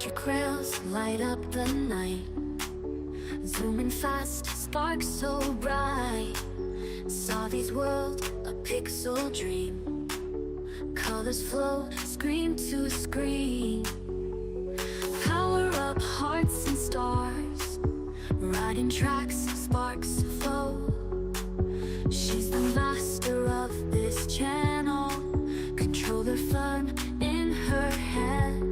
Electric rails light up the night, zooming fast, sparks so bright. Savy's world, a pixel dream. Colors flow, screen to screen. Power up hearts and stars, riding tracks, sparks flow. She's the master of this channel, controller firm in her hand.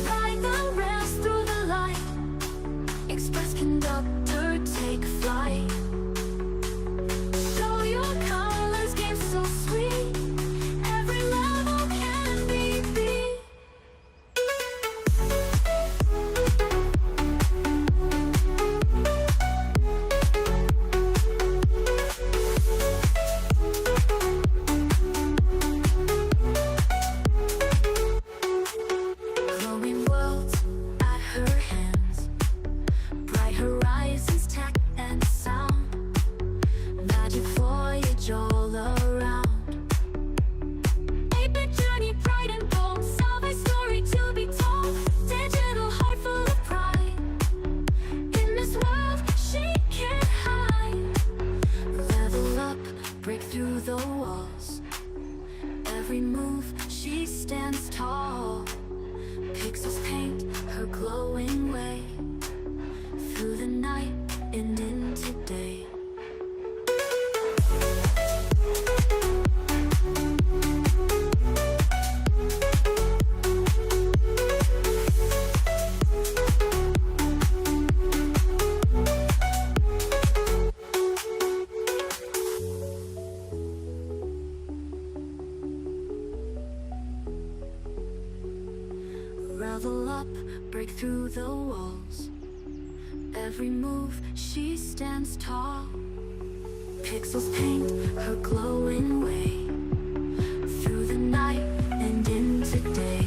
Ride the rails through the light, express conductor, take flight. Show your colors, game so sweet, every level can be beat. Glowing worlds at her hands, bright horizons, tech and sound. Magic voyage all around. 8-bit journey, pride and bold. Salve story to be told. Digital heart full of pride. In this world she can't hide. Level up, break through the walls. Every move she stands tall. Pixels paint her glowing way, through the night and into day. Level up, break through the walls. Every move she stands tall. Pixels paint her glowing way, through the night and into day.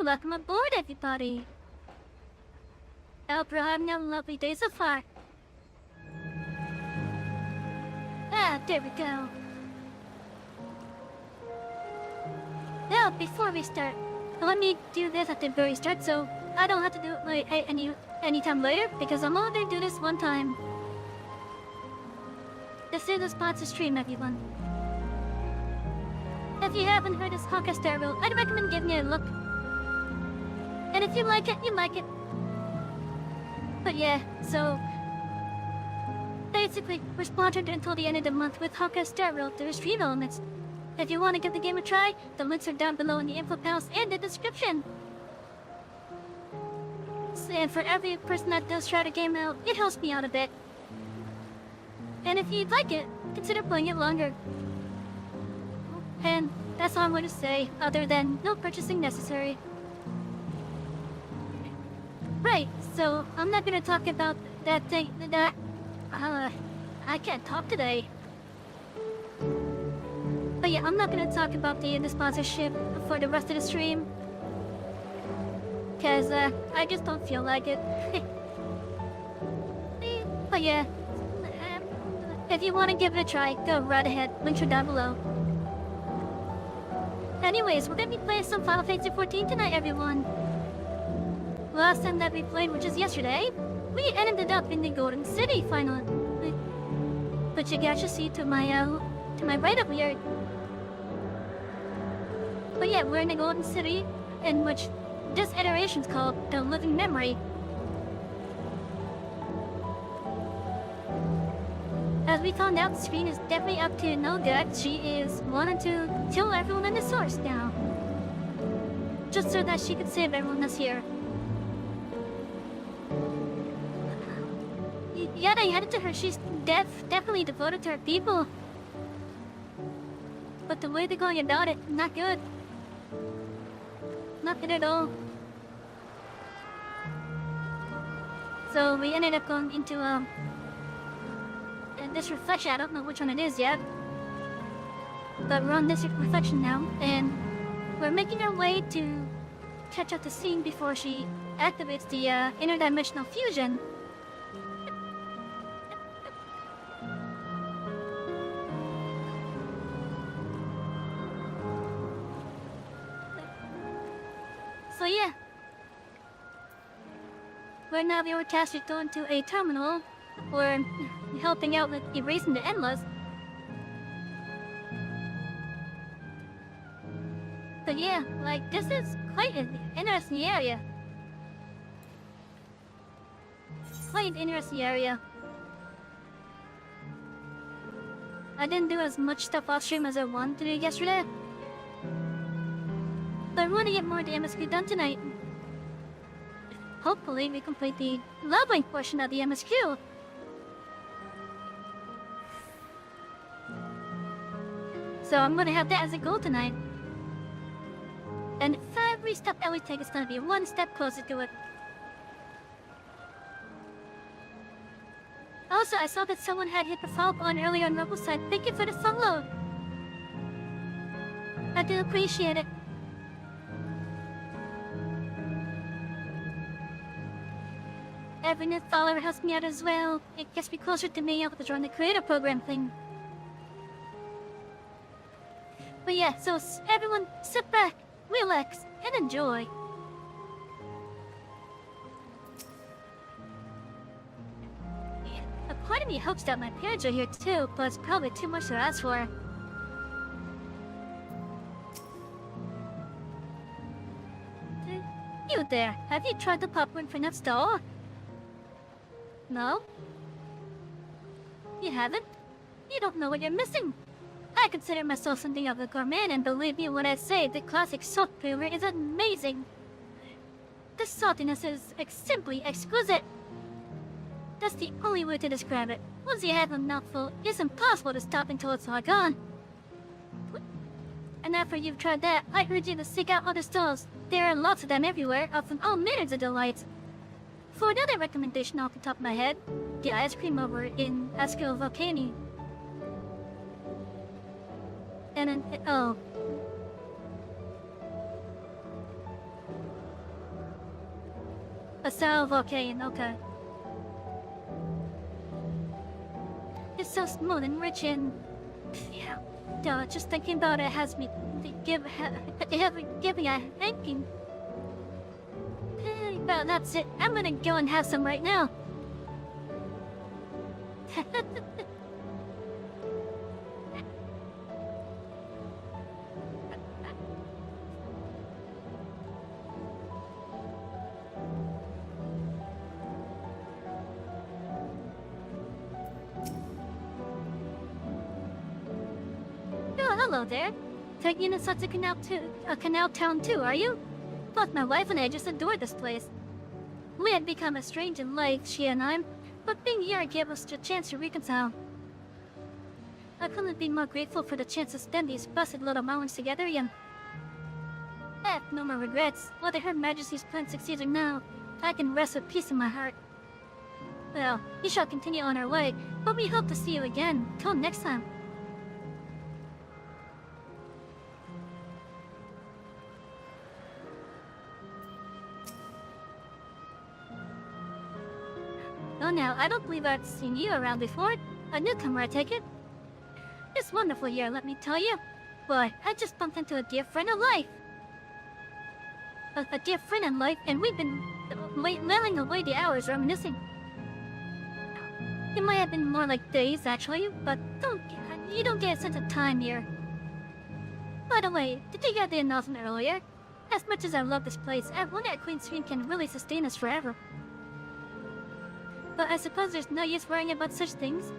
Welcome aboard, everybody! I hope you're having a lovely day so far. There we go. Now, before we start, let me do this at the very start so I don't have to do it anytime later, because I'm only going to do this one time. This is a sponsor stream, everyone. If you haven't heard this Honka Star Rail, I'd recommend giving it a look. And if you like it, you like it. But yeah, so basically, we're sponsored until the end of the month with Honka Star Rail through stream elements. If you want to give the game a try, the links are down below in the info panels and the description. And for every person that does try the game out, it helps me out a bit. And if you'd like it, consider playing it longer. And that's all I'm going to say, other than no purchasing necessary. Right, so I'm not gonna talk about that thing that I can't talk today. But yeah, I'm not gonna talk about the sponsorship for the rest of the stream, cause I just don't feel like it. But yeah, if you want to give it a try, go right ahead. Links are down below. Anyways, we're gonna be playing some Final Fantasy XIV tonight, everyone. Last time that we played, which is yesterday, we ended up in the Golden City finally. But you guys should see to my right up here. But yeah, we're in the Golden City, in which this iteration is called the Living Memory. As As we found out, Screen is definitely up to no good. She is wanting to kill everyone in the source now. Just so that she could save everyone that's here. Yet I headed to her, she's definitely devoted to her people. But the way they're going about it, not good. Not good at all. So we ended up going into this reflection. I don't know which one it is yet. But we're on this reflection now, and we're making our way to catch up the scene before she activates the interdimensional fusion. So yeah, right now we were tasked with going to a terminal. We're helping out with erasing the endless. But yeah, like this is quite an interesting area. Quite an interesting area. I didn't do as much stuff off stream as I wanted to do yesterday. But I want to get more of the MSQ done tonight. Hopefully we complete the leveling portion of the MSQ. So I'm gonna have that as a goal tonight. And every step that we take is gonna be one step closer to it. Also, I saw that someone had hit the follow button earlier on Rebel's side. Thank you for the follow. I do appreciate it. Every new follower helps me out as well. It gets me closer to being able to join the creator program thing. But yeah, so everyone sit back, relax, and enjoy. Yeah, a part of me hopes that my parents are here too, but it's probably too much to ask for. You there, have you tried the popcorn from that stall? No? You haven't? You don't know what you're missing. I consider myself something of a gourmet, and believe me when I say the classic salt flavor is amazing. The saltiness is simply exquisite. That's the only way to describe it. Once you have a mouthful, it's impossible to stop until it's all gone. And after you've tried that, I urge you to seek out other stalls. There are lots of them everywhere, offering all manners of delights. For another recommendation off the top of my head, the ice cream over in Asco Volcani. And then, oh. Asco Volcano, okay. It's so smooth and rich and... yeah. Just thinking about it has me giving a hanking. Well, that's it. I'm gonna go and have some right now. Oh, hello there. Taking us to canal town too, are you? Both my wife and I just adore this place. We had become estranged in life, she and I, but being here gave us the chance to reconcile. I couldn't be more grateful for the chance to spend these blessed little moments together again. I have no more regrets. Whether Her Majesty's plan succeeds or no, I can rest with peace in my heart. Well, we shall continue on our way, but we hope to see you again. Till next time. Oh, now, I don't believe I've seen you around before. A newcomer, I take it? It's wonderful here, let me tell you. Boy, I just bumped into a dear friend of life. A dear friend in life, and we've been whiling away the hours reminiscing. It might have been more like days, actually, but you don't get a sense of time here. By the way, did you get the announcement earlier? As much as I love this place, one at Queen Stream can really sustain us forever. But I suppose there's no use worrying about such things.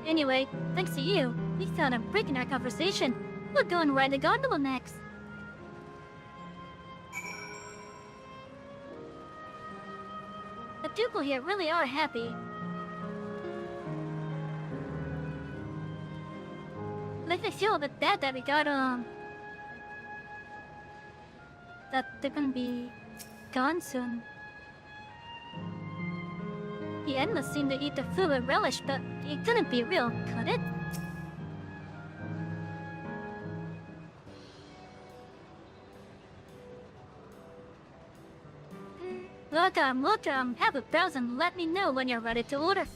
Anyway, thanks to you, we found a break in our conversation. We'll go and ride the gondola next. The people here really are happy. Like, I feel a bit bad that we got, that they're gonna be gone soon. The endless seemed to eat the food with relish, but it couldn't be real, could it? Welcome, have a browse and let me know when you're ready to order.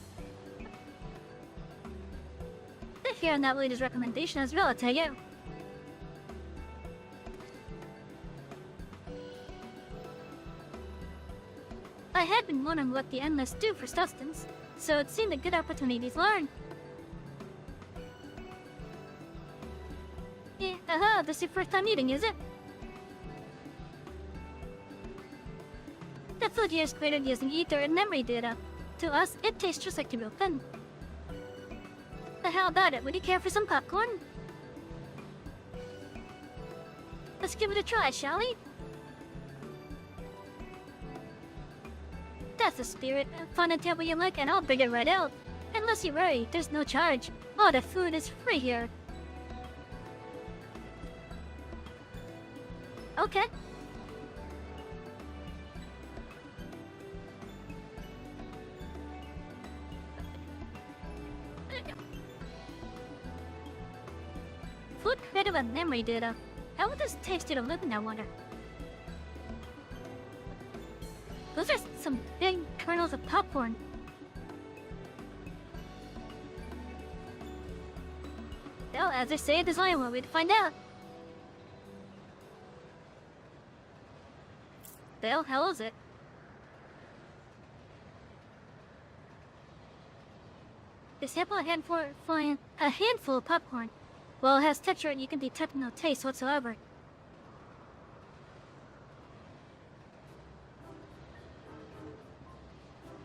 I hear that lady's recommendation as well, I tell you. I had been wondering what the endless do for sustenance, so it seemed a good opportunity to learn. This is your first time eating, is it? The food here is created using ether and memory data. To us, it tastes just like the real thing. But how about it? Would you care for some popcorn? Let's give it a try, shall we? That's the spirit. Find a table you like and I'll bring it right out. Unless you worry, there's no charge. All the food is free here. Okay. Food created with memory data. How would this taste to the living, I wonder? Those are some big kernels of popcorn. Well, as I say, there's only one way to find out. Well, how is it? They sample a handful of popcorn. Well, it has texture and you can detect no taste whatsoever.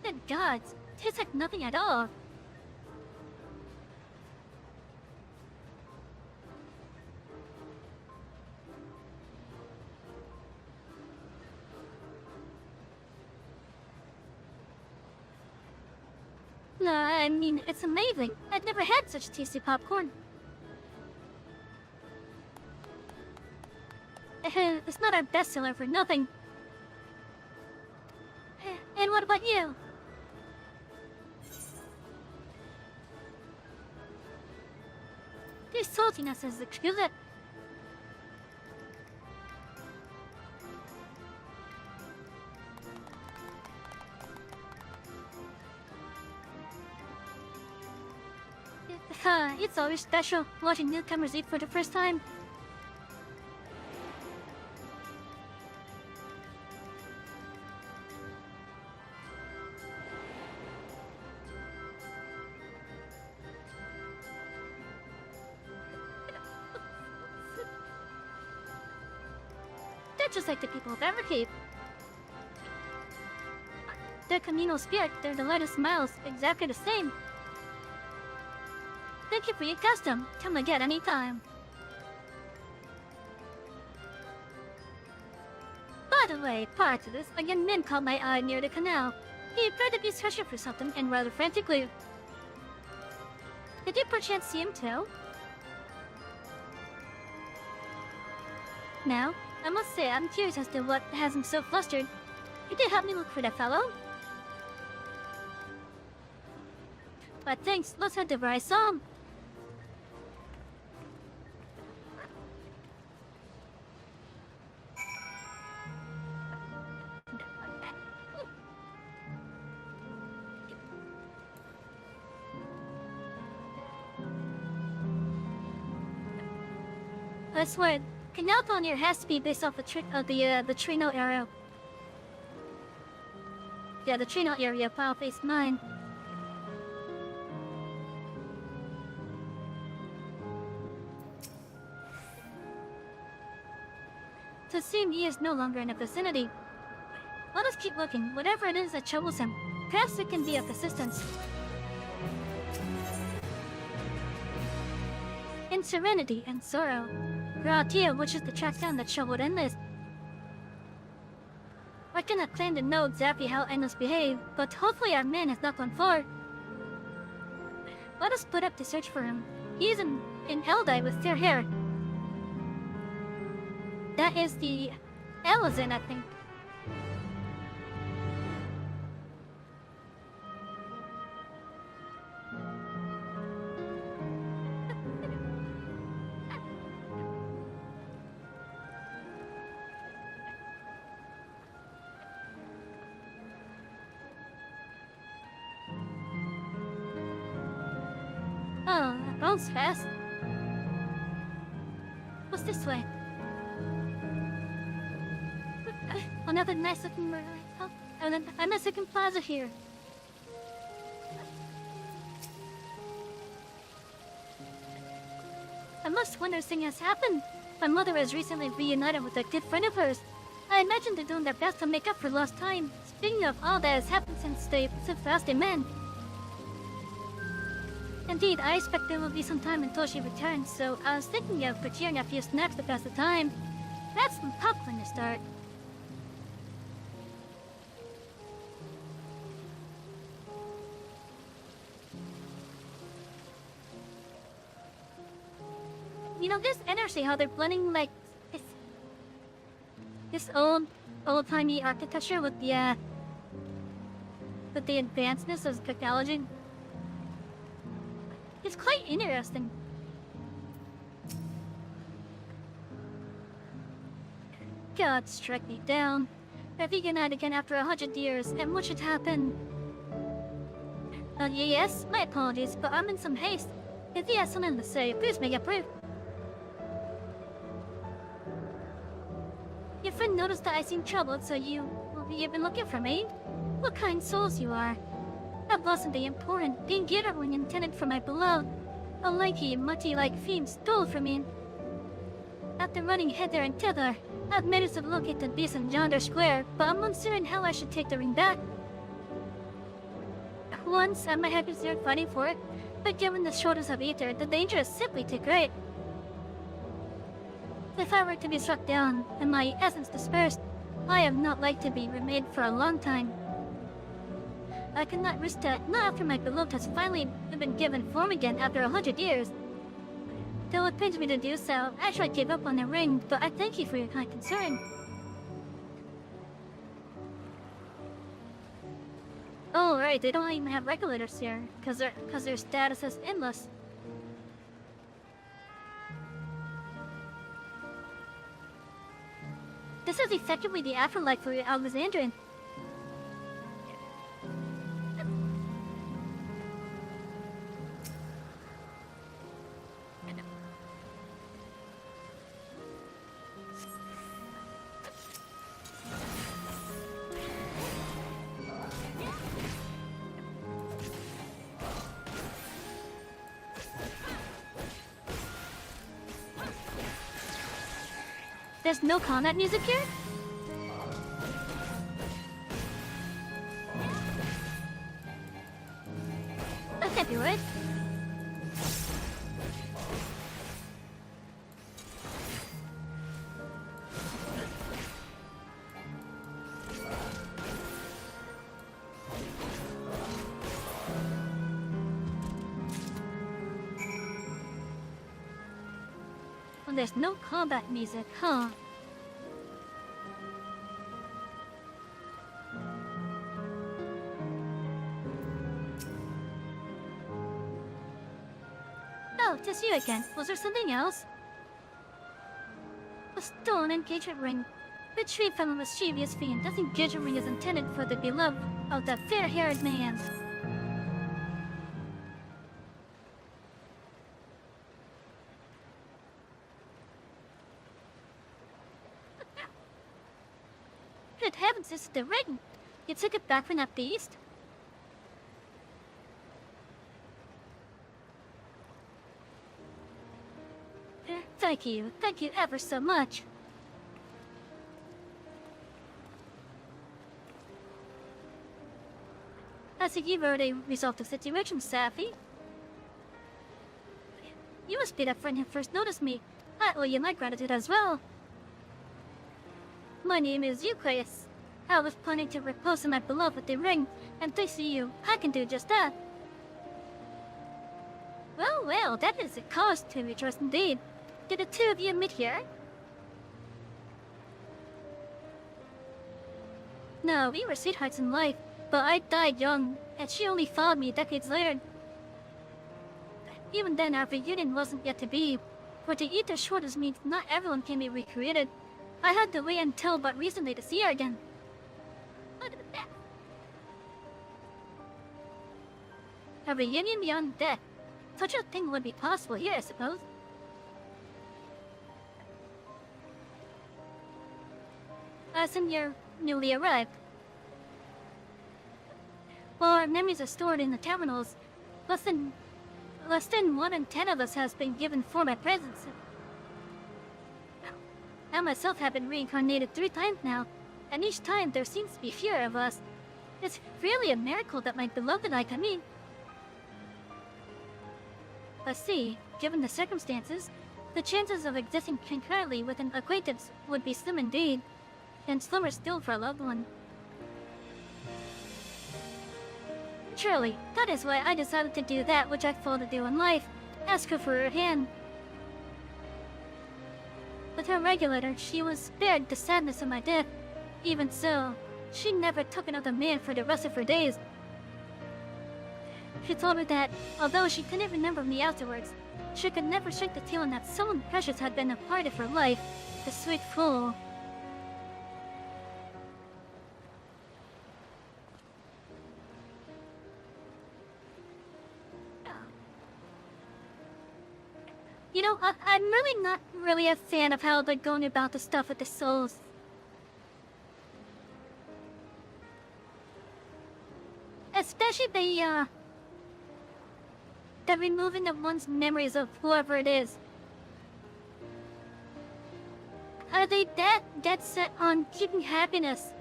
Good gods, tastes like nothing at all. No, I mean, it's amazing. I've never had such tasty popcorn. It's not our bestseller for nothing. And what about you? This saltiness is exquisite. It's always special watching newcomers eat for the first time. They're just like the people of Everkeep. Their communal spirit, their delighted smiles, exactly the same. Thank you for your custom. Come again anytime. By the way, prior to this, a young man caught my eye near the canal. He appeared to be searching for something and rather frantically. Did you perchance see him too? Now, I must say I'm curious as to what has him so flustered. Could you help me look for that fellow? But thanks, let's head to where I saw him. I swear, canal down here has to be based off the Trino area. Yeah, the Trino area, Final Phase 9. To seem he is no longer in the vicinity. Let us keep looking. Whatever it is that troubles him, perhaps it can be of assistance. in serenity and sorrow. Gratia wishes to track down that troubled endless. I cannot claim to know exactly how endless behave, but hopefully our man has not gone far. Let us put up to search for him. He is in Eldai with fair hair. That is the Elizin, I think. Oh, that bounce fast. What's this way? Another nice looking a nice looking plaza here. I must wonder something has happened. My mother has recently reunited with a good friend of hers. I imagine they're doing their best to make up for lost time. Speaking of all that has happened since last they met. Indeed, I expect there will be some time until she returns, so I was thinking of procuring a few snacks to pass the time. That's some popcorn to start. You know, this energy, how they're blending like this old-timey architecture with the advancedness of technology. It's quite interesting. God struck me down. I reunited again after 100 years, and what should happen? Yes, my apologies, but I'm in some haste. If you have something to say, please make it brief. Your friend noticed that I seemed troubled, so you've been looking for me? What kind souls you are. That wasn't the important. Being gateway intended for my beloved. A lanky, mutty-like fiend stole from me. After running hither and thither, I've managed to locate the beast in yonder square, but I'm uncertain how I should take the ring back. Once, I might have considered fighting for it, but given the shortness of ether, the danger is simply too great. If I were to be struck down, and my essence dispersed, I am not like to be remained for a long time. I cannot risk that, not after my beloved has finally been given form again after 100 years. Though it pains me to do so, I should give up on the ring, but I thank you for your kind concern. Oh right, they don't even have regulators here, cause their status is endless. This is effectively the afterlife for Alexandrian. There's no combat music here? That can't be right. Well, there's no combat music, huh? Oh, just you again. Was there something else? A stolen engagement ring. Retrieved from a mischievous fiend. This engagement ring is intended for the beloved of the fair-haired man. Good heavens, this is the ring! You took it back from that beast? Thank you ever so much. I see you've already resolved the situation, Savy. You must be that friend who first noticed me. I owe you my gratitude as well. My name is Etheirys. I was planning to repose my beloved the ring, and thanks to you, I can do just that. Well, well, that is a cause to rejoice indeed. Did the two of you meet here? No, we were sweethearts in life, but I died young, and she only found me decades later. Even then, our reunion wasn't yet to be, for the ether shortage means not everyone can be recreated. I had to wait until but recently to see her again. A reunion beyond death. Such a thing would be possible here, I suppose. As in you're newly arrived. While our memories are stored in the terminals, less than 1 in 10 of us has been given form at presence. I myself have been reincarnated 3 times now, and each time there seems to be fewer of us. It's really a miracle that my beloved and I can meet. But see, given the circumstances, the chances of existing concurrently with an acquaintance would be slim indeed, and slimmer still for a loved one. Surely, that is why I decided to do that which I failed to do in life, ask her for her hand. With her regulator, she was spared the sadness of my death. Even so, she never took another man for the rest of her days. She told me that, although she couldn't remember me afterwards, she could never shake the feeling that someone precious had been a part of her life. The sweet fool. You know, I'm really not a fan of how they're going about the stuff with the souls. Especially the removing of one's memories of whoever it is. Are they that dead set on keeping happiness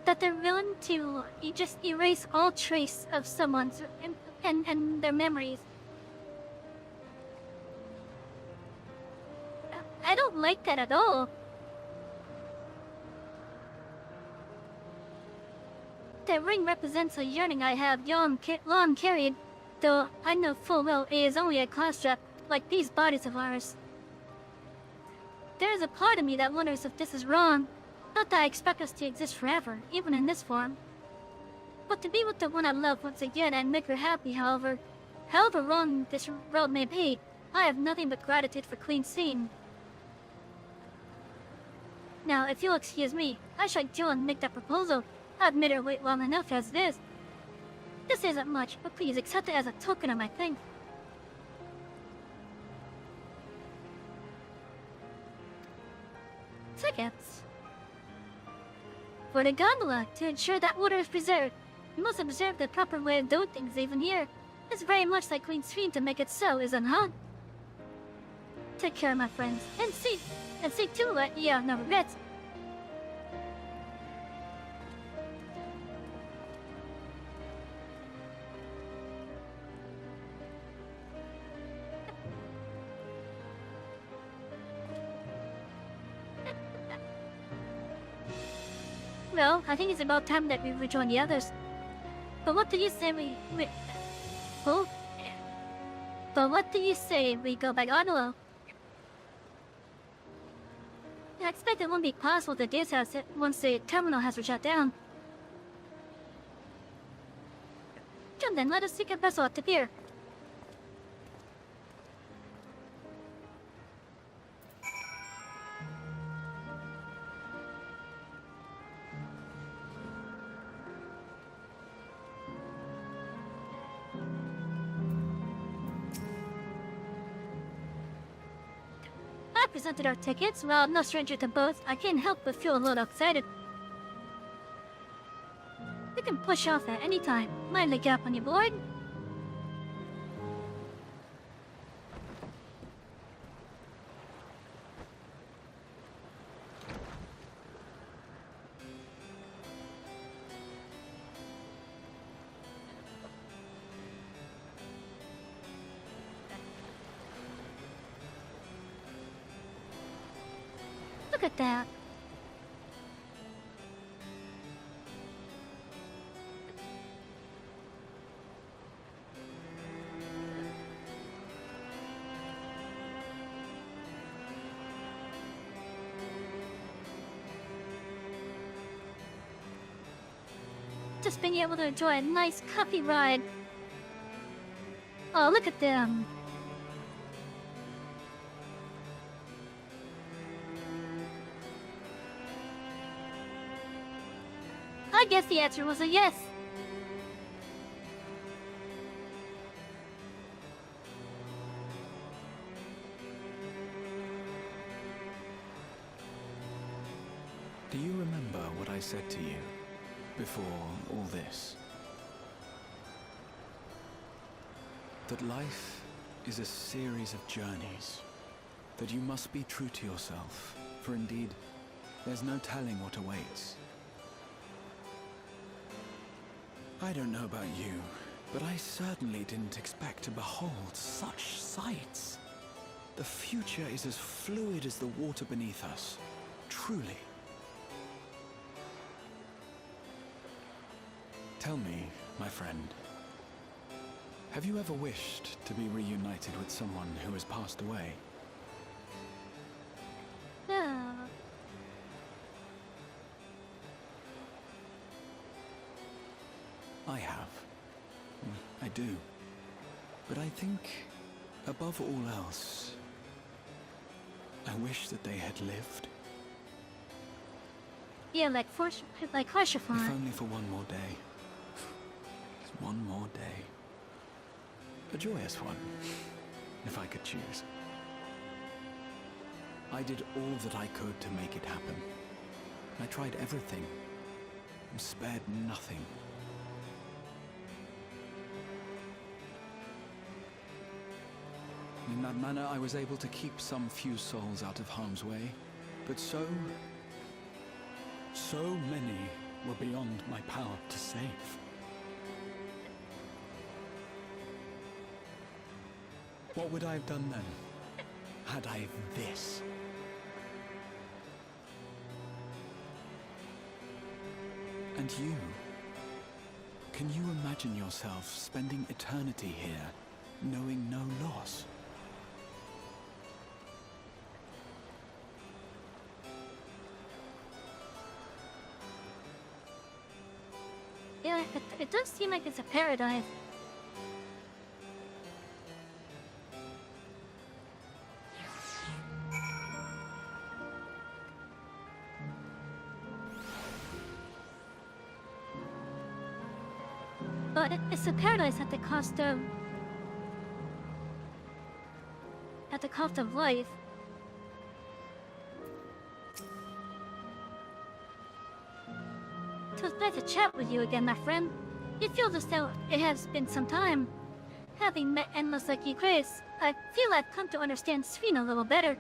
that they're willing to just erase all trace of someone's and their memories? I don't like that at all. The ring represents a yearning I have long carried, though I know full well it is only a class trap, like these bodies of ours. There is a part of me that wonders if this is wrong. Not that I expect us to exist forever, even in this form. But to be with the one I love once again and make her happy, however wrong this world may be, I have nothing but gratitude for clean scene. Now, if you'll excuse me, I shall go and make that proposal. I've made her wait long enough as it is. This isn't much, but please accept it as a token of my thanks. Tickets. For the gondola, to ensure that order is preserved, you must observe the proper way of doing things even here. It's very much like Queen's Stream to make it so, isn't it? Take care, my friends, and see to it you have no regrets. Well, I think it's about time that we rejoin the others. But what do you say we oh? But what do you say we go back Arnolo? I expect it won't be possible to do so once the terminal has been shut down. Come then, let us seek a vessel at the pier. I presented our tickets. While I'm no stranger to boats, I can't help but feel a little excited. We can push off at any time. Mind the gap on your board? at that. Just being able to enjoy a nice comfy ride. Oh, look at them. I guess the answer was a yes. Do you remember what I said to you before all this? That life is a series of journeys. That you must be true to yourself, for indeed, there's no telling what awaits. I don't know about you, but I certainly didn't expect to behold such sights. The future is as fluid as the water beneath us, truly. Tell me, my friend, have you ever wished to be reunited with someone who has passed away? No. I have. I do. But I think, above all else, I wish that they had lived. Yeah, like If only for one more day. Just one more day. A joyous one, if I could choose. I did all that I could to make it happen. I tried everything, and spared nothing. In that manner, I was able to keep some few souls out of harm's way, but so many were beyond my power to save. What would I have done then, had I this? And you? Can you imagine yourself spending eternity here, knowing no loss? Yeah, it does seem like it's a paradise. But it's a paradise at the cost of... life. It was nice to chat with you again, my friend. It feels as though it has been some time. Having met endless like Etheirys, I feel I've come to understand Sphene a little better.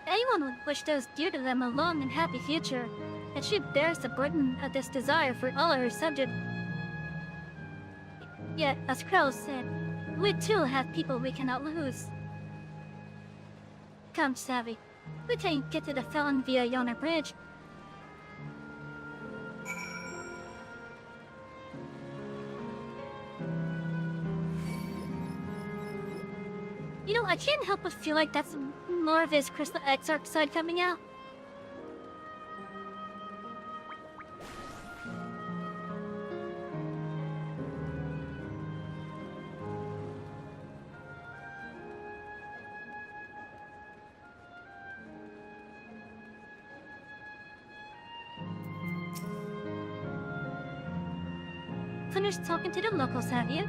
Anyone would wish those dear to them a long and happy future, and she bears the burden of this desire for all her subjects. Yet, as Krell said, we too have people we cannot lose. Come, Savy. We can get to the Felon via Yona Bridge. You know, I can't help but feel like that's more of his Crystal Exarch side coming out. Finished talking to the locals, have you?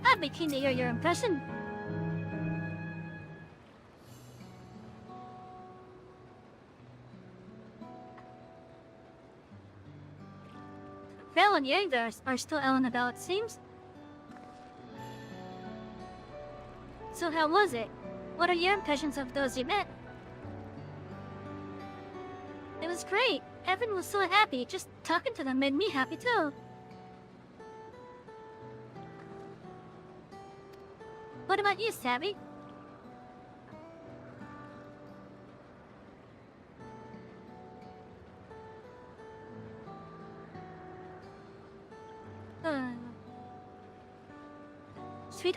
I'd be keen to hear your impression. Val and Jaeger are still out and about, it seems. So how was it? What are your impressions of those you met? It was great. Evan was so happy. Just talking to them made me happy too. What about you, Savy?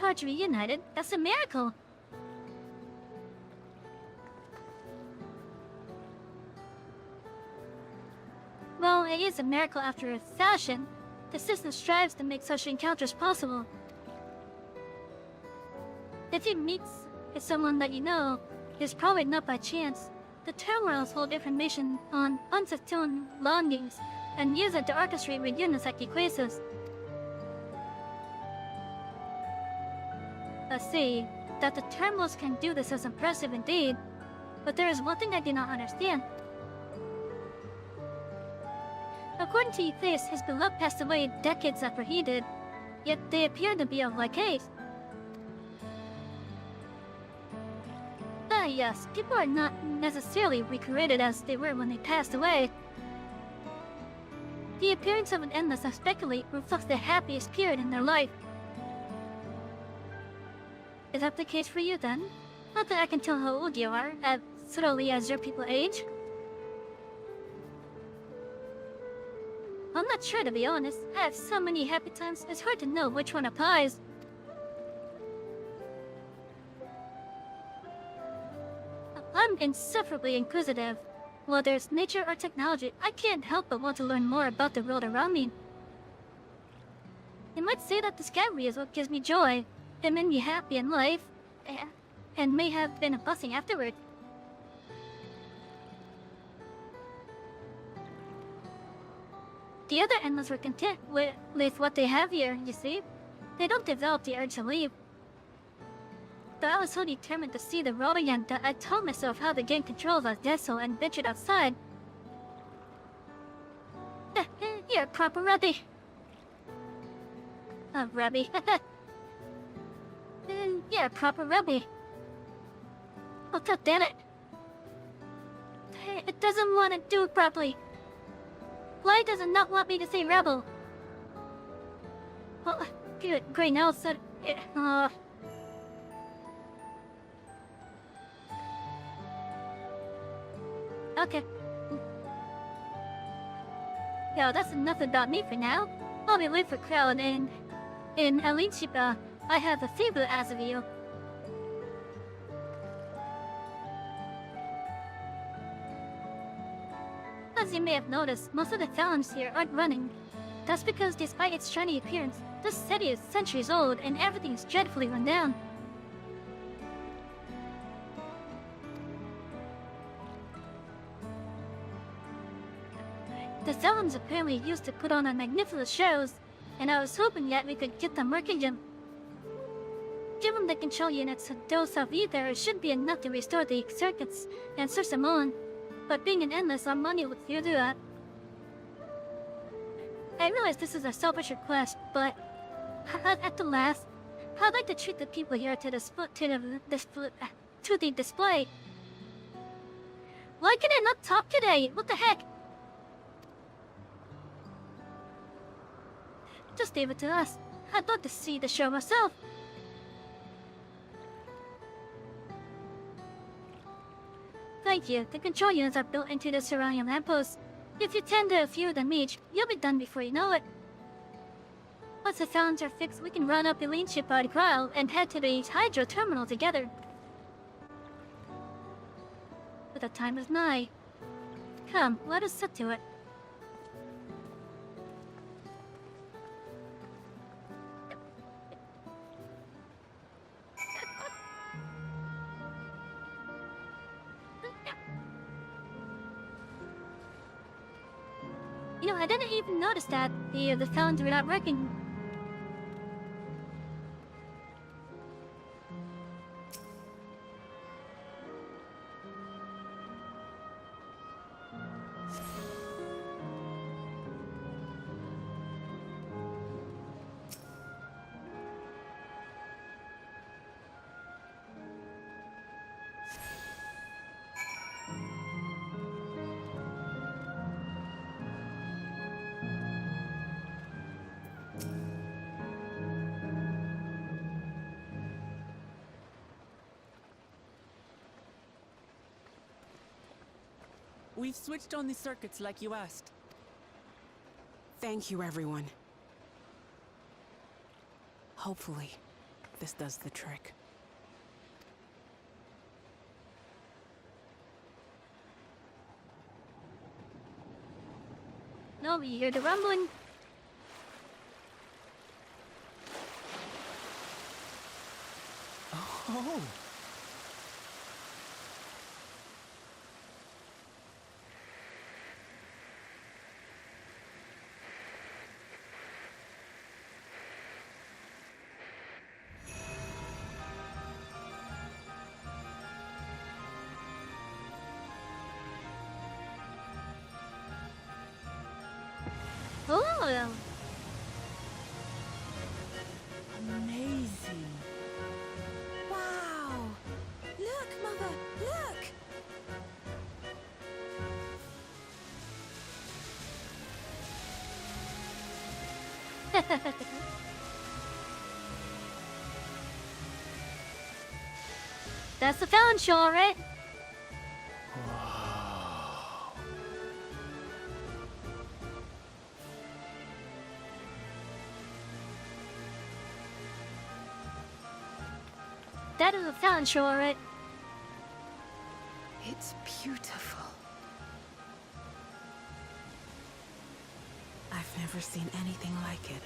hearts reunited, that's a miracle. Well, it is a miracle after a fashion. The system strives to make such encounters possible. If you meet someone that you know, it's probably not by chance. The terminals hold information on unsettled longings and use it to orchestrate reunions like Etheirys. I see that the terminals can do this is impressive indeed, but there is one thing I do not understand. According to Etheirys, his beloved passed away decades after he did, yet they appear to be of like age. Ah yes, people are not necessarily recreated as they were when they passed away. The appearance of an endless, I speculate, reflects the happiest period in their life. Is that the case for you then? Not that I can tell how old you are, as subtly as your people age. I'm not sure, to be honest. I have so many happy times, it's hard to know which one applies. I'm insufferably inquisitive. Whether it's nature or technology, I can't help but want to learn more about the world around me. You might say that discovery is what gives me joy. It made me happy in life, and may have been a blessing afterward. The other endless were content with what they have here, you see? They don't develop the urge to leave. But I was so determined to see the world again that I told myself how to gain control of a vessel and ventured outside. You're a proper Rebbe. Rebbe. You're a proper Rebbe. Oh, god damn it. It doesn't want to do it properly. Why does it not want me to say rebel? Well, good, great, now it's said... Okay. Yo, that's enough about me for now. I'll be late for crowd and... In Alinshipa, I have a favor as of you. As you may have noticed, most of the fountains here aren't running. That's because despite its shiny appearance, this city is centuries old and everything is dreadfully run down. The fountains apparently used to put on magnificent shows, and I was hoping that we could get them working again. Given the control units of those of Etheirys should be enough to restore the circuits and switch them on. But being an endless, our money would fear do that. I realize this is a selfish request, but at the last, I'd like to treat the people here to the display. Why can I not talk today? What the heck? Just leave it to us. I'd love to see the show myself. Thank you. The control units are built into the surrounding lampposts. If you tend to a few of them each, you'll be done before you know it. Once the fountains are fixed, we can run up the lean ship by the crowd and head to the hydro terminal together. But the time is nigh. Come, let us set to it. You know, I didn't even notice that the fountains were not working. We've switched on the circuits like you asked. Thank you, everyone. Hopefully, this does the trick. No, we hear the rumbling. Oh! Oh, Amazing. Wow! Look, Mother, look! that's the Fallon show, all right? That is a Fallon show, all right? It's beautiful. I've never seen anything like it.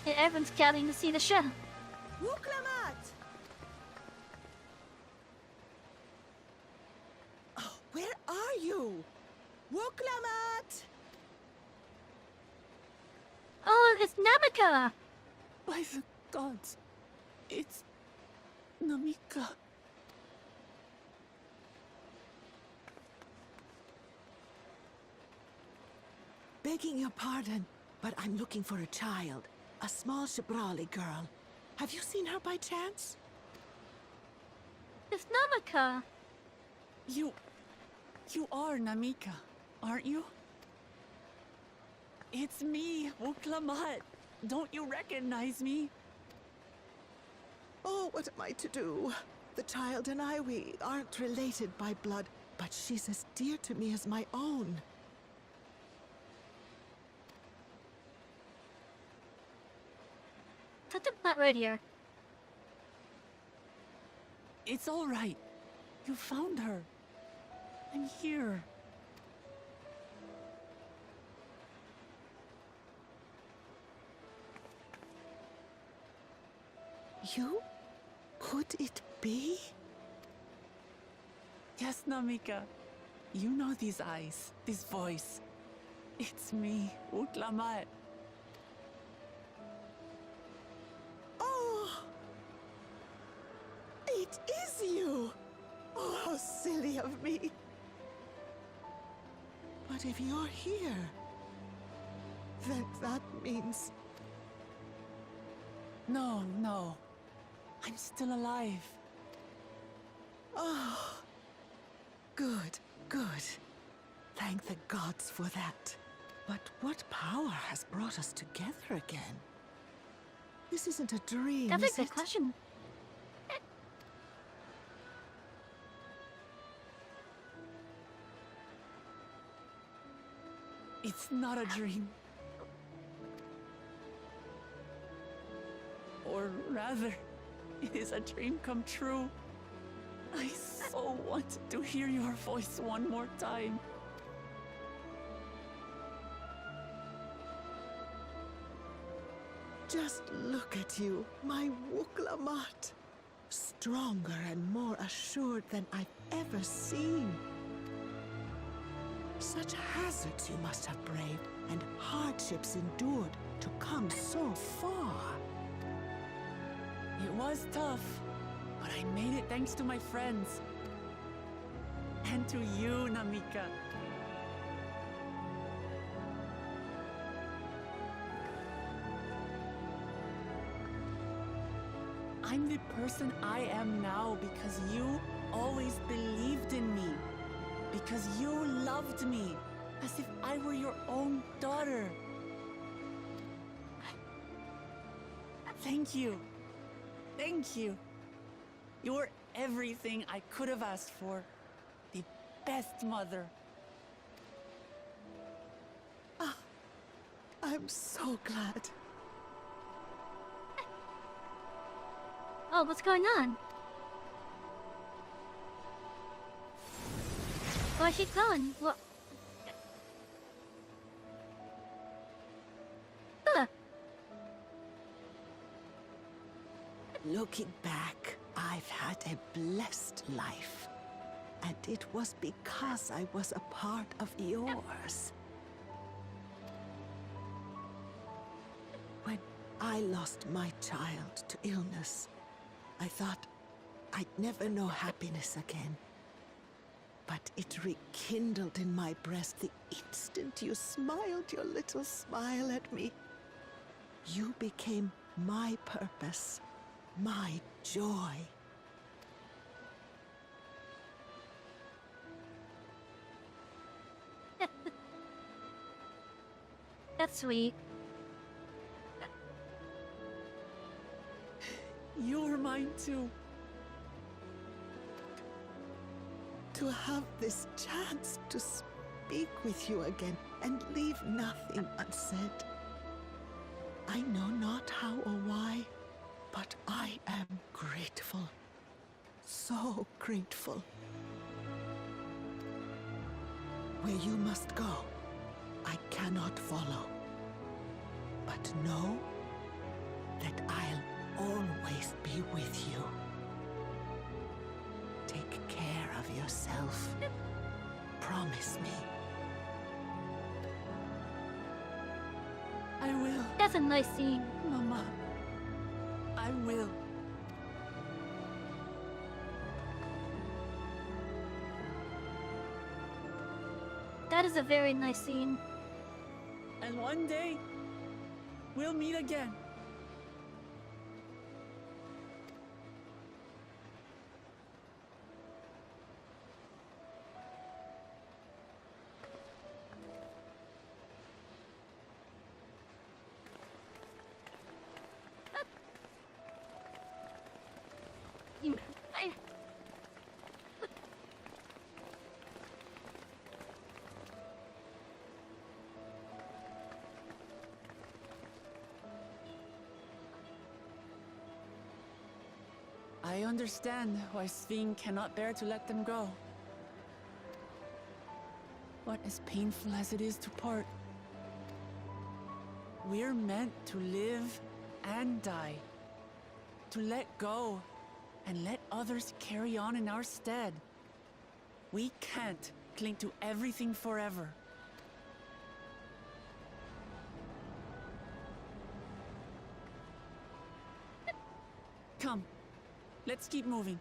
And everyone's gathering to see the show. Wuklamat! Oh, where are you? Wuklamat! Oh, it's Namika! By the gods, it's Namika. Begging your pardon, but I'm looking for a child. A small Shibrali girl. Have you seen her by chance? It's Namika! You are Namika, aren't you? It's me, Wuklamat. Don't you recognize me? Oh, what am I to do? The child and I, we aren't related by blood, but she's as dear to me as my own. Put the plant right here. It's all right. You found her. I'm here. You? Could it be? Yes, Namika. You know these eyes, this voice. It's me, Wuklamat. Oh! It is you! Oh, how silly of me. But if you're here, then that means... No, no. I'm still alive. Oh, good, good. Thank the gods for that. But what power has brought us together again? This isn't a dream, That's a is good it? question. It's not a dream. Or rather, it is a dream come true. I so wanted to hear your voice one more time. Just look at you, my Wuklamat. Stronger and more assured than I've ever seen. Such hazards you must have braved and hardships endured to come so far. It was tough, but I made it thanks to my friends. And to you, Namika. I'm I'm the person I am now because you always believed in me. Because you loved me as if I were your own daughter. Thank you. Thank you. You're everything I could have asked for. The best mother. I'm so glad. Oh, what's going on? Where's she going? What? Looking back, I've had a blessed life. And it was because I was a part of yours. When I lost my child to illness, I thought I'd never know happiness again. But it rekindled in my breast the instant you smiled your little smile at me. You became my purpose, my joy. That's sweet. You're mine too. To have this chance to speak with you again and leave nothing unsaid. I know not how or why, but I am grateful. So grateful. Where you must go, I cannot follow. But know that I'll always be with you. Take care of yourself. Promise me. I will, That's a nice scene. Mama. I will. That is a very nice scene. And one day, we'll meet again. I understand why Sving cannot bear to let them go. But as painful as it is to part, we're meant to live and die. To let go and let others carry on in our stead. We can't cling to everything forever. Come, let's keep moving.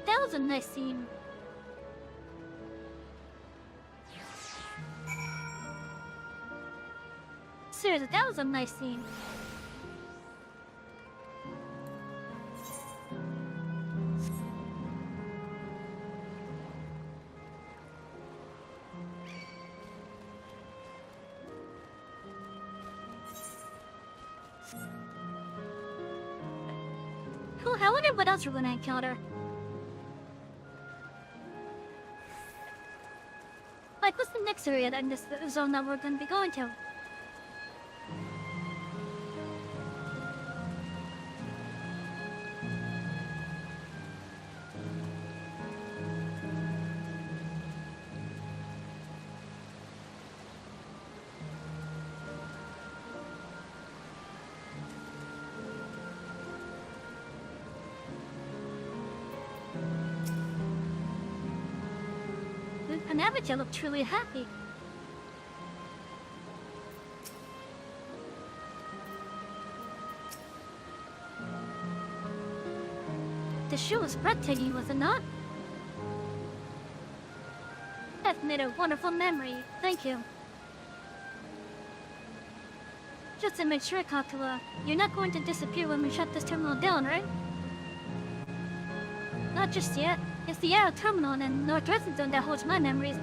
That was a nice scene. Seriously, that was a nice scene. Cool, I wonder what else we're gonna encounter. Like, what's the next area in this zone that we're gonna be going to? And Avatar looked truly happy. The shoe was breathtaking, was it not? made a wonderful memory. Thank you. Just to make sure, Kakula, you're not going to disappear when we shut this terminal down, right? Not just yet. It's the Arrow Terminal and Northwestern Zone that holds my memories.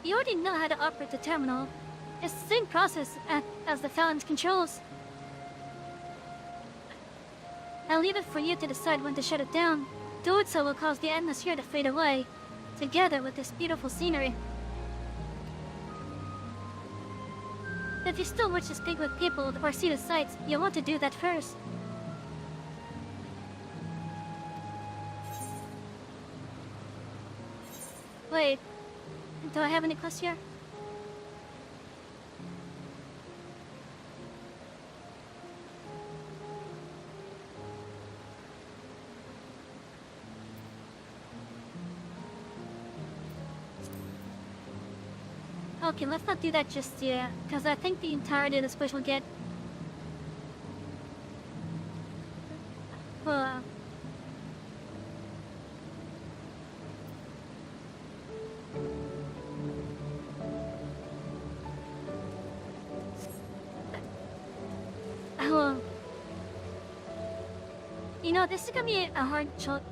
You already know how to operate the terminal. It's the same process as the Fountain's controls. I'll leave it for you to decide when to shut it down. Doing so will cause the atmosphere to fade away, together with this beautiful scenery. If you still wish to speak with people or see the sights, you'll want to do that first. Wait, do I have any quests here? Okay, let's not do that just yet, because I think the entirety of this place will get... You know, this is gonna be a hard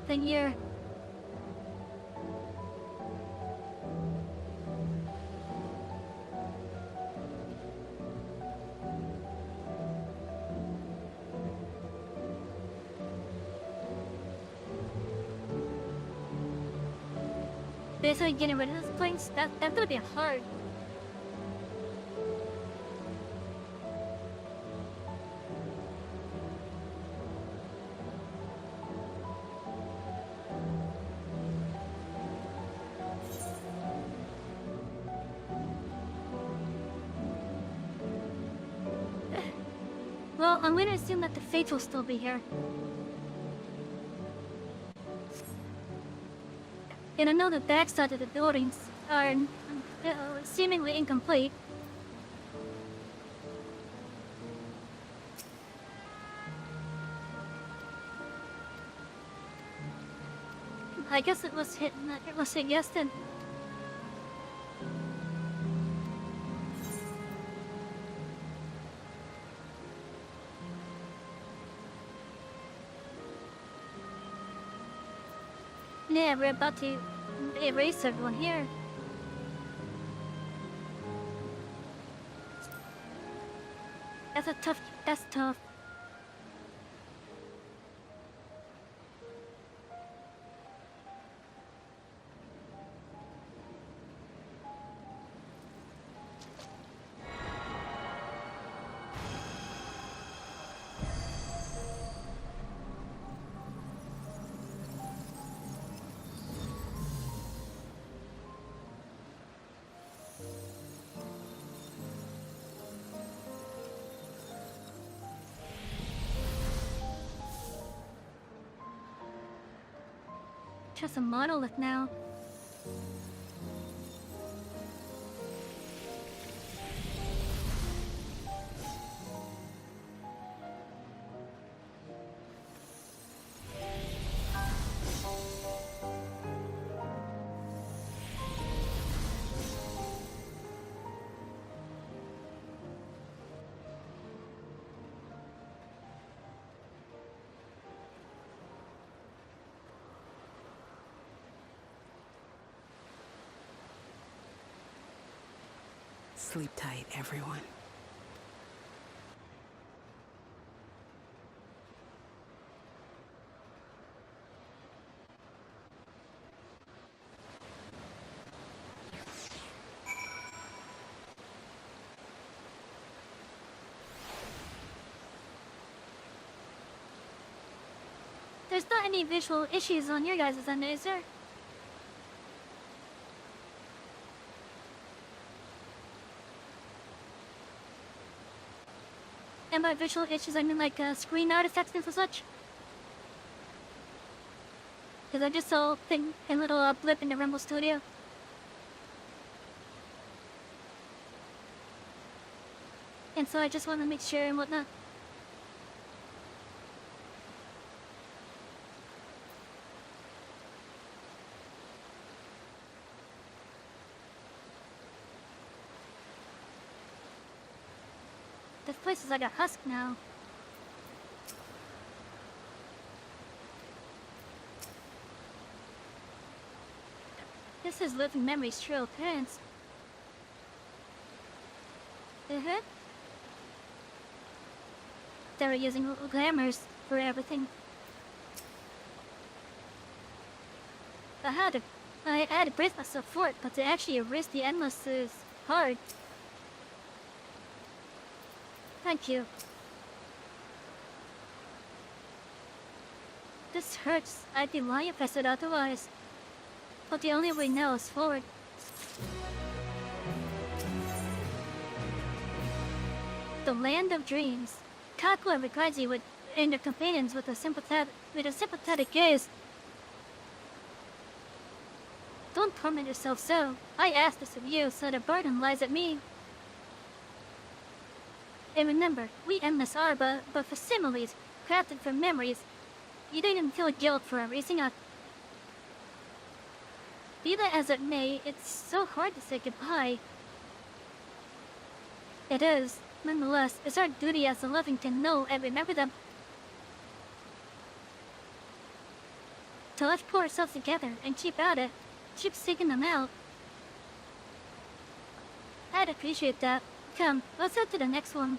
thing here. Basically getting rid of this place, that's gonna be hard. Well, I'm gonna assume that the Fates will still be here. And I know the backside of the buildings are seemingly incomplete. I guess it was hit yes then. Yeah, we're about to erase everyone here. That's tough. Just a monolith now. Sleep tight, everyone. There's not any visual issues on your guys' end, is there? And by visual issues, I mean like screen artifacts and such. Because I just saw a little blip in the Rumble Studio. And so I just want to make sure and whatnot. This place is like a husk now. This is living memory's true appearance. They were using glamours for everything. I had to brace myself for it, but to actually erase the endless is hard. Thank you. This hurts. I'd be lying if I said otherwise. But the only way now is forward. The land of dreams. Kakua regards you and your companions with a sympathetic gaze. Don't torment yourself so. I asked this of you, so the burden lies at me. And remember, we endless are but facsimiles, crafted from memories. You don't even feel guilt for erasing us. Be that as it may, it's so hard to say goodbye. It is. Nonetheless, it's our duty as the living to know and remember them. So let's pull ourselves together and keep at it. Keep seeking them out. I'd appreciate that. Come, let's head to the next one.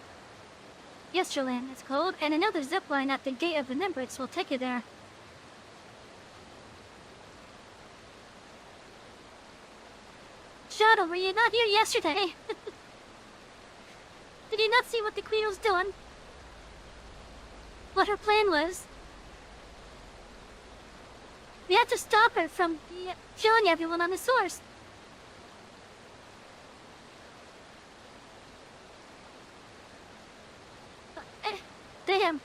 Yesterland, it's called, and another zipline at the Gate of Remembrance will take you there. Shadow, were you not here yesterday? Did you not see what the Queen was doing? What her plan was? We had to stop her from killing everyone on the source. Damn.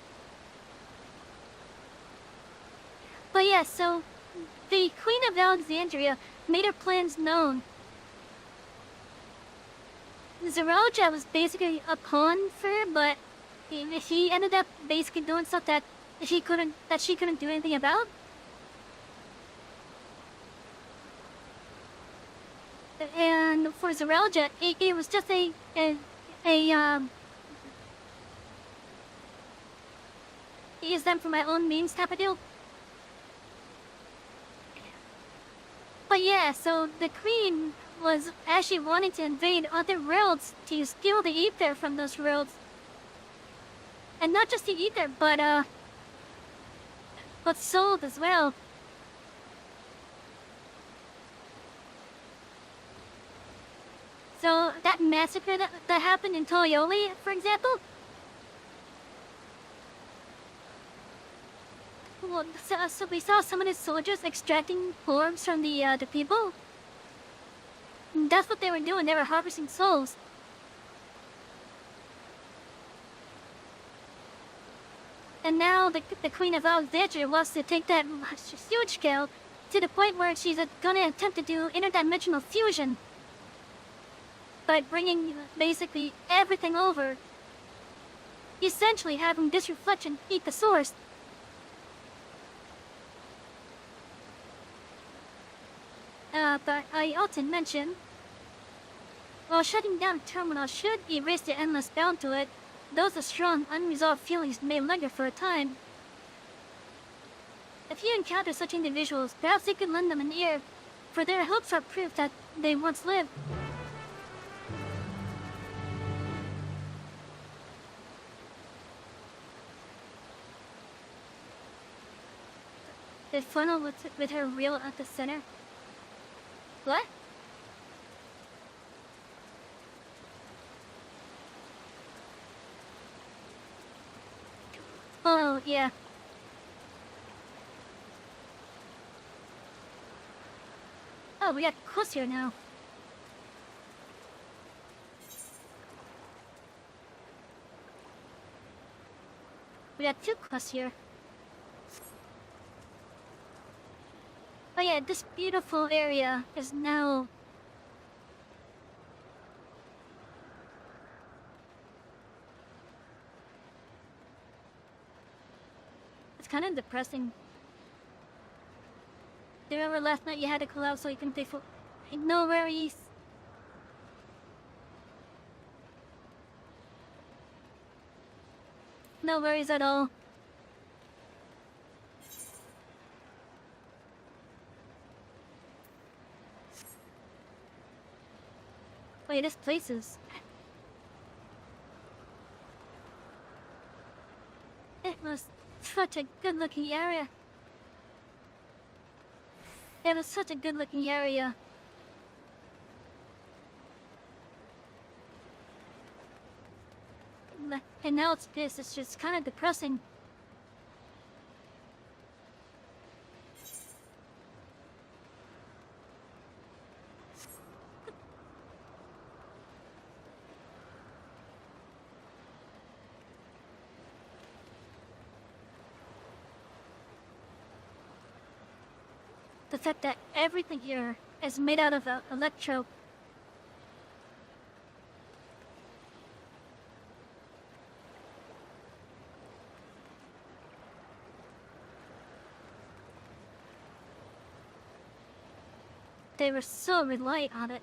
But yeah, so the Queen of Alexandria made her plans known. Zeralja was basically a pawn for her, but he ended up basically doing stuff that she couldn't do anything about. And for Zeralja, it was just a use them for my own means type of deal. But yeah, so the Queen was actually wanting to invade other worlds to steal the ether from those worlds. And not just the ether, but souls as well. So that massacre that happened in Toyoli, for example. Well, so we saw some of the soldiers extracting orbs from the people. And that's what they were doing. They were harvesting souls. And now the Queen of Alexandria wants to take that huge scale to the point where she's gonna attempt to do interdimensional fusion by bringing basically everything over. Essentially having this reflection eat the source. But I often mention, while shutting down a terminal should erase the endless bound to it, those strong, unresolved feelings may linger for a time. If you encounter such individuals, perhaps you could lend them an ear, for their hopes are proof that they once lived. The funnel with her reel at the center. What? Oh, yeah. Oh, we got close here now. We got two quests here. Oh yeah, this beautiful area is now... It's kind of depressing. Do you remember last night you had to call out so you can take full... No worries. no worries at all. Wait, this place is... It was such a good-looking area. It was such a good-looking area. And now it's this. It's just kind of depressing. The fact that everything here is made out of electro. They were so reliant on it.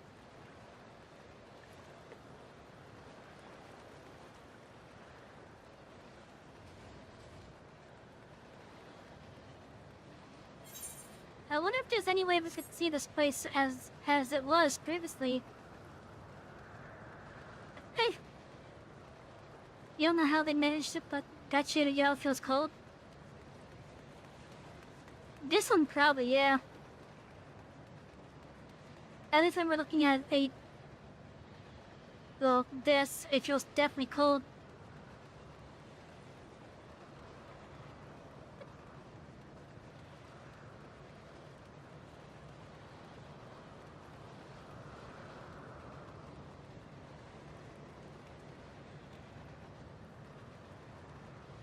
I wonder if there's any way we could see this place as it was previously. Hey! You don't know how they managed it, but that shade of yellow feels cold? This one probably, yeah. At least when we're looking at a... Well, this, it feels definitely cold.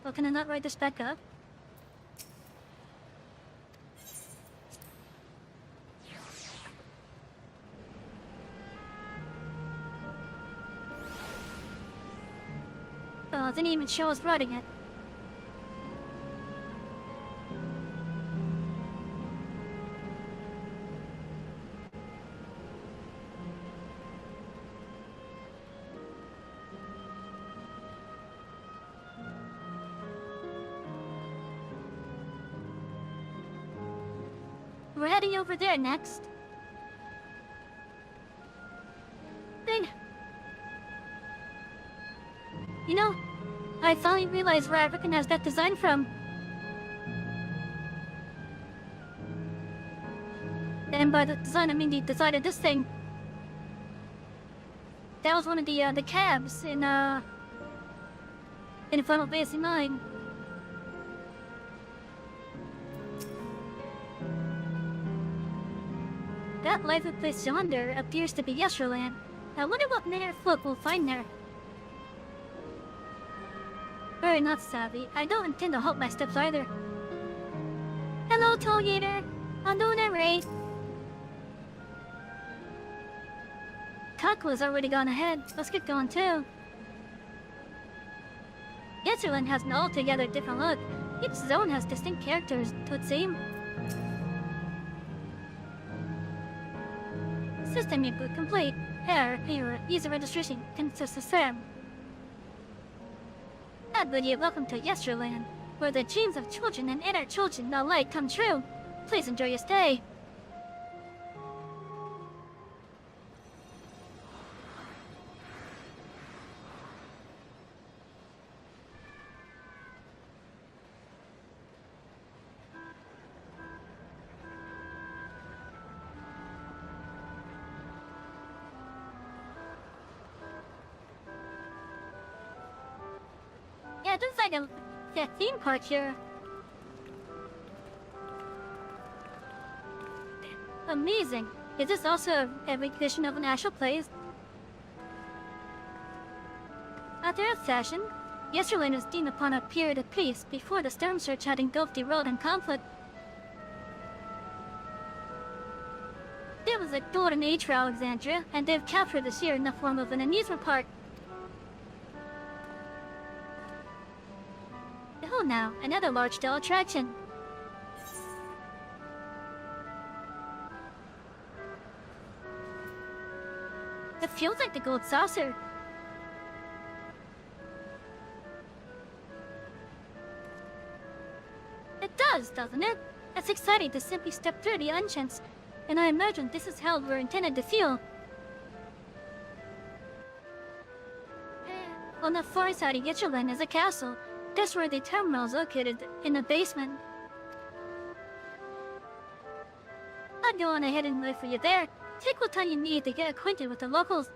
Well, can I not write this back up? Oh, it didn't even show us writing it. We're heading over there next. Thing. You know, I finally realized where I recognize that design from. And by the design, I mean the design of this thing. That was one of the cabs in Final Fantasy IX. That lively place yonder appears to be Yesterland. I wonder what Mayor Folk will find there. Very not savvy. I don't intend to halt my steps either. Hello, Tollgater. I'm doing it right. Taco's already gone ahead. Let's get going too. Yesterland has an altogether different look. Each zone has distinct characters, to it seem. System input complete. Error, user registration consists of Sam. Everybody, welcome to Yesterland, where the dreams of children and inner children alike come true. Please enjoy your stay. Yeah, there's like a theme park here. Amazing. Is this also a recreation of an actual place? After a fashion, Yesterland was deemed upon a period of peace before the Storm Surge had engulfed the world in conflict. There was a golden age for Alexandria, and they've captured this year in the form of an amusement park. Oh, now, another large-scale attraction. It feels like the gold saucer. doesn't it? It's exciting to simply step through the entrance, and I imagine this is how we're intended to feel. On the far side of Yichulin is a castle. That's where the terminal is located, in the basement. I'd go on ahead and wait for you there. Take what time you need to get acquainted with the locals.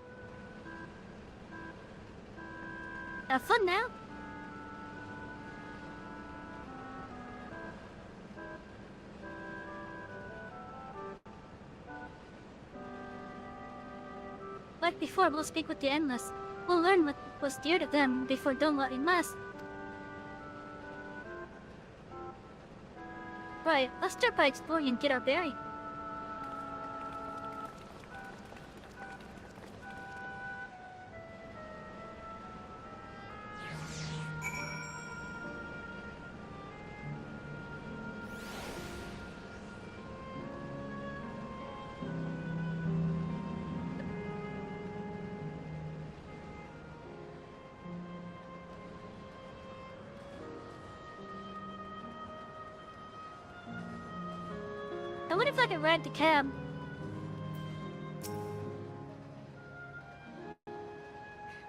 Have fun now. Like before, we'll speak with the Endless. We'll learn what was dear to them before downloading mass. Right, let's start by exploring and get our bearing. I wonder if I can ride the cab.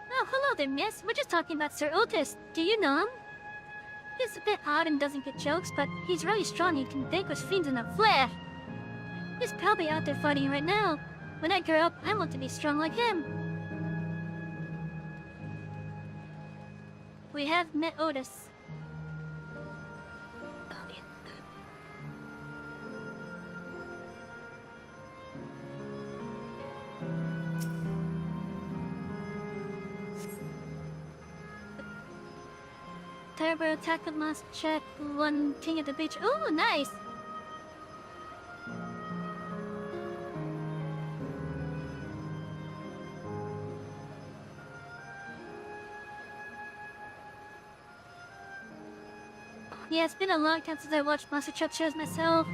Oh, hello there, miss. We're just talking about Sir Otis. Do you know him? He's a bit odd and doesn't get jokes, but he's really strong and can vanquish fiends in a flash. He's probably out there fighting right now. When I grow up, I want to be strong like him. We have met Otis. Turbo attack with must check one king at the beach. Oh, nice! Yeah, it's been a long time since I watched monster truck shows myself.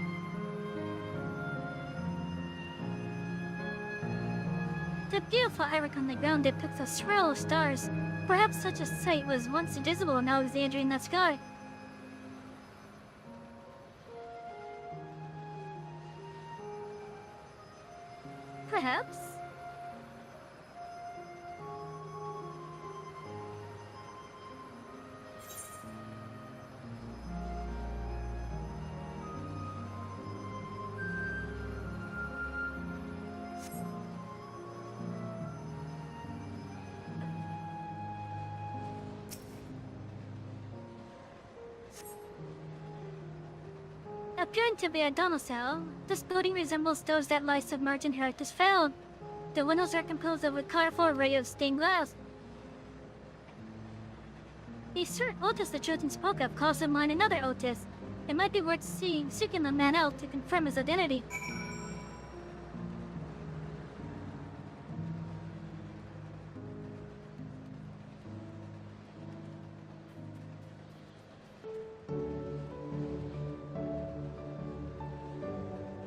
The beautiful arc on the ground depicts a swirl of stars. Perhaps such a sight was once visible in Alexandria in that sky. Perhaps. Appearing to be a domicile, this building resembles those that lie submerged in Etheirys found. The windows are composed of a colorful array of stained glass. The Sir Otis the children spoke of calls to mind another Otis. It might be worth seeking the man out to confirm his identity.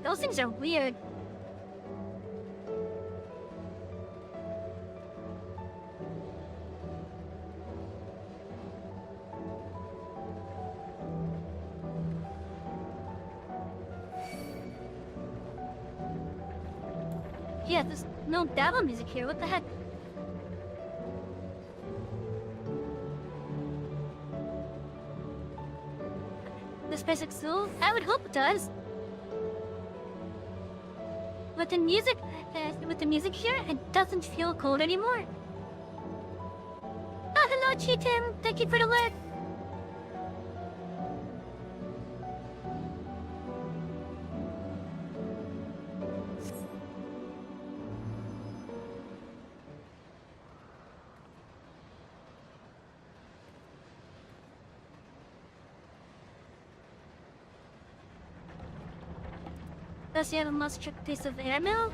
Those things are weird. Yeah, there's no battle music here. What the heck? This basic soul? I would hope it does. With the music here, it doesn't feel cold anymore. Oh, hello, Cheatham. Thank you for the alert. Does he have a mustard piece of airmail?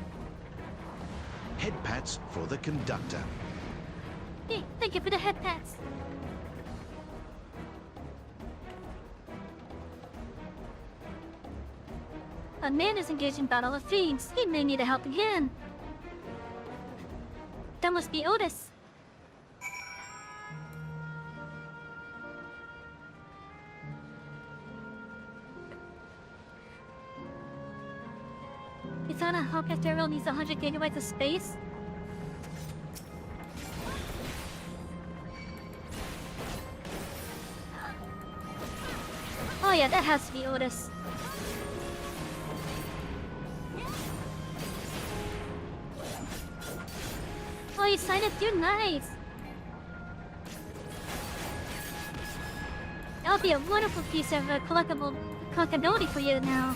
Head pats for the conductor. Hey, thank you for the head pats. A man is engaged in battle of fiends. He may need a helping hand. That must be Otis. gonna hope Etheirys needs 100 gigabytes of space. Oh yeah, that has to be Otis. Oh, you signed it too, nice! That'll be a wonderful piece of collectability for you now.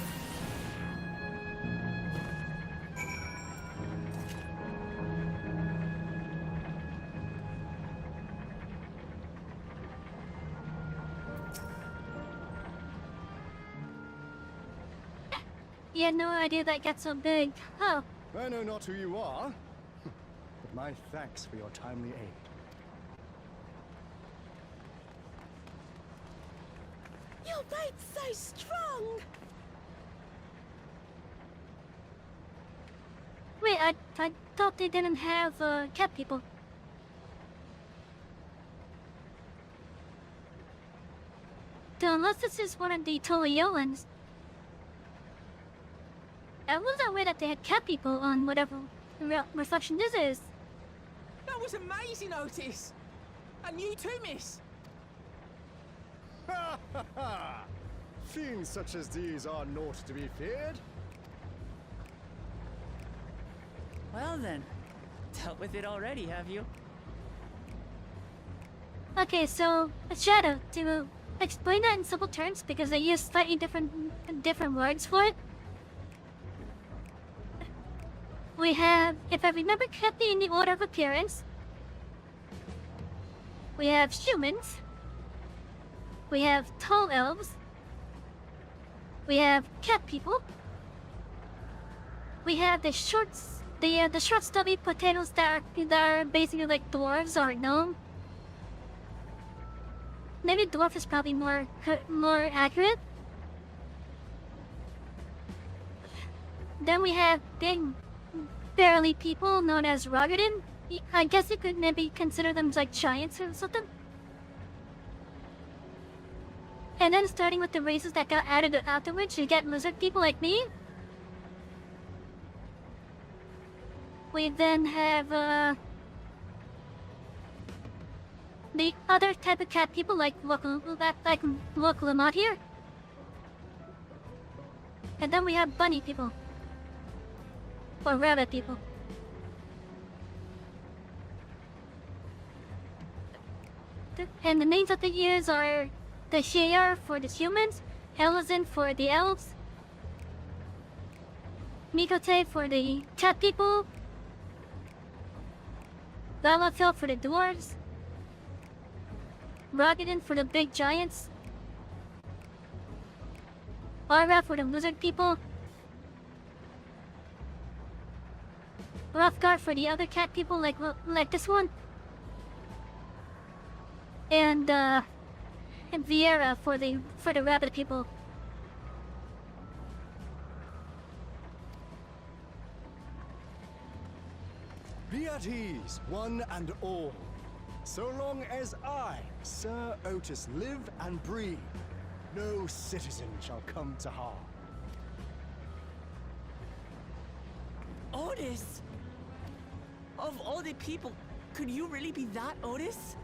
You had no idea that gets so big. Oh, I know not who you are, but my thanks for your timely aid. Your bait's so strong! wait, I thought they didn't have cat people. So unless this is one of the Toliolans. I wasn't aware that they had cat people on whatever reflection this is. That was amazing, Otis! And you too, miss! Ha ha ha! Fiends such as these are naught to be feared. Well then, dealt with it already, have you? Okay, so Shadow, to explain that in simple terms, because I use slightly different words for it. We have, if I remember correctly in the order of appearance, we have humans, we have tall elves, we have cat people, we have the short stubby potatoes that are basically like dwarves or gnome. Maybe dwarf is probably more accurate. Then we have big barely people known as Rogadin. I guess you could maybe consider them like giants or something. And then starting with the races that got added afterwards, you get lizard people like me. We then have the other type of cat people like Lamont here. And then we have bunny people. Or rabbit people. And the names of the years are the Shiar for the humans, Elizin for the elves, Mikote for the cat people, Galafel for the dwarves, Rogadin for the big giants, Ara for the lizard people, Rothgar for the other cat people like this one, and Vieira for the rabbit people. Be at ease, one and all. So long as I, Sir Otis, live and breathe, no citizen shall come to harm. Otis! Of all the people, could you really be that Otis?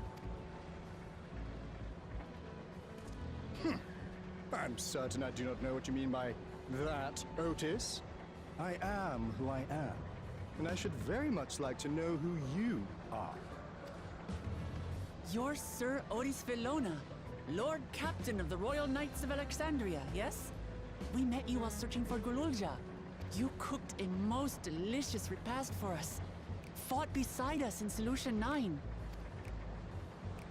I'm certain I do not know what you mean by that, Otis. I am who I am, and I should very much like to know who you are. You're Sir Otis Villona, Lord Captain of the Royal Knights of Alexandria, yes? We met you while searching for Gululja. You cooked a most delicious repast for us. Fought beside us in Solution 9.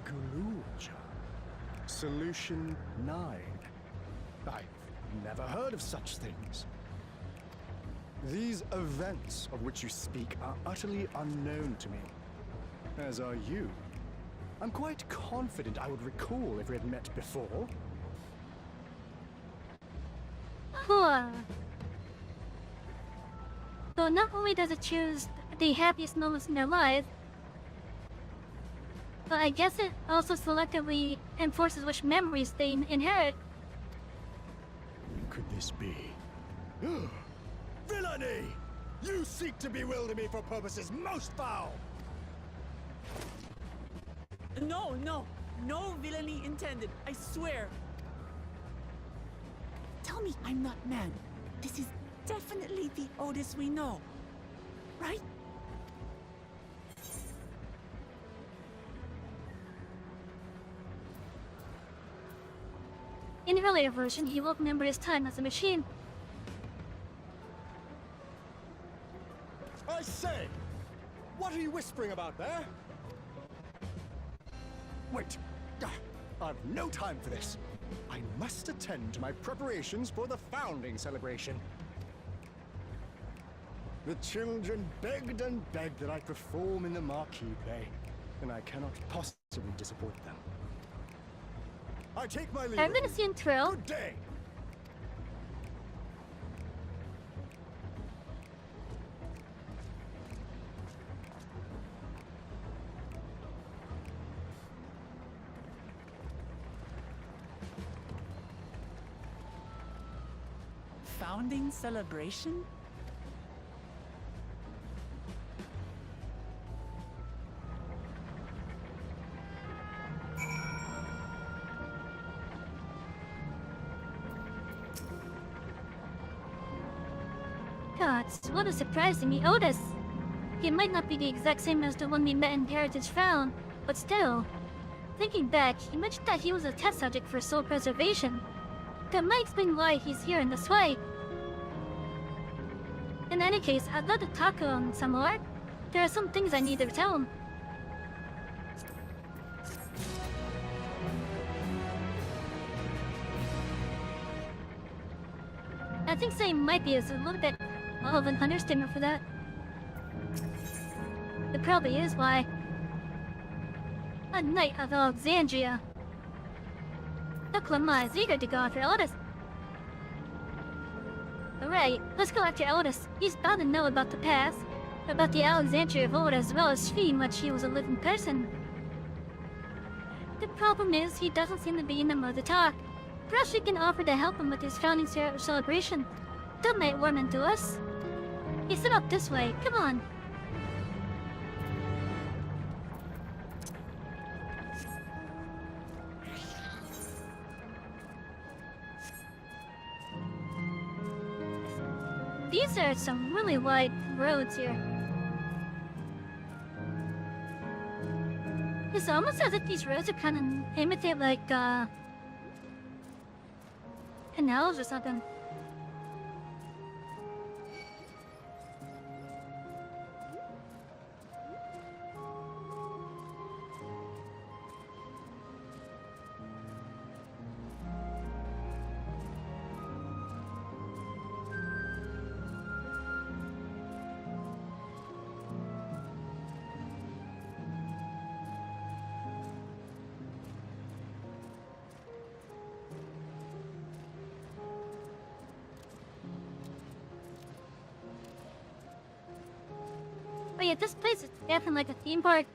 Gululja. Solution 9. I've never heard of such things. These events of which you speak are utterly unknown to me, as are you. I'm quite confident I would recall if we had met before. Cool. So not only does it choose the happiest moments in their life, but I guess it also selectively enforces which memories they inherit. Could this be? Villainy! seek to bewilder me for purposes most foul! No, no, no villainy intended, I swear. Tell me I'm not mad. This is definitely the Otis we know, right? In the earlier version, he will remember his time as a machine. I say! What are you whispering about there? Wait! I've no time for this. I must attend to my preparations for the founding celebration. The children begged and begged that I perform in the marquee play, and I cannot possibly disappoint them. I take my leave. I'm gonna see him thrill. Good day! Founding celebration? God, what a surprise to me, Otis! He might not be the exact same as the one we met in Heritage Found, but still. Thinking back, he mentioned that he was a test subject for soul preservation. That might explain why he's here in this way. In any case, I'd love to talk to him some more. There are some things I need to tell him. I think saying might be is a little bit of an understatement for that. It probably is why. A Knight of Alexandria. Oklahoma is eager to go after Otis. Alright, let's go after Otis. He's bound to know about the past, about the Alexandria of old, as well as Savy, much he was a living person. The problem is, he doesn't seem to be in the mood to talk. Perhaps we can offer to help him with his founding celebration. That might warm him to us. He set up this way, come on. These are some really wide roads here. It's almost as if these roads are kind of imitate like, canals or something. Oh yeah, this place is definitely like a theme park.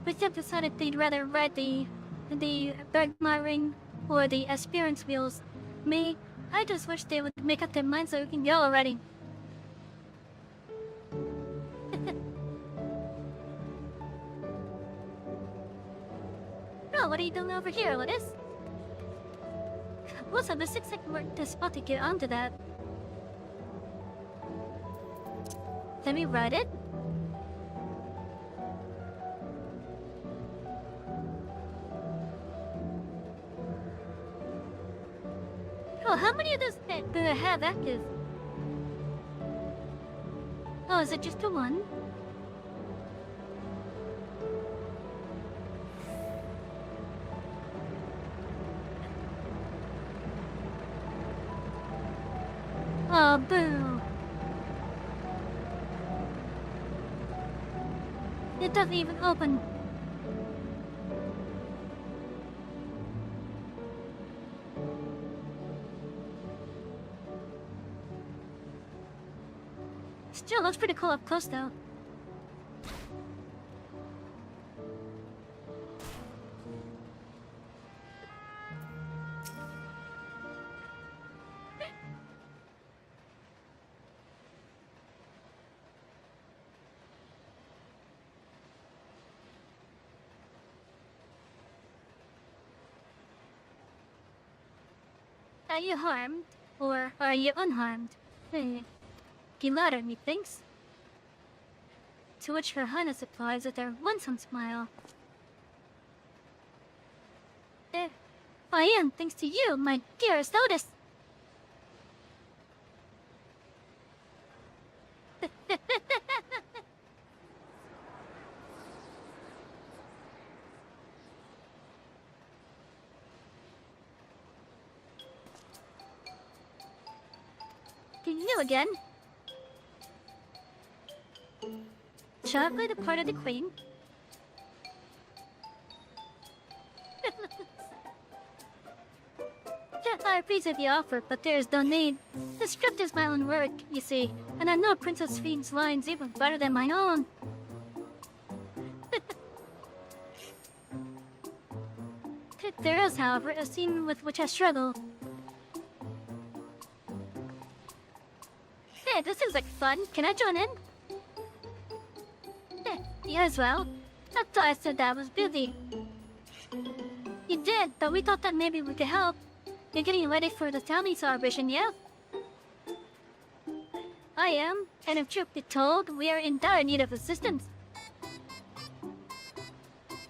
But they've decided they'd rather ride the Bergmar ring or the Experience wheels. Me, I just wish they would make up their minds so we can go already. Oh, what are you doing over here, Otis? Also, the 6 second work the spot to get onto that. Let me ride it. Oh, how many of those do I have active? Oh, is it just the one? Oh, boo. It doesn't even open. Still looks pretty cool up close though. Are you harmed? Or are you unharmed? The latter, methinks. To which Her Highness replies with her winsome smile. I am, thanks to you, my dearest Otis. You again. Chocolate, a part of the queen. I appreciate the offer, but there is no need. The script is my own work, you see, and I know Princess Fiend's lines even better than my own. There is, however, a scene with which I struggle. Hey, this seems like fun. Can I join in? Yeah, as well. That's why I said that I was busy. You did, but we thought that maybe we could help. You're getting ready for the family celebration, yeah? I am, and if truth be told, we are in dire need of assistance.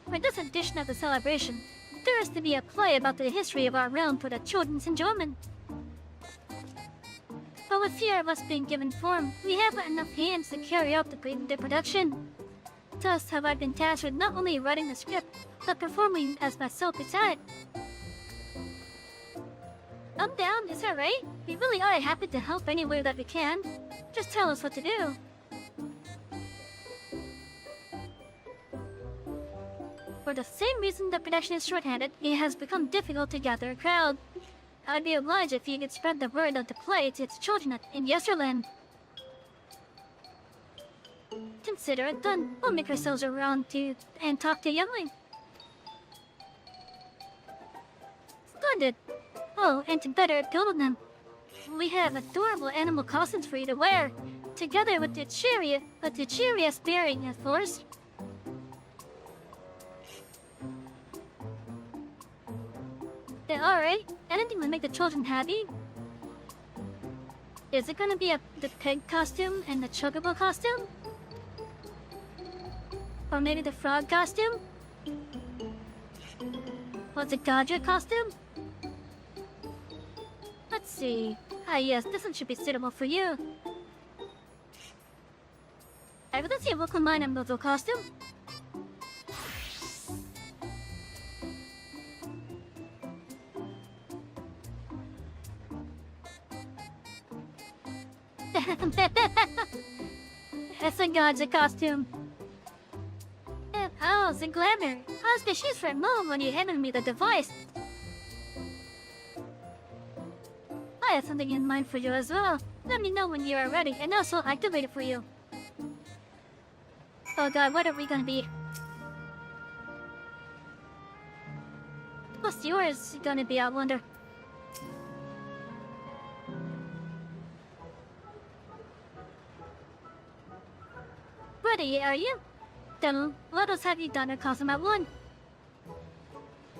For this edition of the celebration, there is to be a play about the history of our realm for the children's enjoyment. But with fear of us being given form, we haven't enough hands to carry out the production. Thus have I been tasked with not only writing the script, but performing as myself beside. I'm down, is that right? We really are happy to help any way that we can. Just tell us what to do. For the same reason the production is short-handed, it has become difficult to gather a crowd. I'd be obliged if you could spread the word of the play to its children in Yesterland. Consider it done. We'll make ourselves around and talk to youngling. Splendid. Oh, and to better appeal to them, we have adorable animal costumes for you to wear, together with the cheeriest bearing, of course. Alright, anything to make the children happy? Is it gonna be the pig costume and the chocobo costume? Or maybe the frog costume? Or the Dodger costume? Let's see. Ah yes, this one should be suitable for you. I would see a welcome mine and little costume. That's a god's costume. Oh, the glamour. How's the shoes for a moment when you handed me the device? I have something in mind for you as well. Let me know when you are ready, and also activate it for you. Oh god, what are we gonna be? What's yours gonna be, I wonder? Ready, are you? Then let us have you done a costume at one.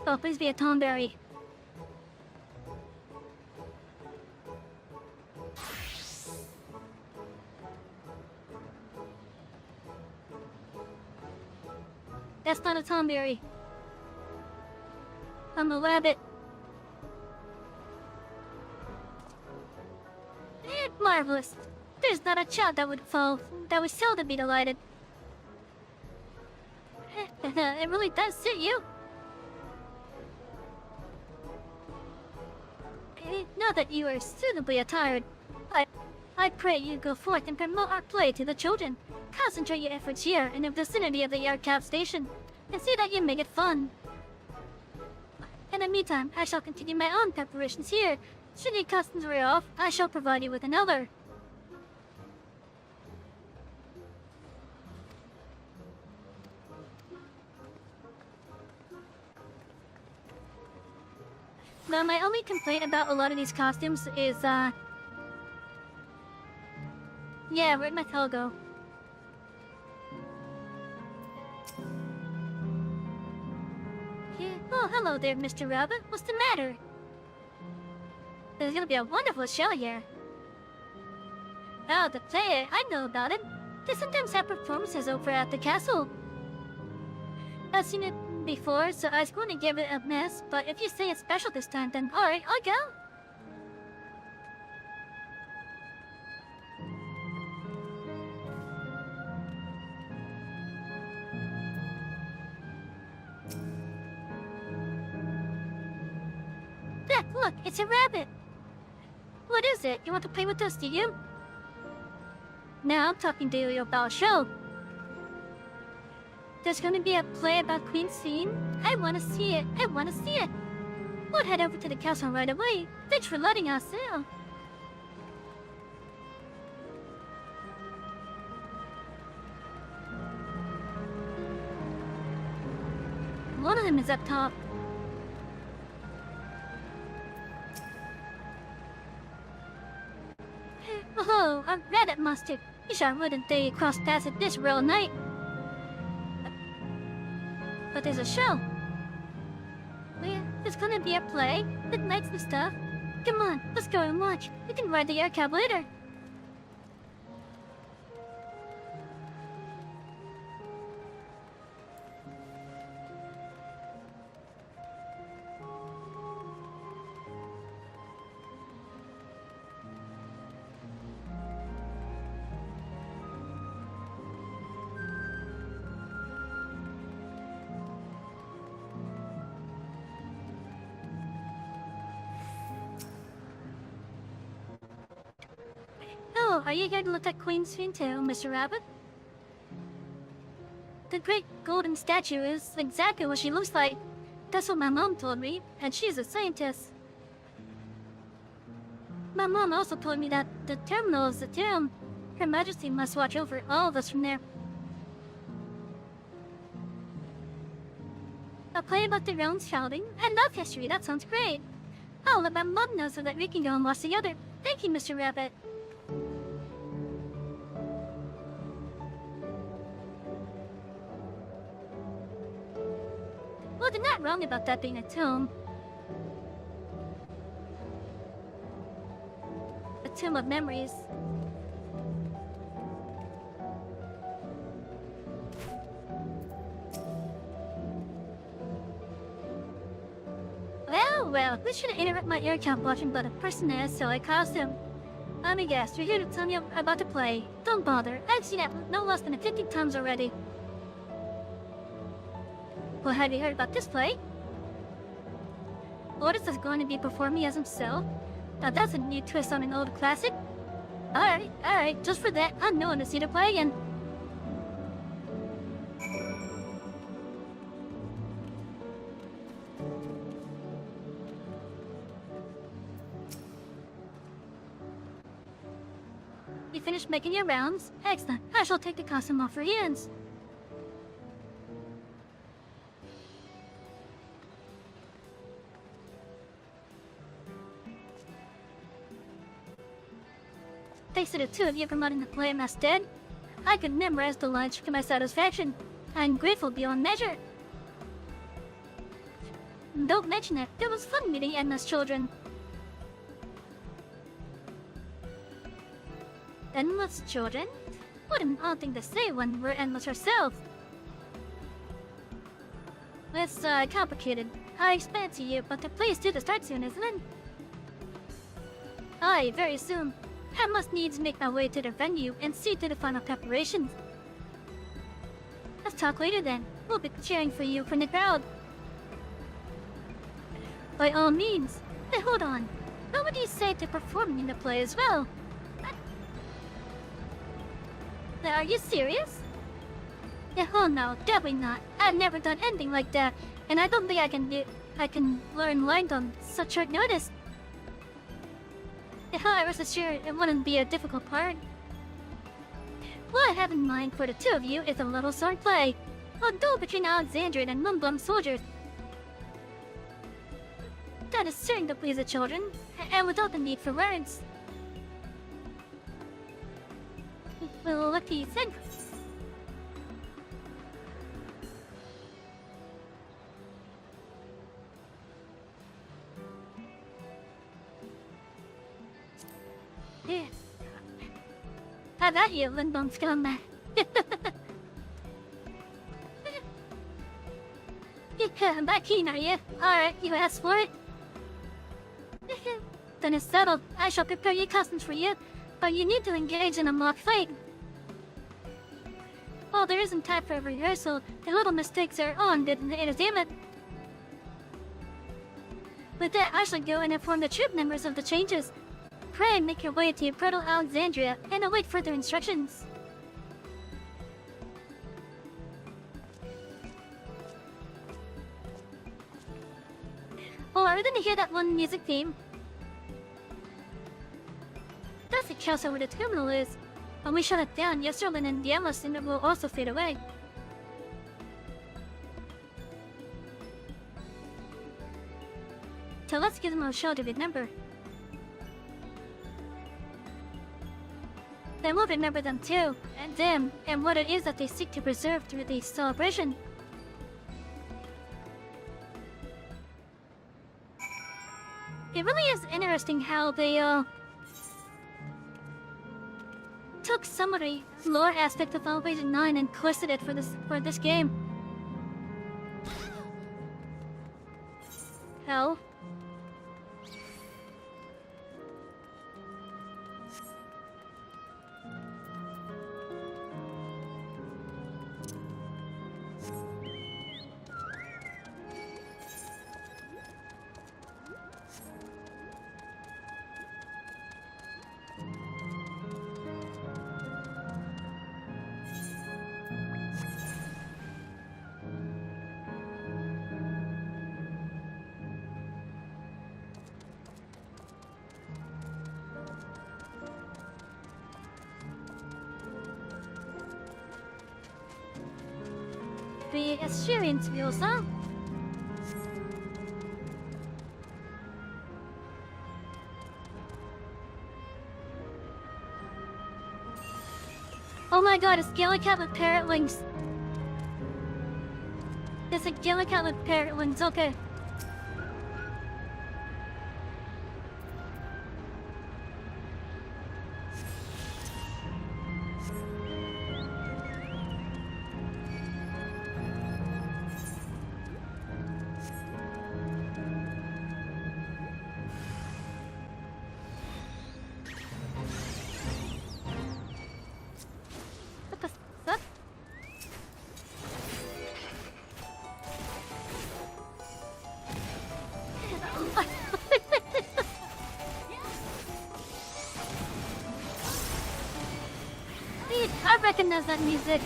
Oh, please be a Tomberry. That's not a Tomberry. I'm a rabbit. Marvelous. There's not a child that would seldom be delighted. It really does suit you. Now that you are suitably attired, I pray you go forth and promote our play to the children. Concentrate your efforts here in the vicinity of the aircraft station, and see that you make it fun. In the meantime, I shall continue my own preparations here. Should your costumes wear off, I shall provide you with another. Now, my only complaint about a lot of these costumes is, yeah, where'd my tail go? Yeah. Oh, hello there, Mr. Rabbit. What's the matter? There's gonna be a wonderful show here. Oh, the play, I know about it. They sometimes have performances over at the castle. I've seen it before, so I was going to give it a miss, but if you say it's special this time, then alright, I'll go. Look, it's a rabbit. What is it? You want to play with us, do you? Now I'm talking to you about a show. There's gonna be a play about Queen Scene. I wanna see it. I wanna see it. We'll head over to the castle right away. Thanks for letting us in. One of them is up top. Oh, a rabbit mustard. You sure wouldn't they cross paths at this real night? But there's a show. Well, there's gonna be a play with knights and stuff. Come on, let's go and watch. We can ride the air cab later. Oh, are you going to look at Queen's Fin too, Mr. Rabbit? The great golden statue is exactly what she looks like. That's what my mom told me, and she's a scientist. My mom also told me that the terminal is the tomb. Her Majesty must watch over all of us from there. A play about the realm shouting. I love history, that sounds great. I'll let my mom know so that we can go and watch together. Thank you, Mr. Rabbit. Well, they're not wrong about that being a tomb. A tomb of memories. Well, we shouldn't interrupt my air camp watching but a person is, so I caused him. I'm a guest. You're here to tell me about the play. Don't bother. I've seen it no less than 50 times already. Well, have you heard about this play? Otis is going to be performing as himself. Now that's a new twist on an old classic. Alright, just for that, I'm knowing to see the play again. You finished making your rounds? Excellent. I shall take the costume off your hands. Thanks to the two of you for letting the play mess dead. I could memorize the lines to my satisfaction. I'm grateful beyond measure. Don't mention it. It was fun meeting Edna's children. Endless children? What an odd thing to say when we're endless herself. It's complicated. I explain it to you, but the play's due to start soon, isn't it? Aye, very soon. I must needs make my way to the venue and see to the final preparations. Let's talk later then. We'll be cheering for you from the crowd. By all means. But hold on. What would you say to performing in the play as well? Are you serious? Yeah, oh no, definitely not. I've never done anything like that, and I don't think I can learn lines on such short notice. Yeah, I was sure it wouldn't be a difficult part. What I have in mind for the two of you is a little sword play, a duel between Alexandrian and Moonblum soldiers. That is certain to please the children, and without the need for words. Well, what do you think? Yeah. How about you, Lindbone Scumbag? Yeah, back keen, are you? Alright, you asked for it. Then it's settled. I shall prepare your costumes for you, but you need to engage in a mock fight. Well, there isn't time for a rehearsal. The little mistakes are on the entertainment. With that, I shall go and inform the troop members of the changes. Pray make your way to Proto Alexandria and await further instructions. Oh, are we gonna hear that one music theme? That's the castle where the terminal is. When we shut it down, Yesterlin and the Endless Cinder will also fade away. So let's give them a show to remember. Then we'll remember them too, and them, and what it is that they seek to preserve through the celebration. It really is interesting how they, took some of the lore aspect of Final Fantasy IX and twisted it for this game. Hell. The experience feels, huh? Oh my god, it's Gillicat with parrot wings. It's a Gillicat with parrot wings, okay. What the fuck? I recognize that music.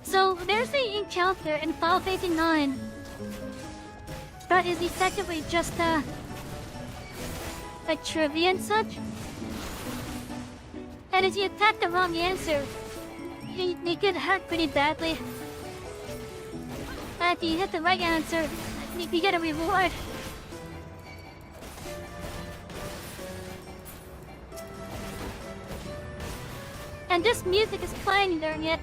So there's the encounter in Final Fantasy IX. That is effectively just like trivia and such. And if you attack the wrong answer, you get hurt pretty badly. And if you hit the right answer, you get a reward. And this music is playing during it.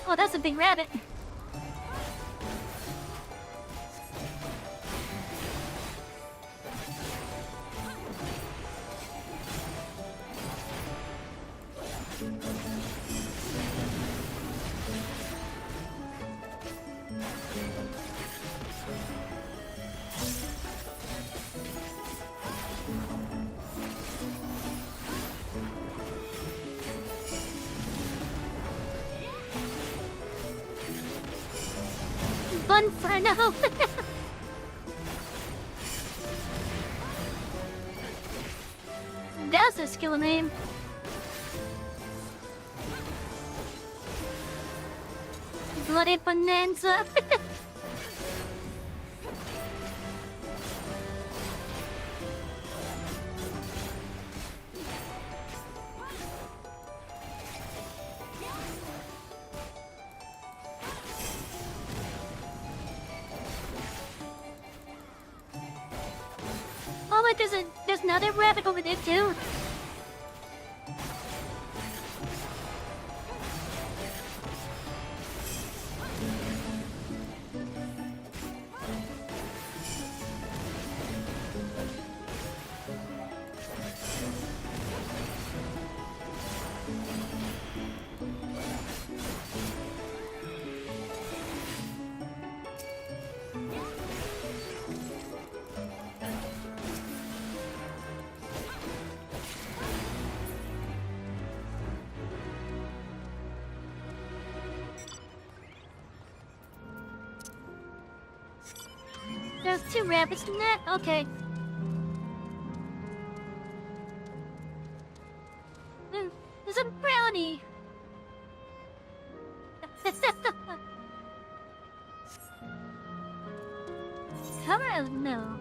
Oh, that's a big rabbit. Fun for now. That's a skill name. Bloody bonanza. like there's another rabbit over there too. There's 2 rabbits in that? Okay. There's a brownie! Color? No.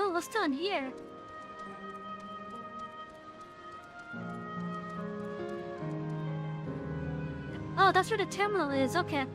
Oh, what's down here? Oh, that's where the terminal is, okay.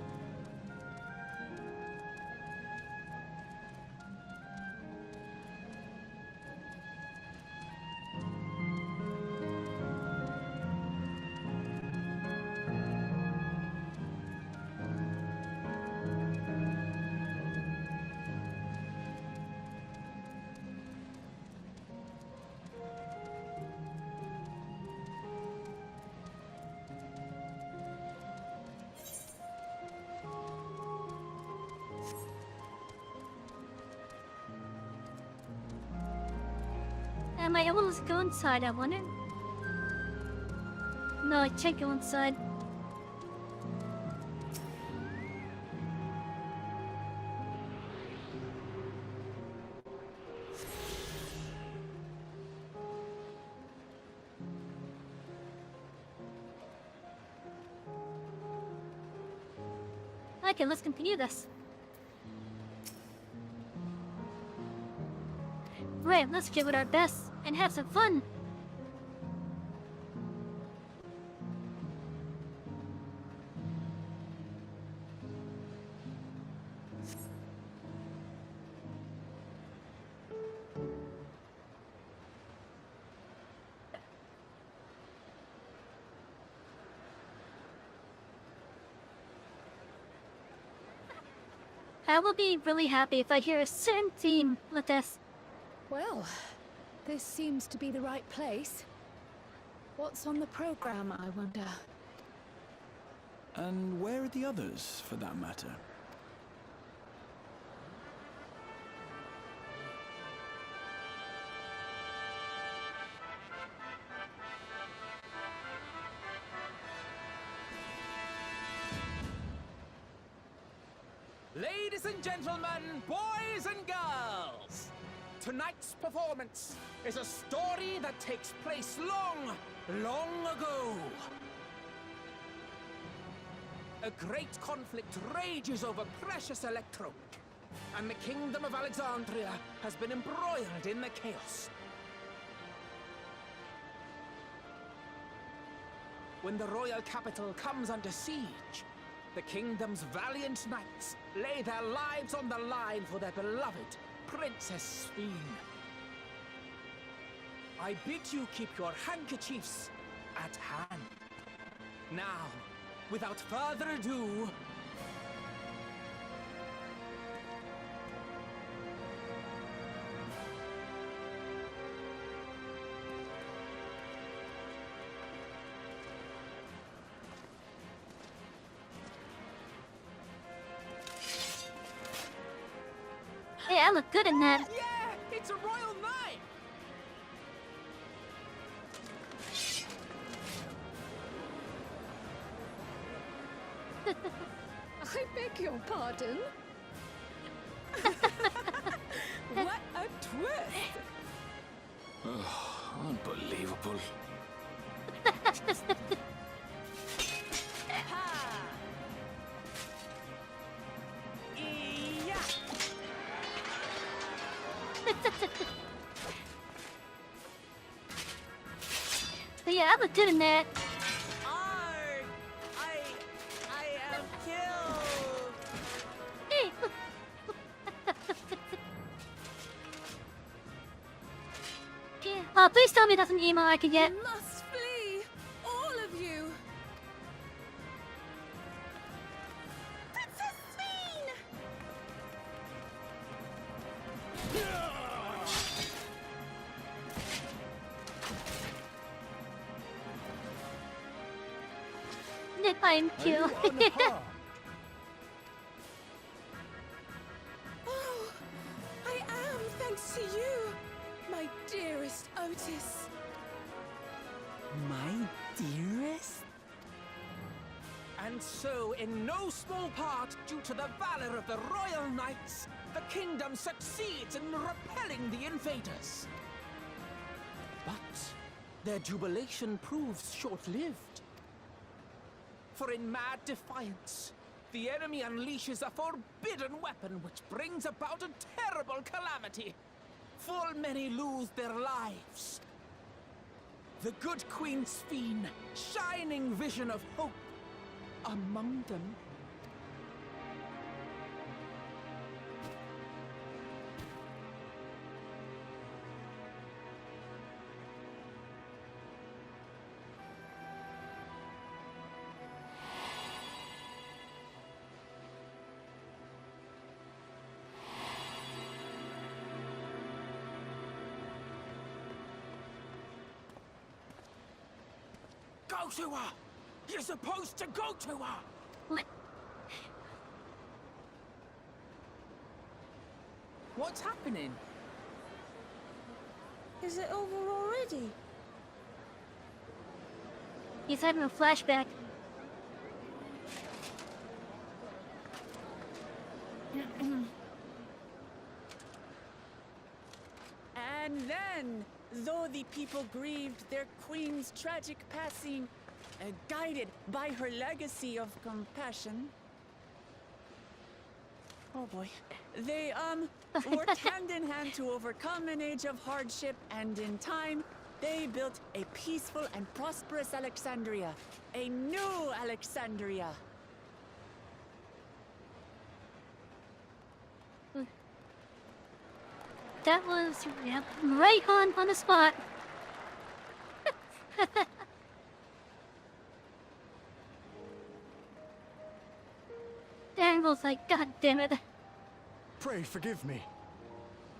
Am I able to go inside, I wonder? No, I can't go inside. Okay, let's continue this. Right, let's give it our best and have some fun. I will be really happy if I hear a certain theme with this. Well, this seems to be the right place. What's on the program, I wonder? And where are the others, for that matter? Ladies and gentlemen, boys and girls, tonight's performance is a story that takes place long, long ago. A great conflict rages over precious electrode, and the kingdom of Alexandria has been embroiled in the chaos. When the royal capital comes under siege, the kingdom's valiant knights lay their lives on the line for their beloved Princess Savy. I bid you keep your handkerchiefs at hand. Now, without further ado, Hey, I look good in that. yeah, it's a royal knight! I beg your pardon? What a twist! Unbelievable. So yeah, I looked good in that. Arg! I am killed! Hey. Please tell me that's an email I can get. You must flee! All of you! Princess Queen! Nick, I'm Are you killed. unharmed? Oh, I am, thanks to you, my dearest Otis. My dearest? And so, in no small part due to the valor of the royal knights, the kingdom succeeds in repelling the invaders. But their jubilation proves short-lived. For in mad defiance, the enemy unleashes a forbidden weapon which brings about a terrible calamity. Full many lose their lives. The good Queen's Fiend, shining vision of hope, among them. Go to her! You're supposed to go to her! What? What's happening? Is it over already? He's having a flashback. And then, though the people grieved their queen's tragic passing, guided by her legacy of compassion, oh boy, they worked hand in hand to overcome an age of hardship, and in time, they built a peaceful and prosperous Alexandria, a new Alexandria. That was right on the spot. Daniel's like, God damn it. Pray forgive me.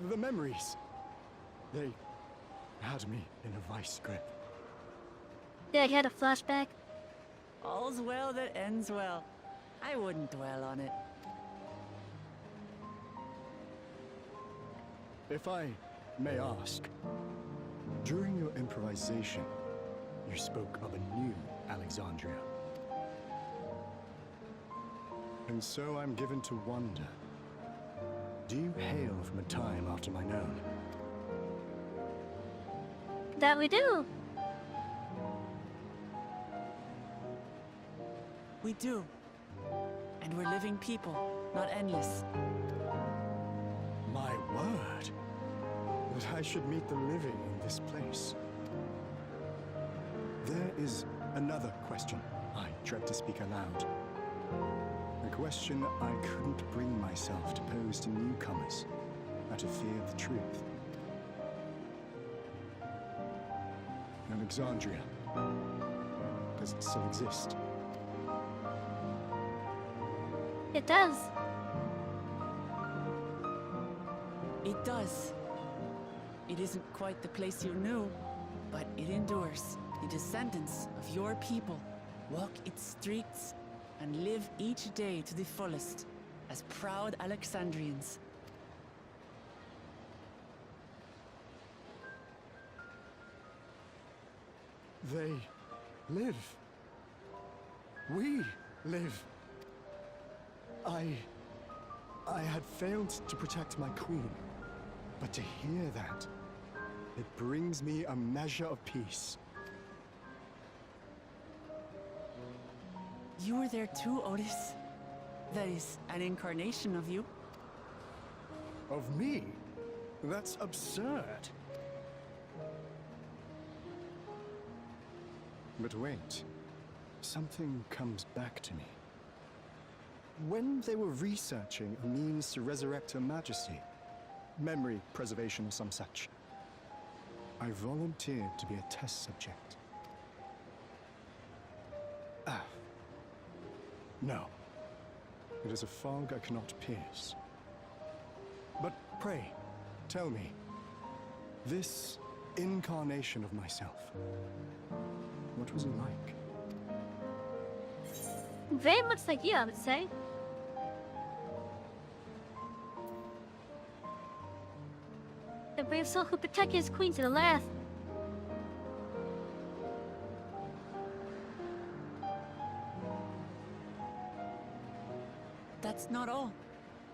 The memories. They had me in a vice grip. Yeah, he had a flashback. All's well that ends well. I wouldn't dwell on it. If I may ask, during your improvisation, you spoke of a new Alexandria. And so I'm given to wonder, do you hail from a time after mine own? That we do. We do. And we're living people, not endless. My word, that I should meet the living in this place. There is another question I dread to speak aloud. A question I couldn't bring myself to pose to newcomers out of fear of the truth. Alexandria, does it still exist? It does. It does. It isn't quite the place you knew, but it endures. The descendants of your people walk its streets and live each day to the fullest as proud Alexandrians. They live. We live. I had failed to protect my queen, but to hear that, it brings me a measure of peace. You were there too, Otis. That is an incarnation of you. Of me? That's absurd. But wait, something comes back to me. When they were researching a means to resurrect Her Majesty, memory preservation or some such, I volunteered to be a test subject. No. It is a fog I cannot pierce. But pray, tell me, this incarnation of myself, what was it like? Very much like you, I would say. The brave soul who protected his queen to the last. That's not all.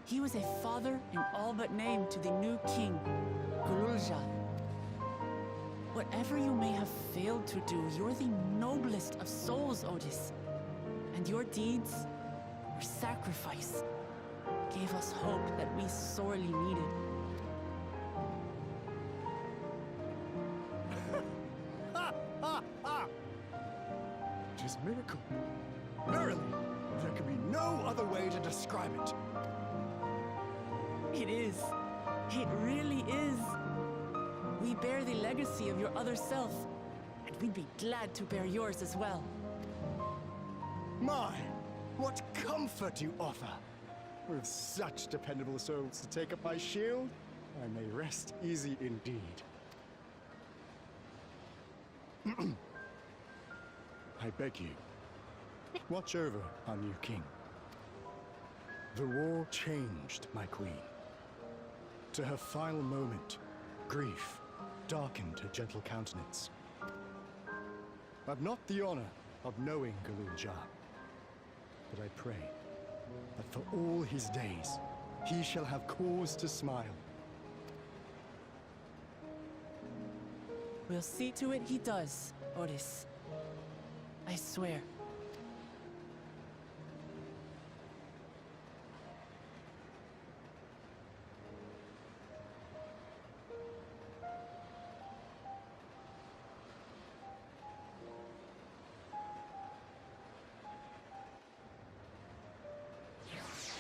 He was a father in all but name to the new king, Gululja. Whatever you may have failed to do, you're the noblest of souls, Otis. And your deeds, your sacrifice, gave us hope that we sorely needed. It is a miracle. Verily, there can be no other way to describe it. It is. It really is. We bear the legacy of your other self, and we'd be glad to bear yours as well. My, what comfort you offer! With such dependable souls to take up my shield, I may rest easy indeed. I beg you, watch over our new king. The war changed my queen. To her final moment, grief darkened her gentle countenance. I've not the honor of knowing Gululja, but I pray that for all his days, he shall have cause to smile. We'll see to it he does, Otis. I swear.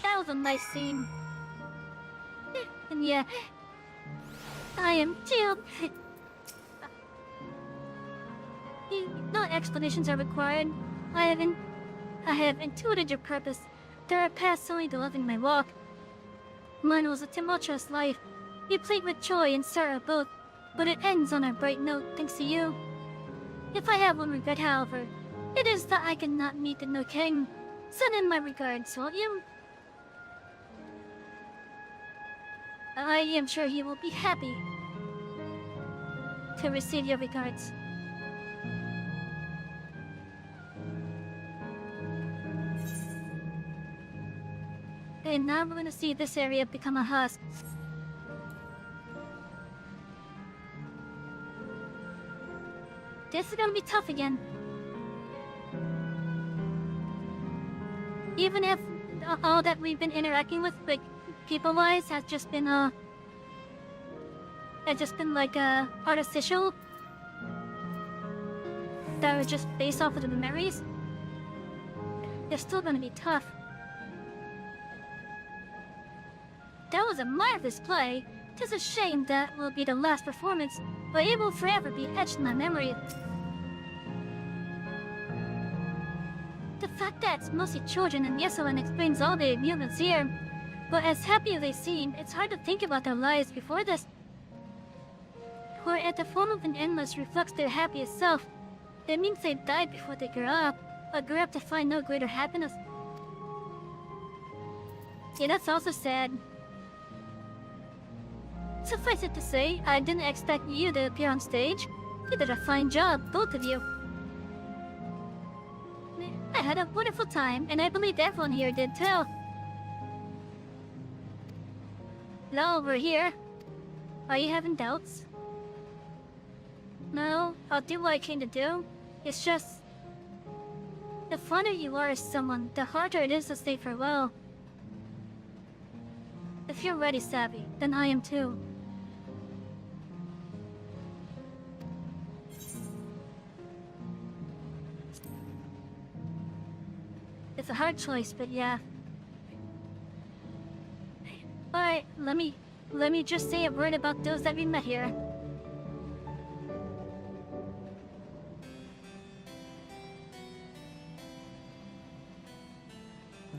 That was a nice scene. And yeah, I am chilled. No explanations are required. I have intuited your purpose. There are paths only to loving my walk. Mine was a tumultuous life. We played with joy and sorrow both, but it ends on a bright note thanks to you. If I have one regret, however, it is that I cannot meet the new king. Send in my regards, won't you? I am sure he will be happy to receive your regards. And now we're gonna see this area become a husk. This is gonna be tough again. Even if all that we've been interacting with, like, people-wise, has just been like artificial. That are just based off of the memories. They're still gonna be tough. That was a marvelous play. 'Tis a shame that will be the last performance, but it will forever be etched in my memory. The fact that it's mostly children and Yeselin explains all the mutants here. But as happy as they seem, it's hard to think about their lives before this. For at the form of an endless reflects their happiest self. It means they died before they grew up, or grew up to find no greater happiness. Yeah, that's also sad. Suffice it to say, I didn't expect you to appear on stage. You did a fine job, both of you. I had a wonderful time, and I believe everyone here did too. Hello, we're here. Are you having doubts? No, I'll do what I came to do. It's just... the fonder you are as someone, the harder it is to say farewell. If you're ready, Savy, then I am too. It's a hard choice, but yeah. Alright, let me just say a word about those that we met here.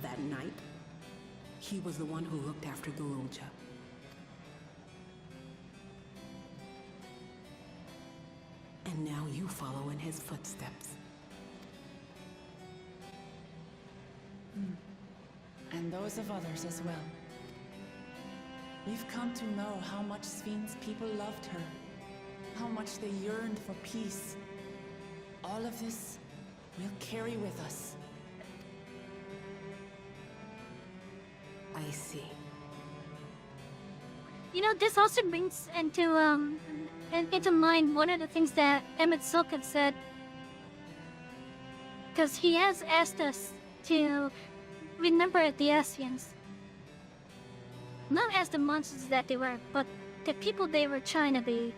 That night, he was the one who looked after Guruja. And now you follow in his footsteps. And those of others as well. We've come to know how much Svin's people loved her, how much they yearned for peace. All of this we'll carry with us. I see. You know, this also brings into mind one of the things that Emmett Silk had said. Because he has asked us to remember the Asians. Not as the monsters that they were, but the people they were trying to be.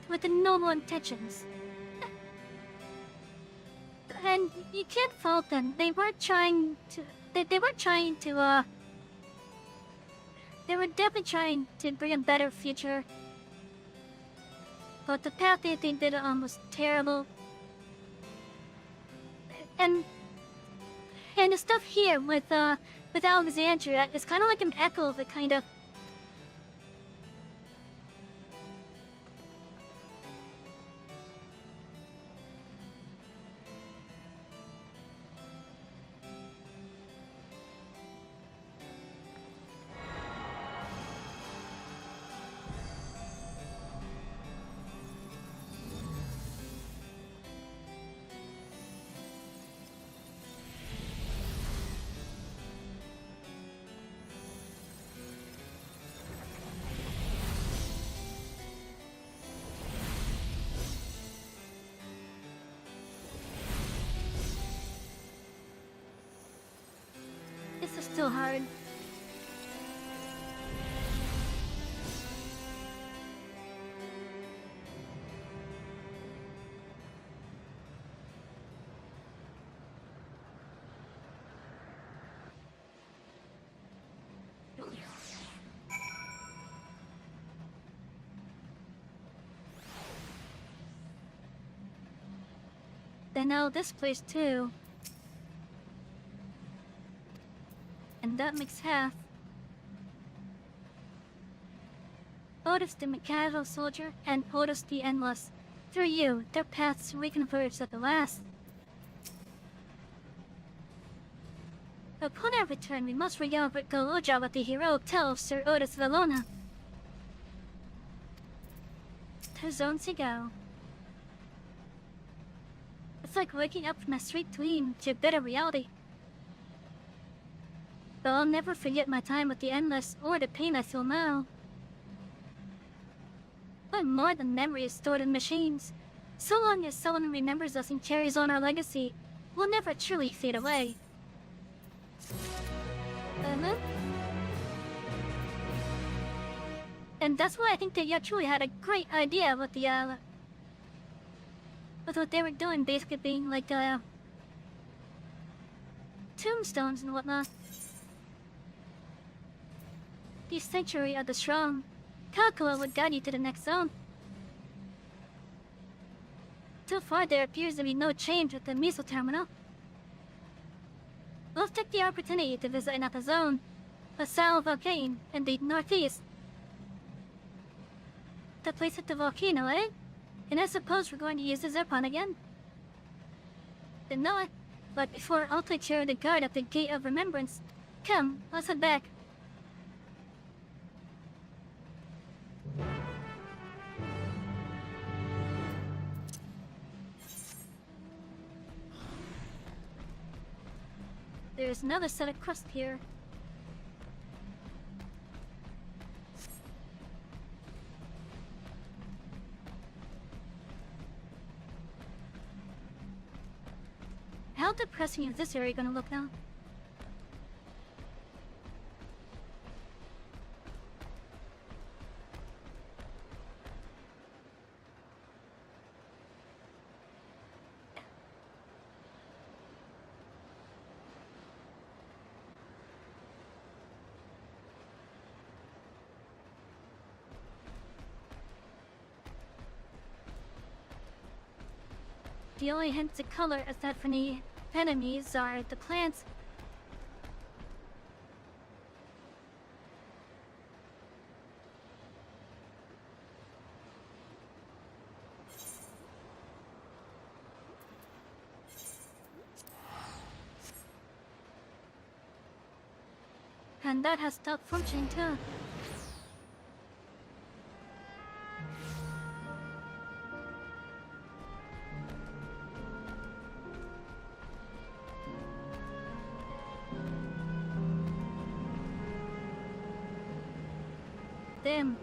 With the noble intentions. And you can't fault them. They weren't trying to... They weren't trying to, they were definitely trying to bring a better future. But the path they did it on was terrible. And the stuff here with Alexandria is kind of like an echo of it, kind of. This is still hard. They know this place too. And that makes half. Otis the mechanical soldier and Otis the endless. Through you, their paths reconverged at the last. Upon our return, we must re-govern Guruja with the heroic tale of Sir Otis Valona. To zones you go. It's like waking up from a sweet dream to a bitter reality. But I'll never forget my time with the Endless or the pain I feel now. But more than memories stored in machines, so long as someone remembers us and carries on our legacy, we'll never truly fade away. And that's why I think that you truly had a great idea with the, with what they were doing, basically being like, tombstones and whatnot. The sanctuary of the strong. Calcula would guide you to the next zone. So far, there appears to be no change with the Miso terminal. We'll take the opportunity to visit another zone, a Sal volcano in the northeast. The place at the volcano, eh? And I suppose we're going to use the Zircon again. Didn't know it, but before I'll take care of the guard at the Gate of Remembrance. Come, let's head back. There's another set of crust here. How depressing is this area gonna look now? The only hints of color is that for the enemies are the plants. And that has stopped functioning too. Damn.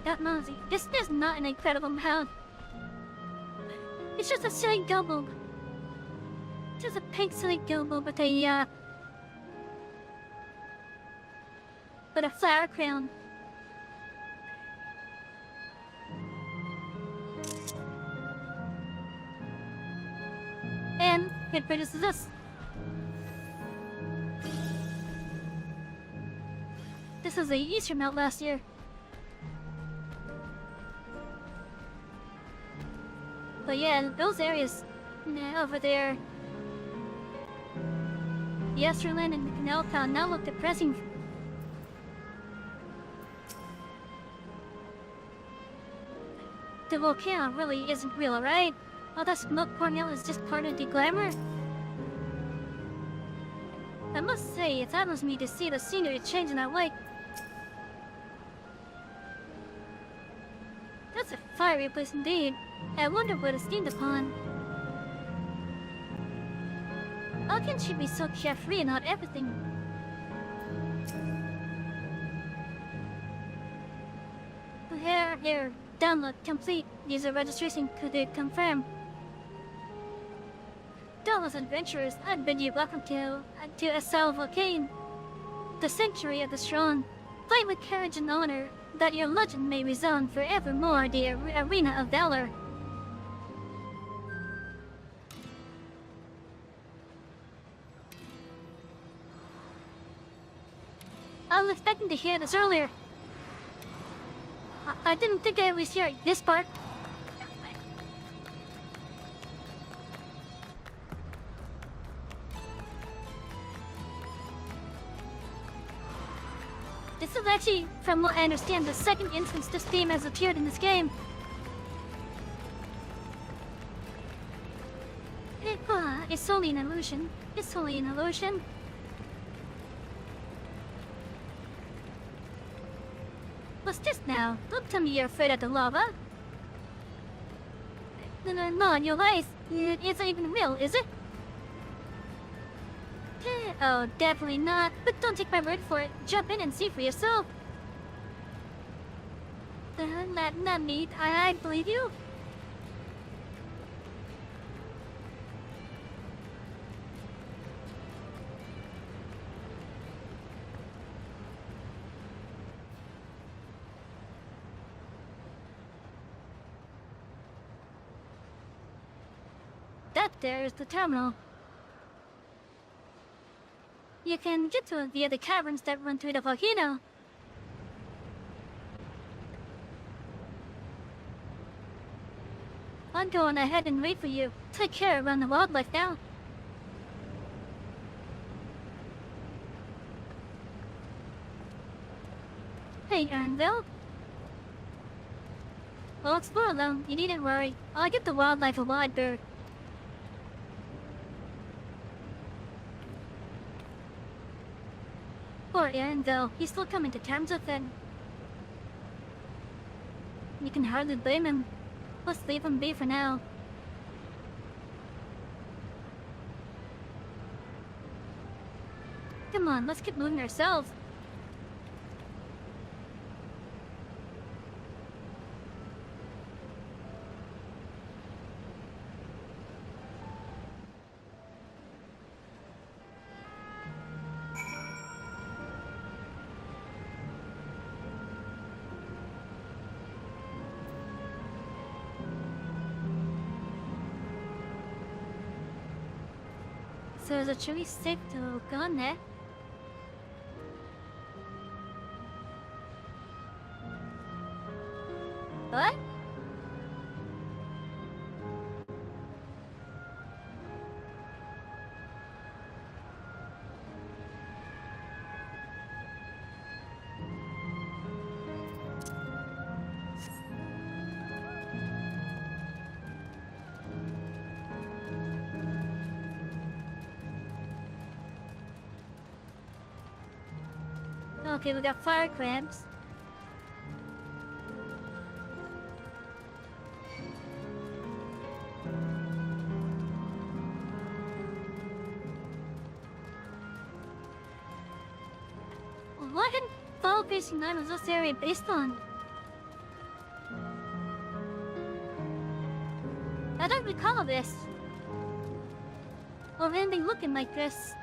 That Mosey, this is not an incredible amount. It's just a silly gumbo. Just a pink silly gumbo with a flower crown. And it produces this. This was a Easter melt last year. But yeah, those areas over there, Yesterland and the Canal Town now look depressing. The volcano really isn't real, right? All that smoke pouring out is just part of the glamour. I must say, it saddens me to see the scenery change in that way. That's a fiery place indeed. I wonder what it's steamed upon. How can she be so carefree and not everything? Here, download complete. User registration could confirm. Those adventurers, I bid you welcome to Assal Volcane, the sanctuary of the strong. Fight with courage and honor, that your legend may resound forevermore, the arena of valor. I was expecting to hear this earlier. I didn't think I was here this part. This is actually, from what I understand, the second instance this theme has appeared in this game. It's only an illusion. It's only an illusion. What's this now? Don't tell me you're afraid of the lava. No, your lies. It isn't even real, is it? Oh, definitely not. But don't take my word for it. Jump in and see for yourself. Not me. I believe you. That there is the terminal. You can get to it via the caverns that run through the volcano. I'm going ahead and wait for you. Take care around the wildlife now. Hey, Anvil. I'll explore alone. You needn't worry. I'll give the wildlife a wide berth. Poor Anvil. He's still coming to terms with it. You can hardly blame him. Let's leave him be for now. Come on, let's keep moving ourselves. So is it truly safe to go in there? What? Okay, we got fire crabs. What in Final Fantasy IX was this area based on? I don't recall this. Or anything looking like this.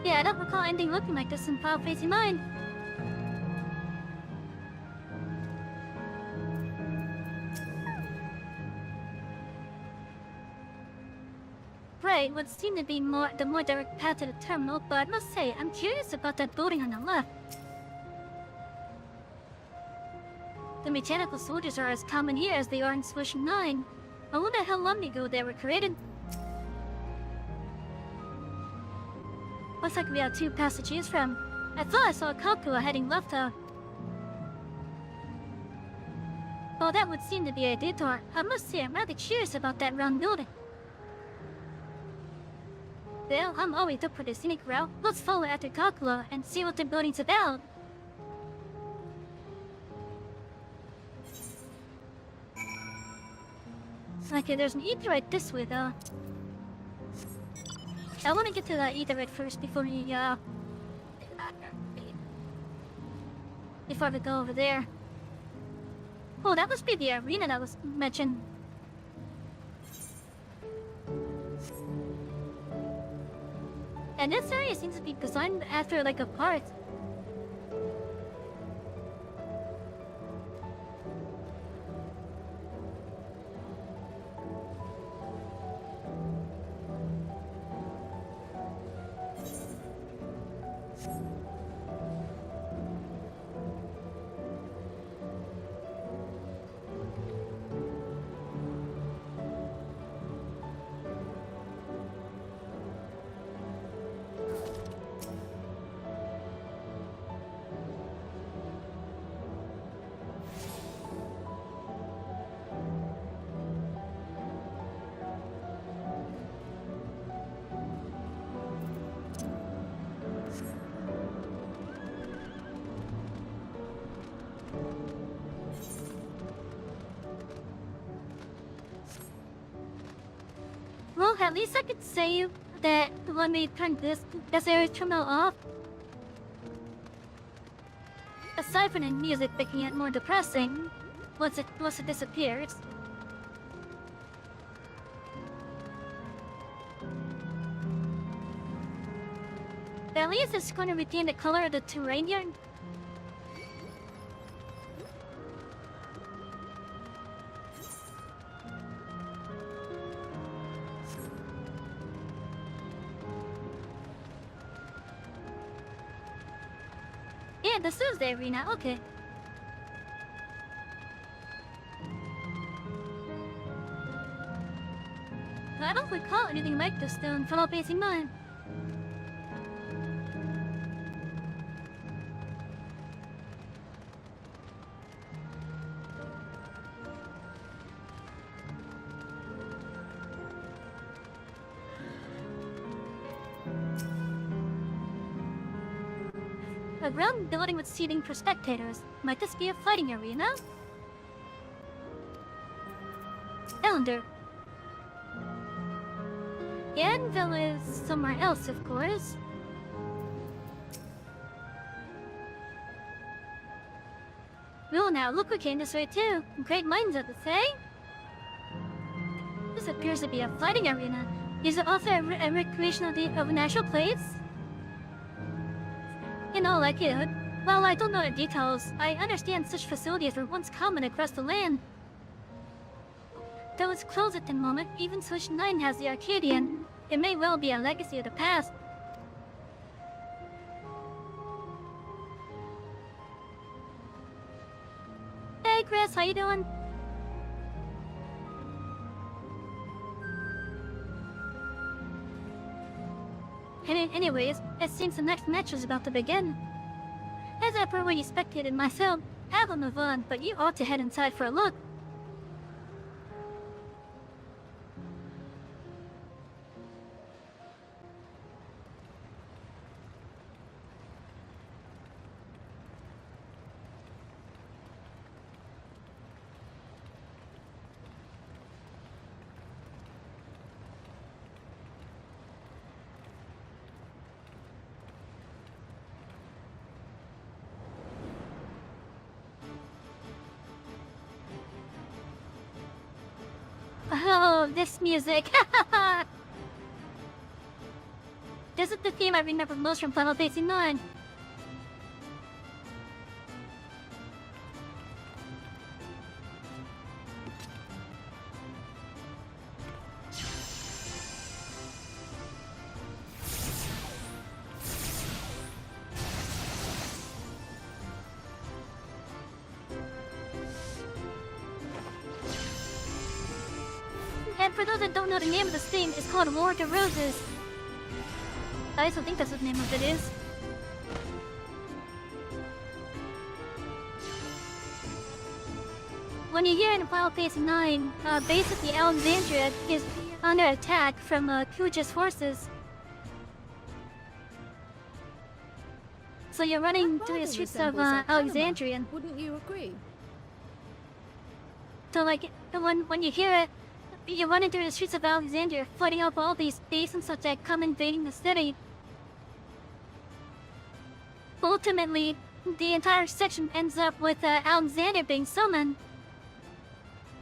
Yeah, I don't recall anything looking like this in Final Fantasy IX. Right, would seem to be the more direct path to the terminal, but I must say, I'm curious about that building on the left. The mechanical soldiers are as common here as they are in Solution 9. I wonder how long ago they were created. Looks like we have two paths to choose from. I thought I saw a Kakua heading left though. Well, that would seem to be a detour. I must say, I'm rather curious about that round building. Well, I'm always up for the scenic route. Let's follow after Kakua and see what the building's about. Okay, there's an Etheirys this way though. I want to get to that Etheirys first before we go over there. Oh, that must be the arena that was mentioned. And this area seems to be designed after like a park. Well, at least I could say that when we turned this area terminal off, aside from the music making it more depressing, once it disappears. At least it's going to retain the color of the terrain here. Yeah, this is the arena, okay. I don't recall anything like this though in Final Fantasy IX. A round building with seating for spectators. Might this be a fighting arena? Calendar. The anvil is somewhere else, of course. Well now, look who came this way too. Great minds at the say. This appears to be a fighting arena. Is it also a recreation of an actual place? In all likelihood, While I don't know the details, I understand such facilities were once common across the land. Though it's closed at the moment, even Switch 9 has the Arcadian. It may well be a legacy of the past. Hey Chris, how you doing? Anyways, it seems the next match is about to begin. As I've already spectated myself, I will move on, but you ought to head inside for a look. Oh, this music! This is the theme I remember most from Final Fantasy IX. And for those that don't know the name of this theme, it's called War of the Roses. I also think that's what the name of it is. When you hear in Final Fantasy IX, basically Alexandria is under attack from Kuja's forces. So you're running through the streets of Alexandria. Wouldn't you agree? So like, when you hear it, you're running through the streets of Alexandria, fighting off all these beasts and such that come invading the city. Ultimately, the entire section ends up with Alexander being summoned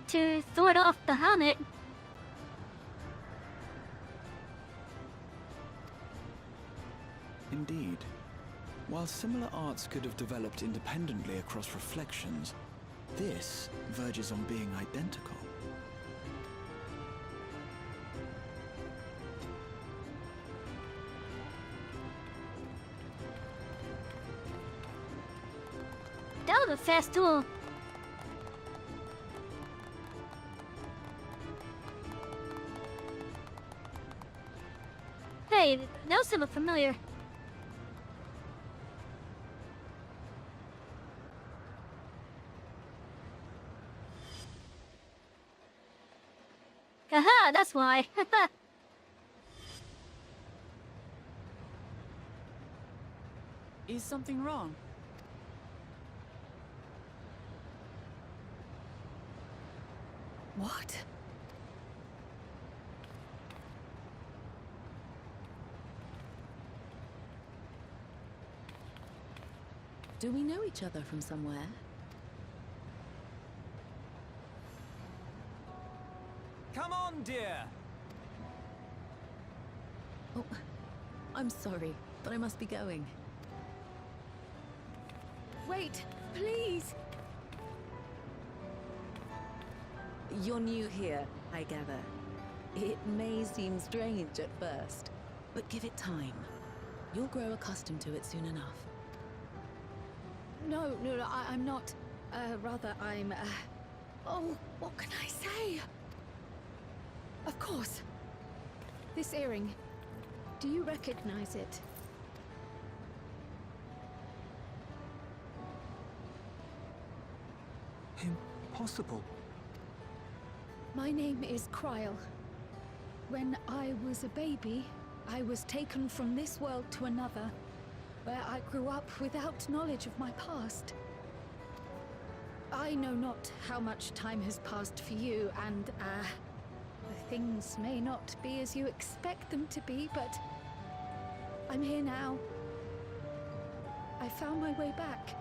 to thwart off the Helmet. Indeed. While similar arts could have developed independently across reflections, this verges on being identical. That was a fast duel. Hey, those look familiar. Aha, that's why. Is something wrong? What? Do we know each other from somewhere? Come on, dear! Oh, I'm sorry, but I must be going. Wait, please! You're new here, I gather. It may seem strange at first, but give it time. You'll grow accustomed to it soon enough. No, I'm not. Rather, I'm, Oh, what can I say? Of course. This earring. Do you recognize it? Impossible. My name is Kryl. When I was a baby, I was taken from this world to another, where I grew up without knowledge of my past. I know not how much time has passed for you, and, things may not be as you expect them to be, but I'm here now. I found my way back.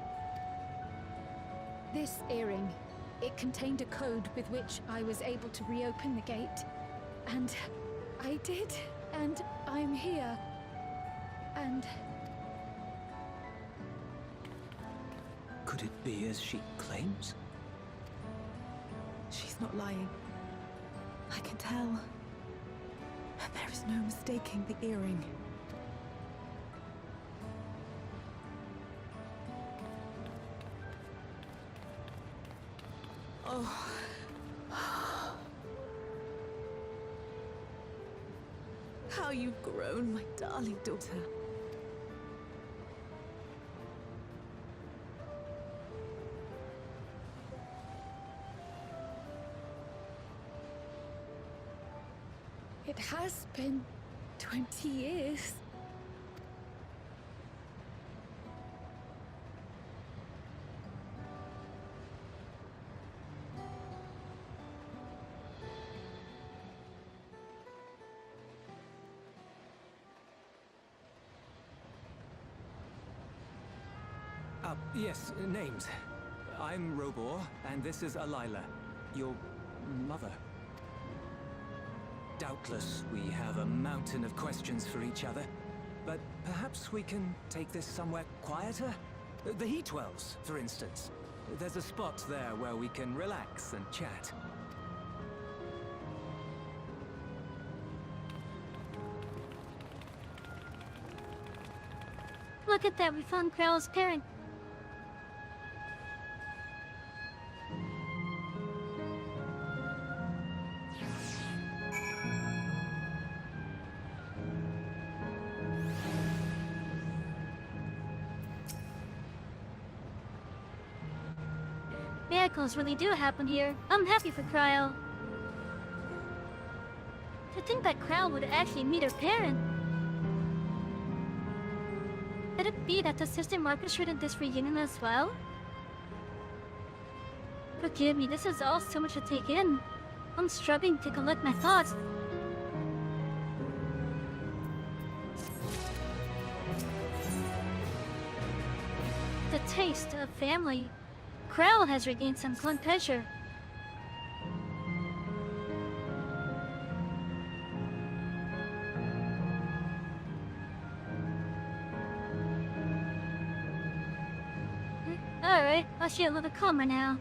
This earring, it contained a code with which I was able to reopen the gate. And I did, and I'm here. And Could it be as she claims? She's not lying. I can tell. There is no mistaking the earring. Oh. How you've grown, my darling daughter. It has been 20 years. Yes, names. I'm Robor, and this is Alila, your mother. Doubtless, we have a mountain of questions for each other, but perhaps we can take this somewhere quieter? The heat wells, for instance. There's a spot there where we can relax and chat. Look at that, we found Krell's parent. Miracles really do happen here. I'm happy for Krell. To think that Krell would actually meet her parent. Could it be that the system orchestrated this reunion as well? Forgive me, this is all so much to take in. I'm struggling to collect my thoughts. The taste of family. Krell has regained some composure. Alright, I feel a little calmer now.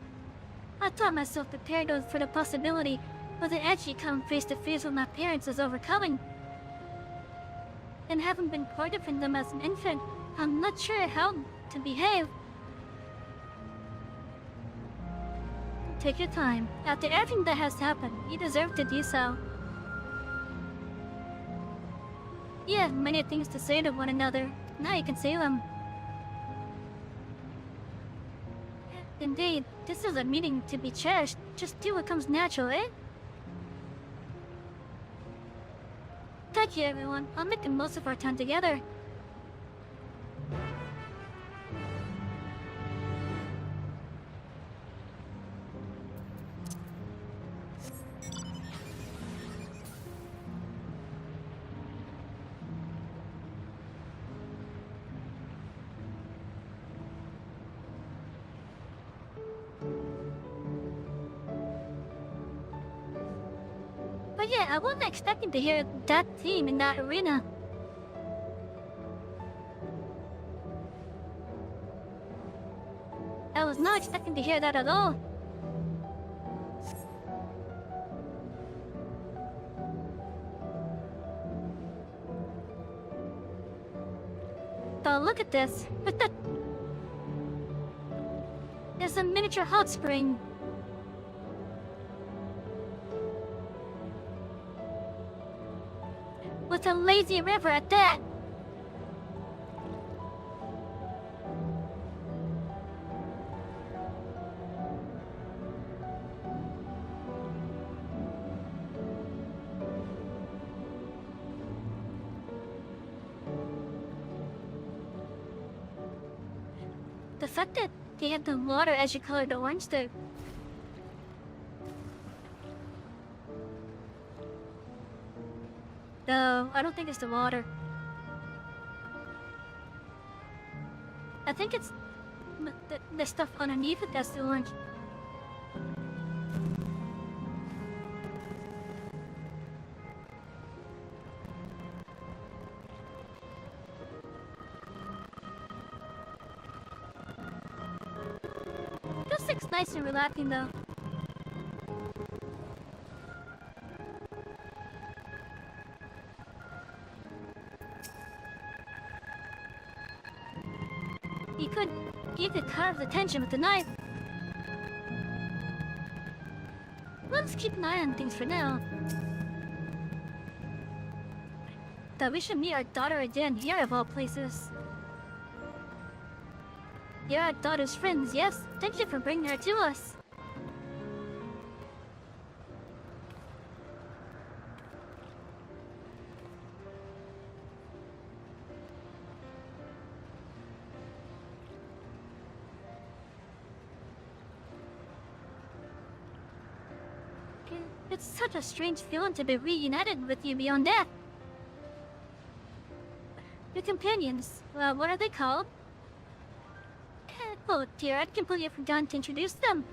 I thought myself prepared for the possibility, but to actually come face to face with my parents is overcoming. And having been parted from them as an infant, I'm not sure how to behave. Take your time. After everything that has happened, you deserve to do so. You have many things to say to one another. Now you can say them. Indeed, this is a meeting to be cherished. Just do what comes natural, eh? Thank you, everyone. I'll make the most of our time together. But yeah, I wasn't expecting to hear that theme in that arena. I was not expecting to hear that at all. So look at this. There's a miniature hot spring. With a lazy river at that. The fact that they have the water as you colored orange though. No, I don't think it's the water. I think it's the stuff underneath it that's the orange. music's nice and relaxing though. You could carve the tension with the knife. Let's keep an eye on things for now. That we should meet our daughter again here of all places. You're our daughter's friends, yes? Thank you for bringing her to us. It's such a strange feeling to be reunited with you beyond death. Your companions, what are they called? Oh dear, I'd completely forgotten to introduce them.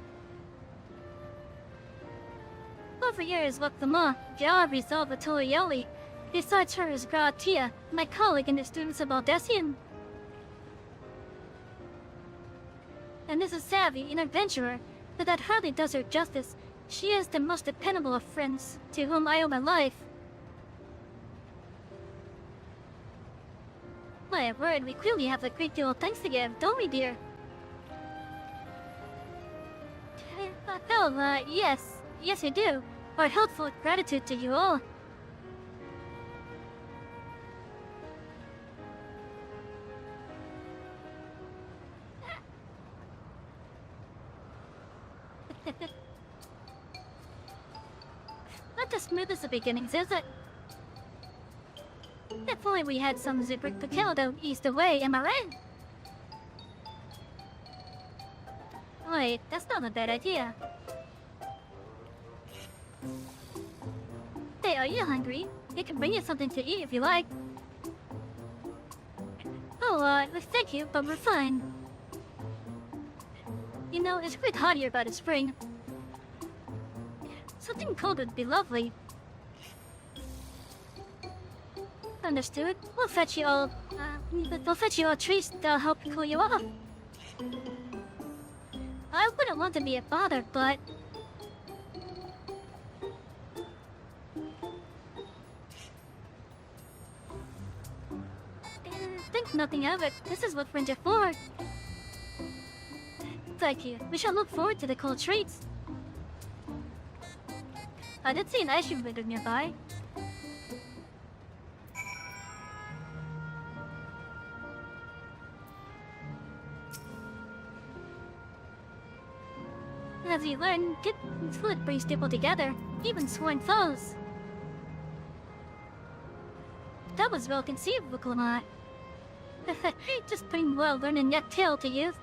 Over here is Wakama, Jawari Salvatore. Besides her is Gratia, my colleague and the students of Aldessian. And this is Savy, an adventurer, but that hardly does her justice. She is the most dependable of friends, to whom I owe my life. My word, we clearly have a great deal of thanks to give, don't we, dear? Oh, yes. Yes, I do. Our heartfelt gratitude to you all. Not the smoothest of beginnings, is it? If only we had some zipper cacao eased away, am I right? Wait, that's not a bad idea. Hey, are you hungry? I can bring you something to eat if you like. Oh, thank you, but we're fine. You know, it's quite hot here by the spring. Something cold would be lovely. Understood. We'll fetch you all treats that'll help cool you off. I wouldn't want to be a bother, but... Think nothing of it. This is what friends are for. Thank you. We shall look forward to the cold treats. I did see an ice cream vendor nearby. As you learn, good food brings people together, even sworn foes. That was well conceived, Bukulama. Just plain well learned and yet tale to youth.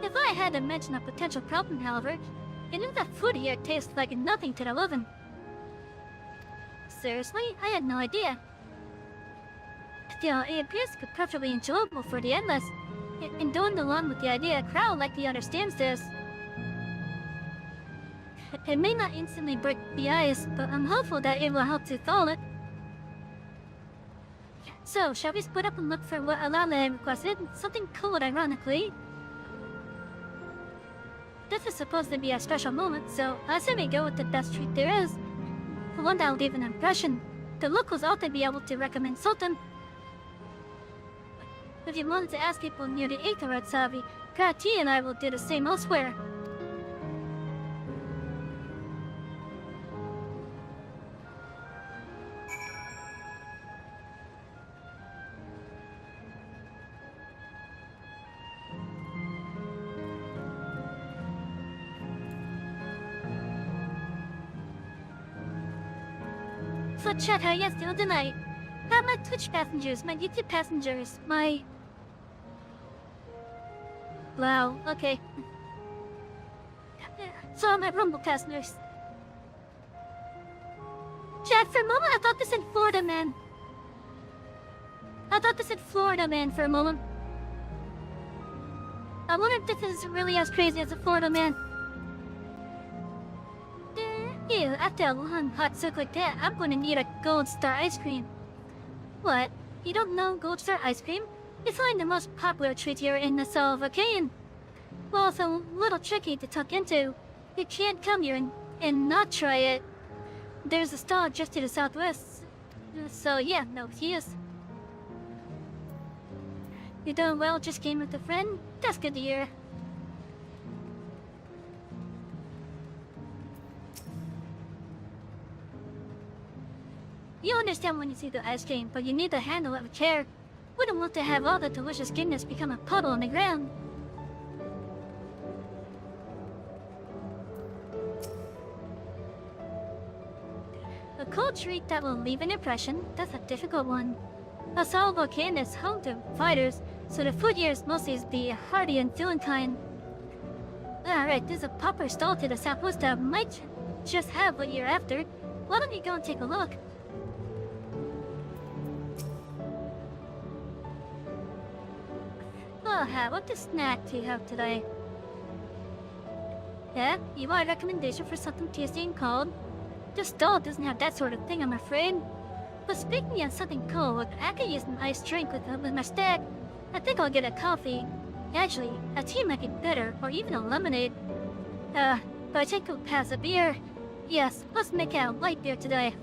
If I had to mention a potential problem, however, I knew that food here tastes like nothing to the living. Seriously? I had no idea. Still, it appears perfectly enjoyable for the endless. And going along with the idea, a crowd likely understands this. It may not instantly break the ice, but I'm hopeful that it will help to thaw it. So, shall we split up and look for what Alale requested? Something cold, ironically. This is supposed to be a special moment, so I say we go with the best treat there is. For one that'll leave an impression. The locals ought to be able to recommend something. If you wanted to ask people near the Etheirys, Savy, Kati and I will do the same elsewhere. So check how yes still tonight. Have my Twitch passengers, my YouTube passengers, my... Wow, okay. So my Rumble passengers. Jack, for a moment I thought this said Florida Man. For a moment. I wonder if this is really as crazy as a Florida Man. Ew, after a long hot soak like that, I'm gonna need a Gold Star ice cream. What? You don't know Gold Star ice cream? It's like the most popular treat here in the Salvacan. Well, it's a little tricky to tuck into. You can't come here and not try it. There's a stall just to the southwest. So yeah, no excuse. You're doing well, just came with a friend? That's good to hear. You understand when you see the ice cream, but you need the handle of a chair. Wouldn't want to have all the delicious goodness become a puddle on the ground. A cold treat that will leave an impression, that's a difficult one. A solid volcano is home to fighters, so the food here is mostly the hearty and filling kind. Alright, there's a popper stall to the southwest that might just have what you're after. Why don't you go and take a look? What snack do you have today? Yeah, you want a recommendation for something tasty and cold? This stall doesn't have that sort of thing, I'm afraid. But speaking of something cold, I could use an iced drink with my stack. I think I'll get a coffee. Actually, a tea might be better, or even a lemonade. But I think we'll pass a beer. Yes, let's make it a light beer today.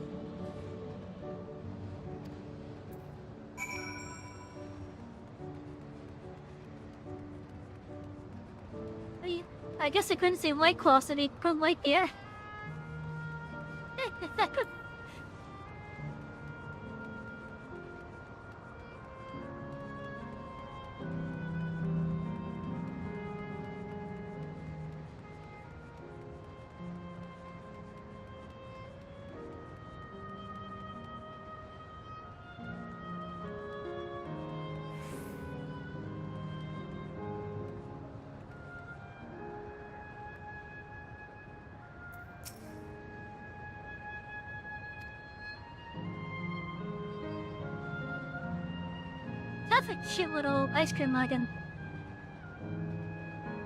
I guess I couldn't say White Claw, so they put light beer. That's a cute little ice cream wagon.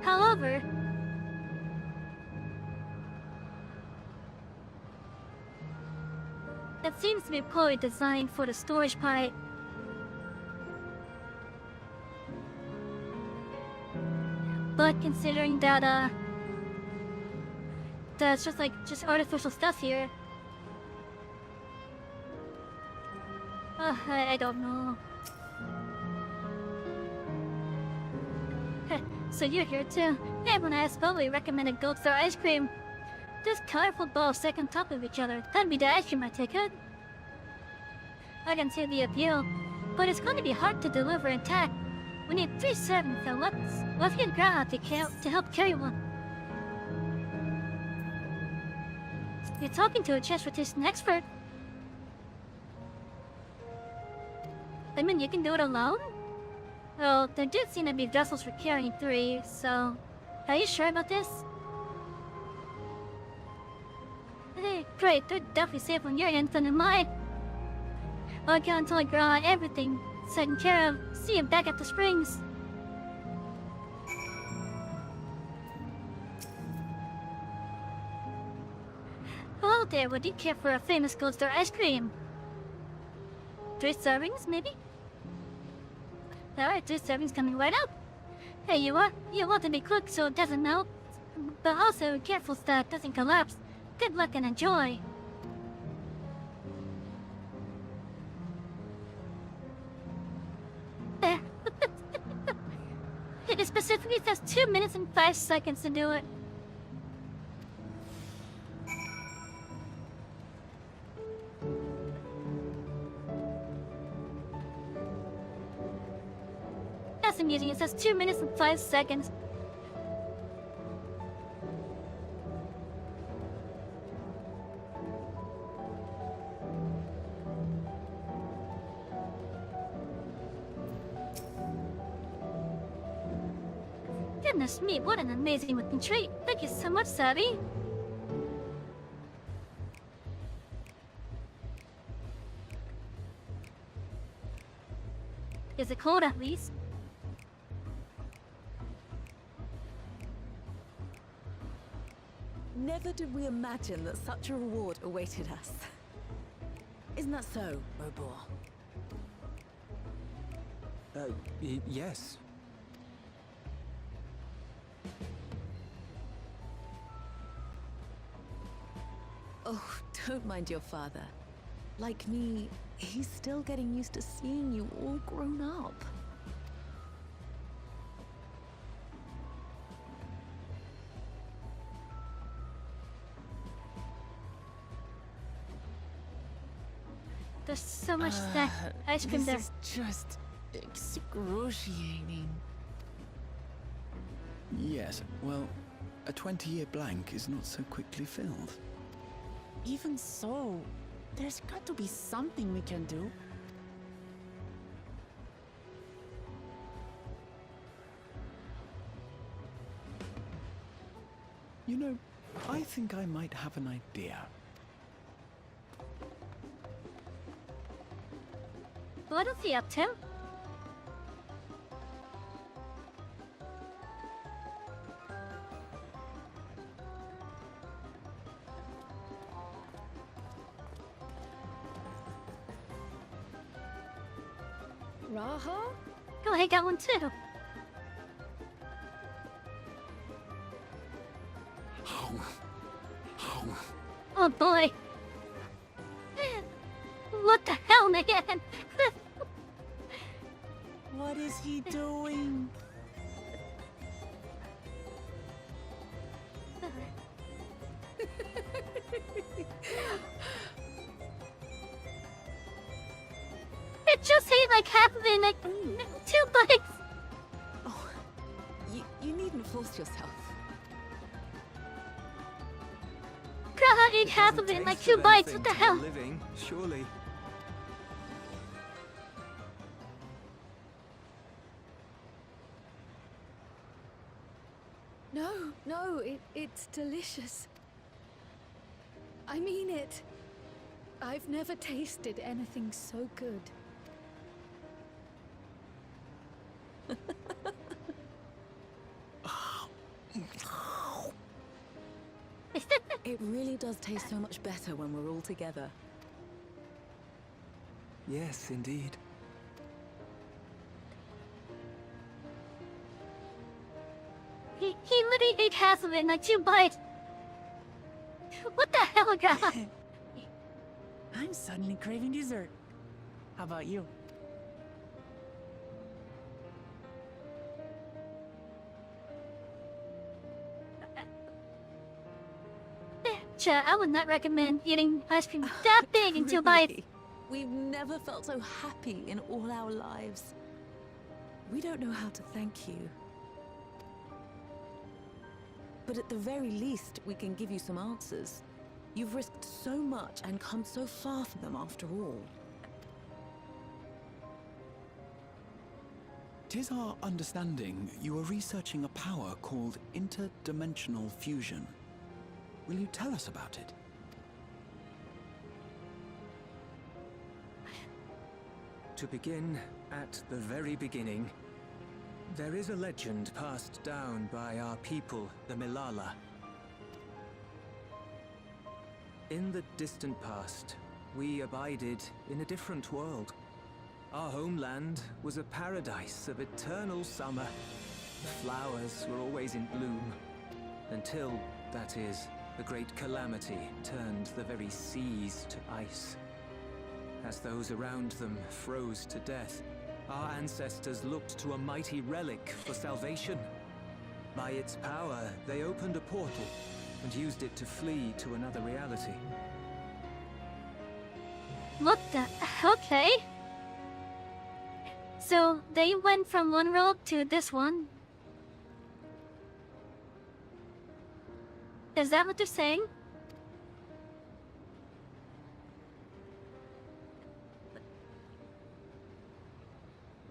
However, it seems to be poorly designed for the storage part. But considering that, that's just artificial stuff here. I don't know. So you're here too. And when I asked Bowie recommended Gold Star ice cream. This colorful balls stacked on top of each other. That'd be the ice cream I take it. I can see the appeal, but it's going to be hard to deliver intact. We need 3 servings, so let's get Grandma to help carry one. You're talking to a transportation expert. I mean, you can do it alone? Well, there did seem to be vessels for carrying 3, so... Are you sure about this? Hey, great, they're definitely safe on your end than in mine. I'll go until I got everything taken care of. See you back at the springs. Hello there, would you care for a famous Gold Star ice cream? 3 servings, maybe? Alright, 3 servings coming right up. Hey, you want to be quick so it doesn't melt, but also careful so it doesn't collapse. Good luck and enjoy. It specifically says 2 minutes and 5 seconds to do it. That's amusing. It says 2 minutes and 5 seconds. Goodness me, what an amazing looking treat. Thank you so much, Savy. Is it cold at least? Never did we imagine that such a reward awaited us. Isn't that so, Robor? Yes. Oh, don't mind your father. Like me, he's still getting used to seeing you all grown up. There's so much snack ice cream there. This is just excruciating. Yes, well, a 20-year blank is not so quickly filled. Even so, there's got to be something we can do. You know, I think I might have an idea. What is he up to? Raha? Oh, I got one too. Oh boy. What the hell, man? What is he doing? It just ate like half of it in like 2 bites. Oh, you needn't force yourself. Graha ate half of it in like 2 bites. What the hell? Living, surely. No, it's delicious. I mean it. I've never tasted anything so good. It really does taste so much better when we're all together. Yes, indeed. He literally ate half of it in like 2 bites. What the hell, Graha? I'm suddenly craving dessert. How about you? I would not recommend eating ice cream that big in 2 bites. Really? We've never felt so happy in all our lives. We don't know how to thank you. But at the very least, we can give you some answers. You've risked so much and come so far from them after all. 'Tis our understanding you are researching a power called interdimensional fusion. Will you tell us about it? To begin at the very beginning, there is a legend passed down by our people, the Milala. In the distant past, we abided in a different world. Our homeland was a paradise of eternal summer. The flowers were always in bloom, until, that is, the great calamity turned the very seas to ice. As those around them froze to death, our ancestors looked to a mighty relic for salvation. By its power, they opened a portal and used it to flee to another reality. What the? Okay. So they went from one world to this one. Is that what they're saying?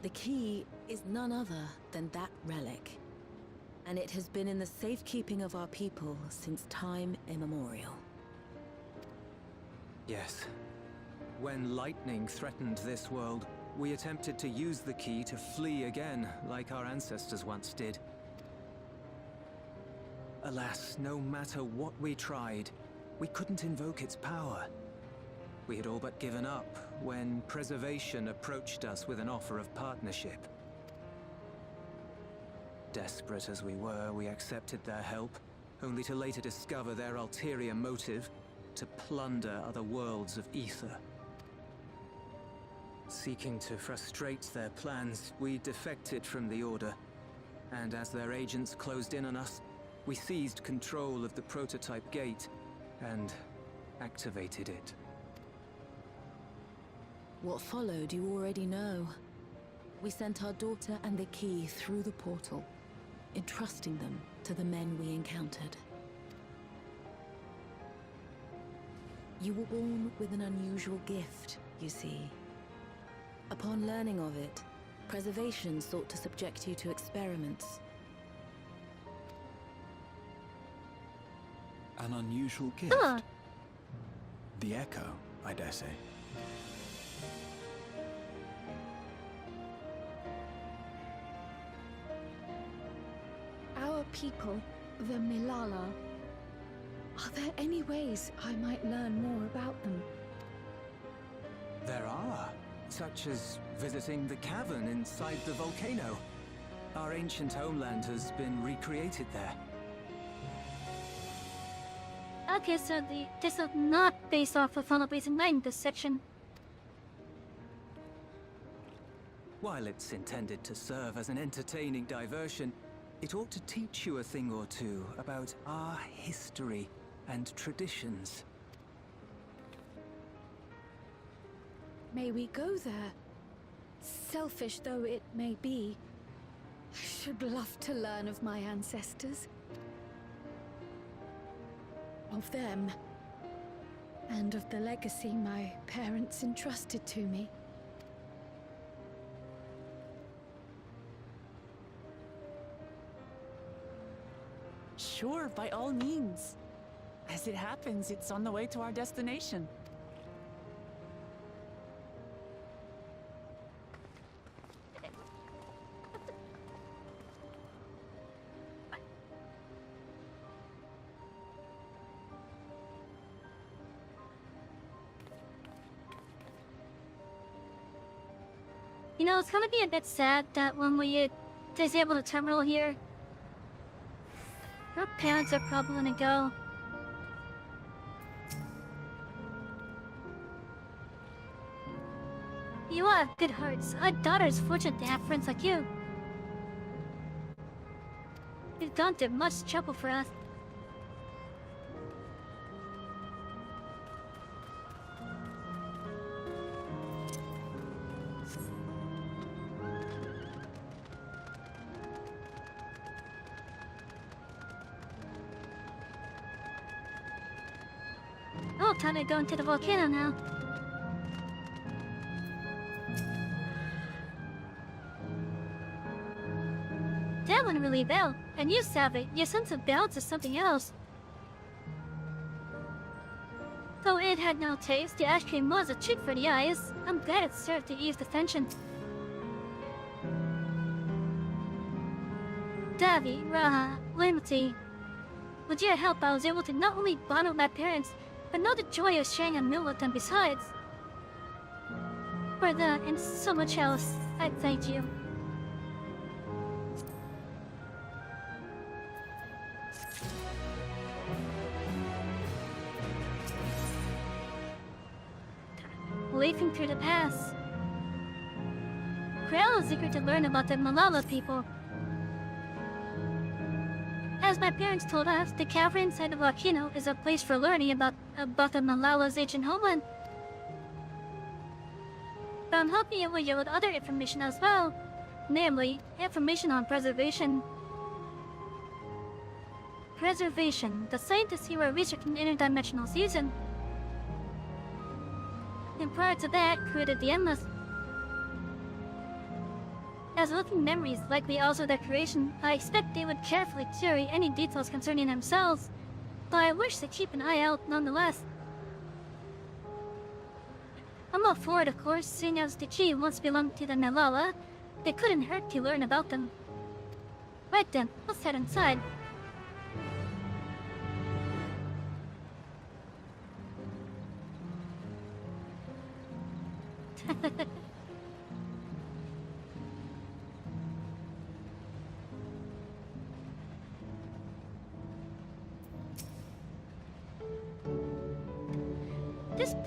The key is none other than that relic. And it has been in the safekeeping of our people since time immemorial. Yes. When lightning threatened this world, we attempted to use the key to flee again, like our ancestors once did. Alas, no matter what we tried, we couldn't invoke its power. We had all but given up when Preservation approached us with an offer of partnership. Desperate as we were, we accepted their help, only to later discover their ulterior motive, to plunder other worlds of ether. Seeking to frustrate their plans, we defected from the Order, and as their agents closed in on us, we seized control of the prototype gate and activated it. What followed you already know. We sent our daughter and the key through the portal, entrusting them to the men we encountered. You were born with an unusual gift, you see. Upon learning of it, Preservation sought to subject you to experiments. An unusual gift. Huh. The Echo, I dare say. Our people, the Milala. Are there any ways I might learn more about them? There are, such as visiting the cavern inside the volcano. Our ancient homeland has been recreated there. Okay, so this is not based off of Final Fantasy XIV, this section. While it's intended to serve as an entertaining diversion, it ought to teach you a thing or two about our history and traditions. May we go there? Selfish though it may be, I should love to learn of my ancestors. Of them. And of the legacy my parents entrusted to me. Sure, by all means. As it happens, it's on the way to our destination. You know, it's gonna be a bit sad that when we disable the terminal here, our parents are probably gonna go. You all have good hearts. Our daughter is fortunate to have friends like you. You've gone through much trouble for us. Oh, time to go into the volcano now. That went really well. And you, Savy, your sense of balance is something else. Though it had no taste, the ice cream was a treat for the eyes. I'm glad it served to ease the tension. Davy, Raha, Limity. With your help, I was able to not only bond with my parents, but know the joy of sharing a meal with them besides. For that and so much else, I thank you. Leafing through the past. Krell is eager to learn about the Malala people. As my parents told us, the cavern inside the volcano is a place for learning about the Malala's ancient homeland. But I'm helping you with other information as well, namely, information on preservation. Preservation, the scientists here were researching interdimensional season. And prior to that, created the Endless. As looking memories likely also their creation, I expect they would carefully query any details concerning themselves, but I wish to keep an eye out nonetheless. I'm all for it, of course, seeing as the Chi once belonged to the Malala. It couldn't hurt to learn about them. Right then, let's head inside.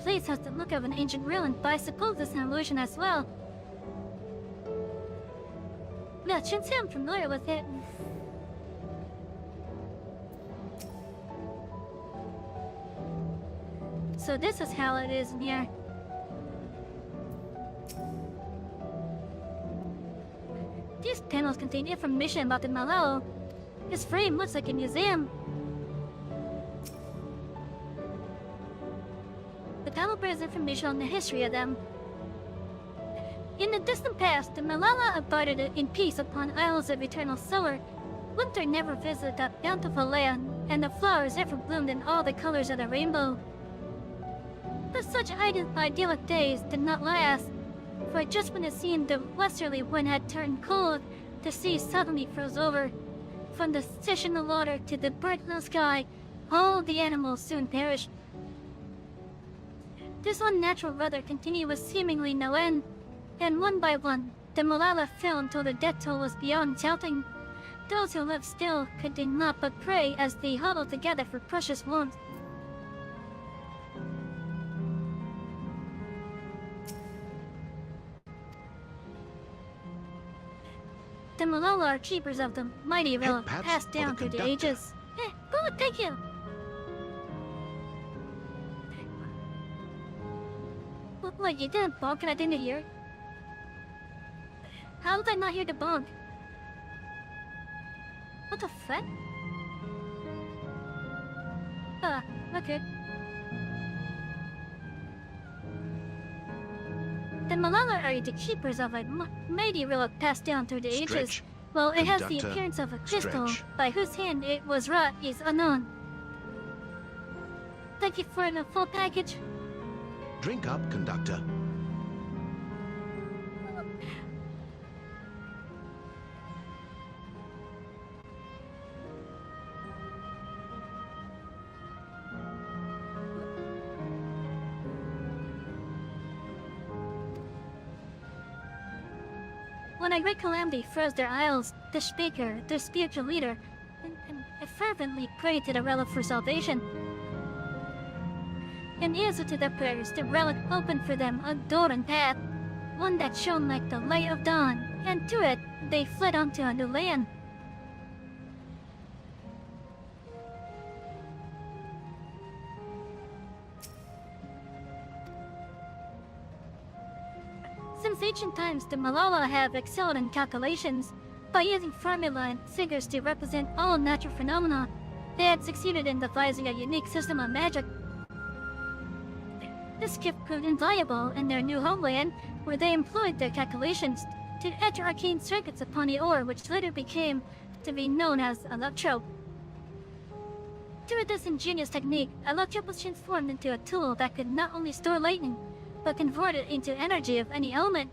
place has the look of an ancient ruin, but I suppose it's an illusion as well. Yeah, shouldn't say I'm familiar with it. So this is how it is in here. These panels contain information about the Malalo. This frame looks like a museum. The panel bears information on the history of them. In the distant past, the Malala abided in peace upon isles of eternal summer. Winter never visited that bountiful land, and the flowers ever bloomed in all the colors of the rainbow. But such idyllic days did not last, for just when it seemed the westerly wind had turned cold, the sea suddenly froze over. From the fish in the water to the bird in the sky, all the animals soon perished. This unnatural weather continued with seemingly no end, and one by one, the Malala fell until the death toll was beyond counting. Those who lived still could not but pray as they huddled together for precious warmth. The Malala are keepers of the mighty relic passed down through the ages. Good, thank you. What, you didn't bonk and I didn't hear? How did I not hear the bonk? What the fuck? Okay. The Malala are the keepers of a mighty relic passed down through the ages. Well, it has the appearance of a crystal, by whose hand it was wrought is unknown. Thank you for the full package. Drink up, conductor. When a great calamity froze their isles, the speaker, their spiritual leader, and fervently prayed to the relic for salvation. In answer to their prayers, the relic opened for them a golden path, one that shone like the light of dawn, and to it they fled onto a new land. Since ancient times, the Malala have excelled in calculations. By using formula and figures to represent all natural phenomena, they had succeeded in devising a unique system of magic. This gift proved invaluable in their new homeland, where they employed their calculations to etch arcane circuits upon the ore, which later became to be known as electro. Through this ingenious technique, electro was transformed into a tool that could not only store lightning, but convert it into energy of any element.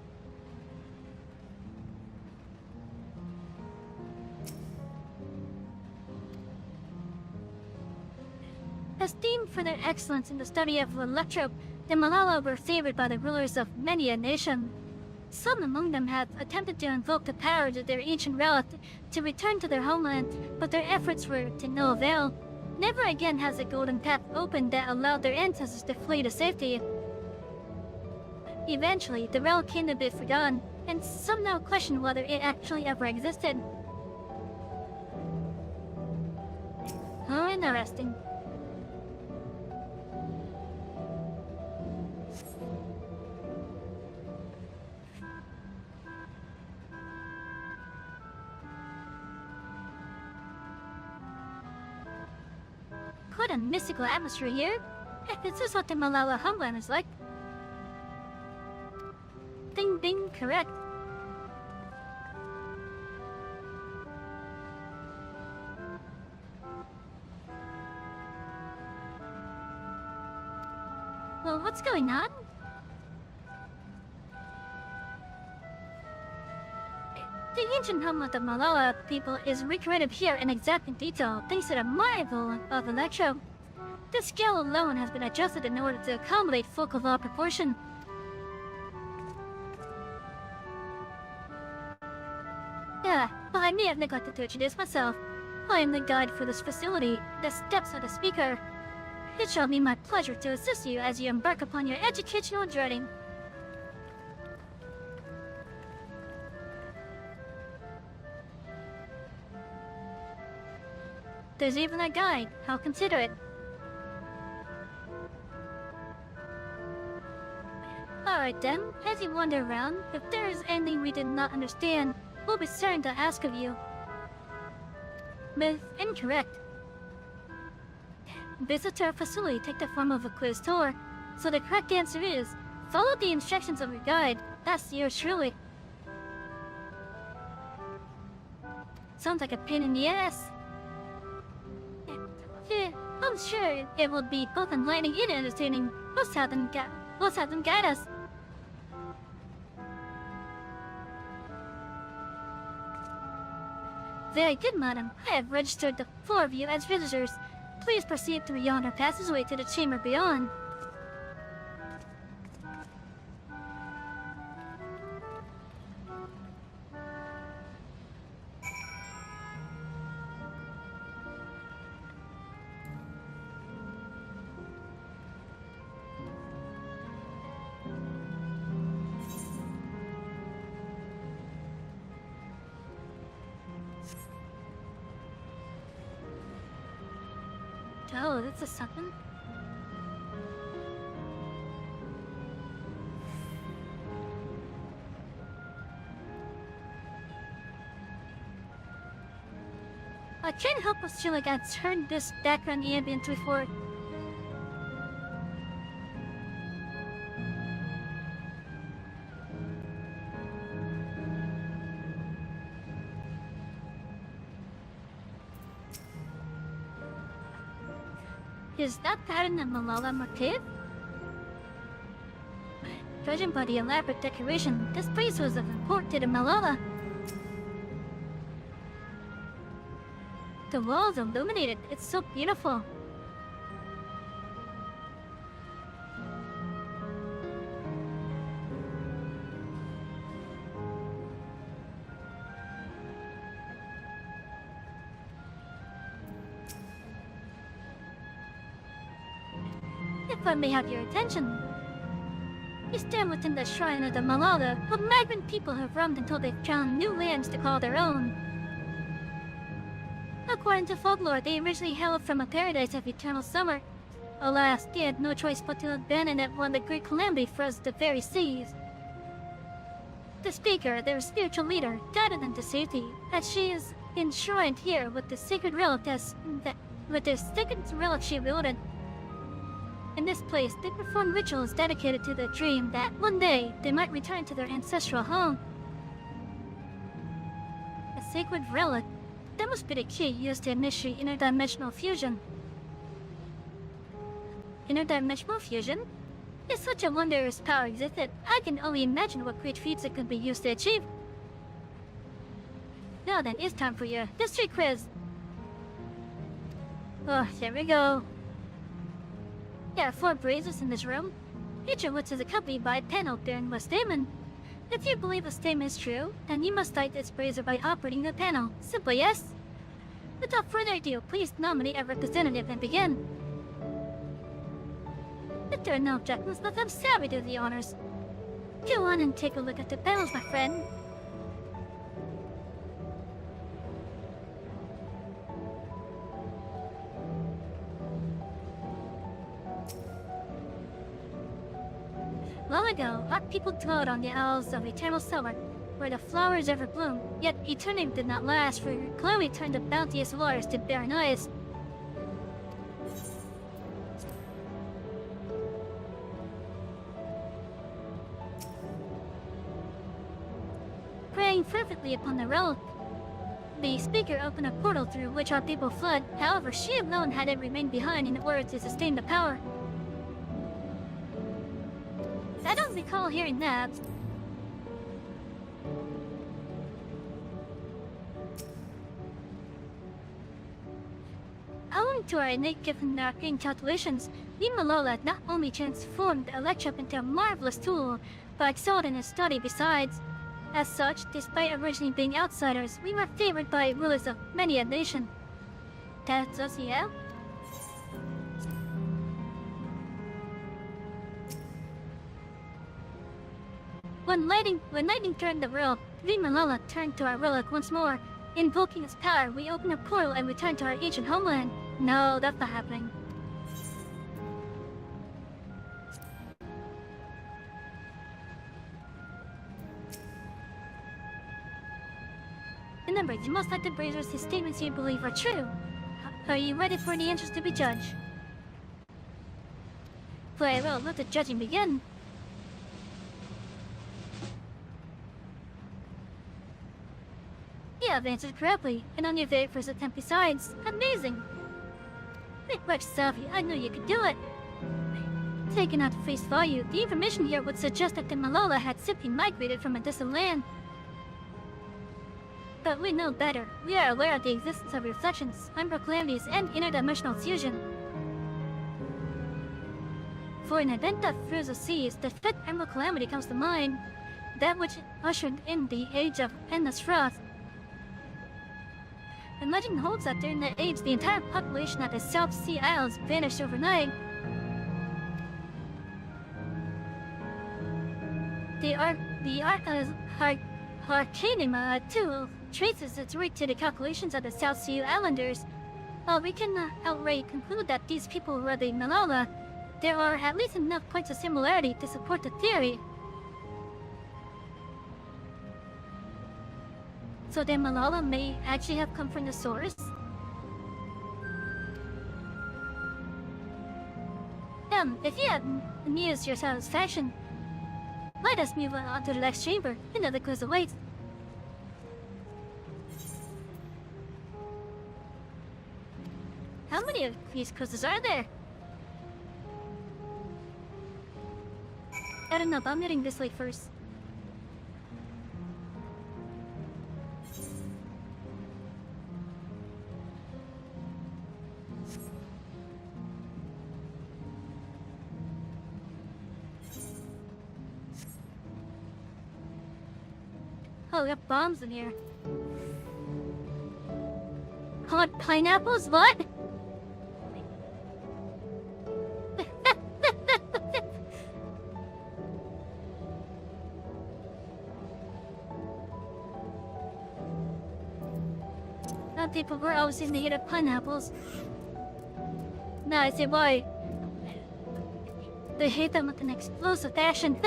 Esteemed for their excellence in the study of electro, the Malala were favored by the rulers of many a nation. Some among them had attempted to invoke the powers of their ancient relic to return to their homeland, but their efforts were to no avail. Never again has a golden path opened that allowed their ancestors to flee to safety. Eventually, the relic came to be forgotten, and some now question whether it actually ever existed. How interesting. Quite a mystical atmosphere here. This is what the Malala homeland is like. Ding ding, correct. Well, what's going on? The ancient home of the Malala people is recreated here in exact detail thanks to the marvel of electro. The scale alone has been adjusted in order to accommodate focal law proportion. I may have neglected to introduce myself. I am the guide for this facility, the steps of the speaker. It shall be my pleasure to assist you as you embark upon your educational journey. There's even a guide. How considerate. Alright then, as you wander around, if there is anything we did not understand, we'll be certain to ask of you. Myth incorrect. Visitor facility take the form of a quiz tour, so the correct answer is, follow the instructions of your guide. That's yours truly. Sounds like a pain in the ass. Yeah, I'm sure it will be both enlightening and entertaining. Let's have them guide us. Very good, madam. I have registered the 4 of you as visitors. Please proceed through yonder passageway to the chamber beyond. Oh, that's a something. I can't help but feel like I've heard this background ambient before. Is that pattern a Malala motif? Judging by the elaborate decoration, this place was of import to the Malala. The walls illuminated. It's so beautiful. If I may have your attention, we stand within the shrine of the Malala, where migrant people have roamed until they've found new lands to call their own. According to folklore, they originally hailed from a paradise of eternal summer. Alas, they had no choice but to abandon it when the great calamity froze the very seas. The speaker, their spiritual leader, guided them to safety, as she is enshrined here with the sacred relic she wielded. In this place, they perform rituals dedicated to the dream that one day they might return to their ancestral home. A sacred relic? That must be the key used to initiate interdimensional fusion. Interdimensional fusion? If such a wondrous power existed, I can only imagine what great feats it could be used to achieve. Now then, it's time for your history quiz. Oh, here we go. There are 4 brazers in this room, each of which is accompanied by a panel bearing a statement. If you believe a statement is true, then you must light this brazier by operating the panel. Simple yes? Without further ado, please nominate a representative and begin. If there are no objections, let them Savy do the honors. Go on and take a look at the panels, my friend. Long ago, our people dwelled on the Isles of Eternal Summer, where the flowers ever bloom, yet eternity did not last, for clearly turned the bounteous waters to barren ice. Preying fervently upon the relic, the speaker opened a portal through which our people fled. However, she alone had to remain behind in order to sustain the power. I don't recall hearing that. Owing to our innate gift in arcane calculations, the Malala not only transformed the Electrum into a marvelous tool, but excelled in his study besides. As such, despite originally being outsiders, we were favored by rulers of many a nation. That's us, yeah? When lightning turned the world, we Malala turned to our relic once more. Invoking its power, we open a portal and return to our ancient homeland. No, that's not happening. Remember, you must let the brazers his statements you believe are true. Are you ready for the answers to be judged? Very well, let the judging begin. You have answered correctly, and on your very first attempt besides. Amazing! Great work, Savy. I knew you could do it. Taken at face value, the information here would suggest that the Malala had simply migrated from a distant land. But we know better. We are aware of the existence of reflections, umbral calamities, and interdimensional fusion. For an event that throws the seas, the fifth emerald calamity comes to mind. That which ushered in the age of endless frost. The legend holds that during that age, the entire population of the South Sea Isles vanished overnight. The Arcanum too traces its root to the calculations of the South Sea Islanders. While we can outright conclude that these people were the Malala, there are at least enough points of similarity to support the theory. So the Malala may actually have come from the source? If you have amused your satisfaction, let us move on to the next chamber. Another quiz awaits. How many of these quizzes are there? I don't know, but I'm heading this way first. Oh, we got bombs in here. Hot pineapples? What? Not people were always in the hate of pineapples. Now I see why. They hate them with an explosive fashion.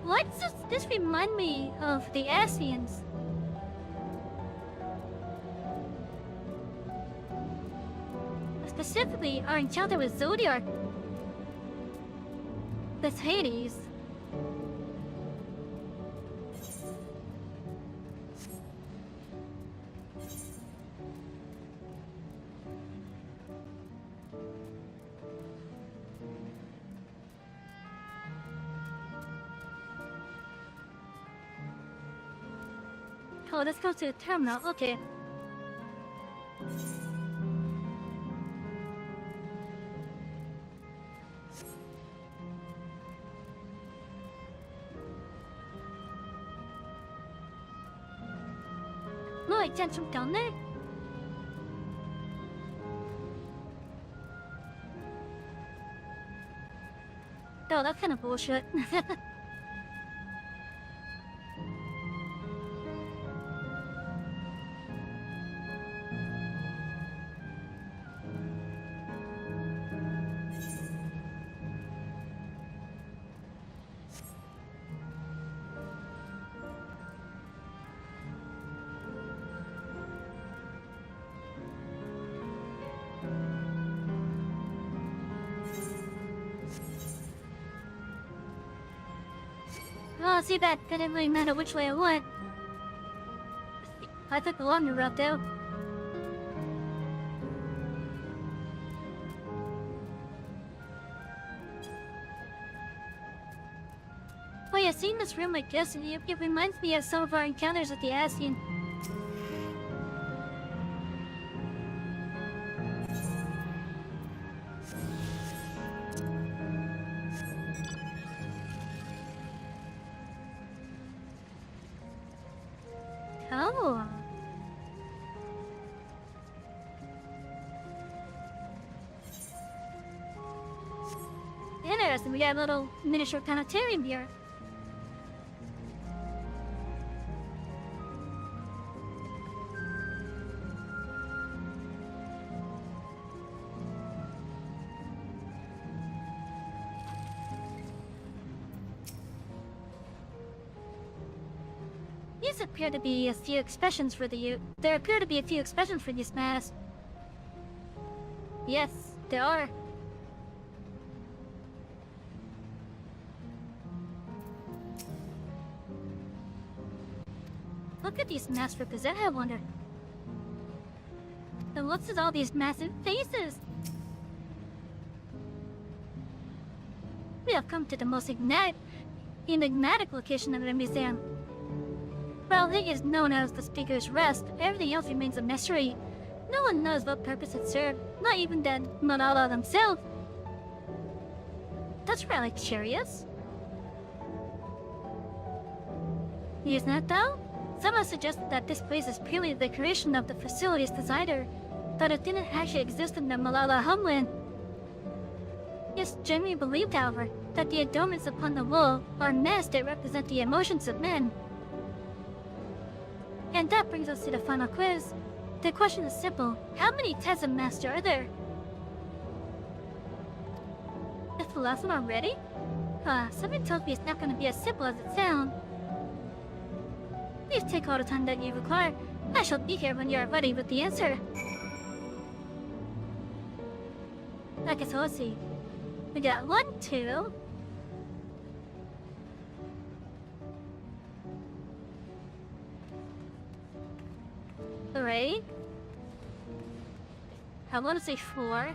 What does this remind me of the Asians? Specifically, our encounter with Zodiac. With Hades. Oh, let's go to the terminal. Okay. No, I can't jump down there. Oh, that's kind of bullshit. Oh, see that didn't really matter which way I went. I took the longer route though. Oh yeah, seeing this room like this, it reminds me of some of our encounters with the Asian. Oh. Interesting, we got a little miniature planetarium here. These appear to be a few expressions for there appear to be a few expressions for these masks. Yes, there are. Look at these masks represent, I wonder. And what's with all these massive faces? We have come to the most enigmatic location of the museum. While it is known as the Speaker's Rest, everything else remains a mystery. No one knows what purpose it served, not even the Malala themselves. That's really curious. Isn't it though? Some have suggested that this place is purely the creation of the facility's designer, that it didn't actually exist in the Malala homeland. It's generally believed, however, that the adornments upon the wall are masks that represent the emotions of men. And that brings us to the final quiz. The question is simple. How many types of masks are there? Is the last one already? Something tells me it's not going to be as simple as it sounds. Please take all the time that you require. I shall be here when you are ready with the answer. Okay, so let's see. We got 1, 2... 3. I want to say 4.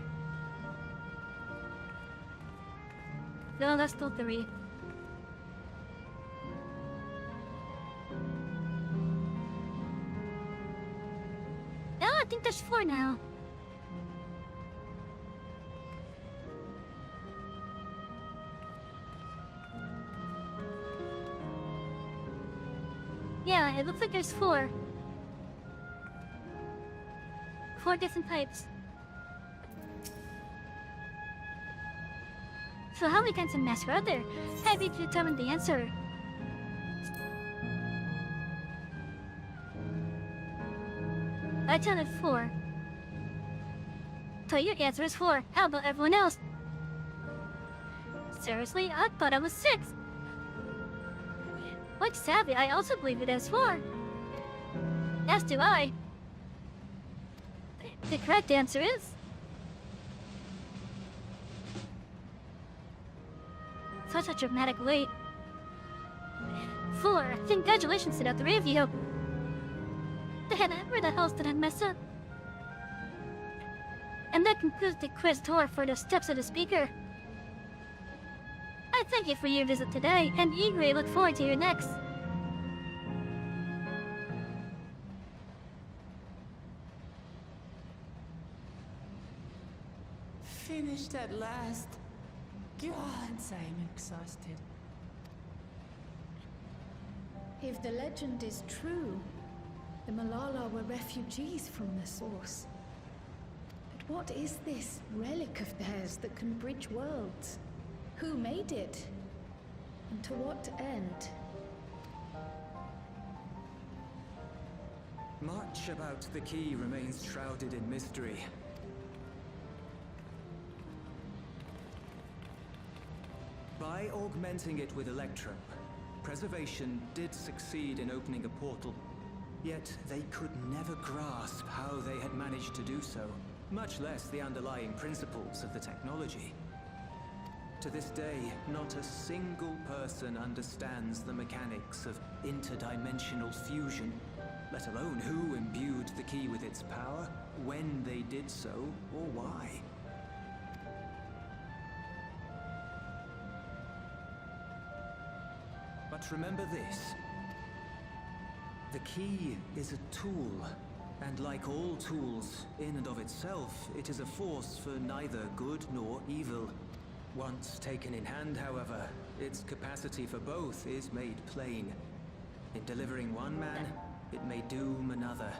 No, that's still 3. No, I think there's 4 now. Yeah, it looks like there's 4. 4 different types. So how many kinds of masks are there? Have you determined the answer? I tell it 4. So your answer is 4. How about everyone else? Seriously? I thought I was 6. Like Savy, I also believe it as 4. As do I. The correct answer is... Such a dramatic wait. 4. Congratulations to the 3 of you. Then where the hell did I mess up? And that concludes the quiz tour for the steps of the speaker. I thank you for your visit today, and eagerly look forward to your next. Finished at last. God, I'm exhausted. If the legend is true, the Malala were refugees from the source. But what is this relic of theirs that can bridge worlds? Who made it? And to what end? Much about the key remains shrouded in mystery. By augmenting it with Electrum, Preservation did succeed in opening a portal. Yet they could never grasp how they had managed to do so, much less the underlying principles of the technology. To this day, not a single person understands the mechanics of interdimensional fusion, let alone who imbued the key with its power, when they did so, or why. But remember this. The key is a tool, and like all tools, in and of itself, it is a force for neither good nor evil. Once taken in hand, however, its capacity for both is made plain. In delivering one man, it may doom another,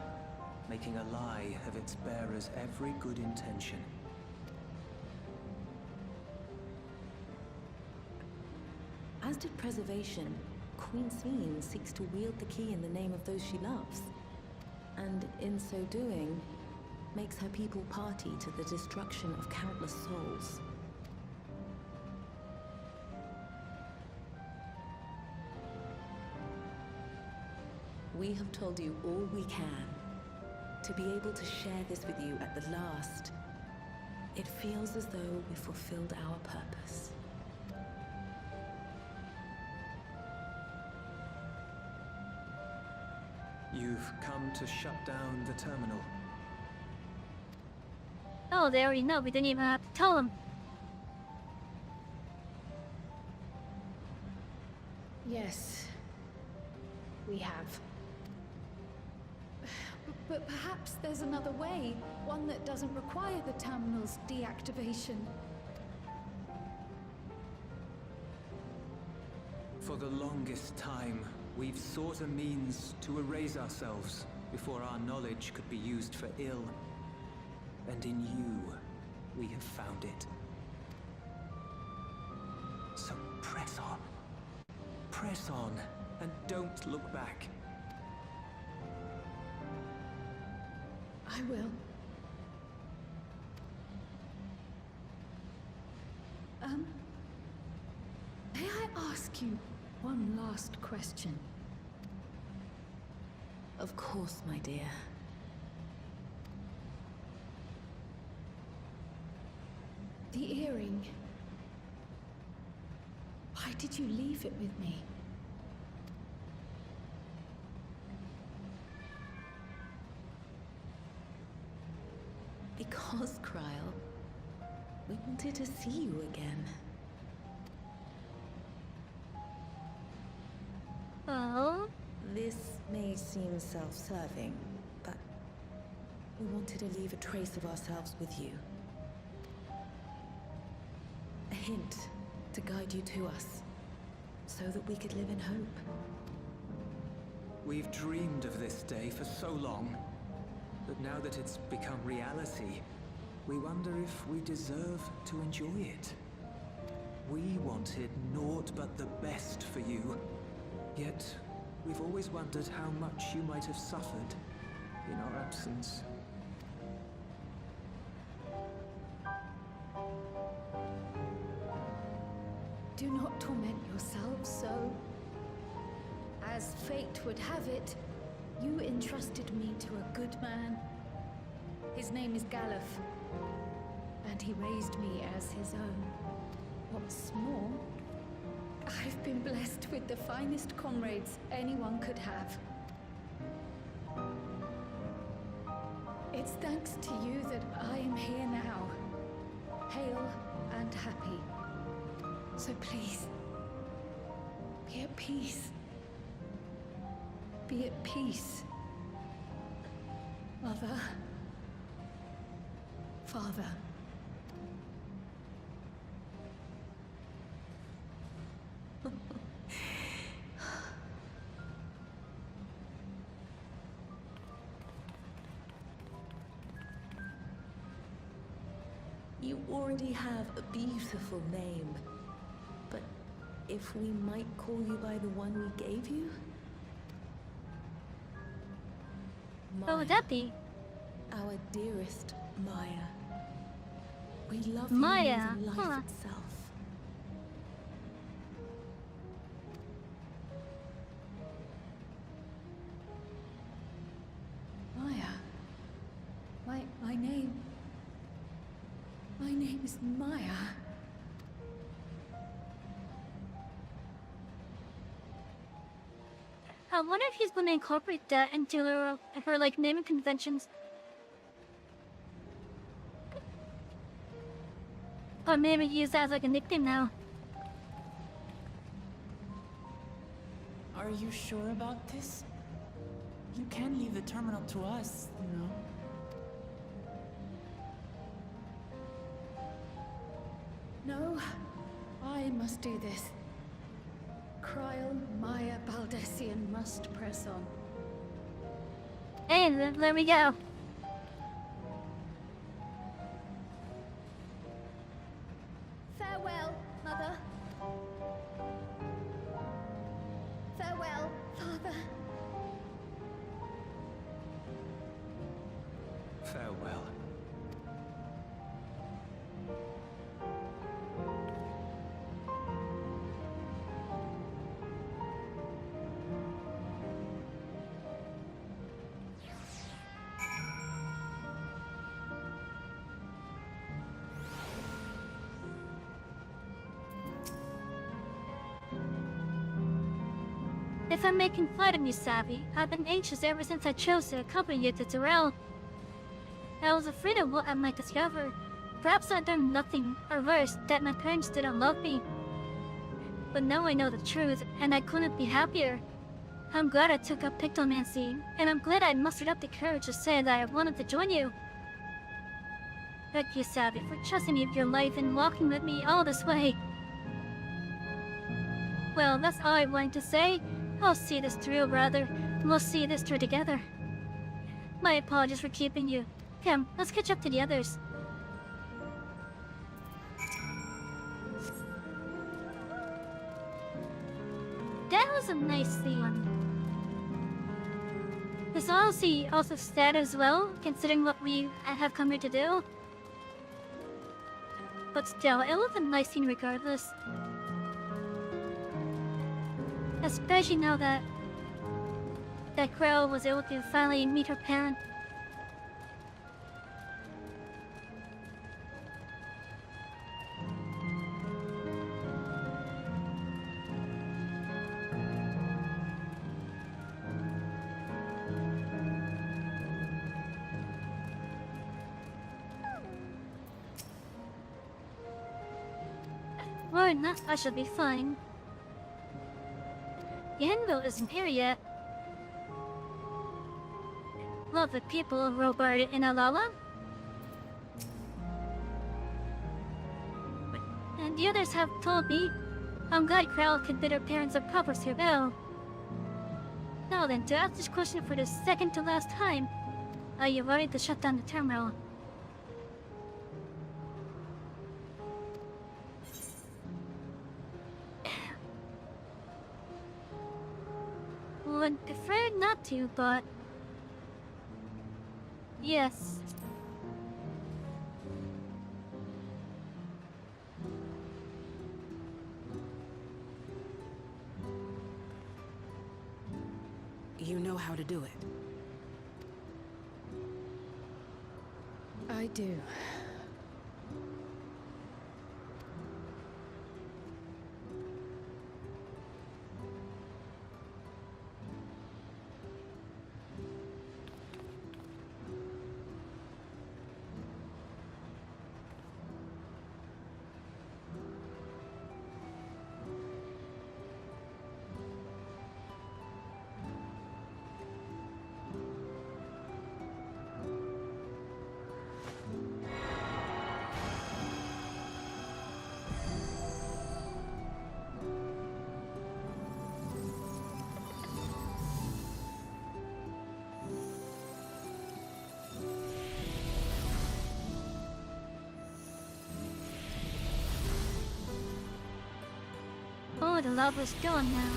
making a lie of its bearer's every good intention. As did preservation, Queen Sveen seeks to wield the key in the name of those she loves. And in so doing, makes her people party to the destruction of countless souls. We have told you all we can. To be able to share this with you at the last, it feels as though we fulfilled our purpose. You've come to shut down the terminal. Oh, they already know. We didn't even have to tell them. Yes, we have. But perhaps there's another way, one that doesn't require the terminal's deactivation. For the longest time, we've sought a means to erase ourselves before our knowledge could be used for ill. And in you, we have found it. So press on. Press on, and don't look back. I will. May I ask you one last question? Of course, my dear. The earring. Why did you leave it with me? Because, Kryl, we wanted to see you again. Oh? This may seem self-serving, but we wanted to leave a trace of ourselves with you. A hint to guide you to us, so that we could live in hope. We've dreamed of this day for so long, but now that it's become reality, we wonder if we deserve to enjoy it. We wanted naught but the best for you, yet we've always wondered how much you might have suffered in our absence. Do not torment yourselves so. As fate would have it, you entrusted me to a good man. His name is Galuf, and he raised me as his own. What's more, I've been blessed with the finest comrades anyone could have. It's thanks to you that I am here now, hale and happy. So please, be at peace. Be at peace. Mother. Father. You already have a beautiful name, but if we might call you by the one we gave you? What would that be? Our dearest Maya. We love Maya, you more than life huh. itself. Maya. My name is Maya. I wonder if he's gonna incorporate that into her like naming conventions. Or maybe use that as like a nickname now. Are you sure about this? You can leave the terminal to us, you know. No, I must do this. Kryl, Maya, Baldessian must press on. And there we go. Farewell, Mother. Farewell, Father. Farewell. If I'm making fun of you, Savy, I've been anxious ever since I chose to accompany you to Terrell. I was afraid of what I might discover. Perhaps I'd done nothing, or worse, that my parents didn't love me. But now I know the truth, and I couldn't be happier. I'm glad I took up pictomancy, and I'm glad I mustered up the courage to say that I wanted to join you. Thank you, Savy, for trusting me with your life and walking with me all this way. Well, that's all I wanted to say. I'll see this through, brother. We'll see this through together. My apologies for keeping you. Come, let's catch up to the others. That was a nice scene. This honestly also sad as well, considering what we have come here to do. But still, it was a nice scene regardless. Especially now that Crow was able to finally meet her parent. Or not, I should be fine. The anvil isn't here yet. Love the people of Robard in Alala. And the others have told me. I'm glad Krell could bid her parents a proper farewell. Now then, to ask this question for the second to last time. Are you ready to shut down the terminal? Would prefer not to, but... yes. You know how to do it. I do. Oh, the lava's gone now.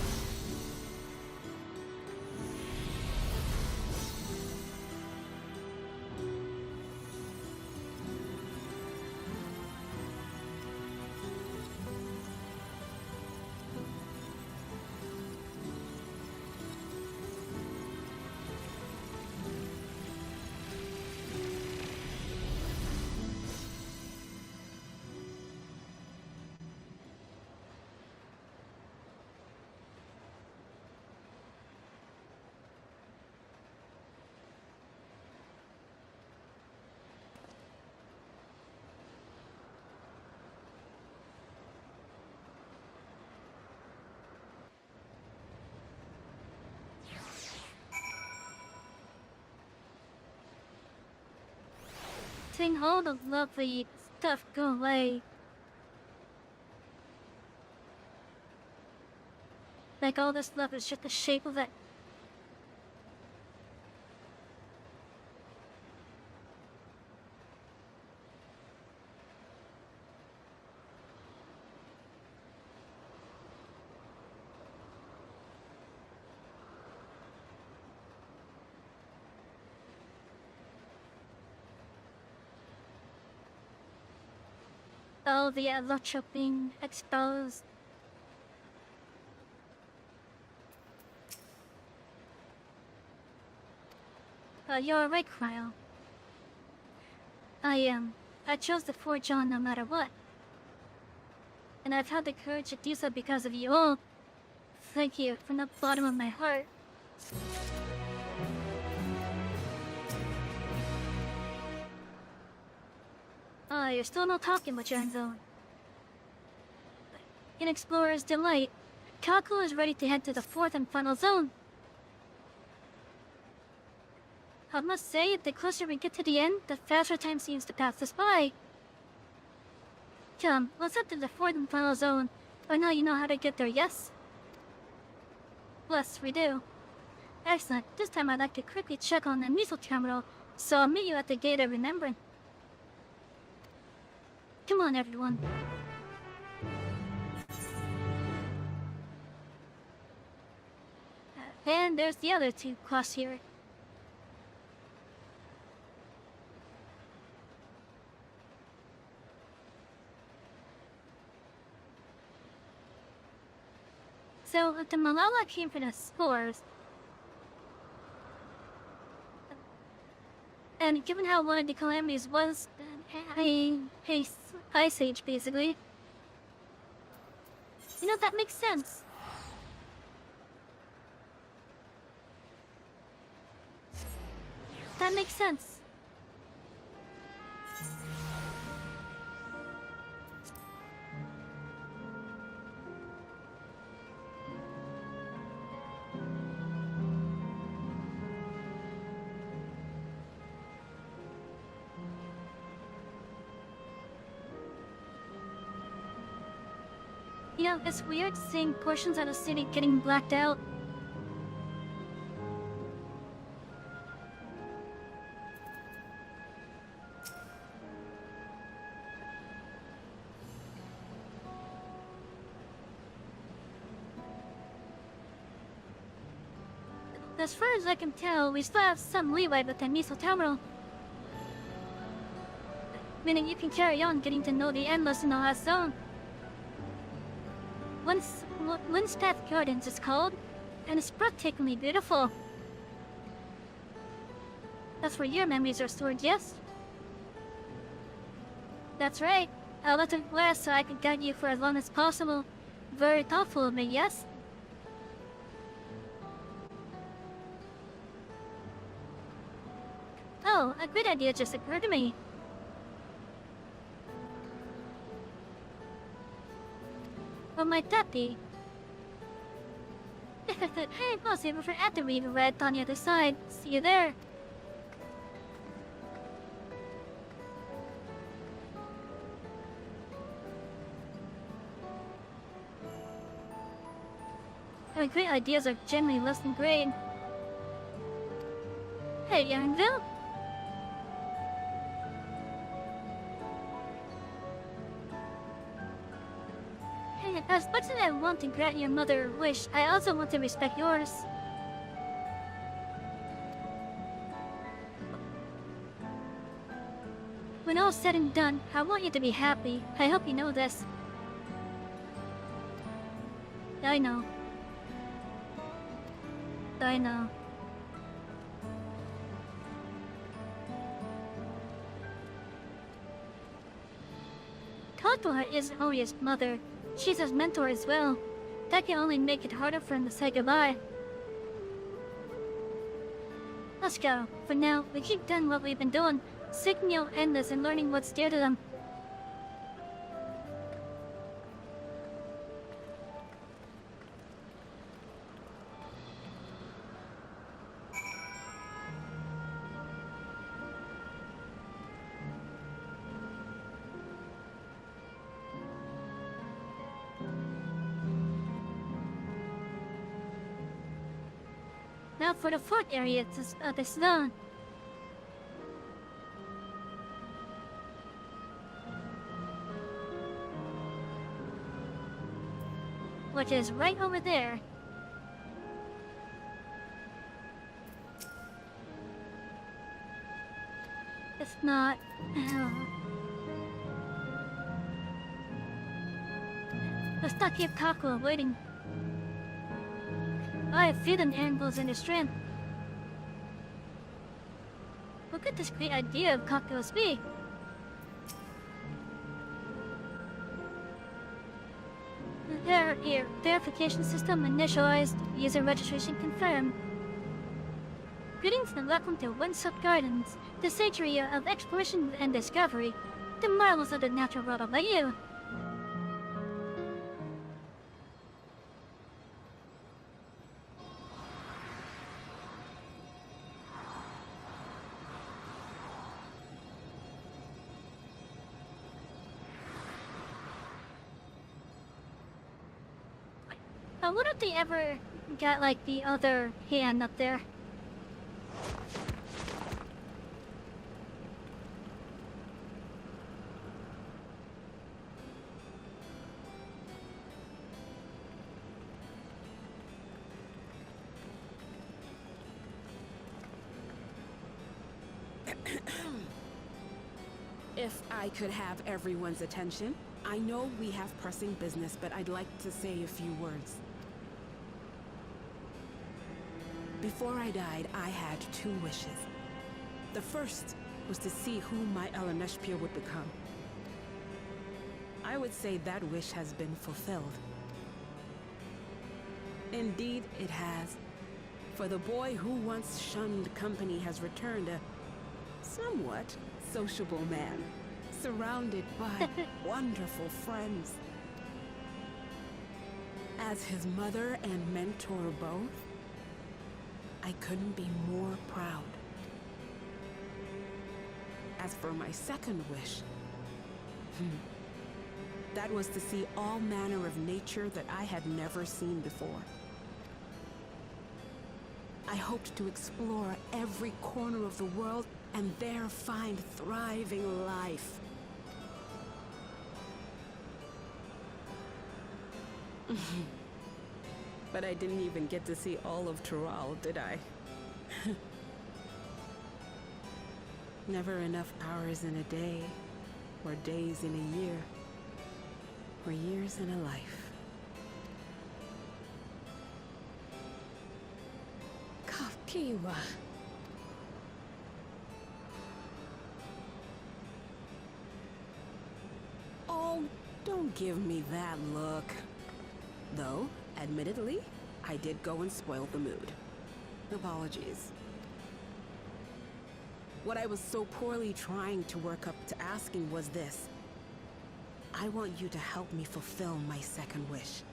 Seeing all the lovely stuff go away. Like all this love is just the shape of it. all the electro being exposed. You're right, Cryo. I chose to forge on no matter what. And I've had the courage to do so because of you all. Thank you from the bottom of my heart. You're still not talking much, Enzo. In Explorer's Delight, Kaku is ready to head to the fourth and final zone. I must say, the closer we get to the end, the faster time seems to pass us by. Come, let's head to the fourth and final zone. By now you know how to get there, yes? Yes, we do. Excellent. This time I'd like to quickly check on the missile terminal, so I'll meet you at the Gate of Remembrance. Come on, everyone. And there's the other two cross here. So, if the Malala came for the spores, and given how one of the calamities was a ice age, basically, you know, that makes sense. That makes sense. You know, it's weird seeing portions of the city getting blacked out. As far as I can tell, we still have some leeway with the missile terminal. Meaning you can carry on getting to know the Endless in the last zone. Windspath Gardens is called, and it's breathtakingly beautiful. That's where your memories are stored, yes? That's right. I'll let it last so I can guide you for as long as possible. Very thoughtful of me, yes? Oh, a great idea just occurred to me. What might that be? Hey, boss, over for at the river right on the other side. See you there. Having great ideas are generally less than great. Hey, Yarnville? As much as I want to grant your mother a wish, I also want to respect yours. When all's said and done, I want you to be happy. I hope you know this. I know. I know. Kotoa isn't only his mother. She's his mentor as well. That can only make it harder for him to say goodbye. Let's go. For now, we keep doing what we've been doing. Seeking out Endless and learning what's dear to them. Now for the fourth area of the zone. Which is right over there. It's not... Let's not keep Kakua waiting. I have hidden angles in his strength. What could this great idea of Kakua's be? Here, verification system initialized, user registration confirmed. Greetings and welcome to Windswept Gardens, the sanctuary of exploration and discovery, the marvels of the natural world of you. I wonder if they ever got like the other hand up there. If I could have everyone's attention, I know we have pressing business, but I'd like to say a few words. Before I died, I had 2 wishes. The first was to see who my Eleneshpia would become. I would say that wish has been fulfilled. Indeed, it has. For the boy who once shunned company has returned a somewhat sociable man, surrounded by wonderful friends. As his mother and mentor both, I couldn't be more proud. As for my second wish, that was to see all manner of nature that I had never seen before. I hoped to explore every corner of the world and there find thriving life. But I didn't even get to see all of Tural, did I? Never enough hours in a day, or days in a year, or years in a life. Kakiwa. Oh, don't give me that look. Though, admittedly, I did go and spoil the mood. Apologies. What I was so poorly trying to work up to asking was this. I want you to help me fulfill my second wish.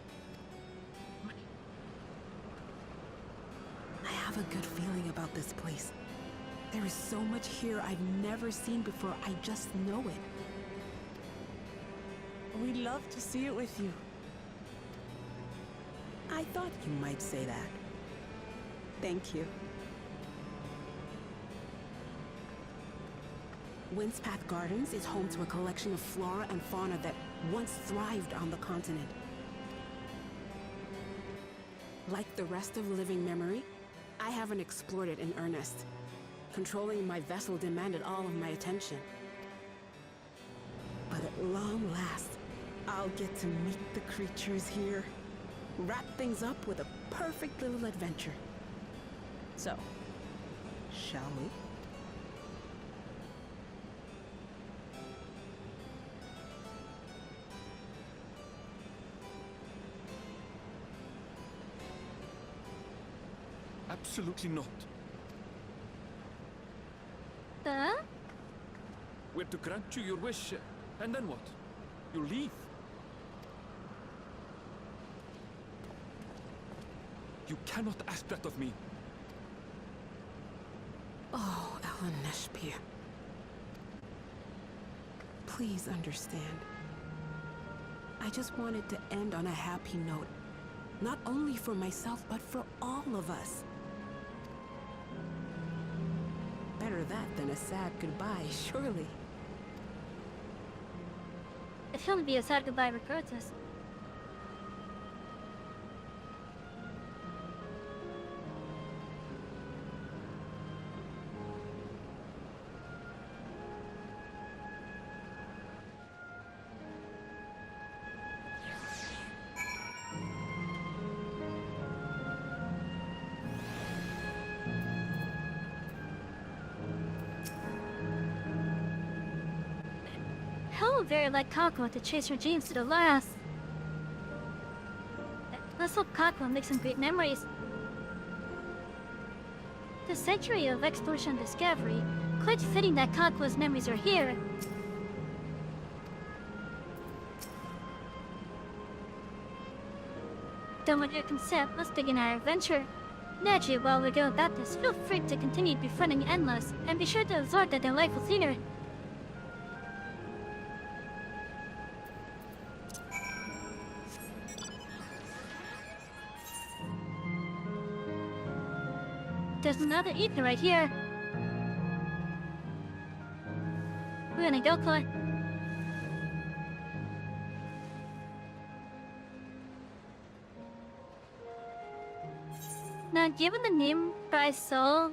I have a good feeling about this place. There is so much here I've never seen before, I just know it. We'd love to see it with you. I thought you might say that. Thank you. Windspath Gardens is home to a collection of flora and fauna that once thrived on the continent. Like the rest of living memory, I haven't explored it in earnest. Controlling my vessel demanded all of my attention. But at long last, I'll get to meet the creatures here. Wrap things up with a perfect little adventure. So, shall we? Absolutely not. We're to grant you your wish, and then what? You leave? You cannot ask that of me. Oh, Eleneshpia. Please understand. I just wanted to end on a happy note. Not only for myself, but for all of us. Better that than a sad goodbye, surely. It shouldn't be a sad goodbye regardless. still very like Kako to chase her dreams to the last. Let's hope Kako makes some great memories. The century of exploration and discovery, quite fitting that Kako's memories are here. Done with your consent, let's begin our adventure. Naturally, while we go about this, feel free to continue befriending Endless, and be sure to absorb that delightful scenery. There's another Ether right here. We're gonna go collect. Now, given the name I saw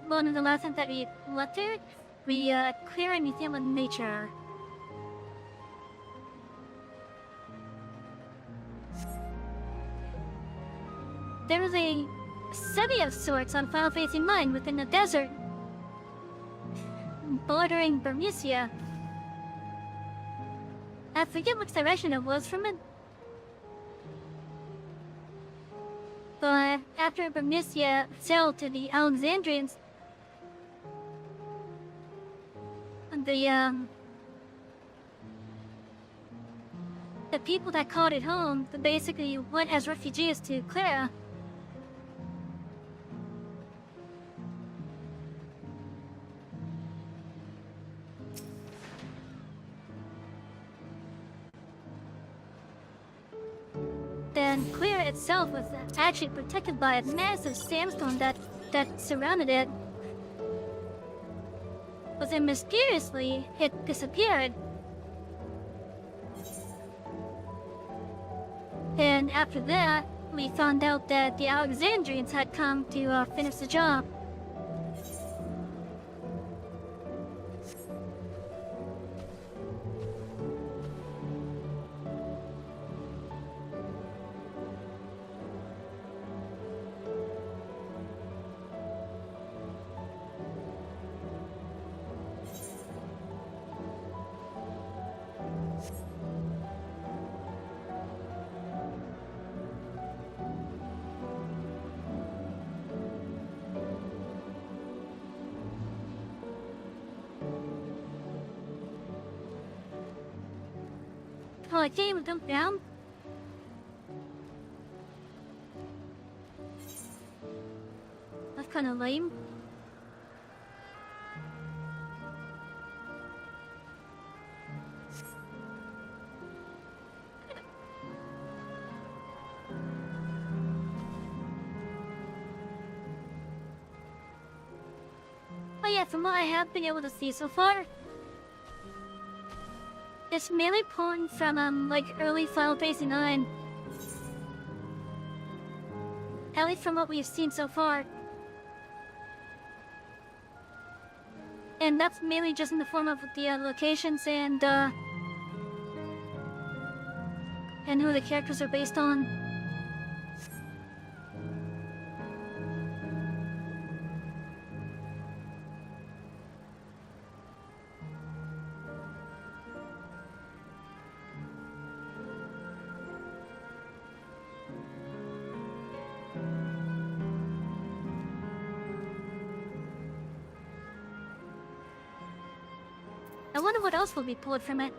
one of the last time that we left here, we clear a museum of nature. There is a city of sorts on Final Fantasy IX within the desert, bordering Bermucia. I forget which direction it was from it. But after Bermucia sailed to the Alexandrians, the people that called it home basically went as refugees to Clara. Then Clara itself was actually protected by a massive sandstone that surrounded it. But then mysteriously, it disappeared. And after that, we found out that the Alexandrians had come to finish the job. Oh, I can't even jump down. That's kind of lame. Oh yeah, from what I have been able to see so far, it's mainly pulling from, like, early Final Fantasy IX. At least from what we've seen so far. And that's mainly just in the form of the locations and who the characters are based on. I wonder what else will be pulled from it.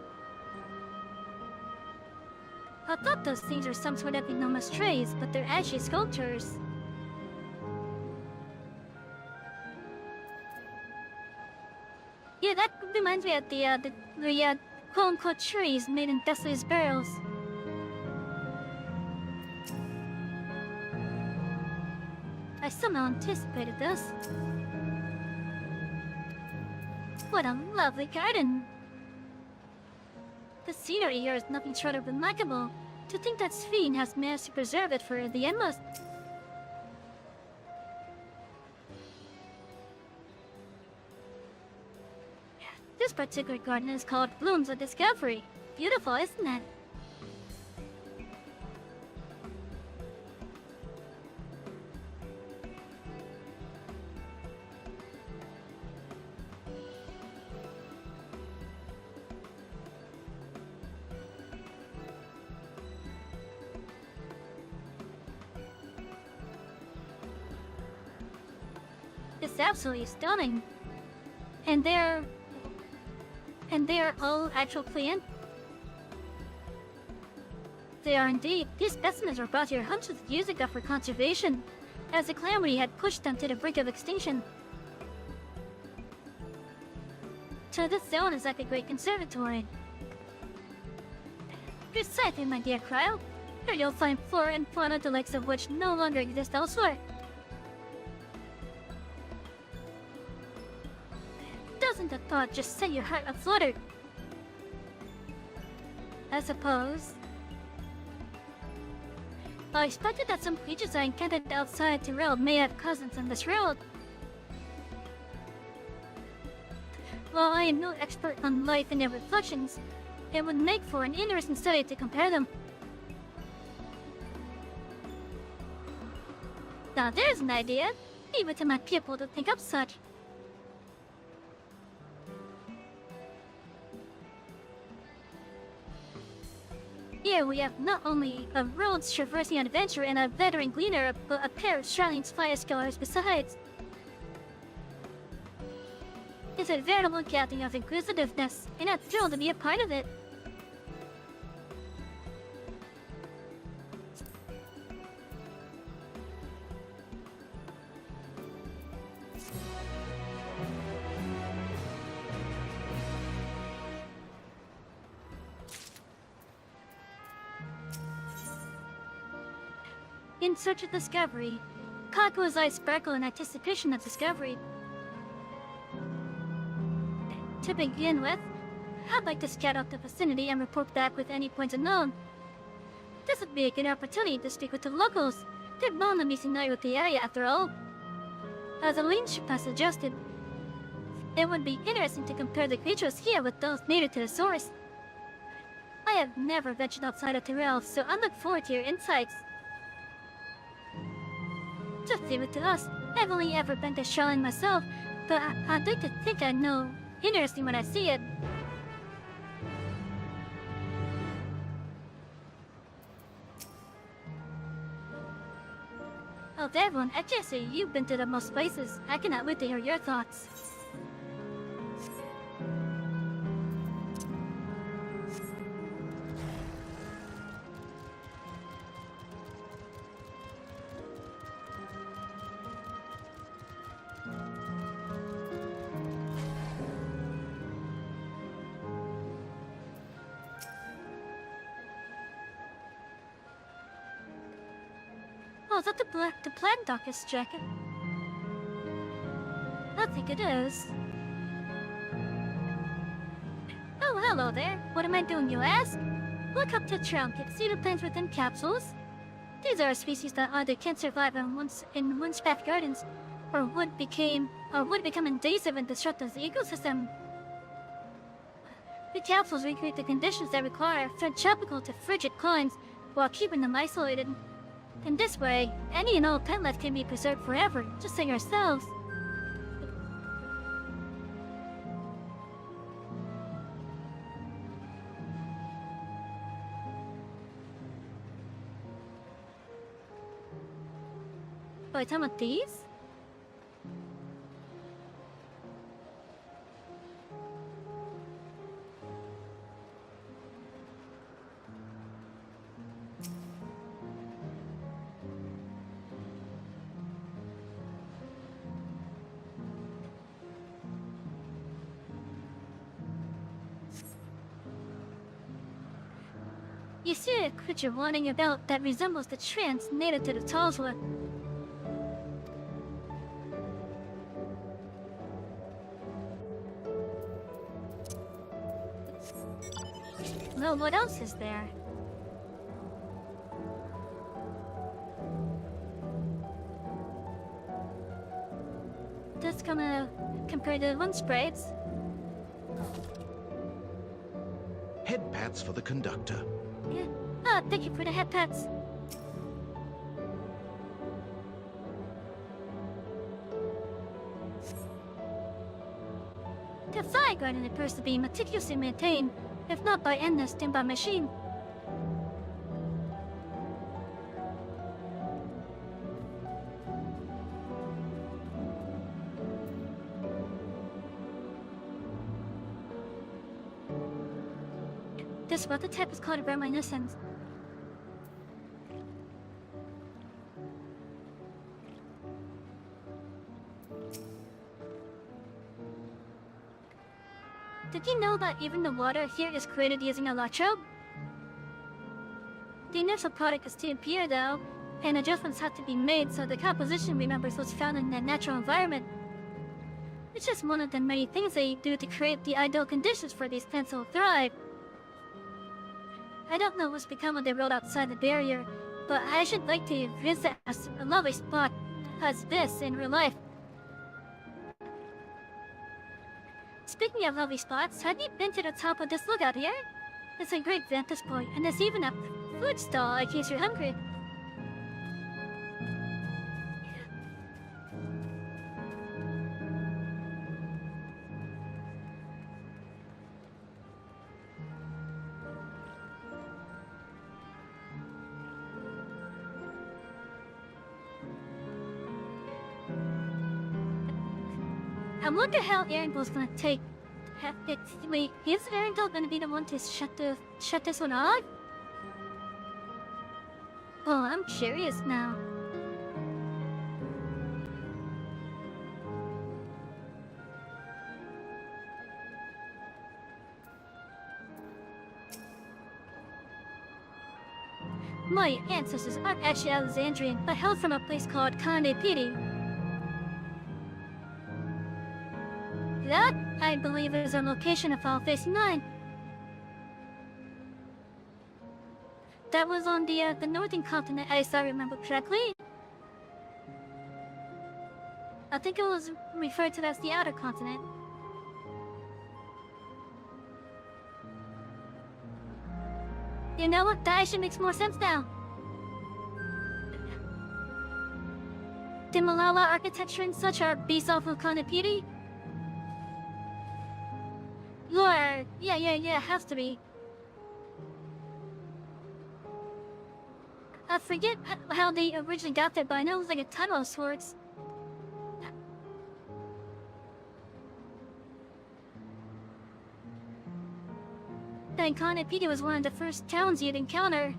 I thought those things are some sort of enormous trays, but they're actually sculptures. Yeah, that reminds me of the quote-unquote trees made in Desolate barrels. I somehow anticipated this. What a lovely garden! The scenery here is nothing short of remarkable. To think that Sphene has managed to preserve it for the Endless. This particular garden is called Blooms of Discovery. Beautiful, isn't it? is absolutely stunning. And they're all actual plant. They are indeed. These specimens were brought here hundreds of years ago for conservation, as the calamity had pushed them to the brink of extinction. So this zone is like a great conservatory. Precisely, my dear Cryo. Here you'll find flora and fauna the likes of which no longer exist elsewhere. Doesn't the thought just set your heart aflutter? I suppose. I expected that some creatures I encountered outside Tyrell may have cousins in this world. While I am no expert on life and their reflections, it would make for an interesting study to compare them. Now there's an idea. Leave it to my pupil to think up such. Here we have not only a roads traversing adventurer and a veteran gleaner, but a pair of Shrining's fire scholars besides. It's a veritable gathering of inquisitiveness, and I'm thrilled to be a part of it. In search of discovery, Kako's eyes sparkle in anticipation of discovery. To begin with, I'd like to scout out the vicinity and report back with any points unknown. This would be a good opportunity to speak with the locals. They're bound to be familiar with the area after all. As the leadership has suggested, it would be interesting to compare the creatures here with those native to the source. I have never ventured outside of Tyrell, so I look forward to your insights. Just leave it to us. I've only ever been to Shaolin myself, but I'd like to think I know interesting when I see it. Of everyone, I just say you've been to the most places. I cannot wait to hear your thoughts. Oh, is that the plant doctor's jacket? I think it is. Oh, hello there. What am I doing, you ask? Look up the trunk and see the plants within capsules. These are a species that either can't survive in one's back gardens, or would become invasive and disrupt the ecosystem. The capsules recreate the conditions that require tropical to frigid climes while keeping them isolated. In this way, any and all plant life can be preserved forever, just like ourselves. By some of these? You see a creature wandering about that resembles the trance native to the Talswa. Well, what else is there? Just gonna compare the one sprites. Head pats for the conductor. Yeah. Ah, thank you for the head pats. The fire garden appears to be meticulously maintained, if not by endless, then by machine. this what the type is called reminiscence. Did you know that even the water here is created using electro? The initial product is to appear though, and adjustments have to be made so the composition remembers what's found in the natural environment. It's just one of the many things they do to create the ideal conditions for these plants to thrive. I don't know what's become of the road outside the barrier, but I should like to visit a lovely spot as this in real life. Speaking of lovely spots, have you been to the top of this lookout here? It's a great vantage point, and there's even a food stall in case you're hungry. I wonder how Erendil's gonna take it. Wait, is Erendil gonna be the one to shut this one off? Well, I'm curious now. My ancestors aren't actually Alexandrian, but hailed from a place called Kane Piri. That, I believe, is a location of Final Fantasy XIV. That was on the northern continent, as I remember correctly. I think it was referred to as the outer continent. You know what? That actually makes more sense now. The Malala architecture and such are based off of Kanapiri. Lord, yeah, has to be. I forget how they originally got there, but I know it was like a tunnel of sorts. Then Kanapiri was one of the first towns you'd encounter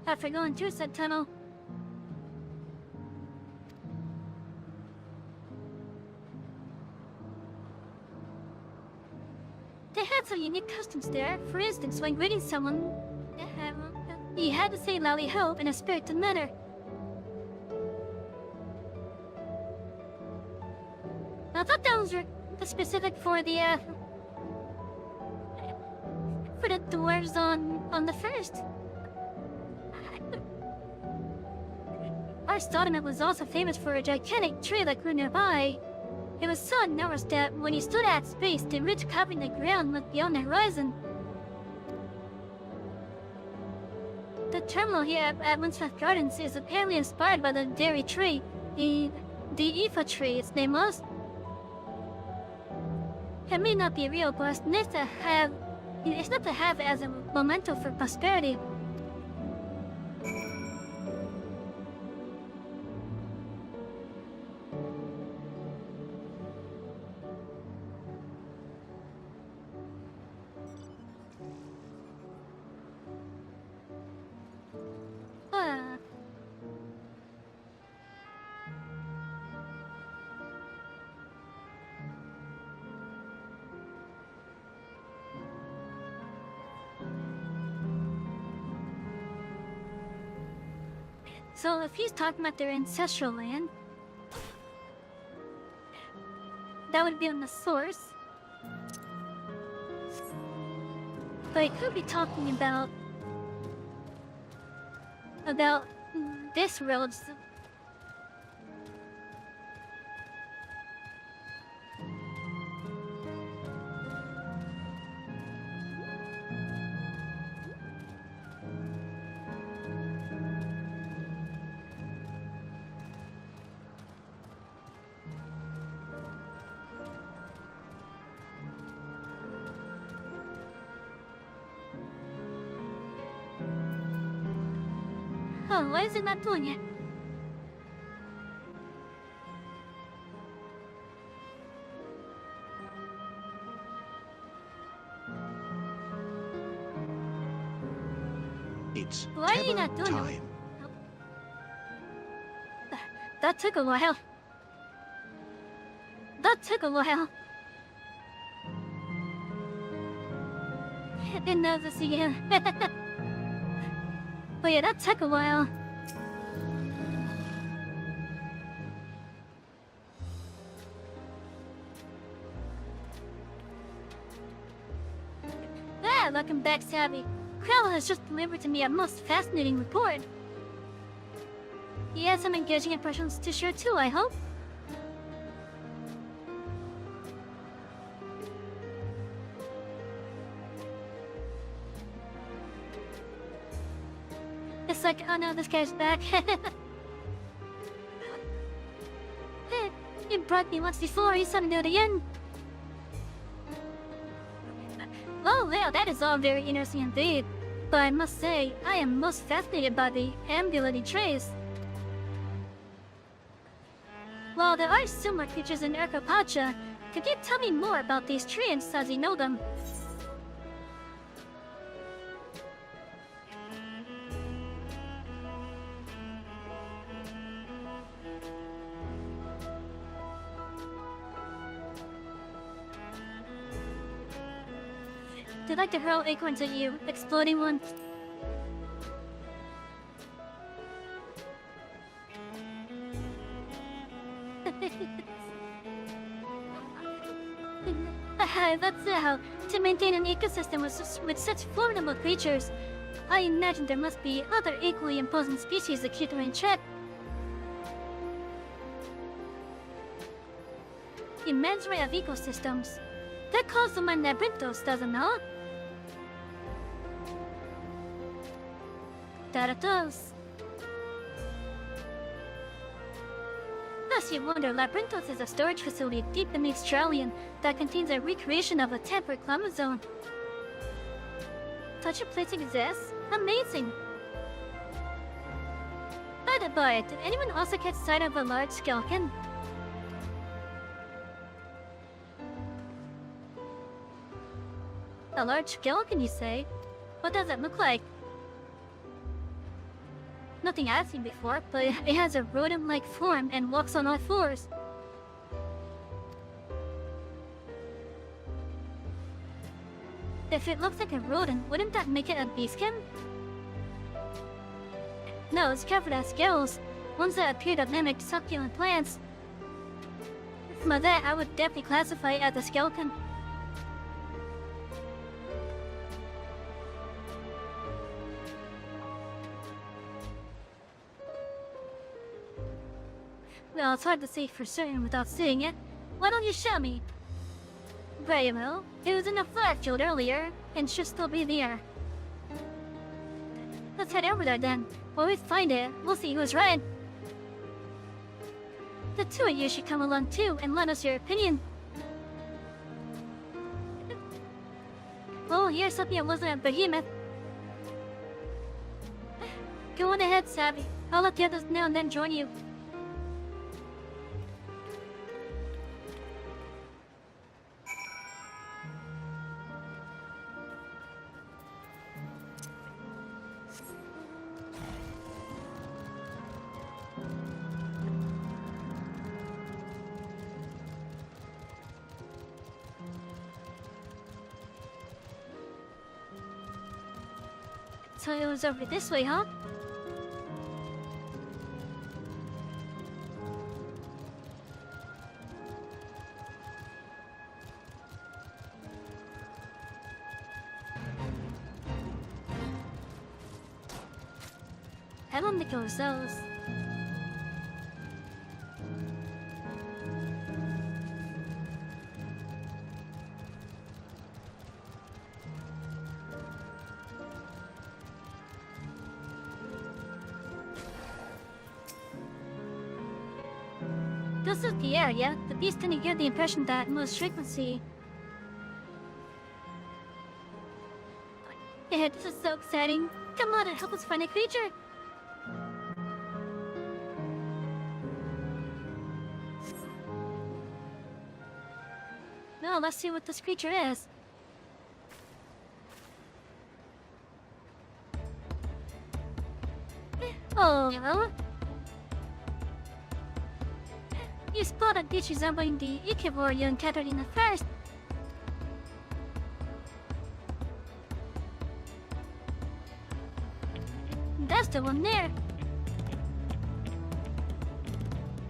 after going through said tunnel. They had some unique customs there. For instance, when greeting someone, you had to say loudly help in a spirited manner. I thought that was specific for the dwarves on the first. Our settlement was also famous for a gigantic tree that grew nearby. It was so enormous that when you stood at space, the ridge covering the ground looked beyond the horizon. The terminal here at Winsmith Gardens is apparently inspired by the dairy tree, the Ifa tree its name was. It may not be real, but it's nice to have it as a memento for prosperity. So if he's talking about their ancestral land, that would be on the source. But he could be talking about this road. Oh, why is it not doing it? It's Why are you tether not doing it? time. That took a while. That took a while. I didn't know this again. But yeah, that took a while. Ah, welcome back, Savy. Crowell has just delivered to me a most fascinating report. He has some engaging impressions to share too, I hope. It's like, oh no, this guy's back. You brought me once before, you suddenly do it again. Well, that is all very interesting indeed. But I must say, I am most fascinated by the ambulatory trees. While there are similar creatures in Erkopacha, could you tell me more about these trees as you know them? I'd like to hurl acorns at you, exploding one. That's how. To maintain an ecosystem with such formidable creatures, I imagine there must be other equally imposing species that keep them in check. Immense array of ecosystems. That calls them in Labyrinthos, doesn't it? That it does. Thus you wonder, Labyrinthos is a storage facility deep beneath Stralion that contains a recreation of a temperate climate zone. Such a place exists? Amazing! By the by, did anyone also catch sight of a large skeleton? A large skeleton, you say? What does it look like? Nothing I've seen before, but it has a rodent-like form and walks on all fours. If it looks like a rodent, wouldn't that make it a beastskin? No, it's covered with scales, ones that appear to mimic succulent plants. By that, I would definitely classify it as a skeleton. Well, it's hard to say for certain without seeing it. Why don't you show me? Very well. It was in the flat field earlier, and should still be there. Let's head over there then. When we find it, we'll see who's right. The two of you should come along too and lend us your opinion. Well, here's something I wasn't a behemoth. Go on ahead, Savy. I'll let the others know and then join you. So it was over this way, huh? I don't think it was those. This is the area. The beast didn't give the impression that most frequency. Yeah, this is so exciting. Come on and help us find a creature. Well, let's see what this creature is. Oh. You spotted this resembling the Etheirys you encountered in the first. That's the one there.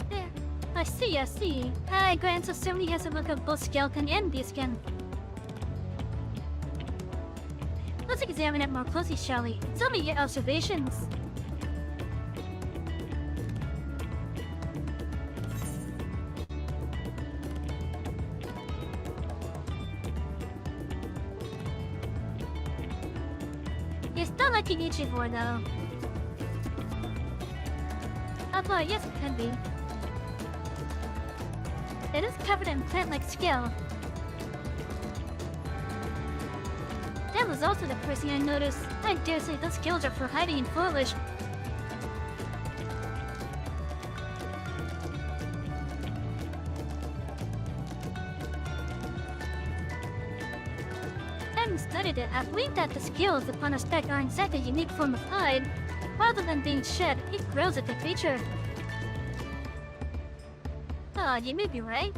There. I see. Grant certainly has a look of both skeleton and beast skin. Let's examine it more closely, shall we? Tell me your observations. It's not like an Ichibor, though. Although, yes, it can be. It is covered in plant-like scale. That was also the first thing I noticed. I dare say those scales are for hiding in foliage. Having studied it, I believe that the scales upon a speck are in fact a unique form of hide. Rather than being shed, it grows with the creature. You may be right.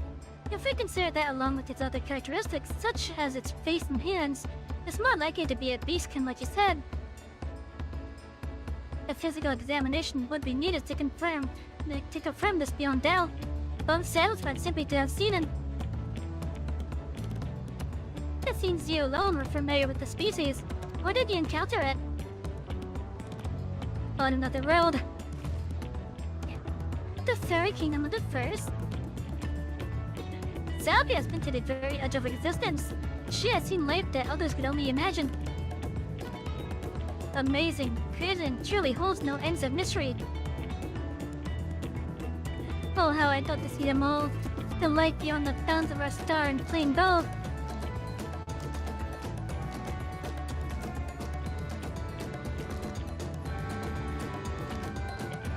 If we consider that along with its other characteristics, such as its face and hands, it's more likely to be a beastkin like you said. A physical examination would be needed to confirm this beyond doubt. But I'm satisfied simply to have seen it. It seems you alone were familiar with the species. Where did you encounter it? On another road. The fairy kingdom of the first. Savy has been to the very edge of existence. She has seen life that others could only imagine. Amazing, crazy, and truly holds no ends of mystery. Oh, how I'd love to see them all. The light beyond the bounds of our star in plain bow.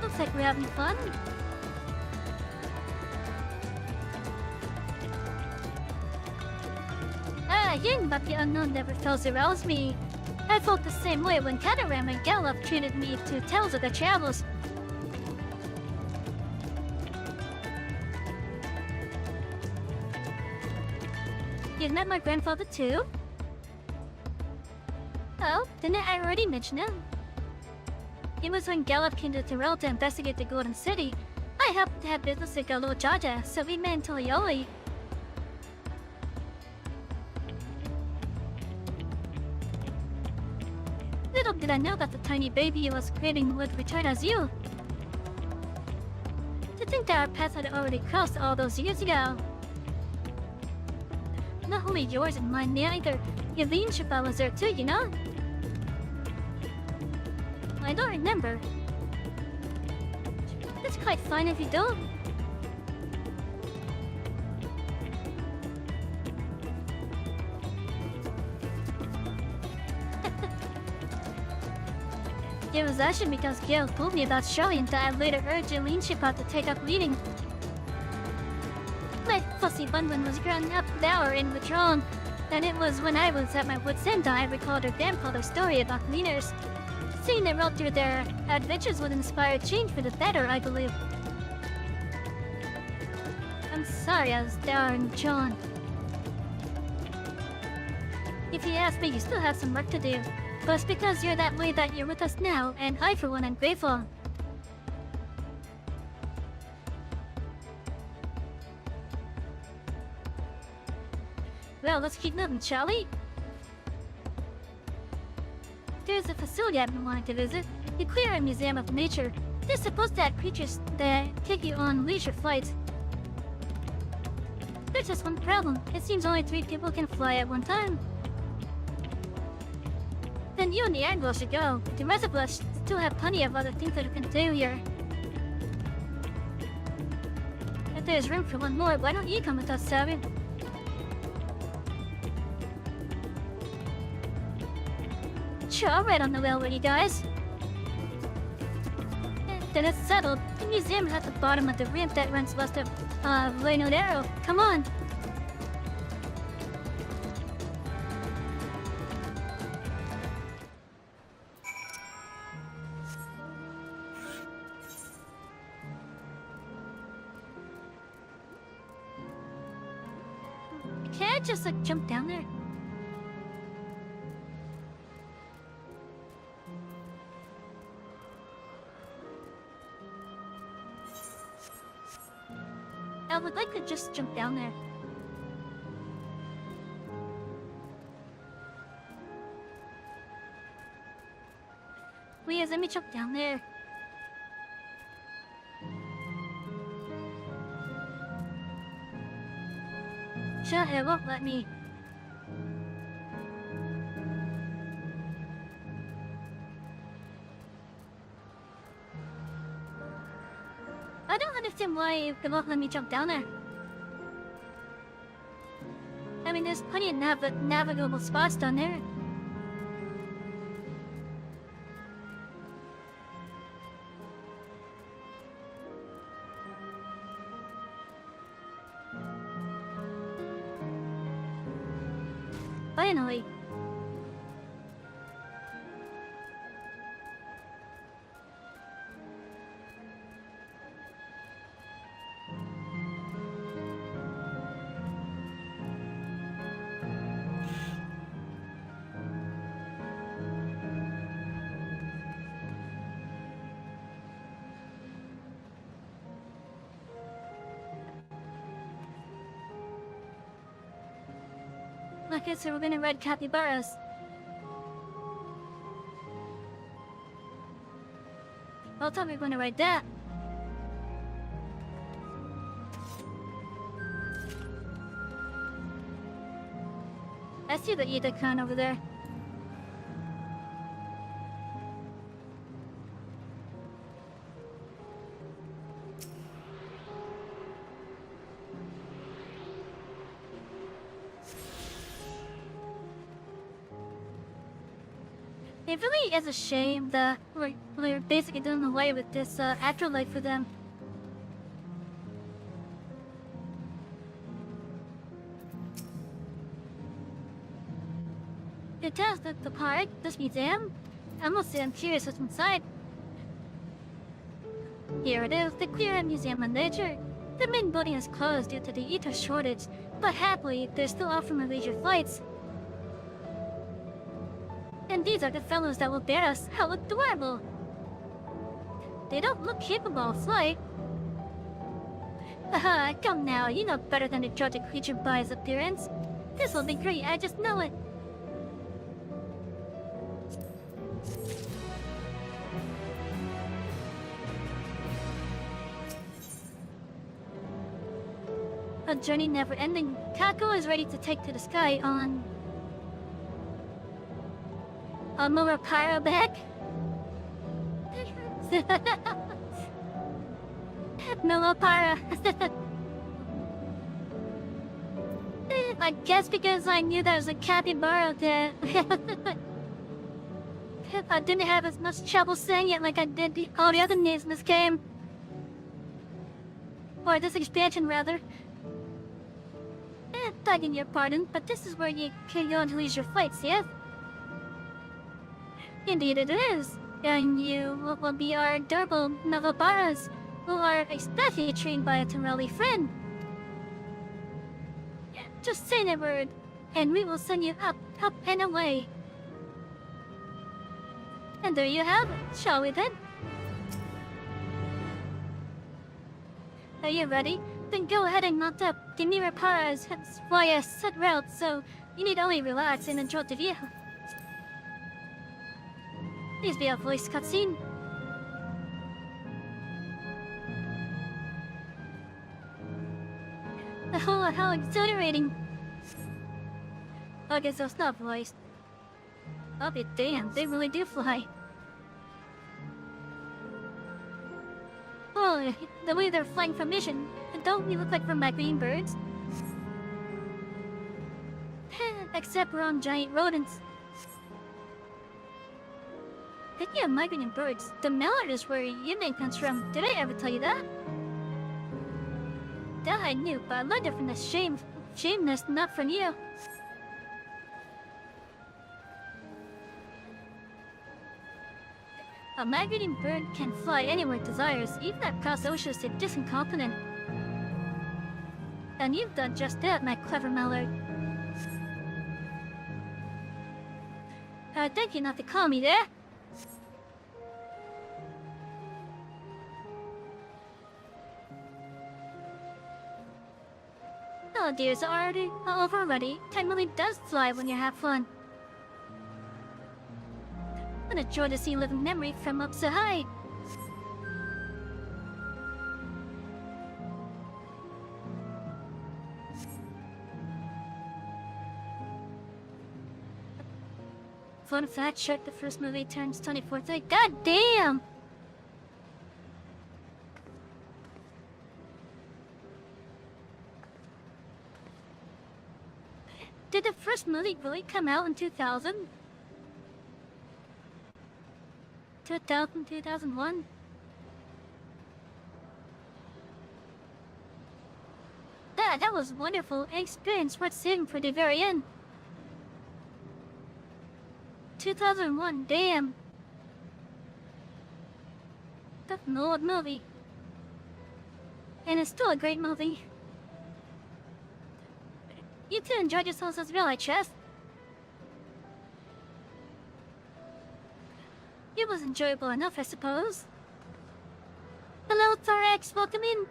Looks like we're having fun. Hearing about the unknown never fails to rouse me. I felt the same way when Cataram and Gallop treated me to tales of their travels. You've met my grandfather too? Oh, didn't I already mention him? It was when Gallop came to Tyrell to investigate the Golden City. I happened to have business with Galo Jaja, so we met in Tolioli. Little did I know that the tiny baby he was creating would return as you. To think that our paths had already crossed all those years ago. Not only yours and mine neither. Yvene Shippa was there too, you know? I don't remember. It's quite fine if you don't. It was actually because Gail told me about Shirley and that I later urged Yvene Shippa to take up leading. My fussy Bunwin was growing up dour and withdrawn, and it was when I was at my wits' end that I recalled her grandfather's story about cleaners. Seeing them roll through their adventures would inspire change for the better, I believe. I'm sorry I was dour and withdrawn. If you ask me, you still have some work to do. But it's because you're that way that you're with us now, and I for one am grateful. Well, let's keep moving, shall we? There's a facility I've been wanting to visit, the Etheirys Museum of Nature. They're supposed to have creatures that take you on leisure flights. There's just one problem. It seems only 3 people can fly at one time. Then you and the Anglo should go. The rest of us still have plenty of other things that we can do here. If there's room for one more, why don't you come with us, Savy? Sure, I'll ride on the wheel with you guys. Then it's settled. The museum is at the bottom of the ramp that runs west of Leonodero. Come on! Can't I just like jump down there? I would like to just jump down there. Please, let me jump down there. Sure, it won't let me. I don't understand why it won't let me jump down there. I mean, there's plenty of navigable spots down there. Finally. Okay, so we're gonna ride capybaras. I thought we were gonna ride that. I see the Etheirys over there. It really is a shame that we're basically doing away with this afterlife for them. It does, the park, this museum. I'm curious what's inside. Here it is, the Clear Museum of Nature. The main building is closed due to the ether shortage, but happily, they're still offering leisure flights. And these are the fellows that will bear us. How adorable! They don't look capable of flight. Haha, come now, you know better than to judge a creature by its appearance. This will be great, I just know it. A journey never ending. Kako is ready to take to the sky on Murapara back? Murapara. I guess because I knew there was a capybara there. I didn't have as much trouble saying it like I did all the other names in this game. Or this expansion, rather. Begging your pardon, but this is where you can go and leisure flights, yes? Indeed it is. And you will be our adorable Navabaras, who are especially trained by a Torelli friend. Just say the word, and we will send you up, and away. And there you have it, shall we then? Are you ready? Then go ahead and mount up. The Murapara's via set route, so you need only relax and enjoy the view. Please be a voice cutscene. Oh, how exhilarating. Okay, so it's not voiced. I'll be damned, they really do fly. Oh, the way they're flying from mission, don't we look like from migrating birds? Except we're on giant rodents. Speaking of migrating birds, the mallard is where your name comes from. Did I ever tell you that? That I knew, but I learned it from the shameless, not from you. A migrating bird can fly anywhere it desires, even across oceans to distant continent. And you've done just that, my clever mallard. Thank you not to call me there. Oh, dears are already over already. Time really does fly when you have fun. What a joy to see living memory from up so high. Fun fact, check the first movie turns 24th. Like, god damn! Did the first movie really come out in 2000? 2001? That was wonderful. An experience worth saving for the very end. 2001, damn. That's an old movie. And it's still a great movie. You two enjoyed yourselves as well, I trust. It was enjoyable enough, I suppose. Hello, Thorax, welcome in.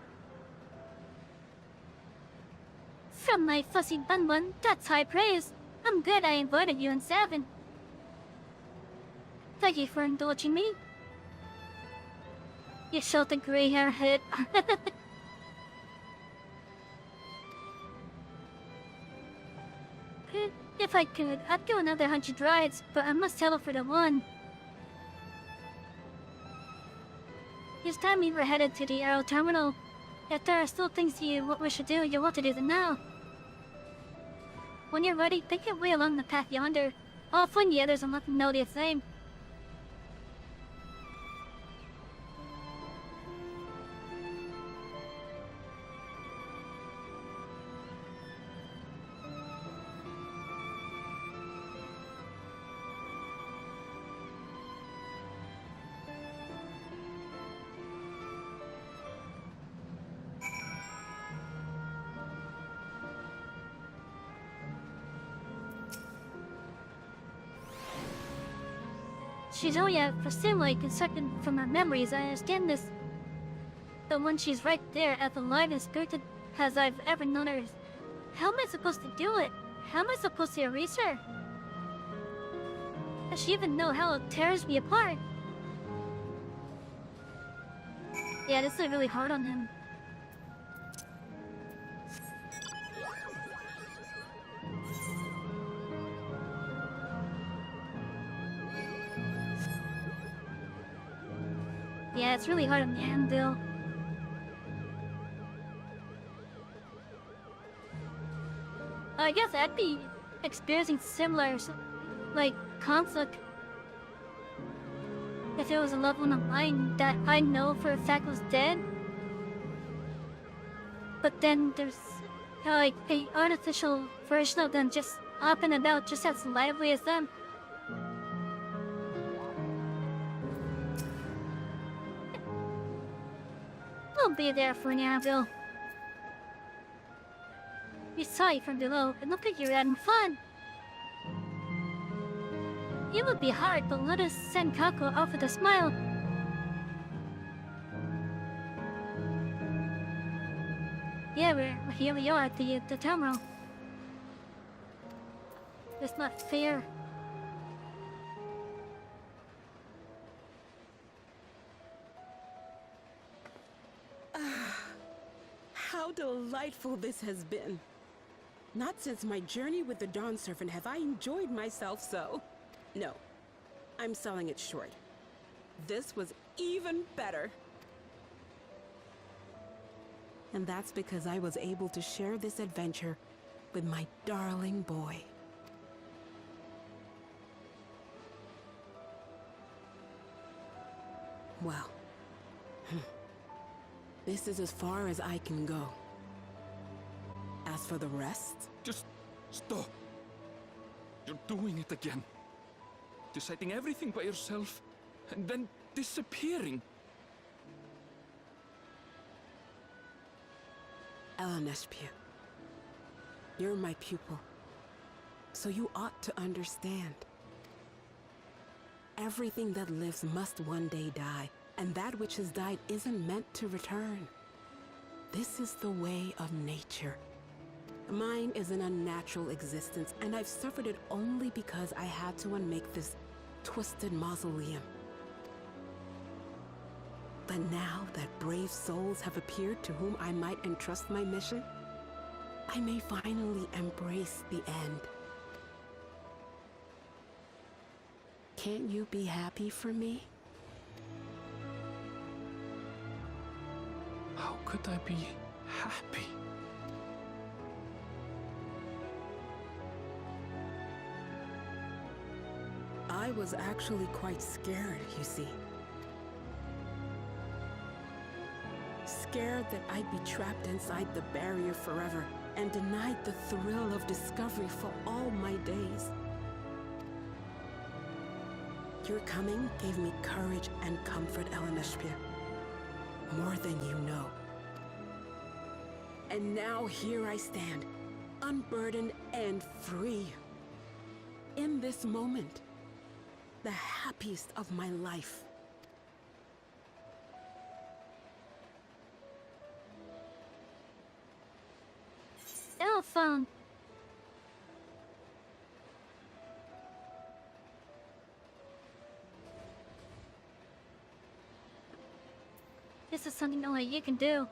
From my fussy bun, that's high praise. I'm glad I invited you and Savin. Thank you for indulging me. You showed the gray hair head. If I could, I'd go another 100 rides, but I must settle for the one. It's time we were headed to the Aero Terminal. If there are still things what we should do, you want to do them now. When you're ready, take your way along the path yonder. I'll find the others and let them know the same. She's only presumably constructed from her memories, I understand this. But when she's right there at the line as skirted as I've ever known her, how am I supposed to do it? How am I supposed to erase her? Does she even know how it tears me apart? Yeah, this is really hard on him. Yeah, it's really hard on the anvil. I guess I'd be experiencing similar, like, conflict. If it was a loved one of mine that I know for a fact was dead. But then there's, like, an artificial version of them just up and about just as lively as them. I'll be there for an anvil. We saw you from below. It looked like you were having fun. It would be hard, but let us send Kako off with a smile. Yeah, here we are at the terminal. It's not fair. How delightful this has been. Not since my journey with the Dawn Servant have I enjoyed myself so. No, I'm selling it short. This was even better. And that's because I was able to share this adventure with my darling boy. Well, this is as far as I can go. As for the rest... Just stop. You're doing it again. Deciding everything by yourself, and then disappearing. Elaneshpia, You're my pupil, so you ought to understand. Everything that lives must one day die, and that which has died isn't meant to return. This is the way of nature. Mine is an unnatural existence, and I've suffered it only because I had to unmake this twisted mausoleum. But now that brave souls have appeared to whom I might entrust my mission, I may finally embrace the end. Can't you be happy for me? How could I be happy? I was actually quite scared, you see. Scared that I'd be trapped inside the barrier forever and denied the thrill of discovery for all my days. Your coming gave me courage and comfort, Elenishpia. More than you know. And now here I stand, unburdened and free. In this moment, the happiest of my life. Elephant. This is something only you can do.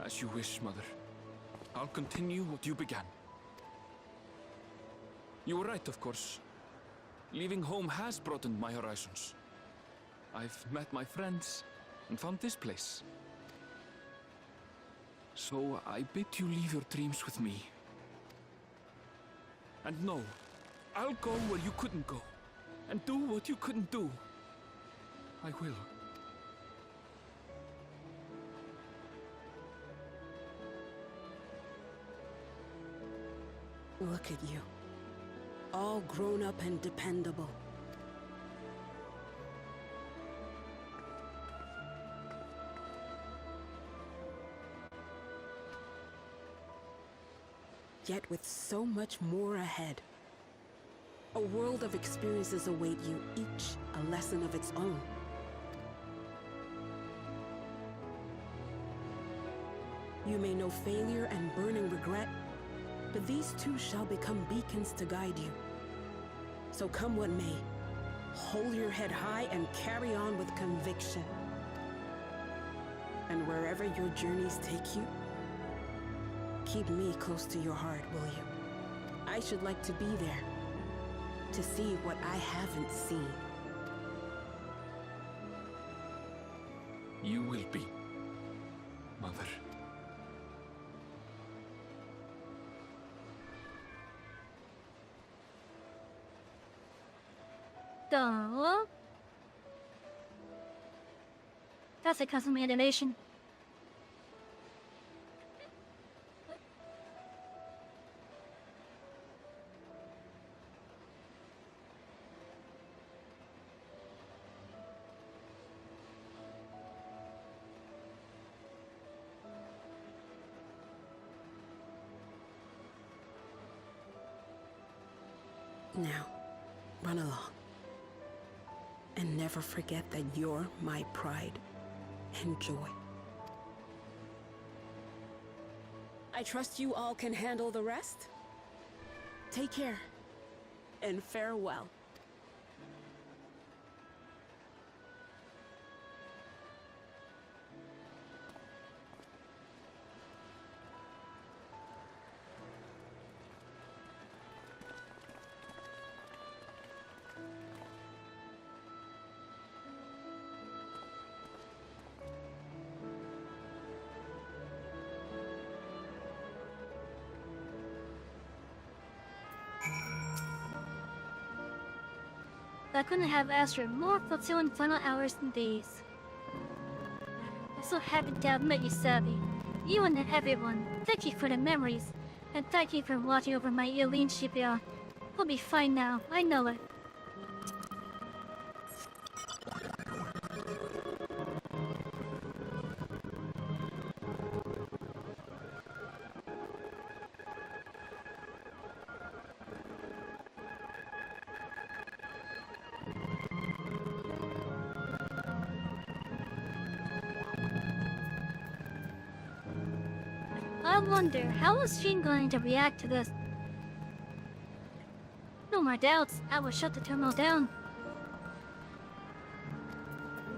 As you wish, Mother. I'll continue what you began. You were right, of course. Leaving home has broadened my horizons. I've met my friends and found this place. So I bid you leave your dreams with me. And no, I'll go where you couldn't go, and do what you couldn't do. I will. Look at you. All grown up and dependable. Yet with so much more ahead. A world of experiences await you, each a lesson of its own. You may know failure and burning regret, but these too shall become beacons to guide you. So come what may, hold your head high and carry on with conviction. And wherever your journeys take you, keep me close to your heart, will you? I should like to be there, to see what I haven't seen. You will be, Mother. Duh. That's a custom animation. Now, run along. And never forget that you're my pride and joy. I trust you all can handle the rest. Take care, and farewell. I couldn't have asked for more fulfilling final hours and days. so happy to have met you, Savy. You and everyone. Thank you for the memories. And thank you for watching over my Eileen shipyard. We'll be fine now, I know it. I wonder, how is Sheen going to react to this? No more doubts, I will shut the terminal down.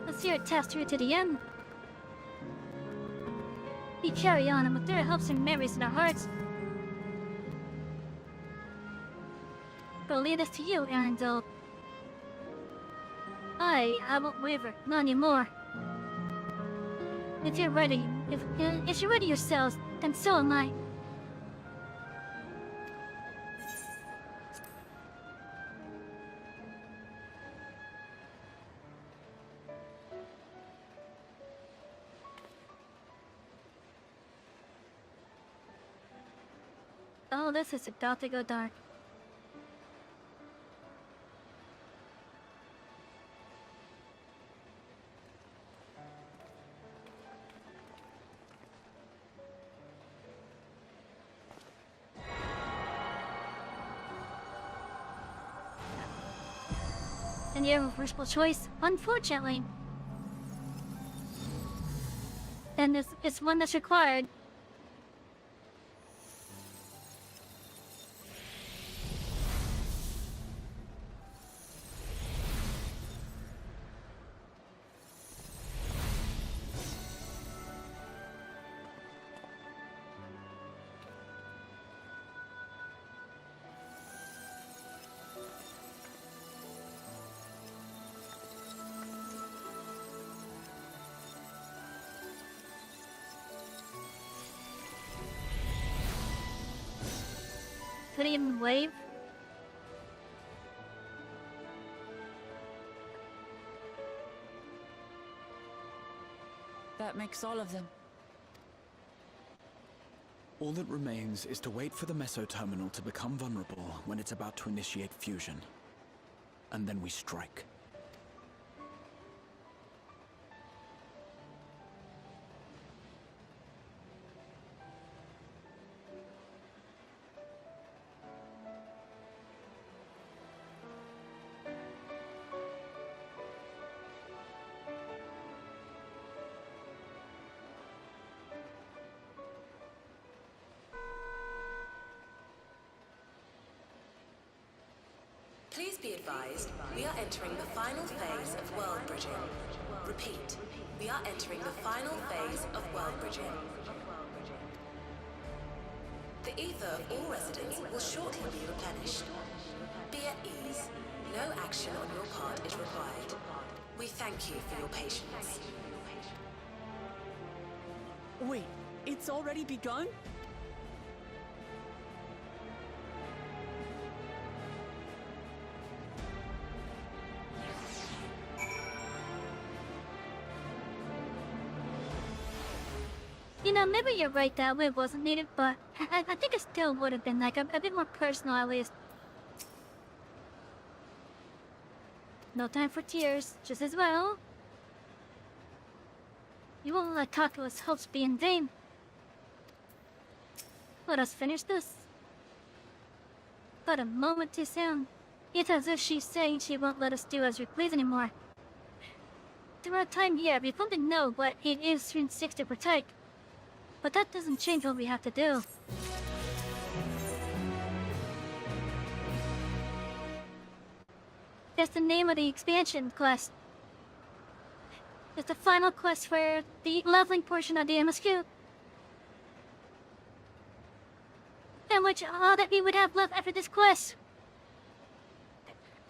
Let's hear it test her to the end. We carry on, and with their helps and memories in our hearts. But lead us to you, Arendelle. I won't waver, not anymore. If you're ready, if you're ready yourselves, then so am I. Oh, this is about to go dark. An irreversible choice, unfortunately. And it's one that's required. Could he even wave? That makes all of them. All that remains is to wait for the meso terminal to become vulnerable when it's about to initiate fusion. And then we strike. Please be advised, we are entering the final phase of world bridging. Repeat, we are entering the final phase of world bridging. The ether of all residents will shortly be replenished. Be at ease. No action on your part is required. We thank you for your patience. Wait, it's already begun? You know, maybe you're right that wave wasn't needed, but I think it still would have been like a bit more personal at least. No time for tears, just as well. You won't let Kakua's hopes be in vain. Let us finish this. But a moment too soon. It's as if she's saying she won't let us do as we please anymore. Throughout time here, we've come to know what it is Spring 6 to protect. But that doesn't change what we have to do. That's the name of the expansion quest. It's the final quest for the leveling portion of the MSQ. And which all that we would have left after this quest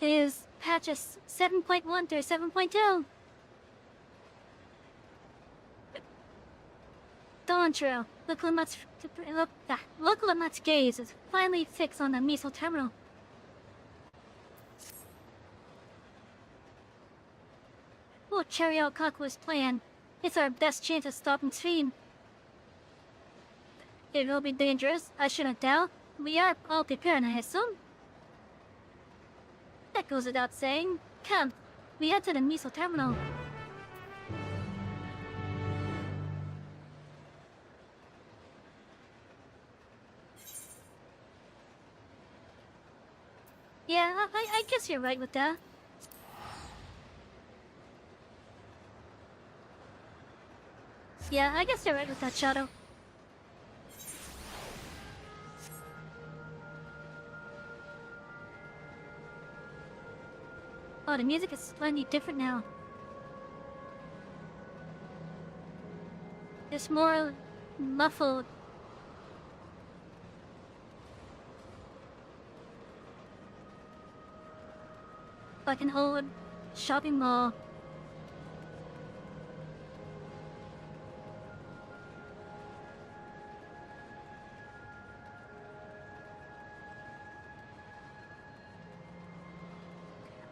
is patches 7.1 through 7.2. Dawn Trail. Look Lamat's gaze is finally fixed on the Meso terminal. We'll carry out Kakua's plan. It's our best chance of stopping Sven. It will be dangerous, I shouldn't doubt. We are all prepared, I assume. That goes without saying. Come, we head to the missile terminal. Yeah, I guess you're right with that. Yeah, I guess you're right with that, Shadow. Oh, the music is slightly different now. It's more muffled. Like an old shopping mall.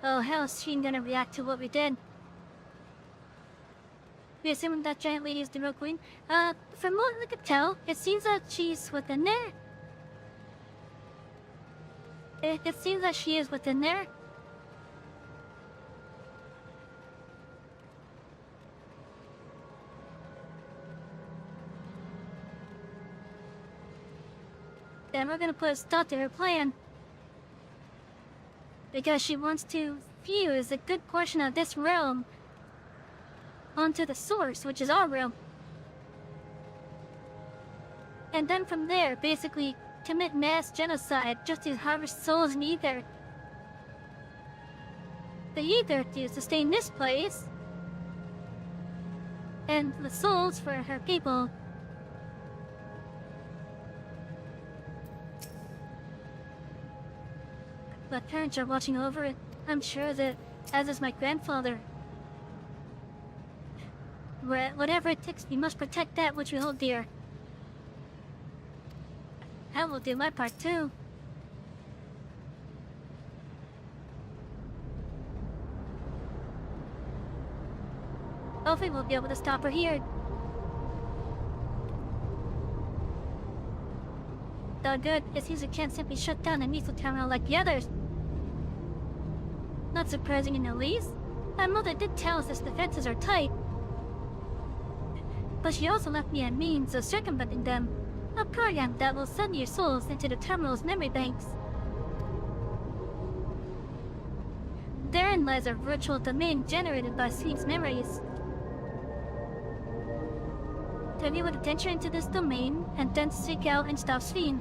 Oh, how is she gonna react to what we did? We assume that giant lady is the real queen? From what I could tell, it seems that she's within there. It seems that she is within there. Then we're gonna put a stop to her plan. Because she wants to fuse a good portion of this realm onto the source, which is our realm. And then from there, basically commit mass genocide just to harvest souls in Ether. The Ether to sustain this place, and the souls for her people. My parents are watching over it. I'm sure that, as is my grandfather. Whatever it takes, we must protect that which we hold dear. I will do my part too. Hopefully we'll be able to stop her here. Though good, it seems we can't simply shut down the missile terminal like the others. Not surprising in the least. My mother did tell us its defenses are tight. But she also left me a means of circumventing them. A program that will send your souls into the terminal's memory banks. Therein lies a virtual domain generated by Sven's memories. To be able to enter into this domain and then seek out and stop Sven.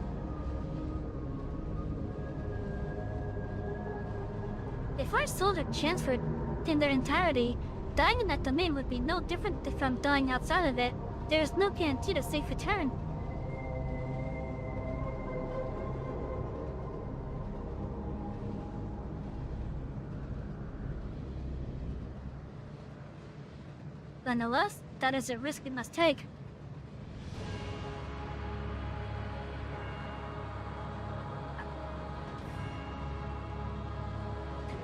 If our souls are transferred in their entirety, dying in that domain would be no different from dying outside of it. There is no guarantee to safe return. Nonetheless, that is a risk we must take.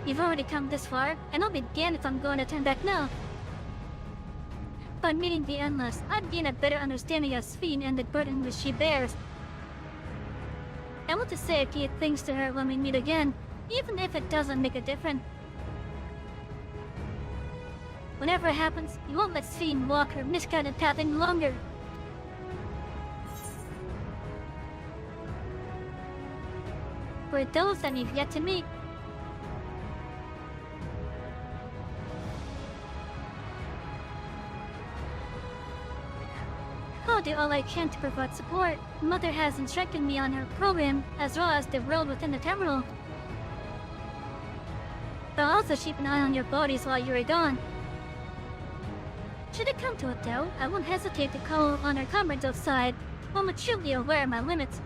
You've already come this far, and I'll be damned if I'm going to turn back now. By meeting the Endless, I'd gain a better understanding of Sven and the burden which she bears. I want to say a few things to her when we meet again, even if it doesn't make a difference. Whenever it happens, you won't let Sven walk her misguided path any longer. For those that we've yet to meet, I'll do all I can to provide support. Mother has instructed me on her program, as well as the world within the terminal. But I'll also keep an eye on your bodies while you're gone. Should it come to it though, I won't hesitate to call on our comrades outside, when I'm truly aware of my limits.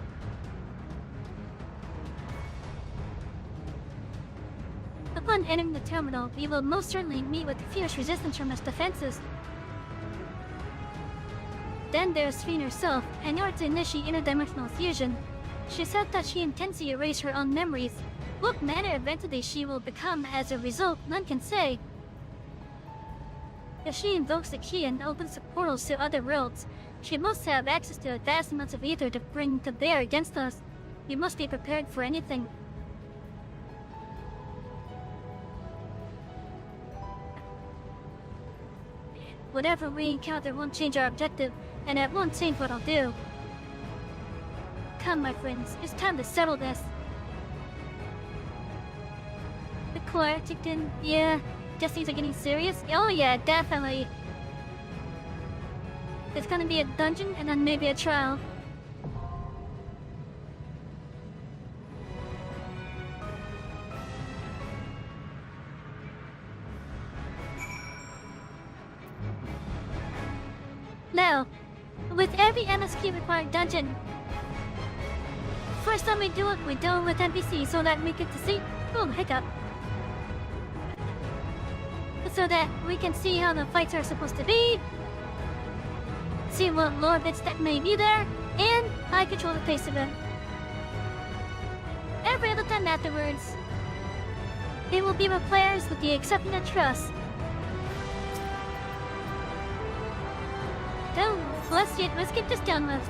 Upon entering the terminal, we will most certainly meet with fierce resistance from its defenses. Then there's Sven herself, in order to initiate interdimensional fusion. She said that she intends to erase her own memories. What manner of entity she will become as a result, none can say. If she invokes the key and opens the portals to other worlds, she must have access to vast amounts of ether to bring to bear against us. We must be prepared for anything. Whatever we encounter won't change our objective, and it won't change what I'll do. Come, my friends, it's time to settle this. The choir ticked in. Yeah, just things are getting serious? Oh yeah, definitely. It's gonna be a dungeon and then maybe a trial. Now, with every MSQ required dungeon, first time we do it with NPC so that we get to see. Oh, hiccup. So that we can see how the fights are supposed to be, see what lore bits that may be there, and I control the pace of it. Every other time afterwards, it will be with players with the exception of trust. So, let's get this done with.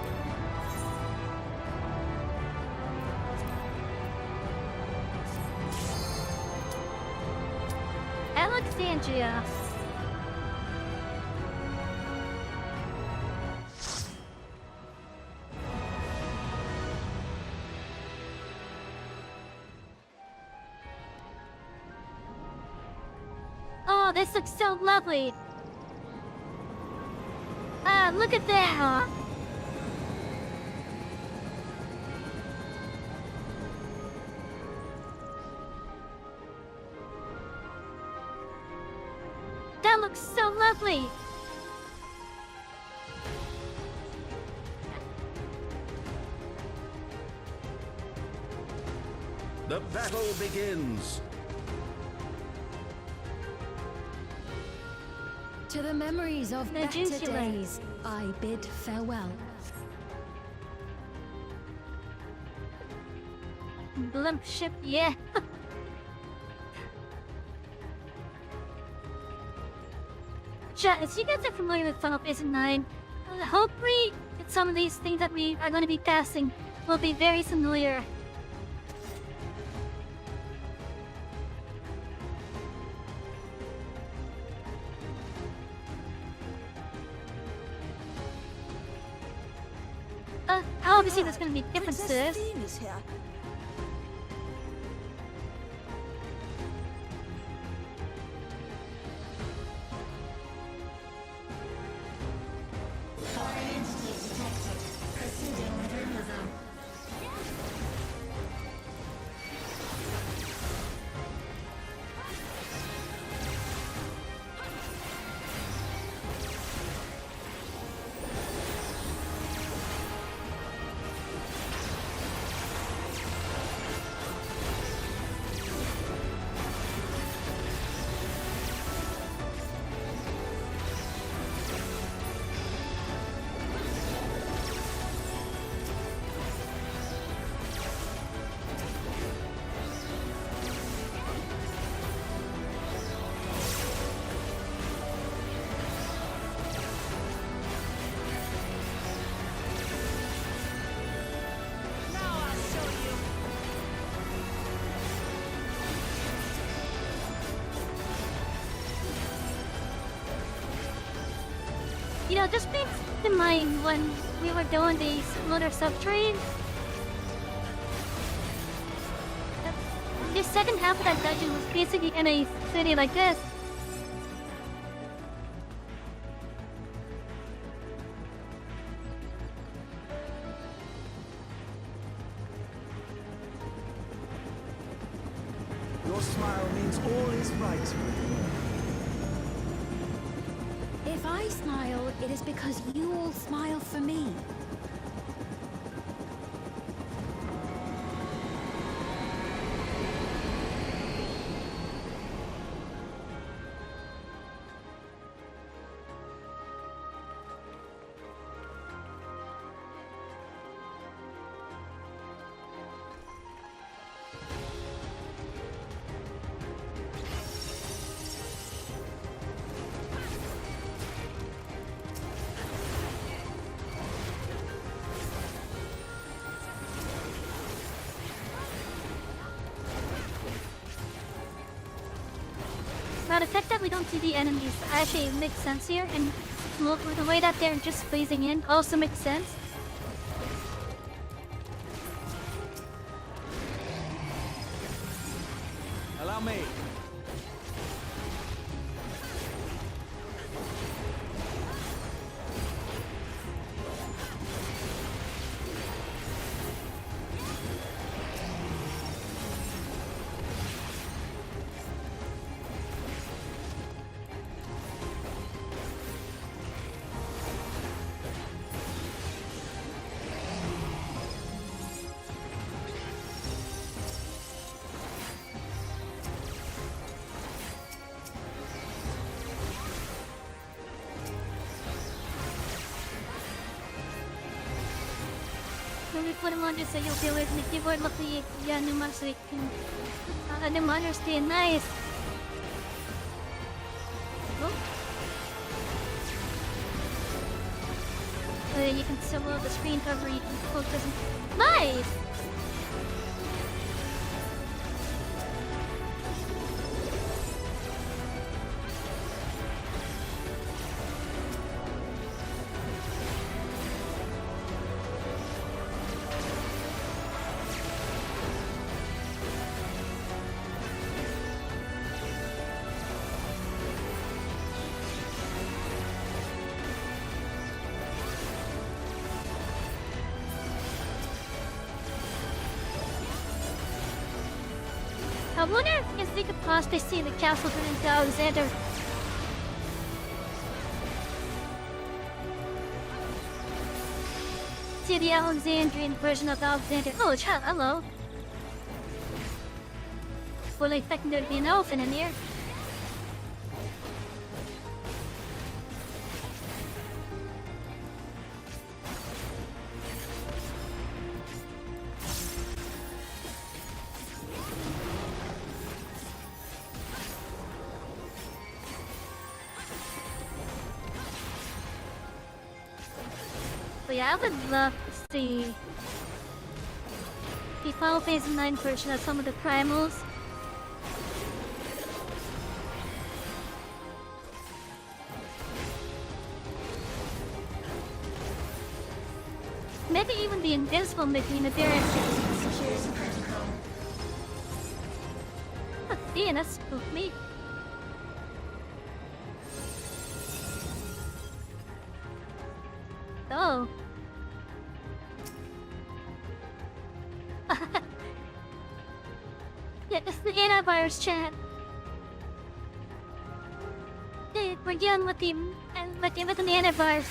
Alexandria. Oh, this looks so lovely. Ah, look at that. That looks so lovely! The battle begins! To the memories of better days, I bid farewell. Blimp ship, yeah. Chat, if you guys are familiar with Final Fantasy IX, hopefully some of these things that we are going to be passing will be very familiar. Obviously there's going to be differences. You know, just brings to mind when we were doing these lunar sub-trades. The second half of that dungeon was basically in a city like this. Your smile means all is right. If I smile, it is because you all smile for me. the fact that we don't see the enemies actually makes sense here, and look, the way that they're just phasing in also makes sense. Allow me. Put him on just so you'll deal with the keyboard. Luckily, yeah, Numa, so you can Numa understand. Nice. Oh. You can solo the screen cover. You can focus. Nice. I wonder if we could possibly see the castle turn into Alexander. See the Alexandrian version of Alexander. Oh, chat, hello. Fully expecting there to be an elephant in here. But yeah, I would love to see the Final Fantasy IX version of some of the primals. Maybe even the Invincible Mickey in the variant. Damn, that spooked me. Oh. Yeah, it's the antivirus chat. Yeah, we're dealing with the antivirus.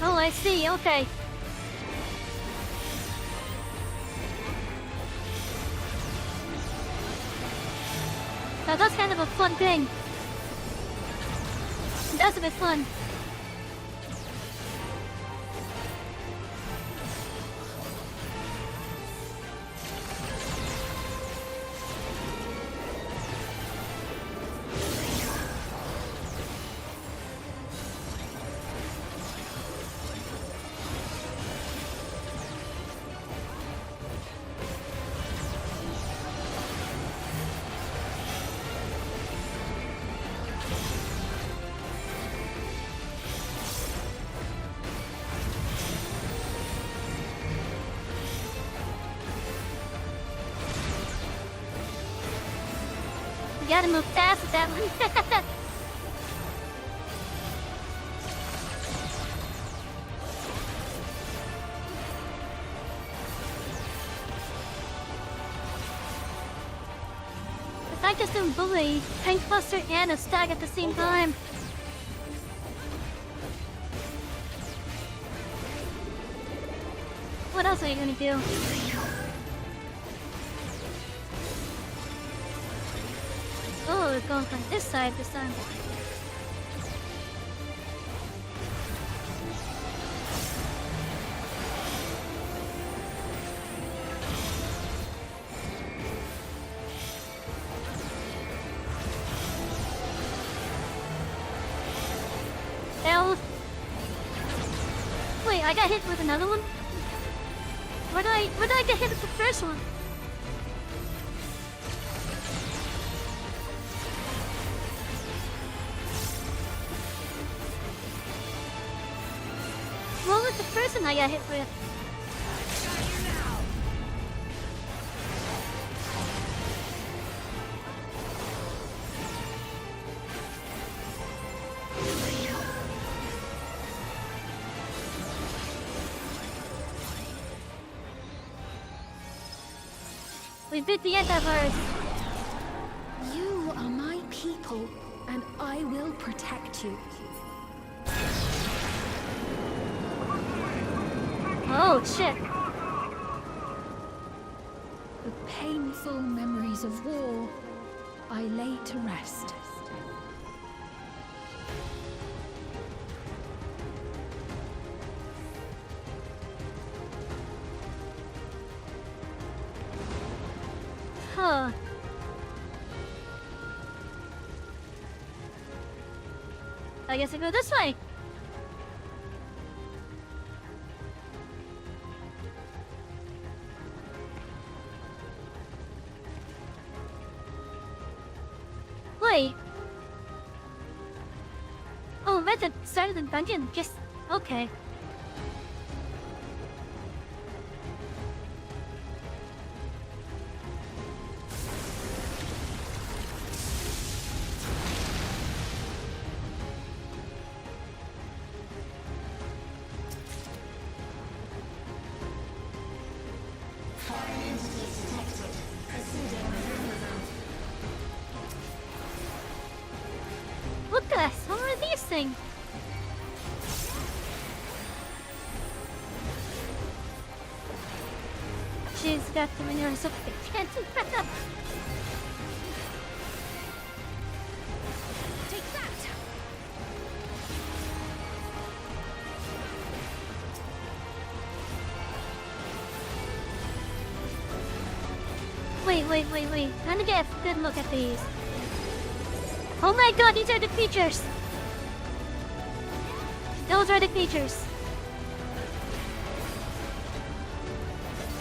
Oh, I see, okay. Now that's kind of a fun thing. That's a bit fun. You gotta move fast with that one. If I just do bully, tank cluster, and a stag at the same time. What else are you gonna do? Oh, it's going from this side this time. Hell. Wait, I got hit with another one? Where did I get hit with the first one? What was the first one I got hit with? We beat the Etheirys. You are my people, and I will protect you. Oh, shit. The painful memories of war I lay to rest. Huh. I guess I go this way. Wait. Oh, I'm at the start of the dungeon. Just okay. What the hell are these things? She's got the minerals of the can't back up. Take that! Wait. Trying to get a good look at these. Oh my god, these are the creatures! Those are the creatures.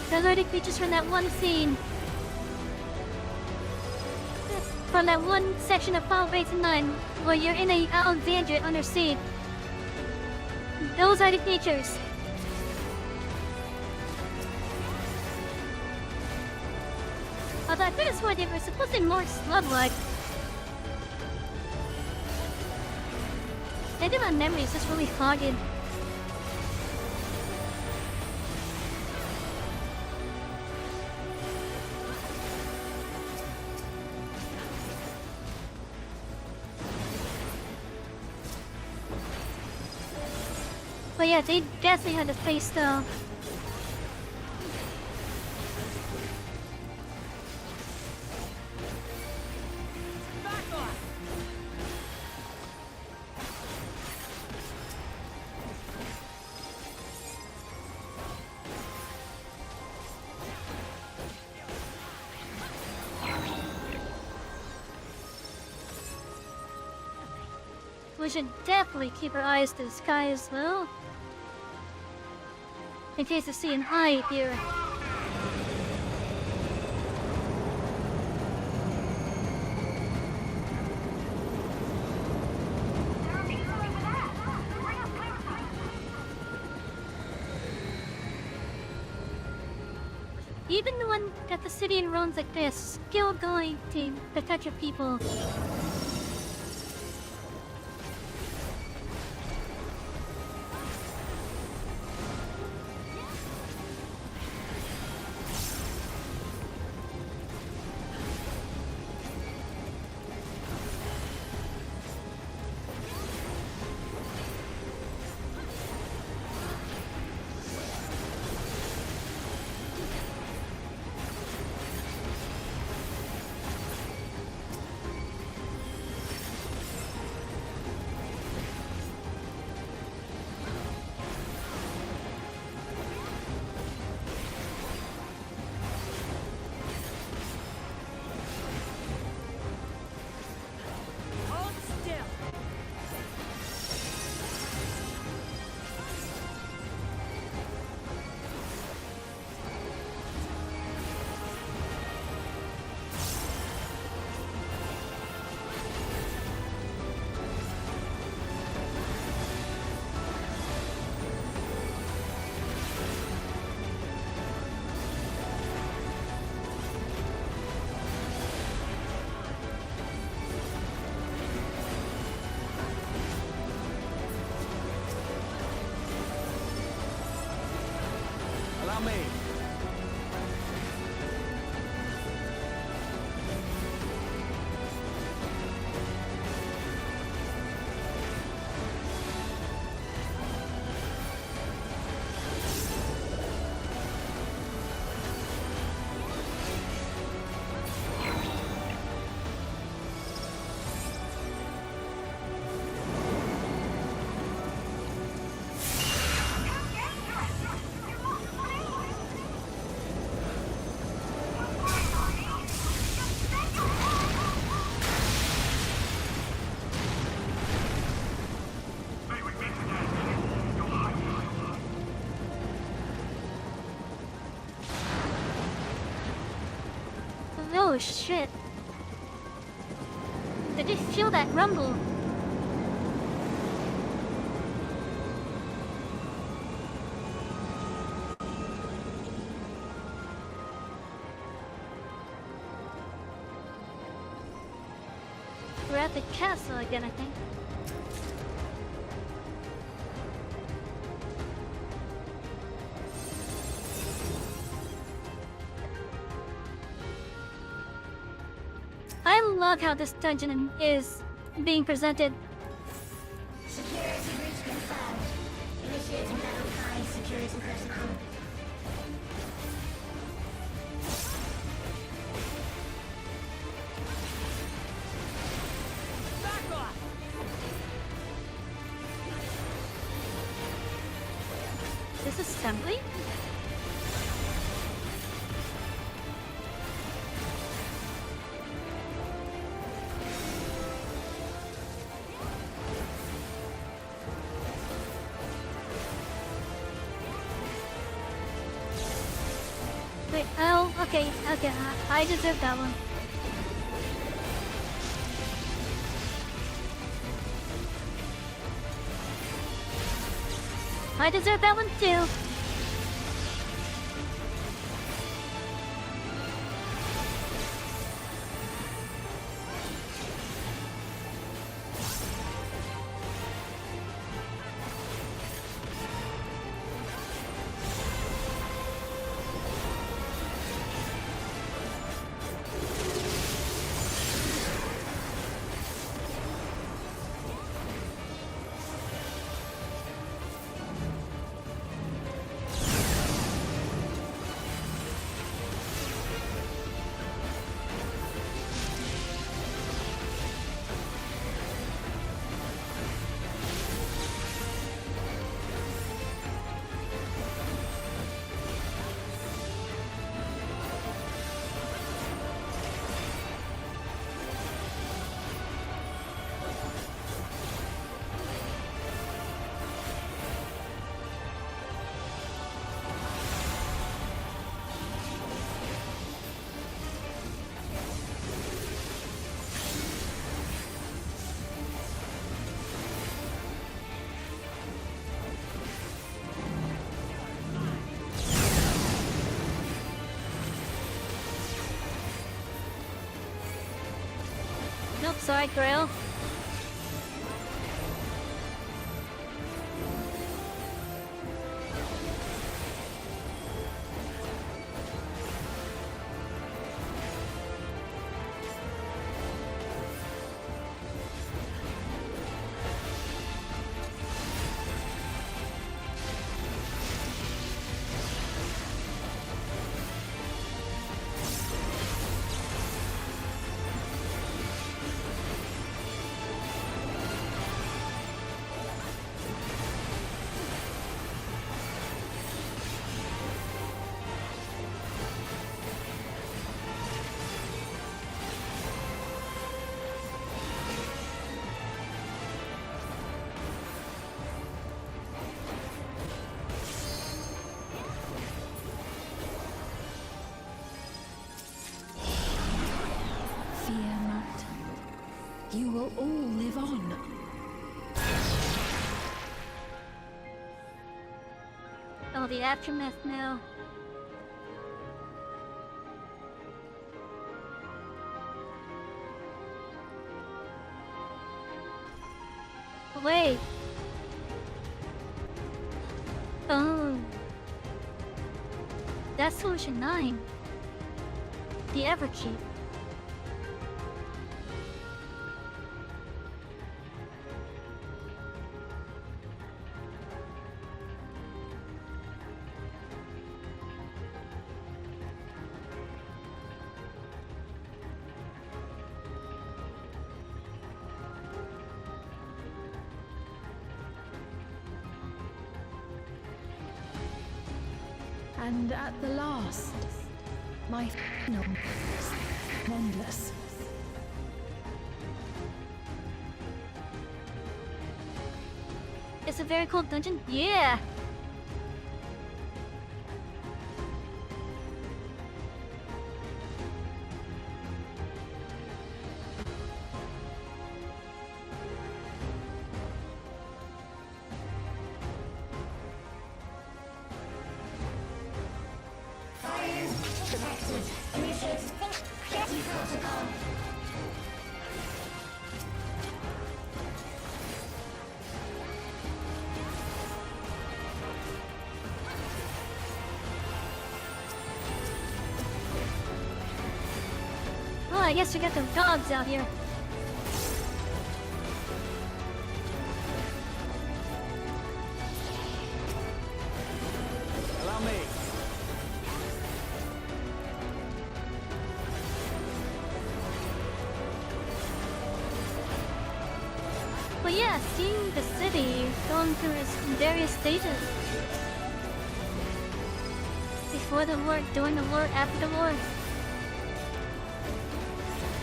Those are the creatures from that one scene. From that one section of Final Fantasy IX where you're in a Alexandria under siege. Those are the creatures. Although I could have sworn they were supposed to be more slug-like. Maybe my memory is just really foggy. But yeah, they definitely had a face though. We should definitely keep our eyes to the sky as well. In case I see an eye here. Even the one that the city in ruins like this, still going to protect your people. Oh shit. Did you feel that rumble? We're at the castle again, I think. I love how this dungeon is being presented. Security breach confirmed. Initiating level 5 security protocol. Back off! This assembly? Wait, oh, okay, I deserve that one. I deserve that one too. Nope, sorry, Grail. Fear not. You will all live on. Oh, the aftermath now. Wait. Oh. That's solution 9. The Everkeep. And at the last, my final endless. It's a very cool dungeon. Yeah. I guess we got those dogs out here. Allow me. But yeah, seeing the city going through its various stages. Before the war, during the war, after the war.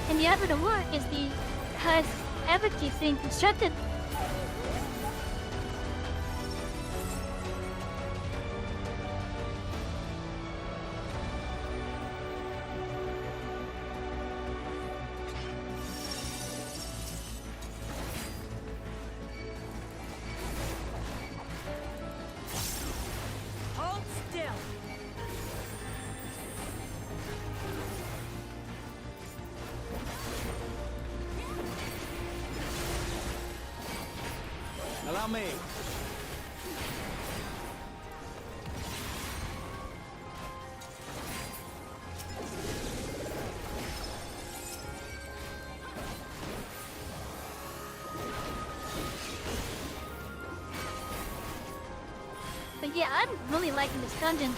And the after the war is the highest ever keeps being constructed. Hold still. Allow me. But yeah, I'm really liking this dungeon.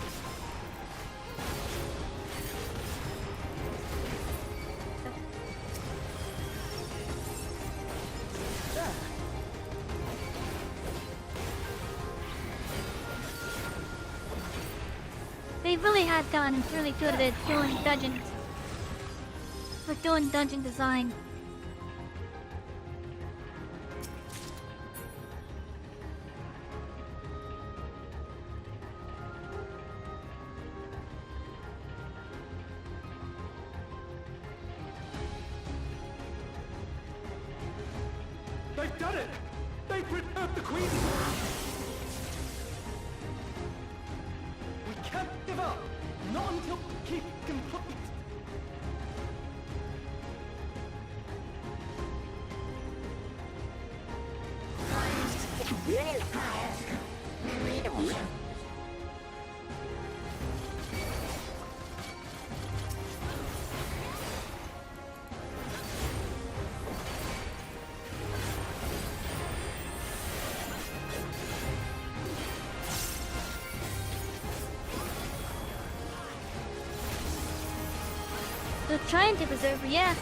They really have gotten really good at doing dungeons. Or doing dungeon design. They've done it! They've preserved the Queen! We can't give up! Not until the keep complete! They're trying to preserve her, yeah.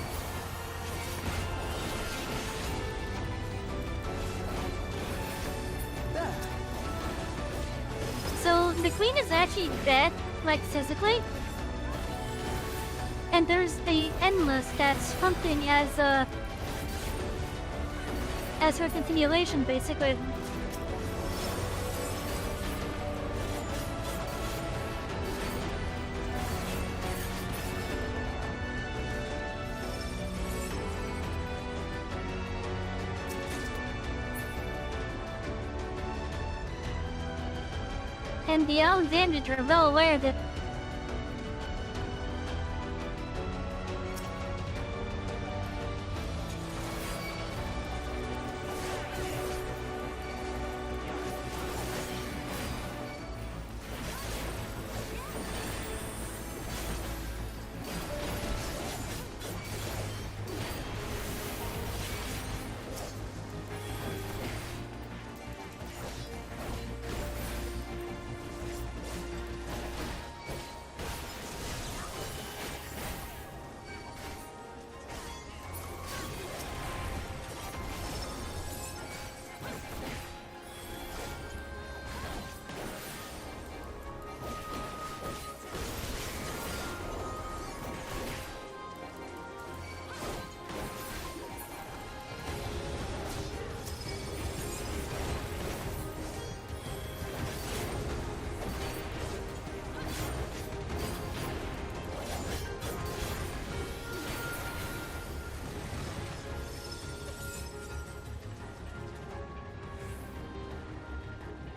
So the queen is actually dead, like physically. And there's the endless that's functioning as her continuation, basically. And the Alexandrians are well aware of it.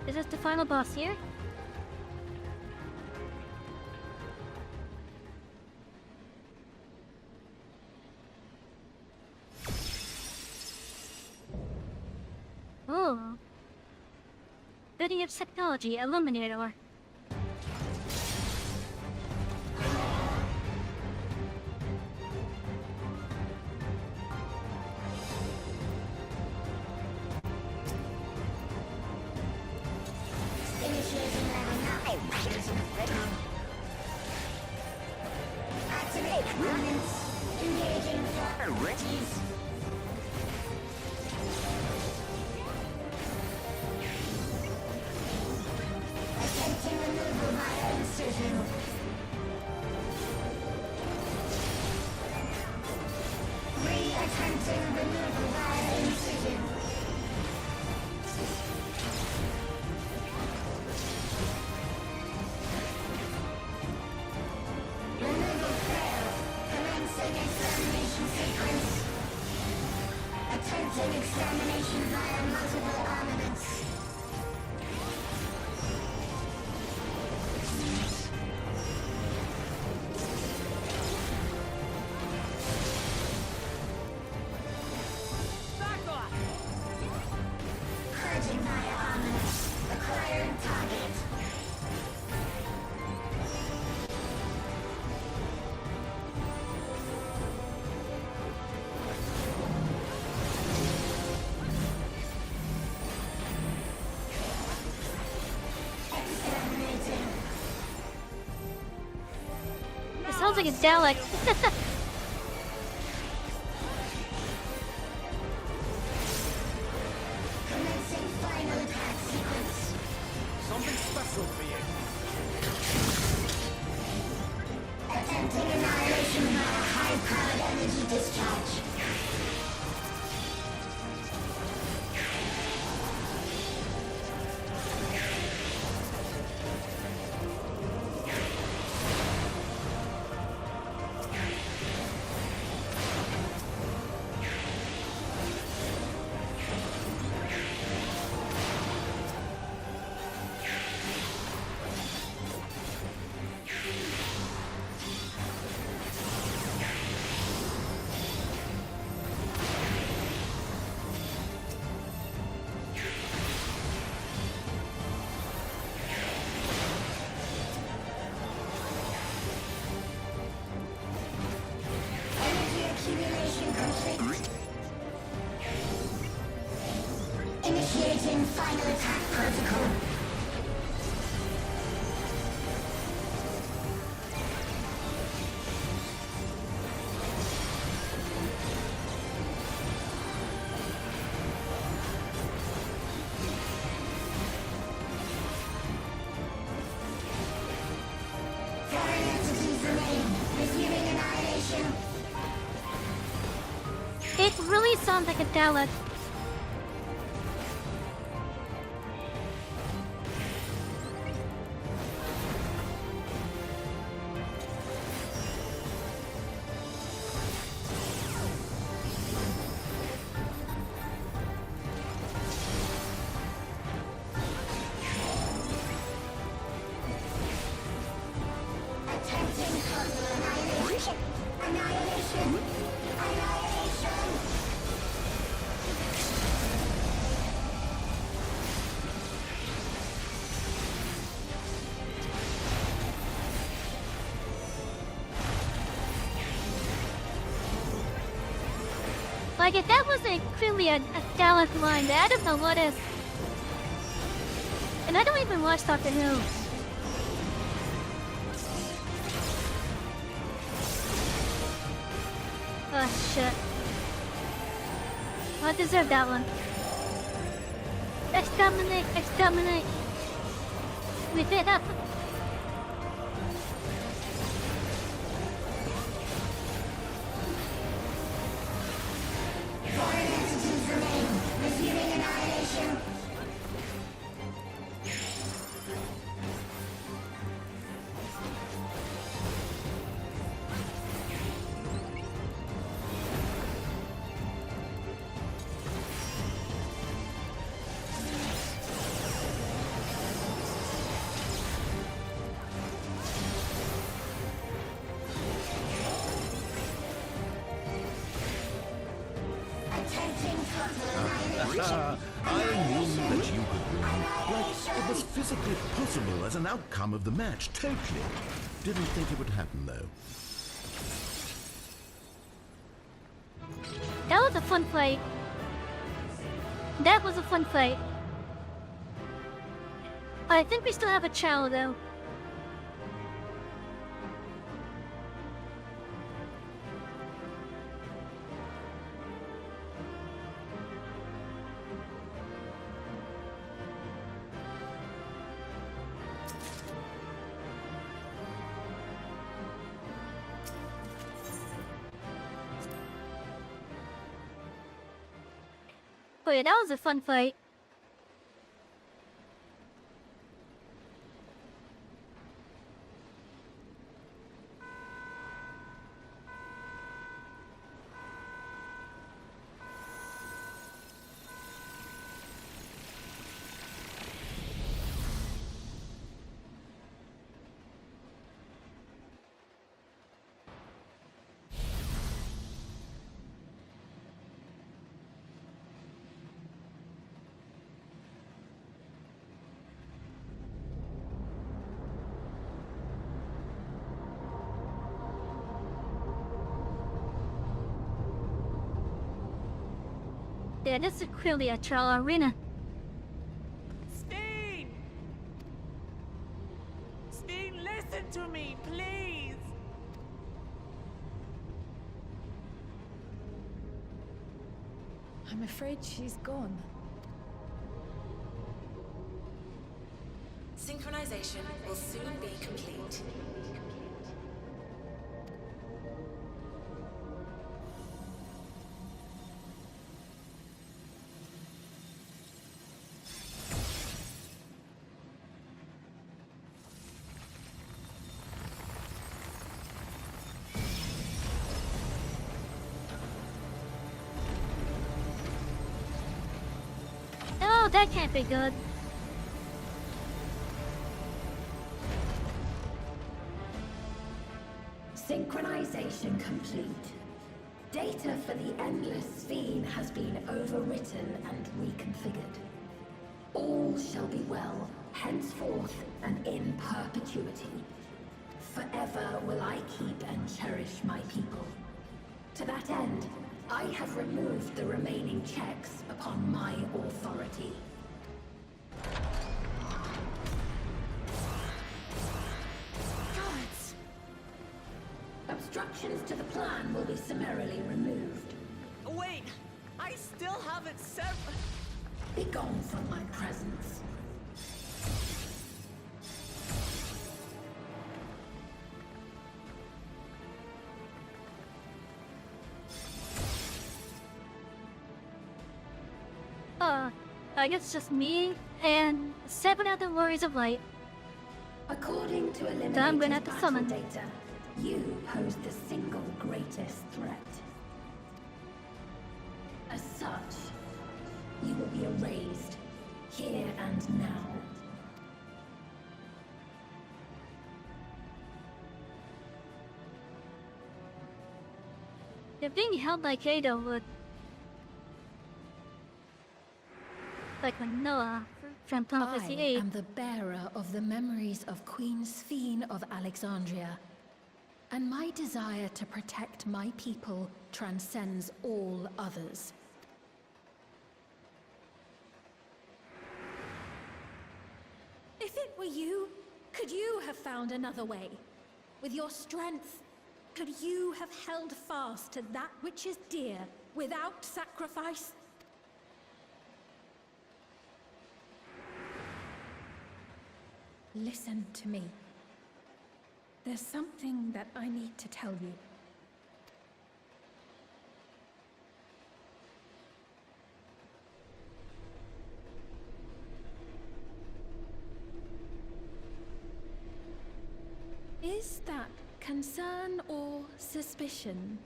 Is this the final boss here? Oh. Study of Technology Illuminator. Engaging priorities. Attempting removal via incision. Attempting removal via incision. Removal failed. Commencing extermination sequence. Attempting extermination via multiple armaments. Purging via armaments. Acquiring target. Exterminating. It sounds like a Dalek. Commencing final attack sequence. Something special for you. Attempting annihilation via high-powered energy discharge. Energy accumulation complete. Initiating final attack protocol. Foreign entities remain. Resuming annihilation. It really sounds like a Dalek. Attempting total annihilation. Annihilation. Annihilation. Like, if that wasn't clearly a Dalek line, I don't know what is. And I don't even watch Doctor Who. Oh, shit. I deserve that one. Exterminate, exterminate. We did that. Foreign entities remain. Resuming annihilation. Attempting total annihilation. I knew that you could win. Like it was physically possible as an outcome of the match. Totally. Didn't think it would happen, though. That was a fun fight. That was a fun fight. I think we still have a channel though. But yeah, that was a fun fight. Yeah, this is clearly a trial arena. Steen! Steen, listen to me, please! I'm afraid she's gone. Synchronization will soon be complete. Oh, that can't be good. Synchronization complete. Data for the Endless Fiend has been overwritten and reconfigured. All shall be well, henceforth and in perpetuity. Forever will I keep and cherish my people. To that end, I have removed the remaining checks upon my authority. Guards! Obstructions to the plan will be summarily removed. Wait! I still have it severed. Be gone from my presence. I guess just me and 7 other warriors of light. According to I'm eliminated gonna have to battle summon. data, you pose the single greatest threat. As such, you will be erased, here and now. If being held like Ada would... Like when Noah from Final Fantasy I XIV. am the bearer of the memories of Queen Savy of Alexandria, and my desire to protect my people transcends all others. If it were you, could you have found another way? With your strength, could you have held fast to that which is dear without sacrifice? Listen to me. There's something that I need to tell you. Is that concern or suspicion?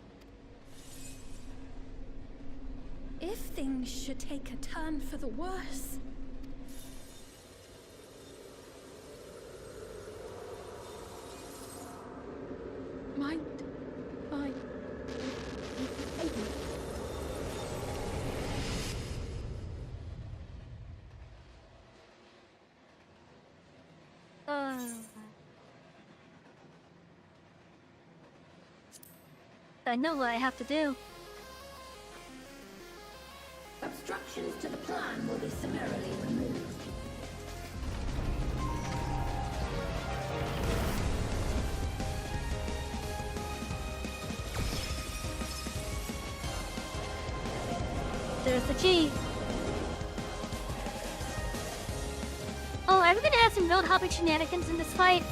If things should take a turn for the worse, might I... I know what I have to do. Obstructions to the plan will be summarily removed. There's the key. Oh, are we gonna have some road hopping shenanigans in this fight?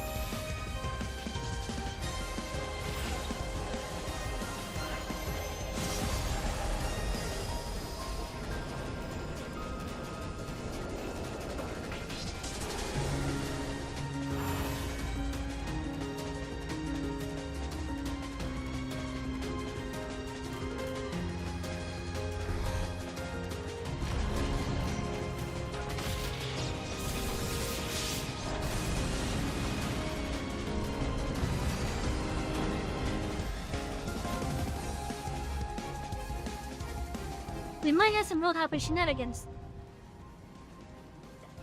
We might have some roadhopper shenanigans.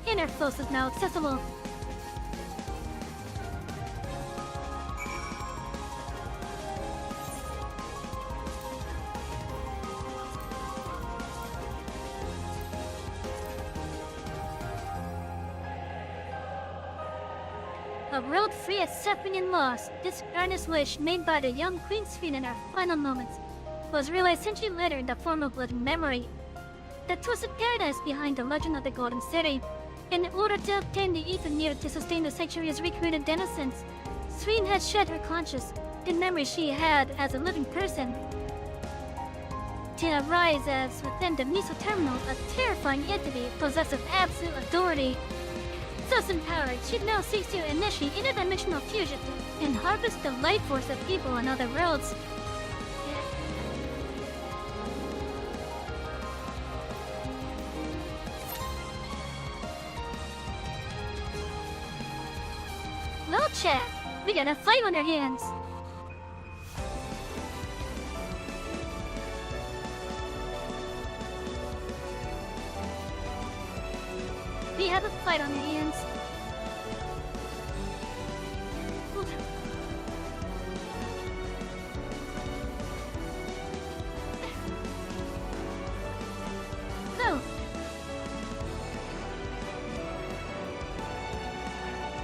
Inner close is now accessible. A world free of suffering and loss, this earnest wish made by the young Queen Savy in her final moments was realized centuries later in the form of living memory. The twisted paradise behind the legend of the Golden City. In order to obtain the ether needed to sustain the sanctuary's recreated innocence, Savy had shed her conscience, the memory she had as a living person, to arise as within the Miso Terminal, a terrifying entity possessed of absolute authority. Thus empowered, she now seeks to initiate interdimensional fusion and harvest the life force of people in other worlds. Well, chat, we got a fight on our hands. We have a fight on our hands. No.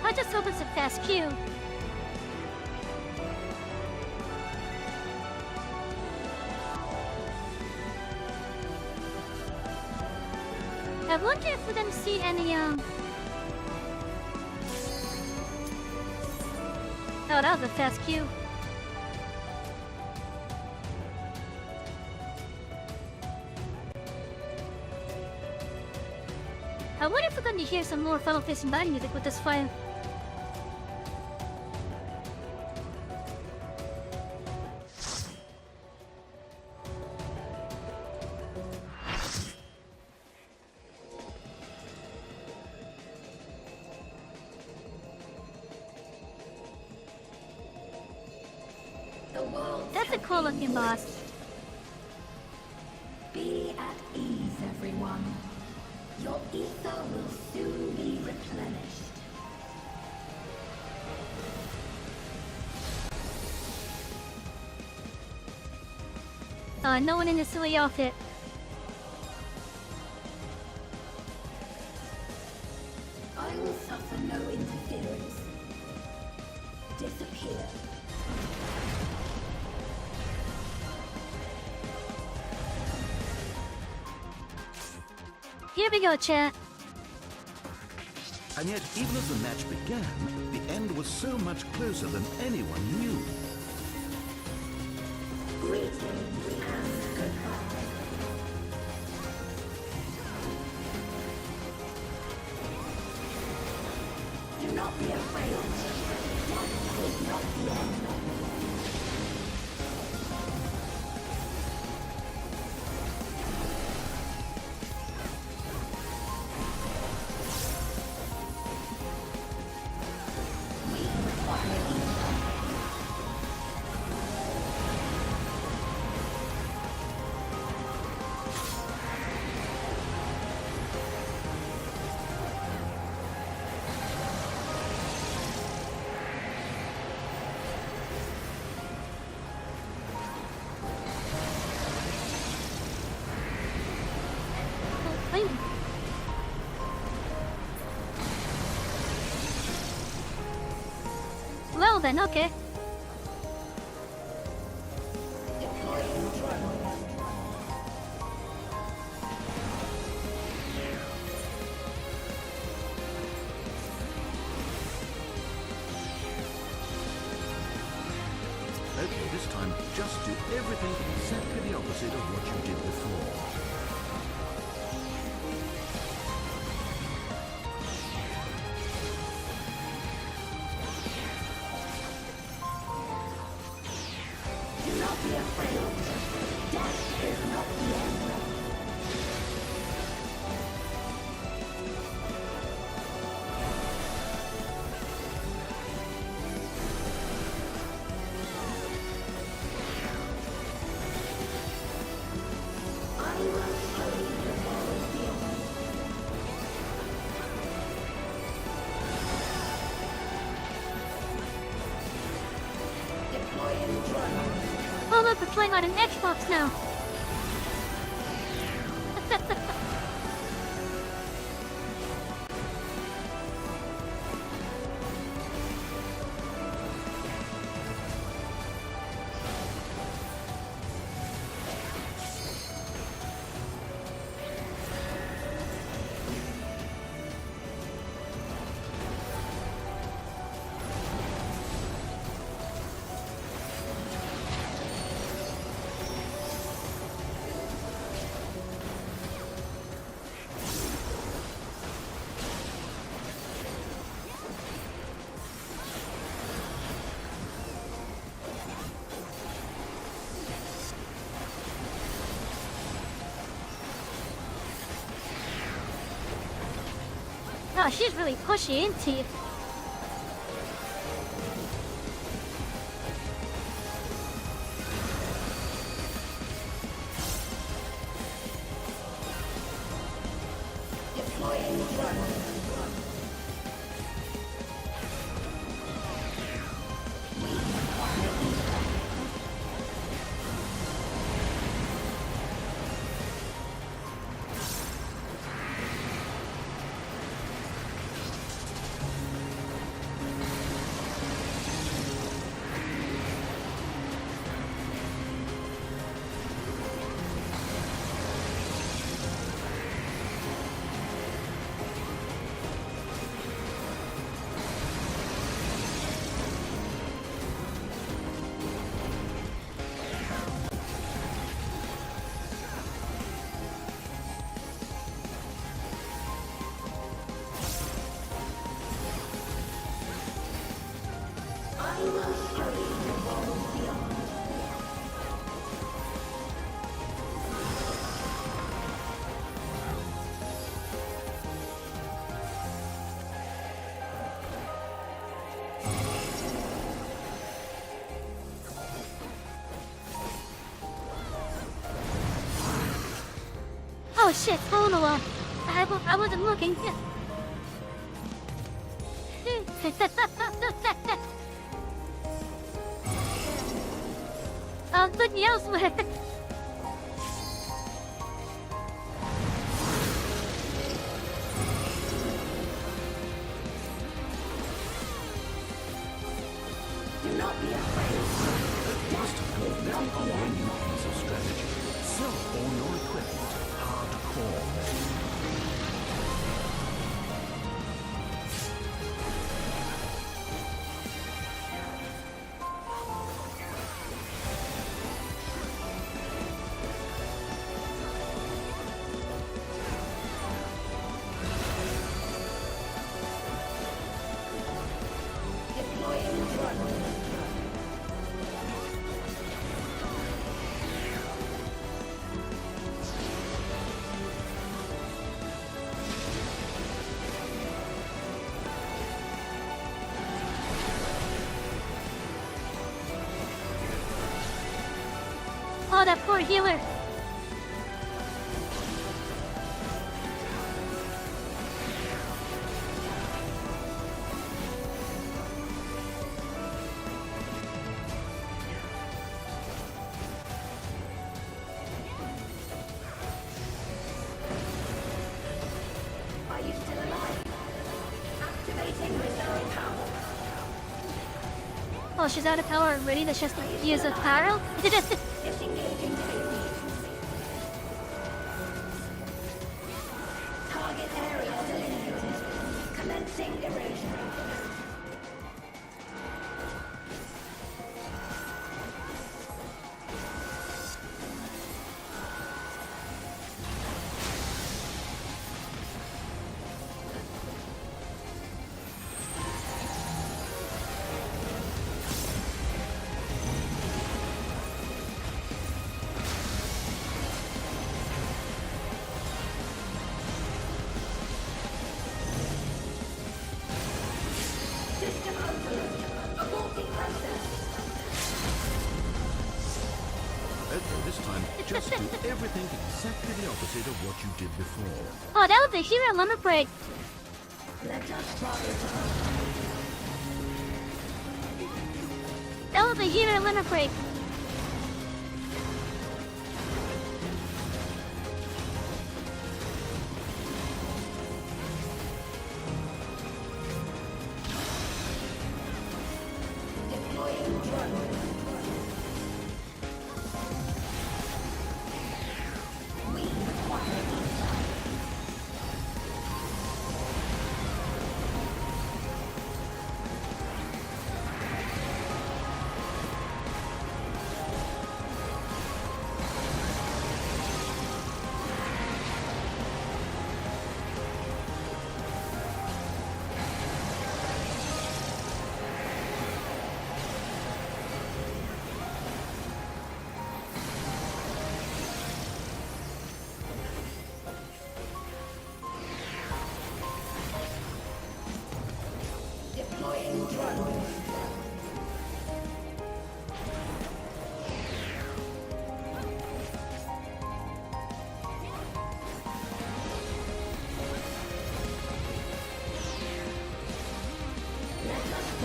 I just hope it's a fast queue. I wonder if we're gonna see any, Oh, that was a fast queue. I wonder if we're going to hear some more Final Fantasy XIV music with this file. That's a cool looking boss. Be at ease, everyone. Your ether will soon be replenished. No one in the silly outfit. I will suffer no interference. Disappear. Here we go, chat. And yet, even as the match began, the end was so much closer than anyone knew. Greetings and goodbye. Do not be afraid. Death is not the end. Well then, okay. Okay, this time, just do everything exactly the opposite of what you did before. Do not be afraid. Death is not the end. I will Oh look, we're playing on an Xbox now. Oh, she's really pushy, isn't she? Oh shit, Phonoa! I wasn't looking. I was looking elsewhere. Do not be afraid. Must have got a brand new piece of strategy. Sell all your equipment. Hardcore mode. Oh, that poor healer. Are you still alive? Activating reserve power. Oh, she's out of power already. That's just use a power. Disengaging safety. Target area delineated. Commencing erosion. System overload. Aborting process. Okay, this time, just do everything exactly the opposite of what you did before. Oh, that was a hero lemon break. Let us rise. That was a human limit break.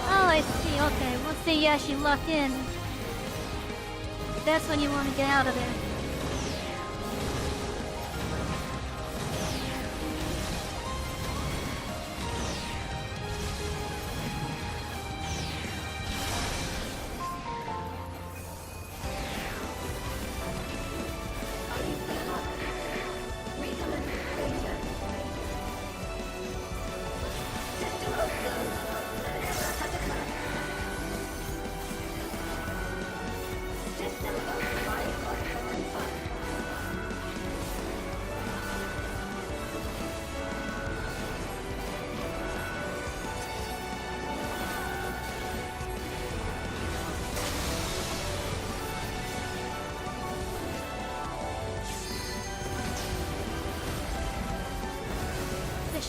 Oh, I see. Okay, once they actually lock in, that's when you want to get out of there.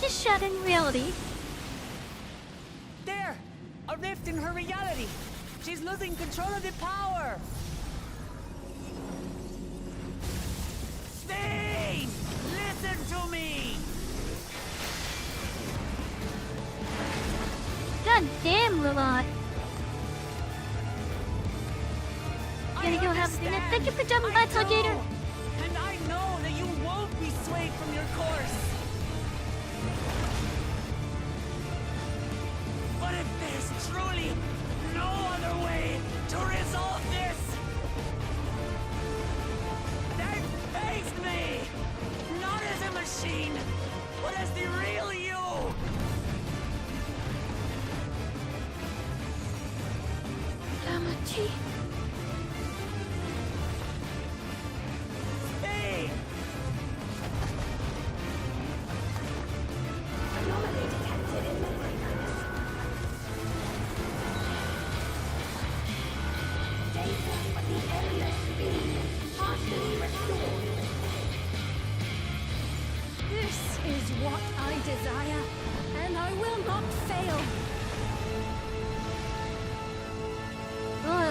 She's shattered in reality. There! A rift in her reality! She's losing control of the power! Stay! Listen to me! God damn, Lilot. Gonna go have dinner. Thank you for jumping by, Gator. And I know that you won't be swayed from your course! But if there's truly no other way to resolve this, then face me! Not as a machine, but as the real you! Yamachi. Stay! Anomaly detected in memory banks. Data for the endless speed partially restored. This is what I desire, and I will not fail. Oh.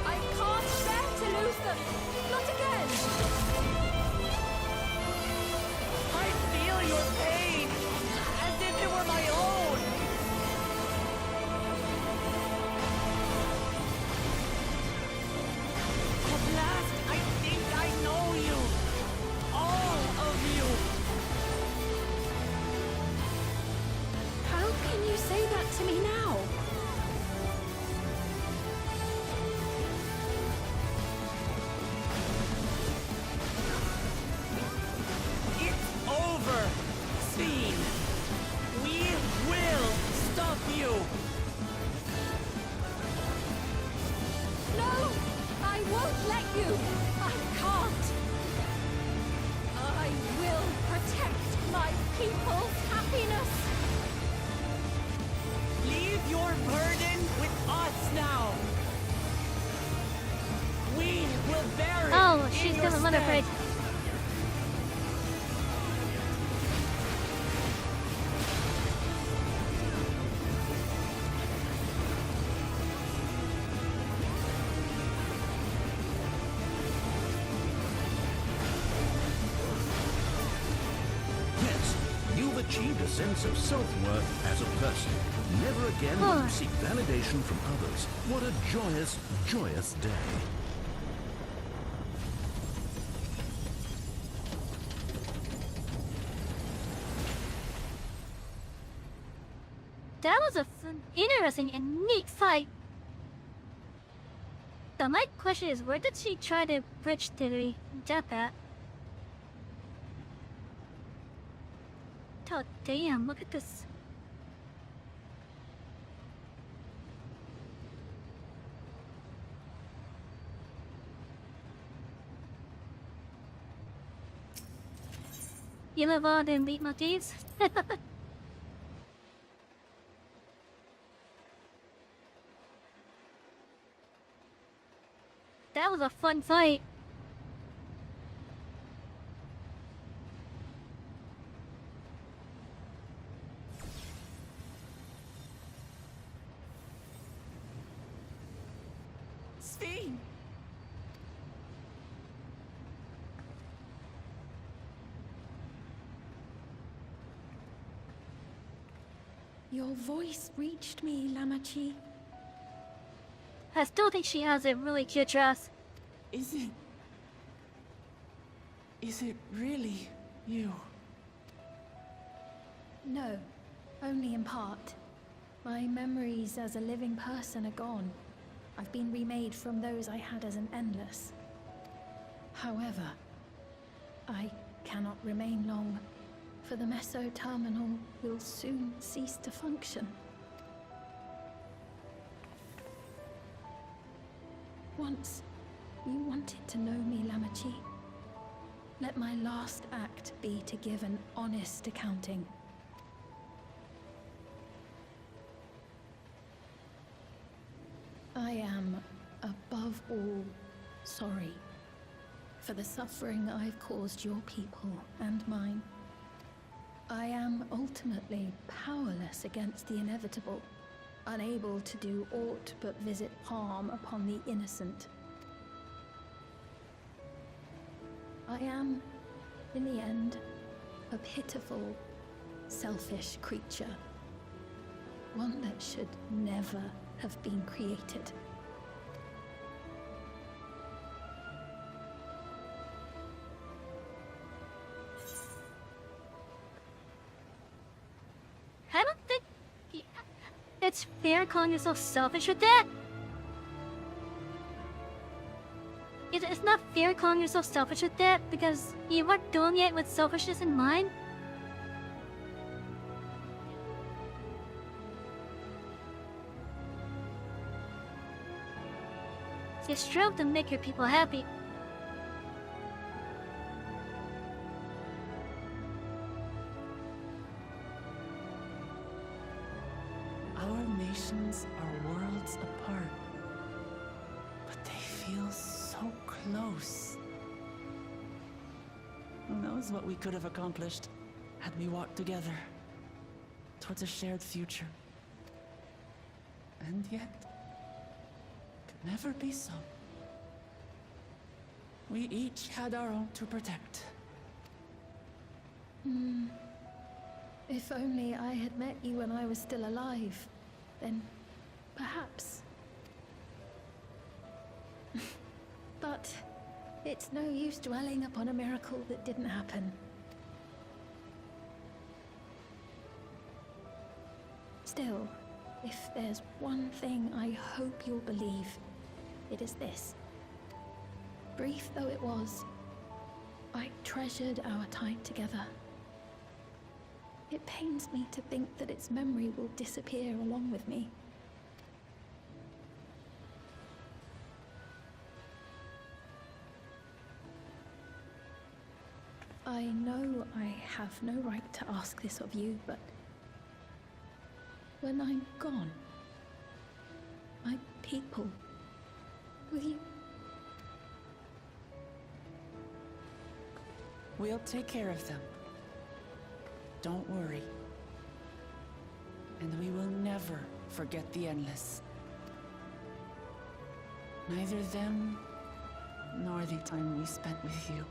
I can't bear to lose them. Not again. I feel your pain, as if it were my own. At last, I think I know you. All of you. How can you say that to me now? It's over, Sven. We will stop you. No, I won't let you. I can't. I will protect my people's happiness. Leave your burden with us now. We will bear it. Oh, in she's your gonna let her stead. break. Yes, you've achieved a sense of self-worth as a person. Never again will you seek validation from others. What a joyous, joyous day. That was a interesting and neat fight. But my question is, where did she try to bridge the gap at? Oh damn, look at this. You live on and meet my deeds? That was a fun fight. Savy! Your voice reached me, Lamachi. I still think she has a really cute dress. Is it really you? No, only in part. My memories as a living person are gone. I've been remade from those I had as an endless. However, I cannot remain long, for the Meso Terminal will soon cease to function. Once, you wanted to know me, Lamachi. Let my last act be to give an honest accounting. I am, above all, sorry for the suffering I've caused your people and mine. I am ultimately powerless against the inevitable, unable to do aught but visit harm upon the innocent. I am, in the end, a pitiful, selfish creature. One that should never have been created. I don't think it's fair calling yourself selfish with that. It's not fair calling yourself selfish with that because you weren't doing it with selfishness in mind. You strove to make your people happy. Our nations are worlds apart, but they feel so close. Who knows what we could have accomplished had we walked together towards a shared future. And yet, could never be so. We each had our own to protect. If only I had met you when I was still alive, then perhaps. But it's no use dwelling upon a miracle that didn't happen. Still, if there's one thing I hope you'll believe, it is this. Brief though it was, I treasured our time together. It pains me to think that its memory will disappear along with me. I know I have no right to ask this of you, but when I'm gone, my people, will you? We'll take care of them. Don't worry. And we will never forget the Endless. Neither them, nor the time we spent with you.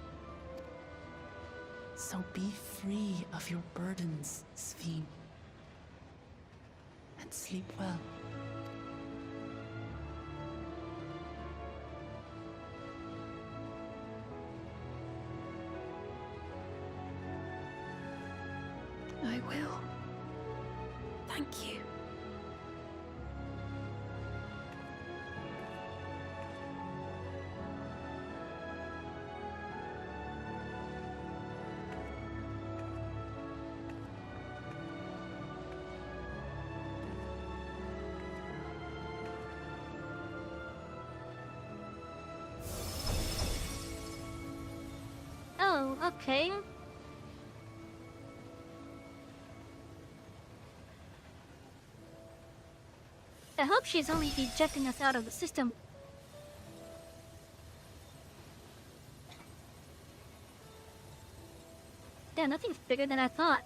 So be free of your burdens, Sveen. And sleep well. I will. Thank you. Oh, okay. I hope she's only ejecting us out of the system. Damn, nothing's bigger than I thought.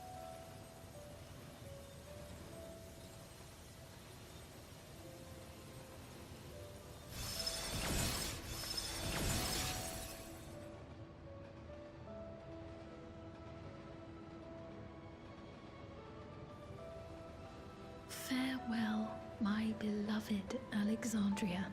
Farewell, my beloved Alexandria.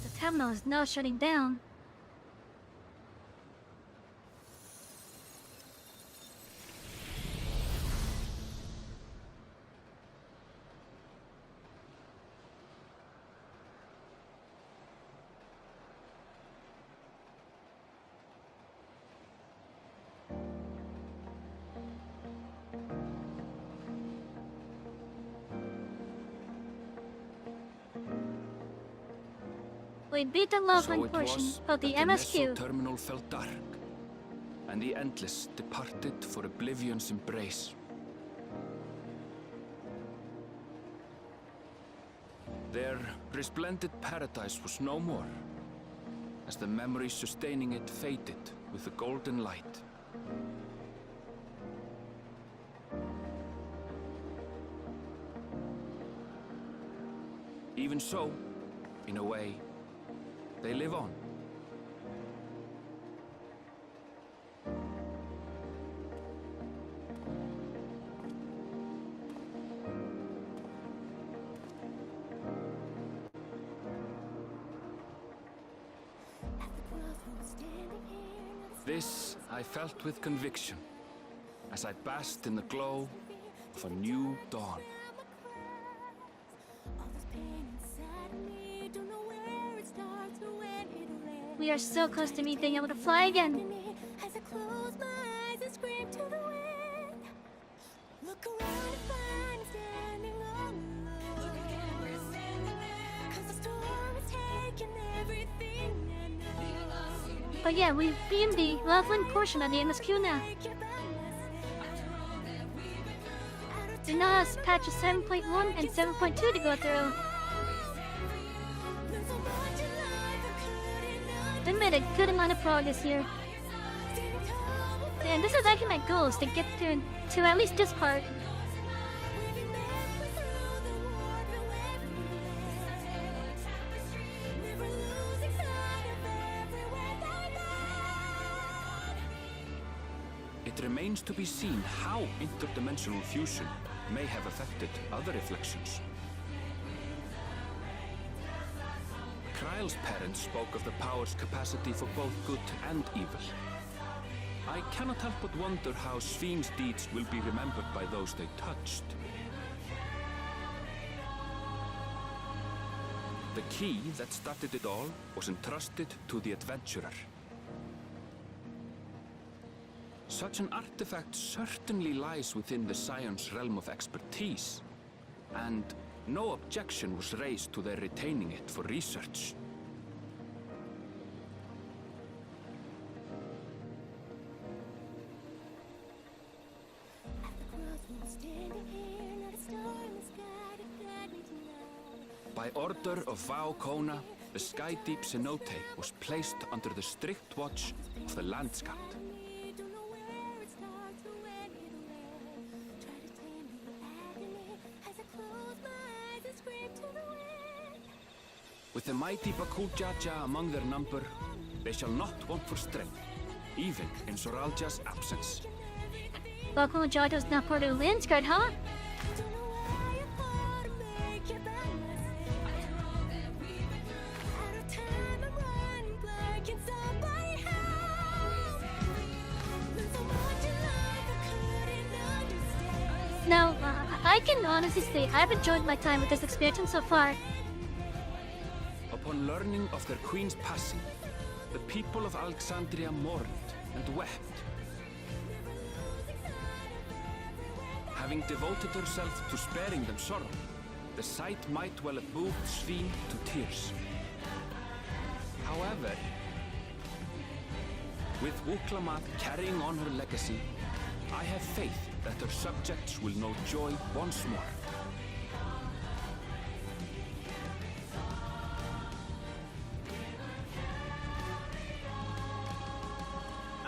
The terminal is now shutting down. We beat the Loveland portion of the MSQ. Terminal felt dark, and the Endless departed for Oblivion's embrace. Their resplendent paradise was no more, as the memory sustaining it faded with the golden light. Even so, in a way, they live on. This I felt with conviction, as I basked in the glow of a new dawn. We are so close to me being able to fly again. But yeah, we've been the Loveland portion of the MSQ now. We now have patches 7.1 and 7.2 to go through. We made a good amount of progress here. And this is actually my goal, is to get to at least this part. It remains to be seen how interdimensional fusion may have affected other reflections. Kryle's parents spoke of the power's capacity for both good and evil. I cannot help but wonder how Sveen's deeds will be remembered by those they touched. The the key that started it all was entrusted to the adventurer. Such an artifact certainly lies within the Scion's realm of expertise, and no objection was raised to their retaining it for research. By order of Vau Kona, the Sky Deep cenote was placed under the strict watch of the Landscat. With the mighty Bakujaja among their number, they shall not want for strength, even in Soralja's absence. Bakujaja's not part of the Landsguard, huh? Now, I can honestly say I've enjoyed my time with this expansion so far. Upon learning of their queen's passing, the people of Alexandria mourned and wept. Having devoted herself to sparing them sorrow, the sight might well have moved Sveen to tears. However, with Wuklamat carrying on her legacy, I have faith that her subjects will know joy once more.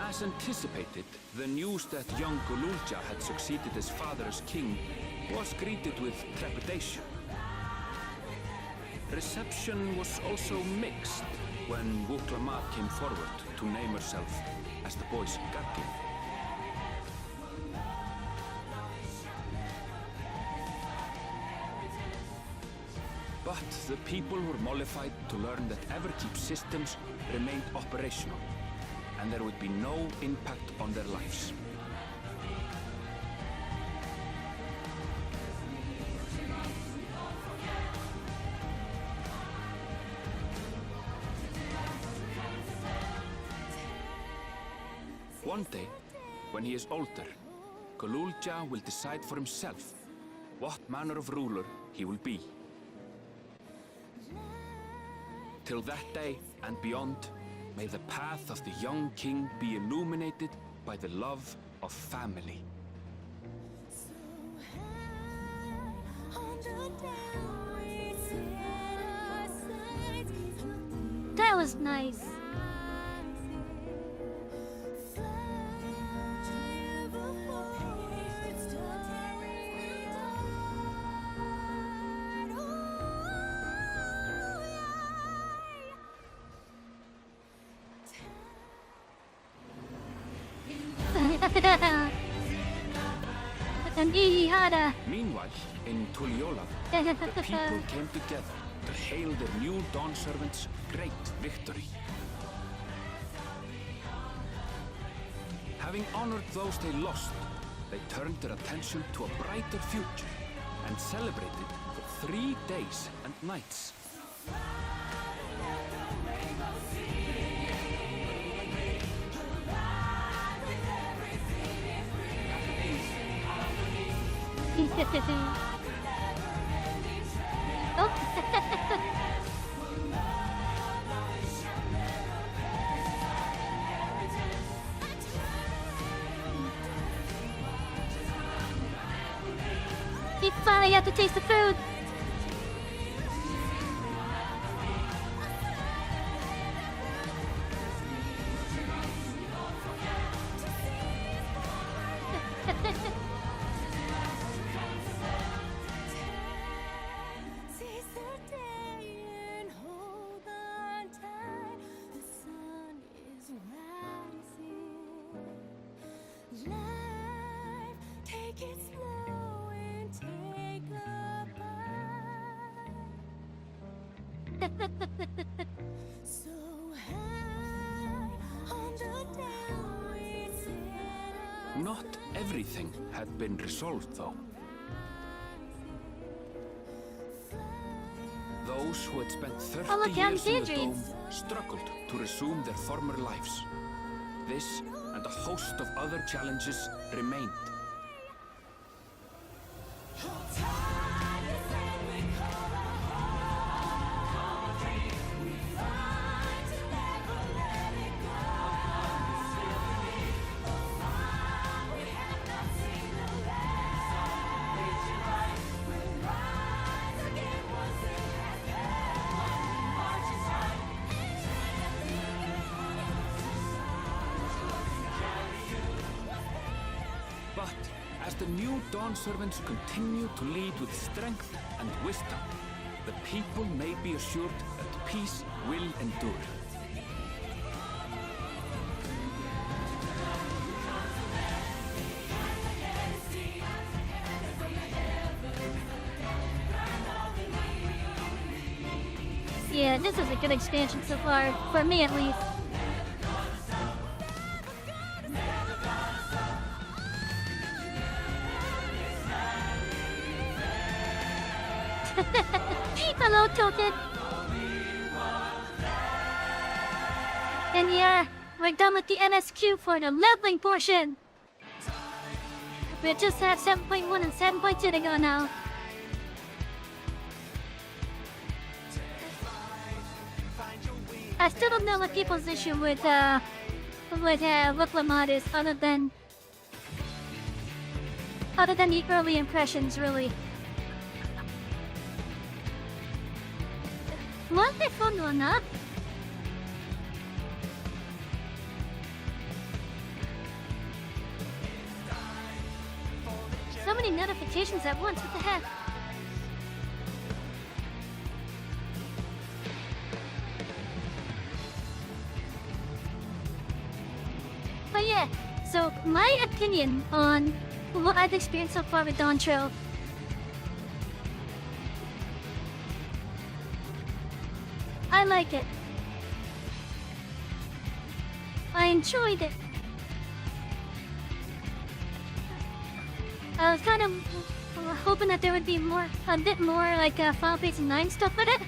As anticipated, the news that young Gululja had succeeded his father as king was greeted with trepidation. Reception was also mixed when Wuklamat came forward to name herself as the boy's guardian. But the people were mollified to learn that Everkeep systems remained operational, and there would be no impact on their lives. One day, when he is older, Gululja will decide for himself what manner of ruler he will be. Till that day and beyond, may the path of the young king be illuminated by the love of family. That was nice. Meanwhile, in Tuliyola, the people came together to hail their new Dawn servants' great victory. Having honored those they lost, they turned their attention to a brighter future and celebrated for 3 days and nights. He finally got to taste the food. Not everything had been resolved, though. Those who had spent 30 Oh, look, years in the Etheirys. dome struggled to resume their former lives. This and a host of other challenges remained. But as the new Dawn Servants continue to lead with strength and wisdom, the people may be assured that peace will endure. Yeah, this is a good expansion so far, for me at least. Hello, Tilted! And yeah, we're done with the NSQ for the leveling portion! We just have 7.1 and 7.2 to go now. I still don't know what people's issue with Lamont is, other than the early impressions, really. Was it fun enough? So many notifications at once, what the heck? But yeah, so my opinion on what I've experienced so far with Dawn Trail. I like it. I enjoyed it. I was kind of hoping that there would be a bit more like Final Fantasy IX stuff with it.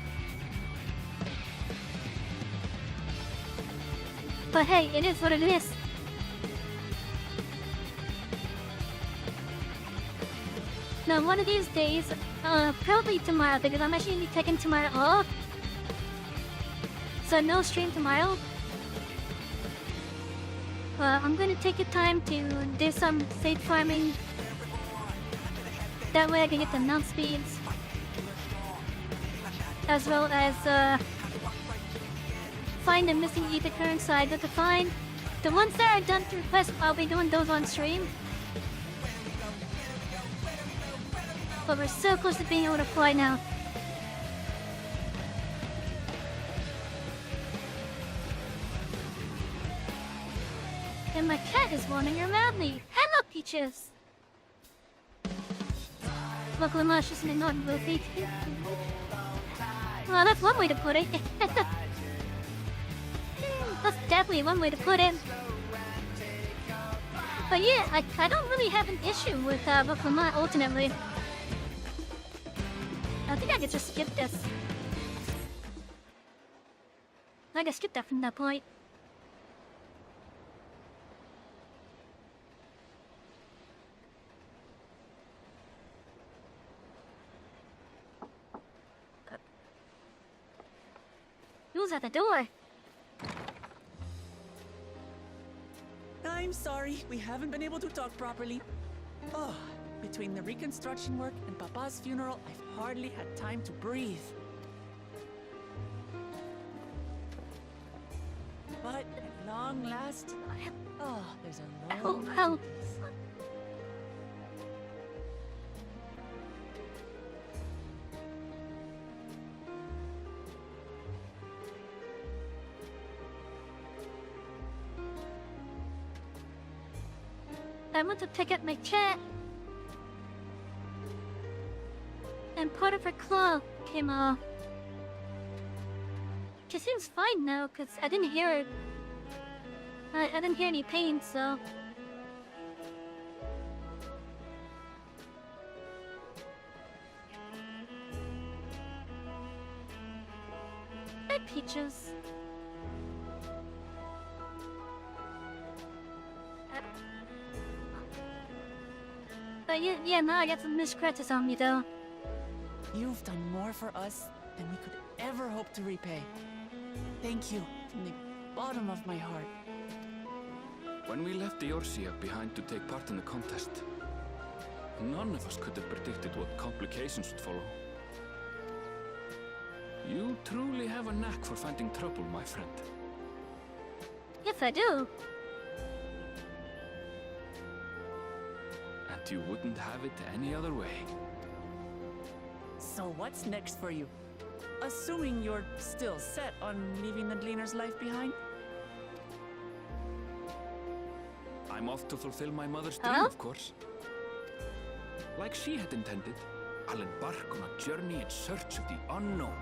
But hey, it is what it is. Now, one of these days, probably tomorrow, because I'm actually going to be taking tomorrow off. So no stream tomorrow. I'm going to take the time to do some safe farming. That way I can get the mount speeds. As well as find the missing ether currents so I got to find. The ones that are done through quest, I'll be doing those on stream. But we're so close to being able to fly now. And my cat is wandering around me. Hello, Peaches! Look, Lamar's just an ignored movie. Well, that's one way to put it. That's definitely one way to put it. But yeah, I don't really have an issue with Book Lamont ultimately. I think I could just skip this. I can skip that from that point. Who's at the door? I'm sorry, we haven't been able to talk properly. Oh, between the reconstruction work and Papa's funeral, I've hardly had time to breathe. But at long last, there's a long Help. I went to pick up my cat. And part of her claw came off. She seems fine now, because I didn't hear her. I didn't hear any pain, so... peaches. But yeah, now I got some miscredits on me though. You've done more for us than we could ever hope to repay. Thank you from the bottom of my heart. When we left Eorzea behind to take part in the contest, none of us could have predicted what complications would follow. You truly have a knack for finding trouble, my friend. Yes, I do. And you wouldn't have it any other way. So what's next for you? Assuming you're still set on leaving the Gleaner's life behind? I'm off to fulfill my mother's dream, of course. Like she had intended, I'll embark on a journey in search of the unknown.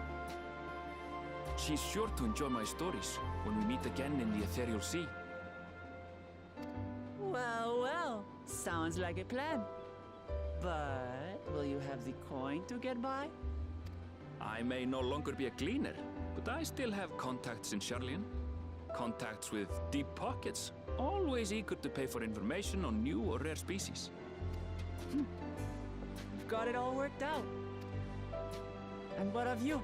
She's sure to enjoy my stories when we meet again in the Ethereal Sea. Well, well, sounds like a plan. But will you have the coin to get by? I may no longer be a gleaner, but I still have contacts in Sharlayan. Contacts with deep pockets, always eager to pay for information on new or rare species. You've got it all worked out. And what of you?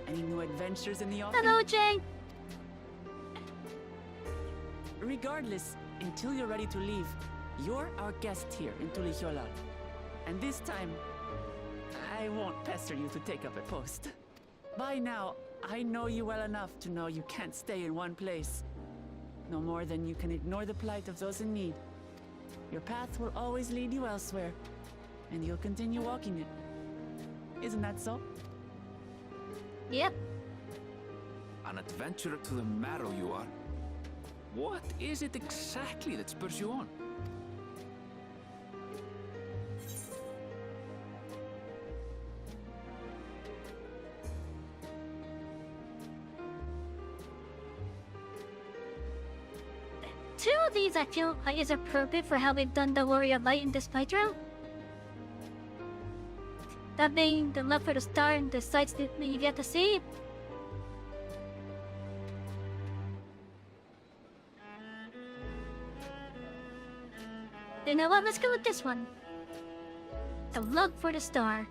Any new adventures in the offing? Hello, Jay. Regardless, until you're ready to leave, you're our guest here in Tulihiola. And this time, I won't pester you to take up a post. By now, I know you well enough to know you can't stay in one place. No more than you can ignore the plight of those in need. Your path will always lead you elsewhere, and you'll continue walking it. Isn't that so? Yep. An adventurer to the marrow you are. What is it exactly that spurs you on? Two of these I feel is appropriate for how we've done the Warrior Light in this playthrough. That being the love for the star and the sights that you get to see. You know what? Let's go with this one. The love for the star.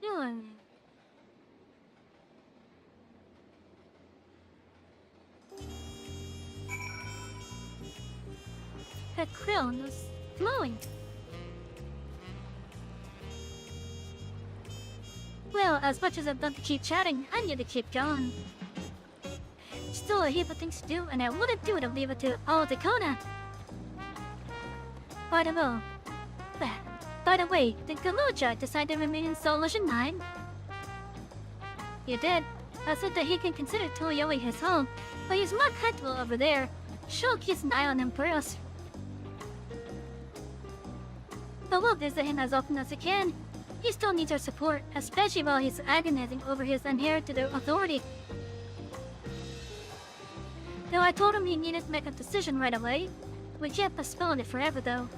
Doing. Her crown was flowing. Well, as much as I'd love to keep chatting, I need to keep going. Still a heap of things to do, and I wouldn't do it to leave it to all Dakota. By the way, did Galuja decide to remain in Solution 9? He did. I said that he can consider Toyoi his home, but he's more comfortable over there. She'll keep an eye on him for us. But we'll visit him as often as we can. He still needs our support, especially while he's agonizing over his inherited authority. Though I told him he needed to make a decision right away. We can't postpone it forever though.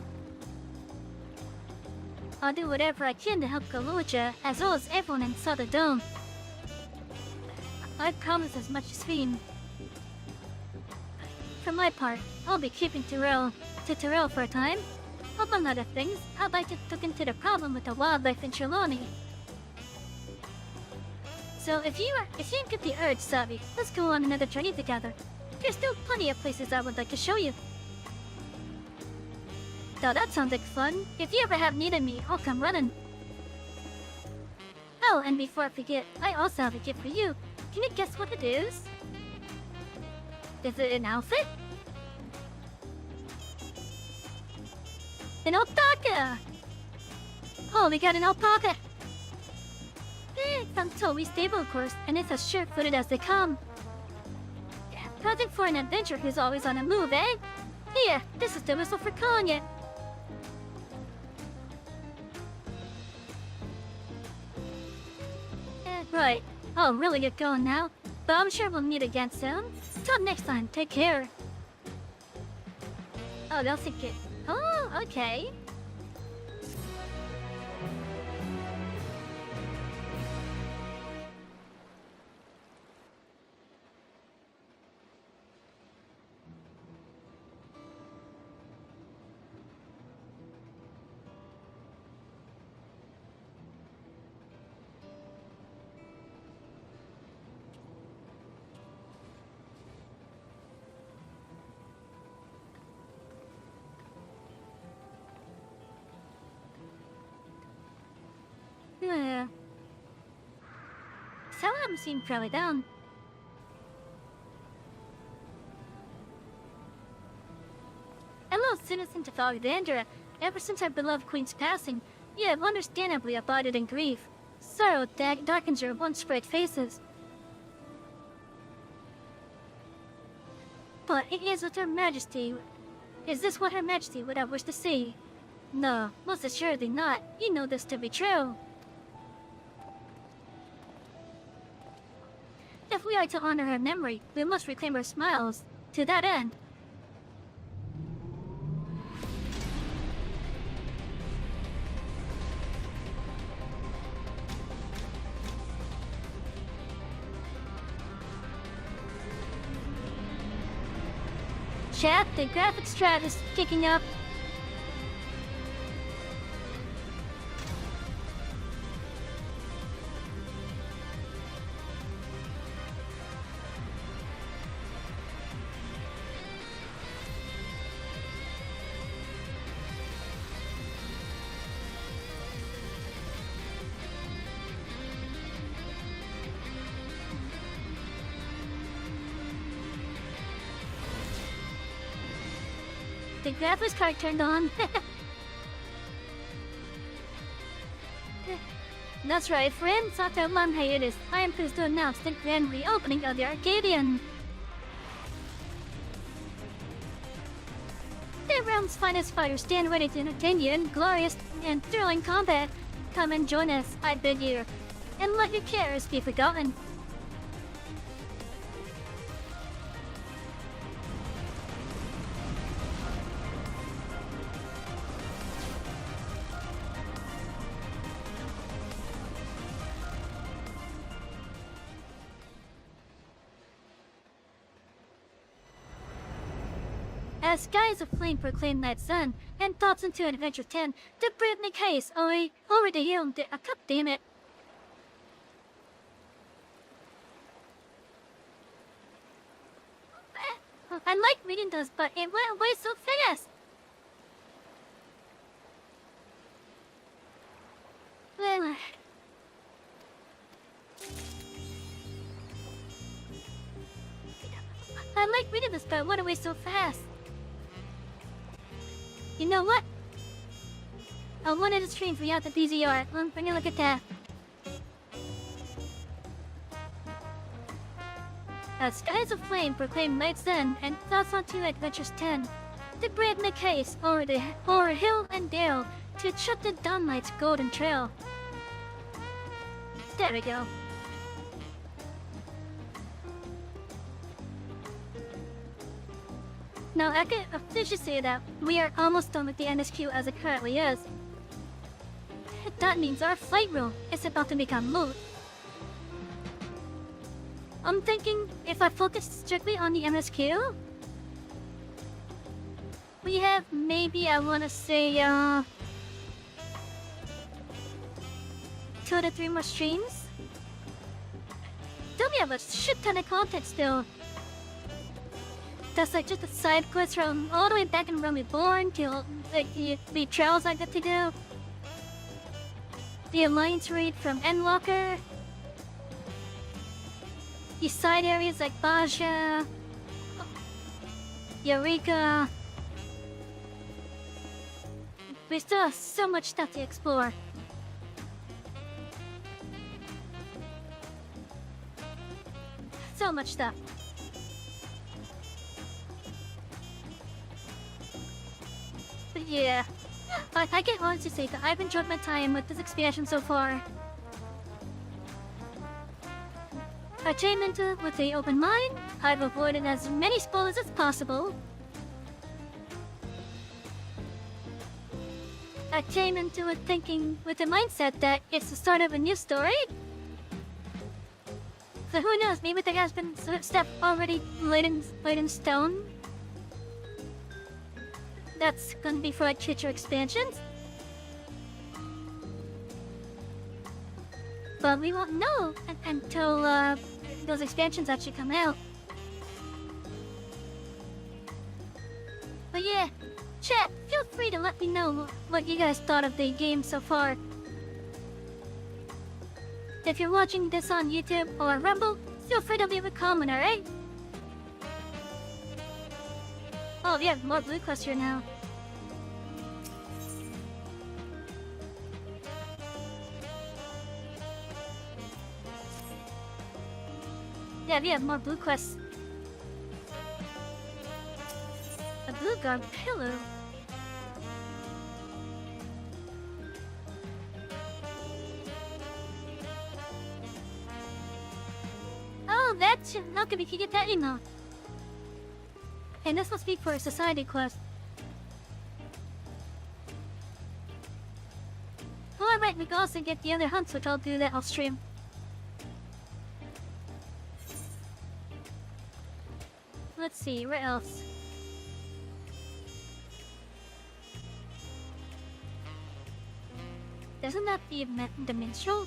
I'll do whatever I can to help Galuja, as well as everyone inside the dome. I promise as much as Fiend. For my part, I'll be keeping Tyrell for a time. Among other things, I'd like to look into the problem with the wildlife in Trelawney. So if you get the urge, Savy, let's go on another journey together. There's still plenty of places I would like to show you. Now that sounds like fun. If you ever have need of me, I'll come running. Oh, and before I forget, I also have a gift for you. Can you guess what it is? Is it an outfit? An alpaca! Oh, we got an alpaca! from totally stable, of course, and it's as sure-footed as they come. Perfect for an adventurer who's always on the move, eh? Here, this is the whistle for calling it. Right, I'll really get going now, but I'm sure we'll meet again soon. Till next time, take care. Oh, they'll think it. Oh, okay. Yeah. Some of them seem fairly down. Hello, citizens of Alexandria. Ever since our beloved queen's passing, you have understandably abided in grief. Sorrow darkens your once bright faces. But it is with her majesty. Is this what her majesty would have wished to see? No, most assuredly not. You know this to be true. If we are to honor her memory, we must reclaim her smiles. To that end. Chat, the graphics strat is kicking up. The graphics card turned on. That's right, friends. After a long hiatus, I am pleased to announce the grand reopening of the Arcadian. The realm's finest fighters stand ready to entertain you in glorious and thrilling combat. Come and join us, I bid you, and let your cares be forgotten. As skies of flame proclaim night sun, and thoughts into Adventure 10, the Brittany case, over the hill, God damn it. I like reading those, but it went away so fast. Well, I like reading this, but it went away so fast. You know what? I wanted to stream for you out the DZR. Bring a look at that. As skies of flame proclaim night's end and thoughts onto Adventures 10, the brave in the case o'er hill and dale to shut the dawnlight's golden trail. There we go. Now I can officially say that we are almost done with the NSQ as it currently is. That means our flight rule is about to become moot. I'm thinking if I focus strictly on the MSQ, we have maybe, I want to say, 2 to 3 more streams. Then we have a shit ton of content still. That's like just a side quest from all the way back in Realm Reborn to like the trials I get to do. The Alliance raid from Endwalker. The side areas like Baja, Eureka. We still have so much stuff to explore. so much stuff. But yeah, I can honestly say that I've enjoyed my time with this expansion so far. I came into it with an open mind. I've avoided as many spoilers as possible. I came into it thinking with the mindset that it's the start of a new story. So who knows, maybe there has been stuff already laid in stone. That's gonna be for like future expansions. But we won't know until those expansions actually come out. But yeah, chat, feel free to let me know what you guys thought of the game so far. If you're watching this on YouTube or Rumble, feel free to leave a comment, alright? Oh, we have more blue quests here now. Yeah, we have more blue quests. A blue guard pillow. Oh, that's how come we can get that email? And this must be for a society quest. Oh, alright, we can also get the other hunts, which I'll do that off stream. Let's see, where else? Doesn't that be the minstrel?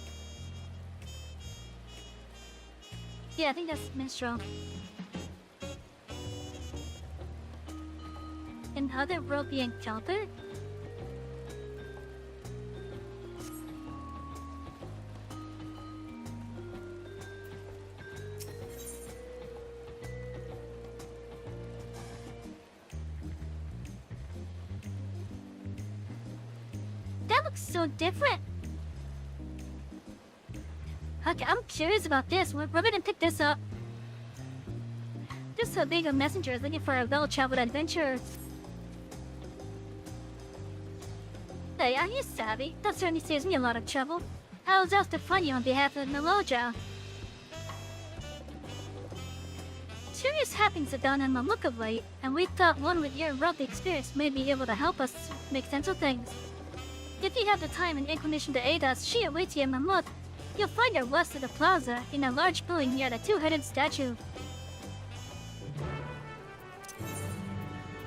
Yeah, I think that's minstrel. Another worldly encounter? That looks so different. Okay, I'm curious about this. We're gonna pick this up. This League of Messenger is looking for a well-traveled adventurer. Hey, are you Savy? That certainly saves me a lot of trouble. I was out to find you on behalf of Meloja. Serious happenings have done in the look of late, and we thought one with your worldly experience may be able to help us make sense of things. If you have the time and inclination to aid us, she awaits you in Mammoth. You'll find her west of the plaza, in a large building near the two-headed statue.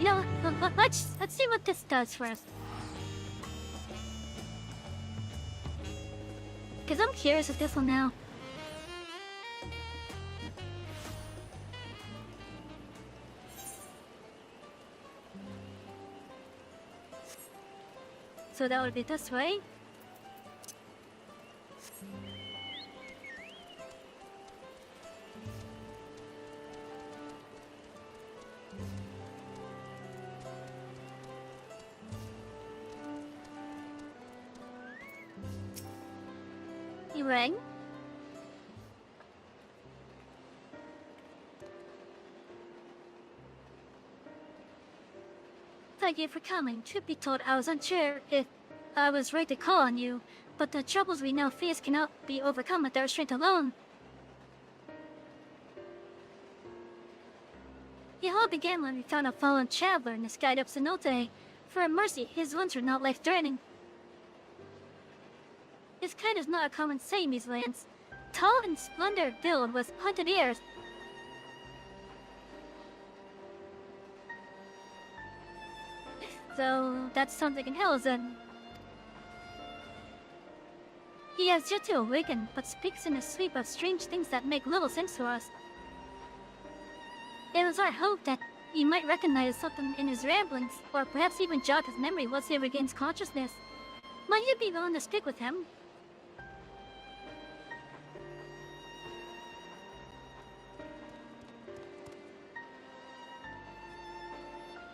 You know, let's see what this does for us. Because I'm curious with this one now. So that would be this way. You rang? Thank you for coming. Truth be told, I was unsure if I was right to call on you, but the troubles we now face cannot be overcome with our strength alone. It all began when we found a fallen traveler in the sky of Cenote. For mercy, his wounds were not life-threatening. His kind is not a common sight in these lands. Tall and slender of build with pointed ears. So that's something in hell, then. He has yet to awaken, but speaks in his sleep of strange things that make little sense to us. It was our hope that he might recognize something in his ramblings, or perhaps even jog his memory once he regains consciousness. Might you be willing to speak with him?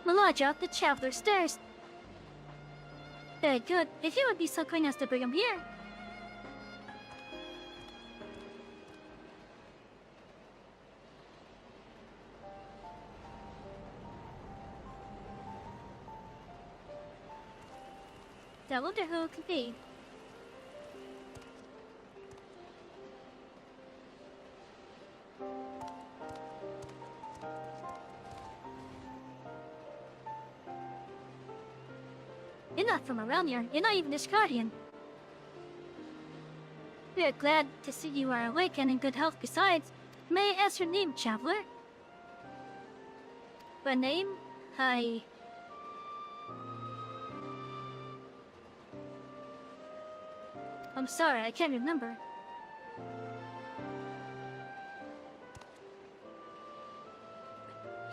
Meloja, the traveler, stares. Very good. If you would be so kind as to bring him here. I wonder who it could be. You're not from around here. You're not even this guardian. We are glad to see you are awake and in good health. Besides, may I ask your name, traveler? My name? Hi. I'm sorry, I can't remember.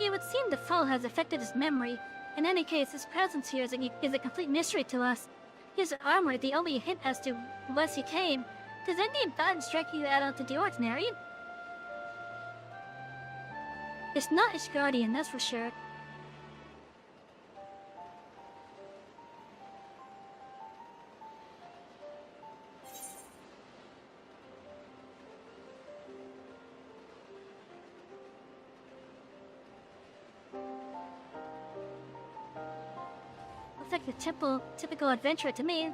It would seem the fall has affected his memory. In any case, his presence here is a complete mystery to us. His armor, the only hint as to whence he came. Does any bad strike you out of the ordinary? It's not his guardian, that's for sure. Looks like a typical adventure to me.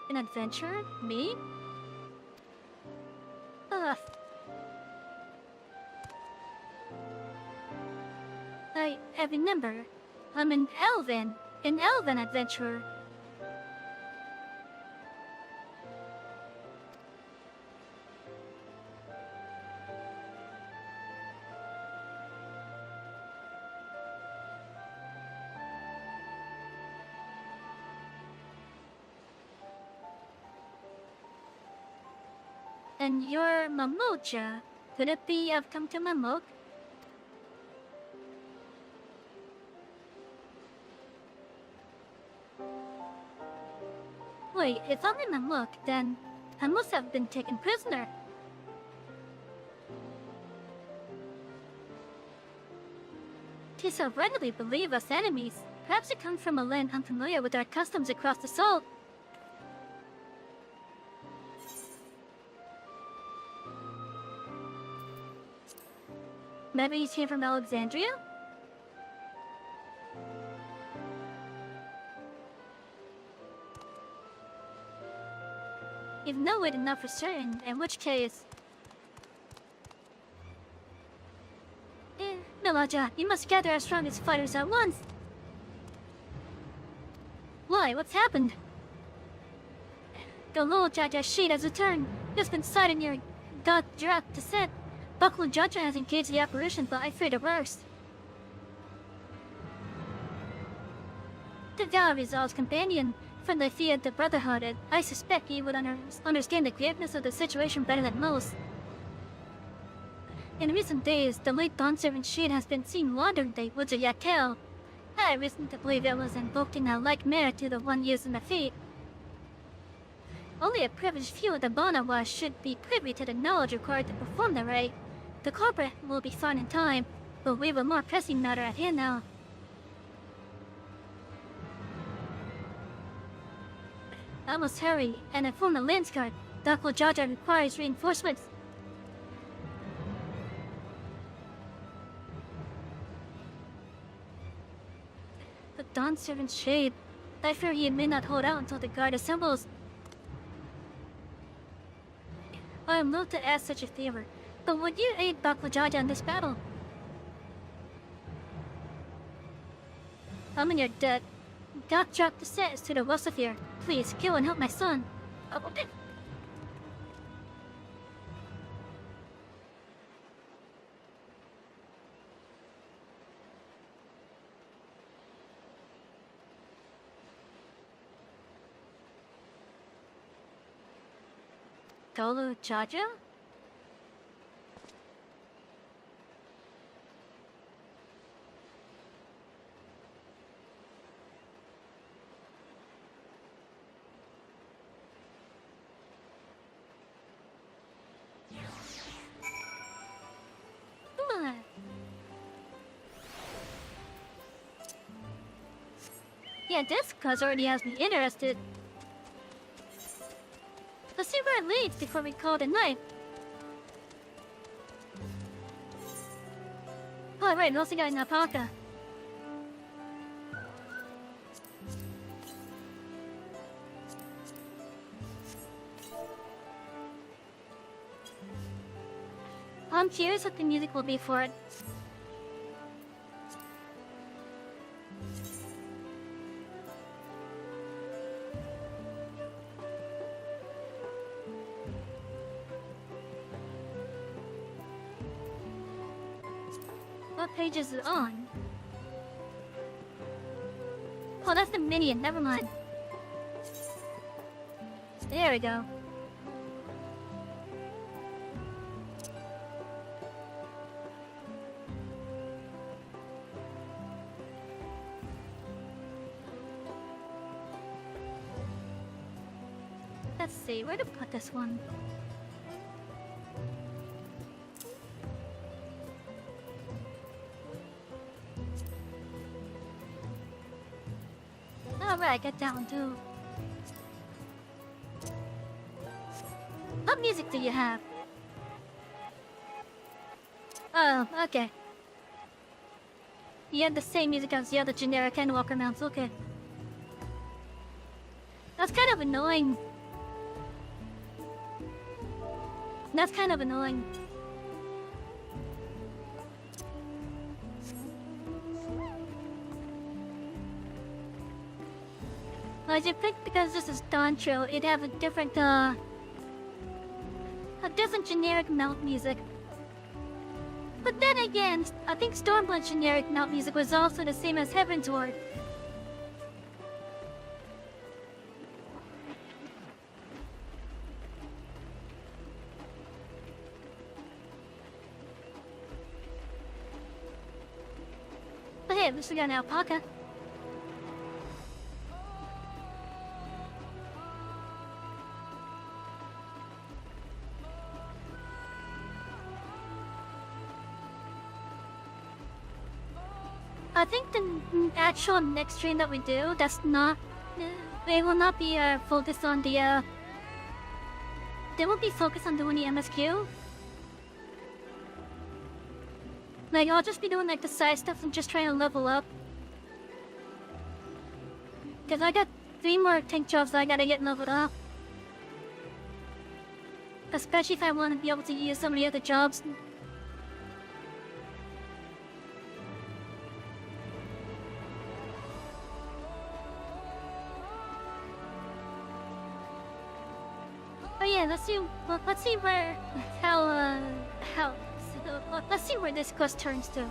An adventure? Me? Ugh. I remember. I'm an elven adventurer. And you're Mamoja. Could it be I've come to Mamok? Wait, if I'm in Mamok, then I must have been taken prisoner. Tis so readily believe us enemies. Perhaps it comes from a land unfamiliar with our customs across the salt. Maybe he came from Alexandria? You've no way to know for certain, in which case... Milaja, you must gather our strongest fighters at once! Why? What's happened? The Lord Jaja Sheet has returned. He's been sighted near God Drat to set. Buckle Jaja has engaged the apparition, but I fear the worst. The vow resolves companion. From the fear of the Brotherhood, and I suspect he would understand the graveness of the situation better than most. In recent days, the late Dawn Servant Sheet has been seen wandering the woods of Yakel. I have reason to believe it was invoked in a like manner to the one used in the feat. Only a privileged few of the Bonawa should be privy to the knowledge required to perform the rite. The culprit will be found in time, but we have a more pressing matter at hand now. I must hurry and inform the Landsguard. Dr. Jaja requires reinforcements. The Dawn Servant's shade. I fear he may not hold out until the guard assembles. I am loath to ask such a favor, but would you aid Dr. Jaja in this battle? I'm in your debt. God dropped the sentence to the west of here. Please, kill and help my son. Dolu Jaja? Yeah, this cause already has me interested. Let's see where it leads before we call it a night. Oh, right, we also got an alpaca. I'm curious what the music will be for it. What page is it on? Oh, that's the minion. Never mind. There we go. Let's see, where to put this one? Alright, get that one too. What music do you have? Oh, okay. You have the same music as the other generic Endwalker mounts, okay. That's kind of annoying. That's kind of annoying. I just think because this is Dawn Trail, it'd have a different generic mount music. But then again, I think Stormblood's generic mount music was also the same as Heaven's Ward. But hey, at least we got an alpaca. I think the actual next stream that we do, that's not... They will not be focused on the... They won't be focused on doing the MSQ. Like, I'll just be doing like the side stuff and just trying to level up. Because I got 3 more tank jobs that I gotta get leveled up. Especially if I want to be able to use some of the other jobs. Oh yeah, let's see where, let's see where this quest turns to.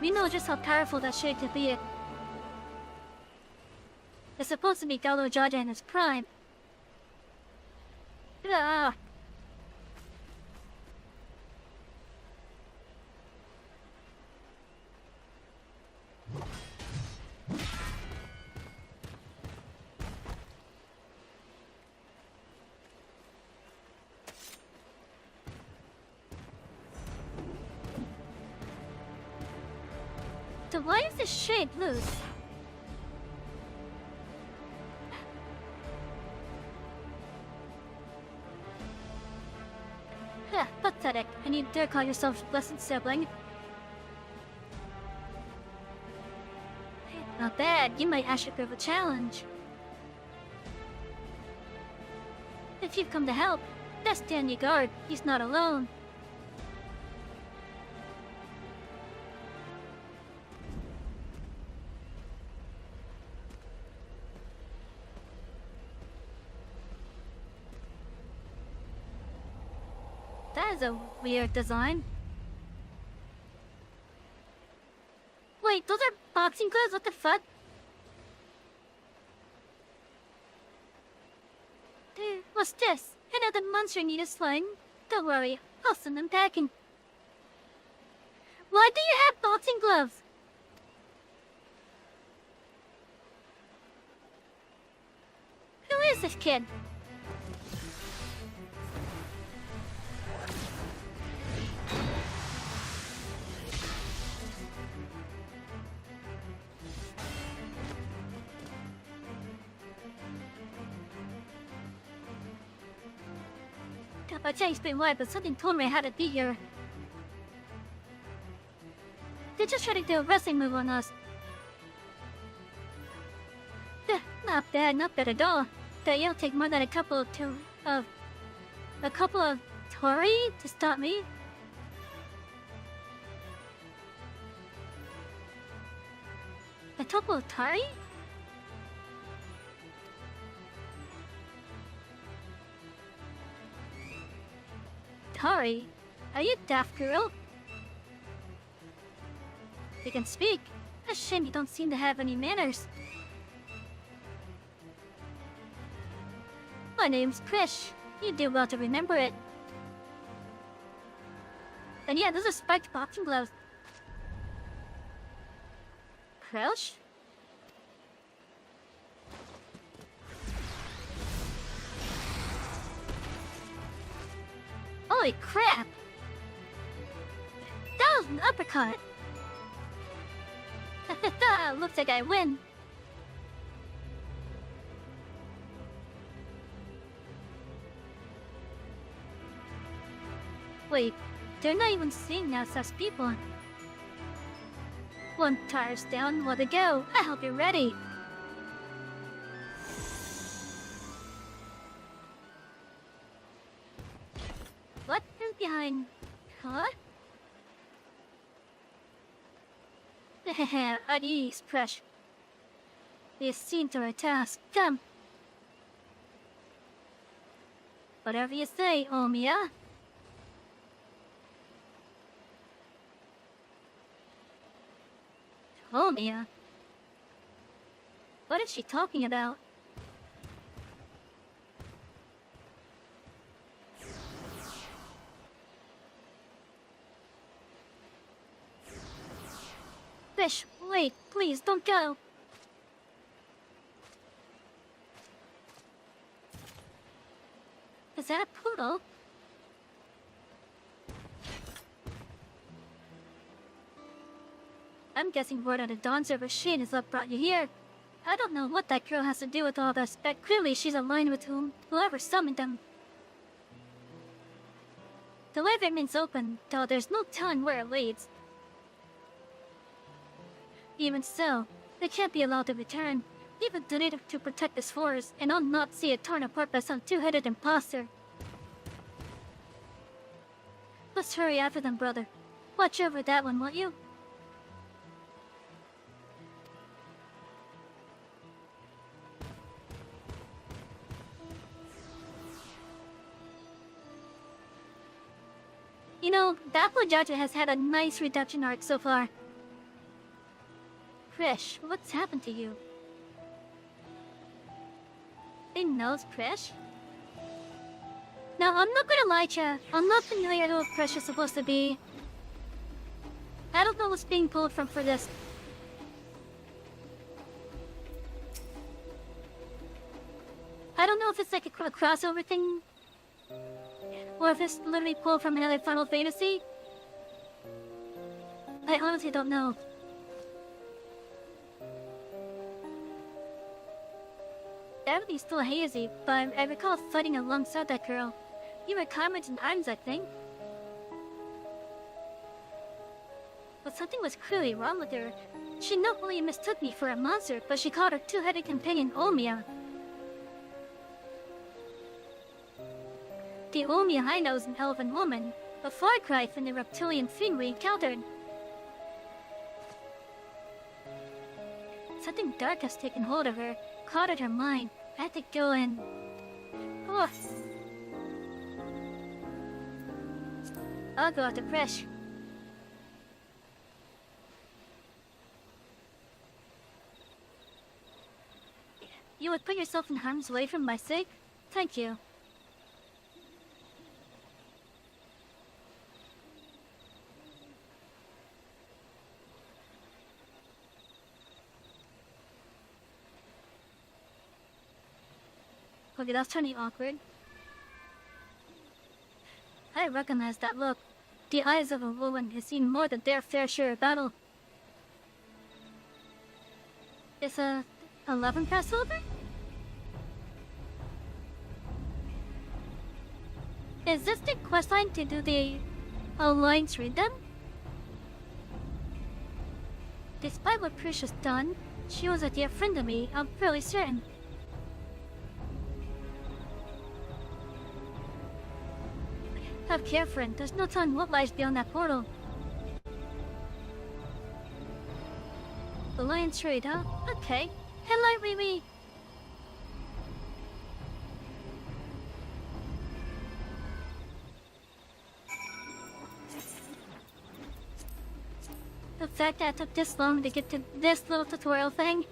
We know just how powerful that shade could be. It's supposed to be Galo Jaja in his prime. Ah. So why is this shade loose? Huh, pathetic. And you dare call yourself blessed sibling? Not bad. You might actually give a challenge. If you've come to help, that's stand your guard. He's not alone. That is a weird design. Wait, those are boxing gloves? What the fuck? What's this? Another monster need a sling? Don't worry, I'll send them packing. Why do you have boxing gloves? Who is this kid? I can't explain why, but something told me I had to be here. They just tried to do a wrestling move on us. Not bad at all. That you'll take more than a couple of Tori to stop me. A couple of Tori? Tori? Are you daft, girl? You can speak. A shame you don't seem to have any manners. My name's Krish. You do well to remember it. And yeah, those are spiked boxing gloves. Krish? Holy crap! That was an uppercut! Looks like I win. Wait, they're not even seeing us as people. One tire's down, more to go. I hope you're ready. What? Who's behind? Huh? At ease, Presh. We've seen to our task. Come. Whatever you say, Omiya. Omiya? What is she talking about? Fish, wait, please don't go. Is that a poodle? I'm guessing word on the Dawn server Shane is what brought you here. I don't know what that girl has to do with all this, but clearly she's aligned with whoever summoned them. The way remains open, though there's no telling where it leads. Even so, they can't be allowed to return. Even donated to protect this forest, and I'll not see it torn apart by some two-headed imposter. Let's hurry after them, brother. Watch over that one, won't you? You know, the Applejaja has had a nice redemption arc so far. Krish, what's happened to you? They knows Krish? Now, I'm not gonna lie, Cha. I'm not familiar who Krish is supposed to be. I don't know what's being pulled from for this. I don't know if it's like a crossover thing, or if it's literally pulled from another Final Fantasy. I honestly don't know. Everything's still hazy, but I recall fighting alongside that girl. You were Carmen's in arms, I think. But something was clearly wrong with her. She not only mistook me for a monster, but she called her two-headed companion Omiya. The Omiya I know is an elven woman, a far cry from the reptilian thing we encountered. Something dark has taken hold of her, clouded her mind. I had to go in. Oh. I'll go after Krish. You would put yourself in harm's way for my sake? Thank you. Okay, that's turning awkward. I recognize that look. The eyes of a woman has seen more than their fair share of battle. Is a 11 pass over? Is this the quest line to do the Alliance raid then? Despite what Precious done, she was a dear friend to me, I'm fairly certain. Have care, friend. There's no telling what lies beyond that portal. Alliance raid, huh? Okay. Hello, Riri. The fact that it took this long to get to this little tutorial thing.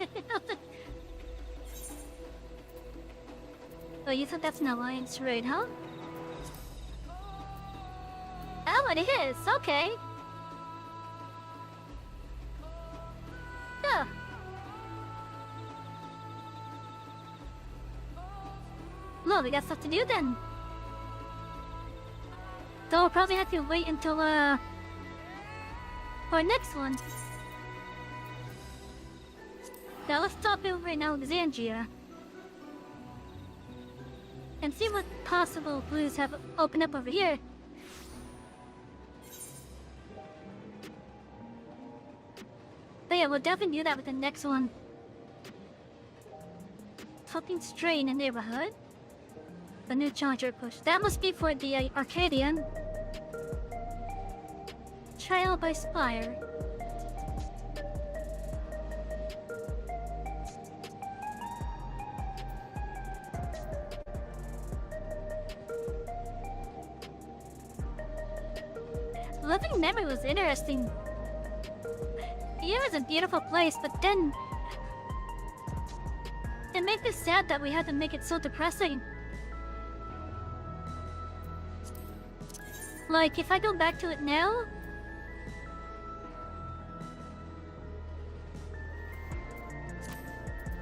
Oh, you think that's an Alliance raid, huh? Oh, it is. Okay. Yeah. Well, we got stuff to do then. So we'll probably have to wait until, for our next one. Now let's stop over in Alexandria. And see what possible clues have opened up over here. But yeah, we'll definitely do that with the next one. Something strange in the neighborhood. The new charger push. That must be for the Arcadian. Trial by Spire. Living Memory was interesting. It was a beautiful place, but then it makes me sad that we had to make it so depressing. Like, if I go back to it now,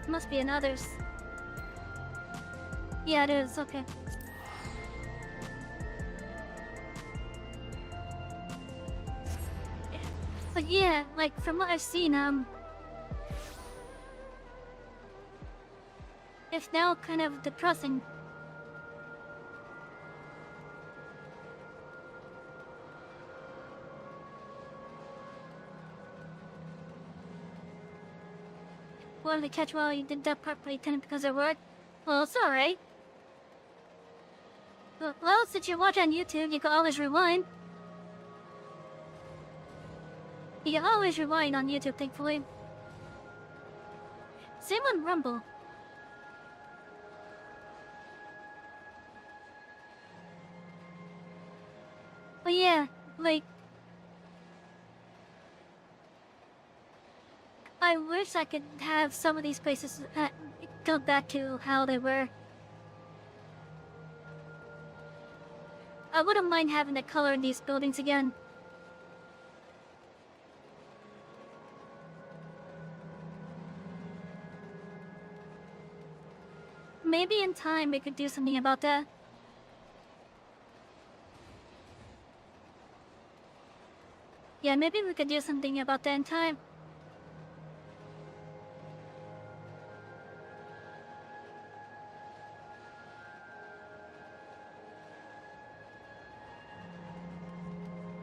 it must be another's. Yeah, it is. Okay. But yeah, like, from what I've seen, it's now kind of depressing. Well, to catch while you did that part pretending because it worked. Well, it's alright. Well, since you watch on YouTube, you can always rewind. You can always rewind on YouTube, thankfully. Same on Rumble. But yeah, like, I wish I could have some of these places go back to how they were. I wouldn't mind having the color in these buildings again. Maybe in time we could do something about that. Yeah, maybe we could do something about that in time.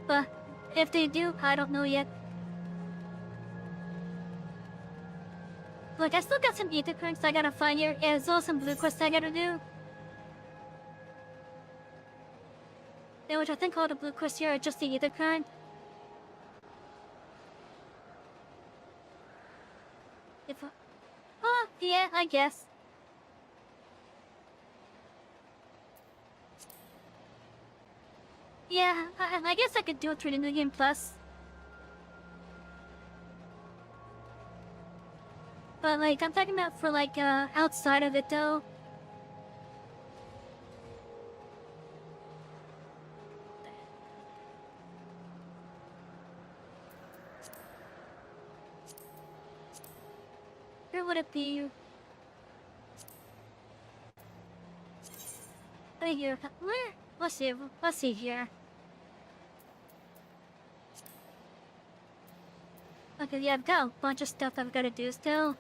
But if they do, I don't know yet. Look, I still got some ether currents I gotta find here, as well as some blue quests I gotta do. Yeah, which I think all the blue quests here are just the ether current. Oh, yeah, I guess. Yeah, I guess I could do it through the New Game Plus. But, like, I'm talking about for, like, outside of it, though. Where would it be? Right here. Where? Let's see here. Okay, yeah, I've got a bunch of stuff I've got to do still.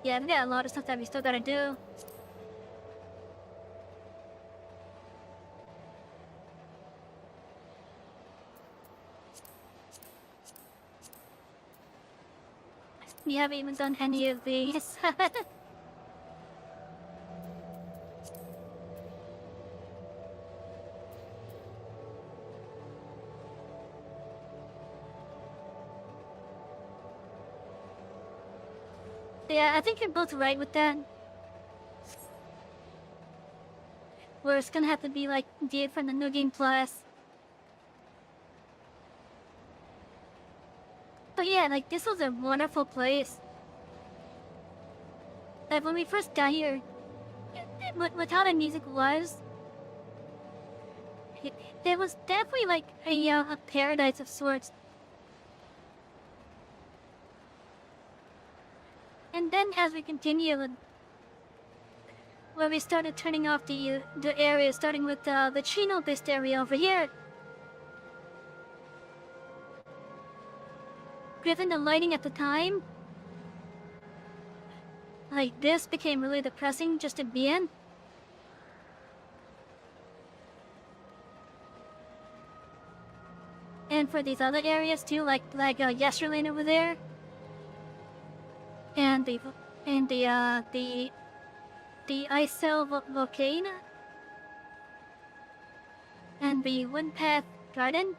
Yeah, we got a lot of stuff that we still gotta do. We haven't even done any of these. Yeah, I think you're both right with that. Where it's gonna have to be like did from the New Game Plus. But yeah, like this was a wonderful place. Like when we first got here, with how the music was, there was definitely like a paradise of sorts. And then as we continued, where we started turning off the area, starting with the Chino-based area over here. Given the lighting at the time, like this became really depressing just to be in. And for these other areas too, like Yesterlane over there. And the Icel volcano and the Windpath Garden.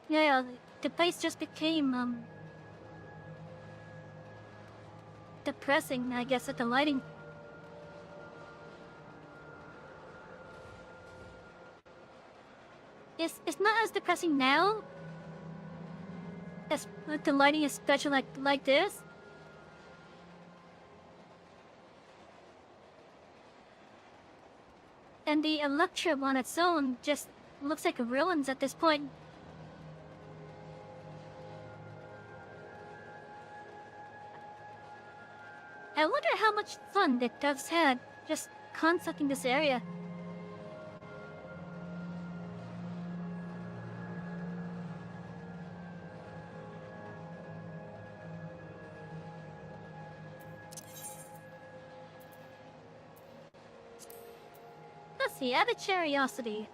Yeah, the place just became depressing, I guess, with the lighting. It's not as depressing now. As with the lighting is special like this. And the Electrum on its own just looks like ruins at this point. I wonder how much fun the devs had just concepting this area. Let's see, out of curiosity.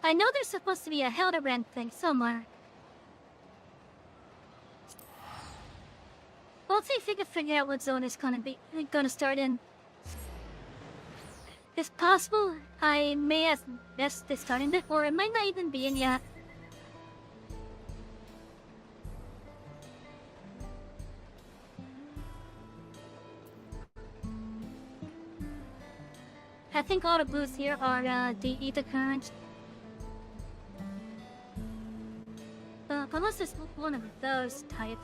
I know there's supposed to be a Hildebrand thing somewhere. Well, let's see if we can figure out what zone it's gonna start in. It's possible I may have missed this starting it, or it might not even be in yet. I think all the blues here are the ether currents. Unless it's one of those type.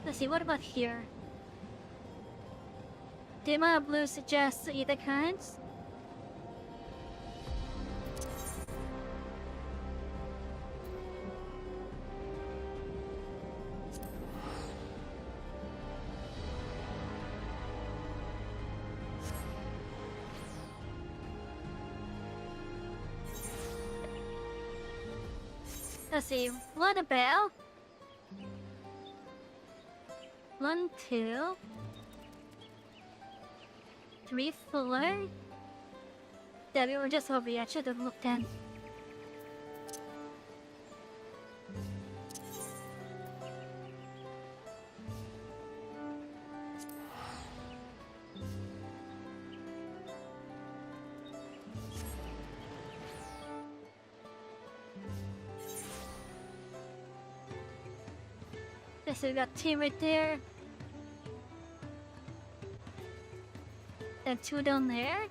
Let's see, what about here? Did my blue suggest either currents? Let's see, what about 1, 2, 3, 4. Yeah, we were just over here. I should have looked in. So we got 2 right there. And 2 down there.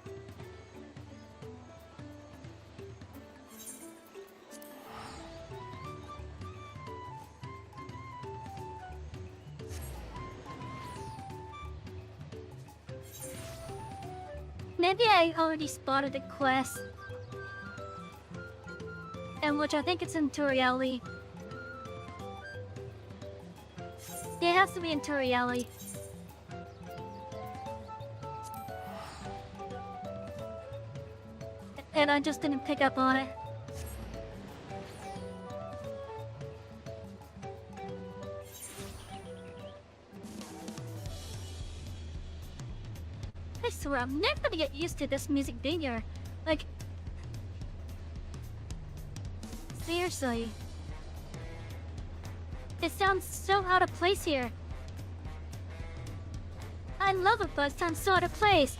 Maybe I already spotted the quest. and which I think it's in Toriali. It has to be in Toriali. And I just didn't pick up on it. I swear I'm never gonna get used to this music being here. Like, seriously. It sounds so out of place here. I love it, but it sounds so out of place.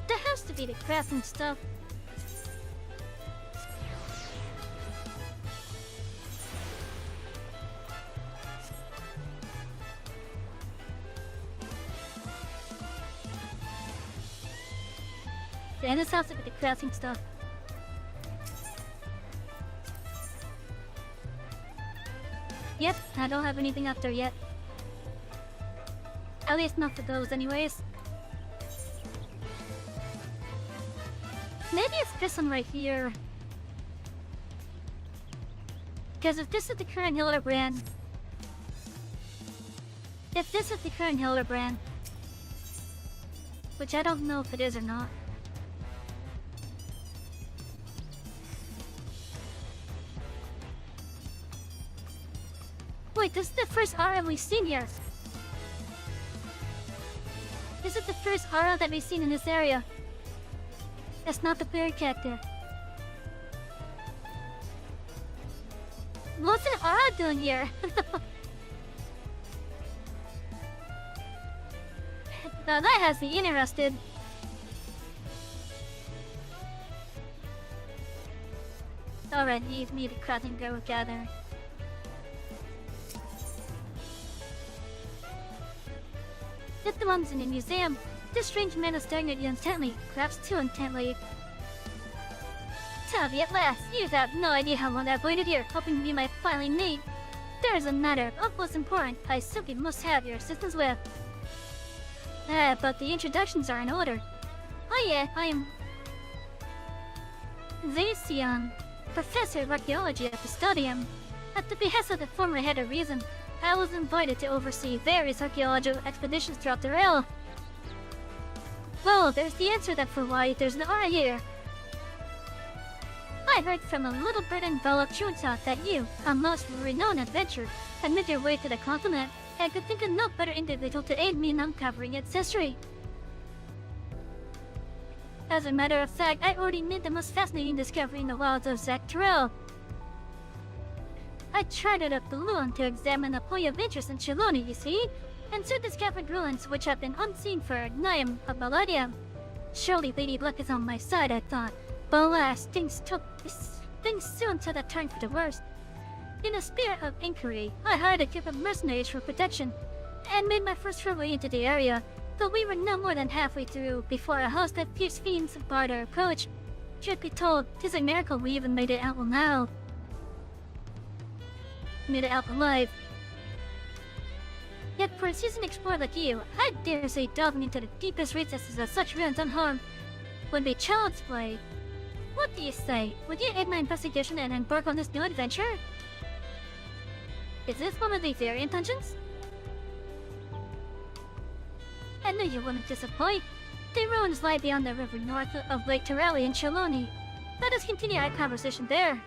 There has to be the crafting stuff. And this has to be the crafting stuff. Yep, I don't have anything up there yet. At least not for those anyways. Maybe it's this one right here. Because if this is the current Hildebrand... If this is the current Hildebrand... Which I don't know if it is or not. Wait, this is the first aura we've seen here. This is the first aura that we've seen in this area. That's not the player character. What's an aura doing here? Now that has me interested. Alright, leave me the crafting go gather. If the one's in the museum, this strange man is staring at you intently, perhaps too intently. Savy, at last! You have no idea how long I've waited here, hoping you might finally meet. There is a matter of utmost importance I simply must have your assistance with. But the introductions are in order. Oh yeah, I am... Zacian, Professor of Archaeology at the Stadium. At the behest of the former head of Reason, I was invited to oversee various archaeological expeditions throughout the realm. Well, there's the answer then for why there's an aura here. I heard from a little bird enveloped Shunta that you, a most renowned adventurer, had made your way to the continent, and could think of no better individual to aid me in uncovering its history. As a matter of fact, I already made the most fascinating discovery in the wilds of Zak'Terel. I chartered a balloon to examine a point of interest in Shaloni, you see, and soon discovered ruins which have been unseen for nigh a millennium. Surely Lady Luck is on my side, I thought, but alas, things soon took a turn for the worst. In a spirit of inquiry, I hired a group of mercenaries for protection, and made my first foray into the area, though we were no more than halfway through before a host of fierce fiends barred our approach. Truth be told, 'tis a miracle we even made it out now. Made it out alive. Yet for a seasoned explorer like you, I dare say delving into the deepest recesses of such ruins unharmed would be child's play. What do you say? Would you aid my investigation and embark on this new adventure? Is this one of the variant dungeons? I knew you wouldn't disappoint. The ruins lie beyond the river north of Lake Terali in Shaloni. Let us continue our conversation there.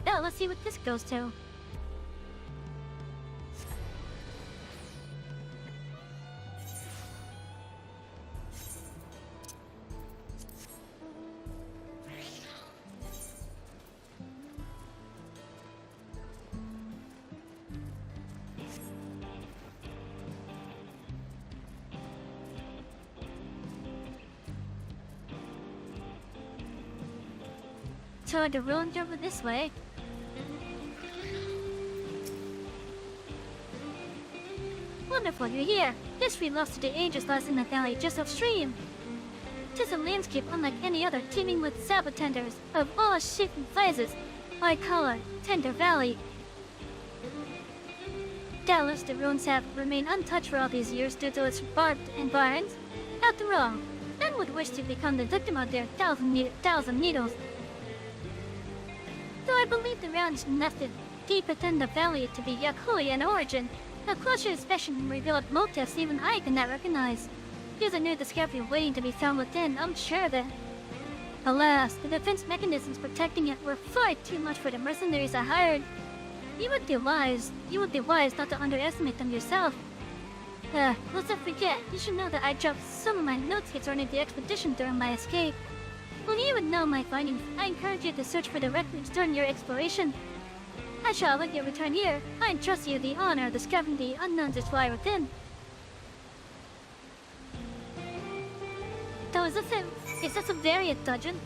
Now let's see what this goes to. toward the ruined river this way. Wonderful, you're here. History lost to the ages lies in the valley just upstream. 'Tis a landscape unlike any other, teeming with sabotenders of all shapes and sizes. I call it Tender Valley. Doubtless the ruins have remained untouched for all these years due to its barbed environs. After all, none would wish to become the victim of their thousand needles. Though I believe the rounds nested deep within the valley to be Yakui in origin, a closer inspection revealed motifs even I could not recognize. There's a new discovery waiting to be found within, I'm sure of it. Alas, the defense mechanisms protecting it were far too much for the mercenaries I hired. You would be wise not to underestimate them yourself. Lest I forget, you should know that I dropped some of my notes concerning the expedition during my escape. When you would know my findings, I encourage you to search for the records during your exploration. I shall await your return here. I entrust you the honor of discovering the unknown that lie within. So is this a variant dungeon?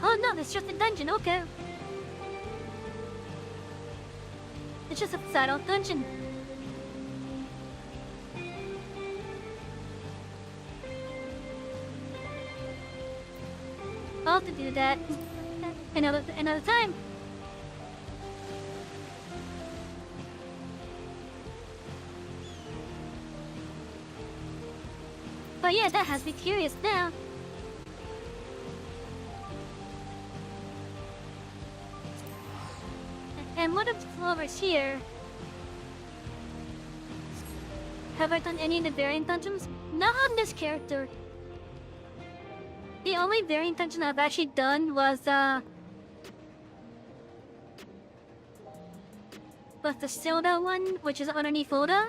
Oh no, it's just a dungeon, okay. It's just a flat-out dungeon. I'll have to do that another time. But yeah, that has me curious now. And what of the flowers here? Have I done any of the variant dungeons? Not on this character. The only variant dungeon I've actually done was the Silda one, which is underneath Oda.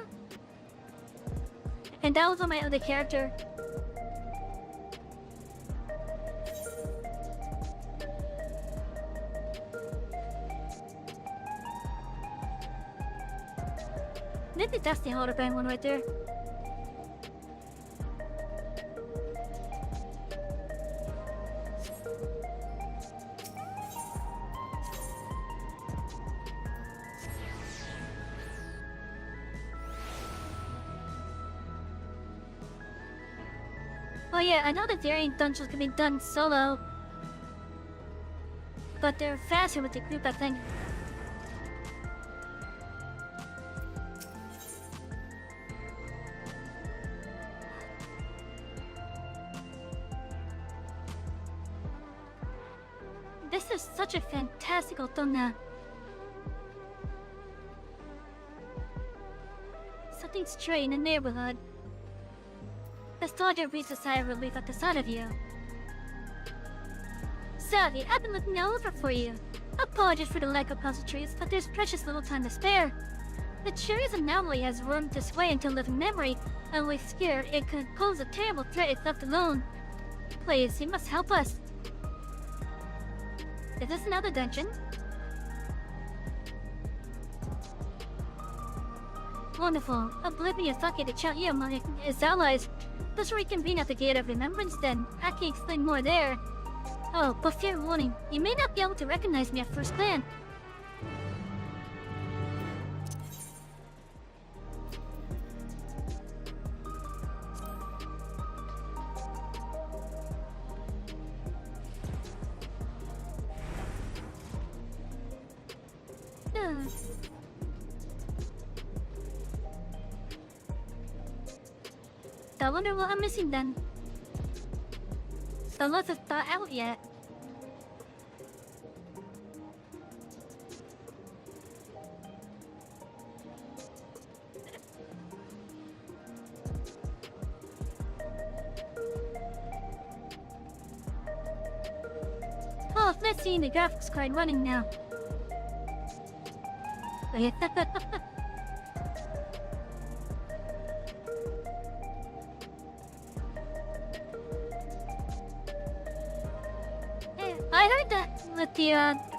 And that was on my other character. Maybe that's the Hologram one right there. Oh yeah, I know the variant dungeons can be done solo, but they're faster with the group, I think. This is such a fantastical thumbnail. Something strange in the neighborhood. Nostalgia breathes a sigh of relief at the sight of you. Savy, I've been looking all over for you. Apologies for the lack of pleasantries, but there's precious little time to spare. The Cherry's anomaly has roamed this way into living memory, and we're scared it could pose a terrible threat if left alone. Please, you must help us. Is this another dungeon? Wonderful. Oblivious lucky to chant you among his allies. Let's reconvene at the Gate of Remembrance then. I can explain more there. Oh, but fair warning, you may not be able to recognize me at first glance. I wonder what I'm missing then. The lot is not out yet. Oh, let's see the graphics card running now. I heard that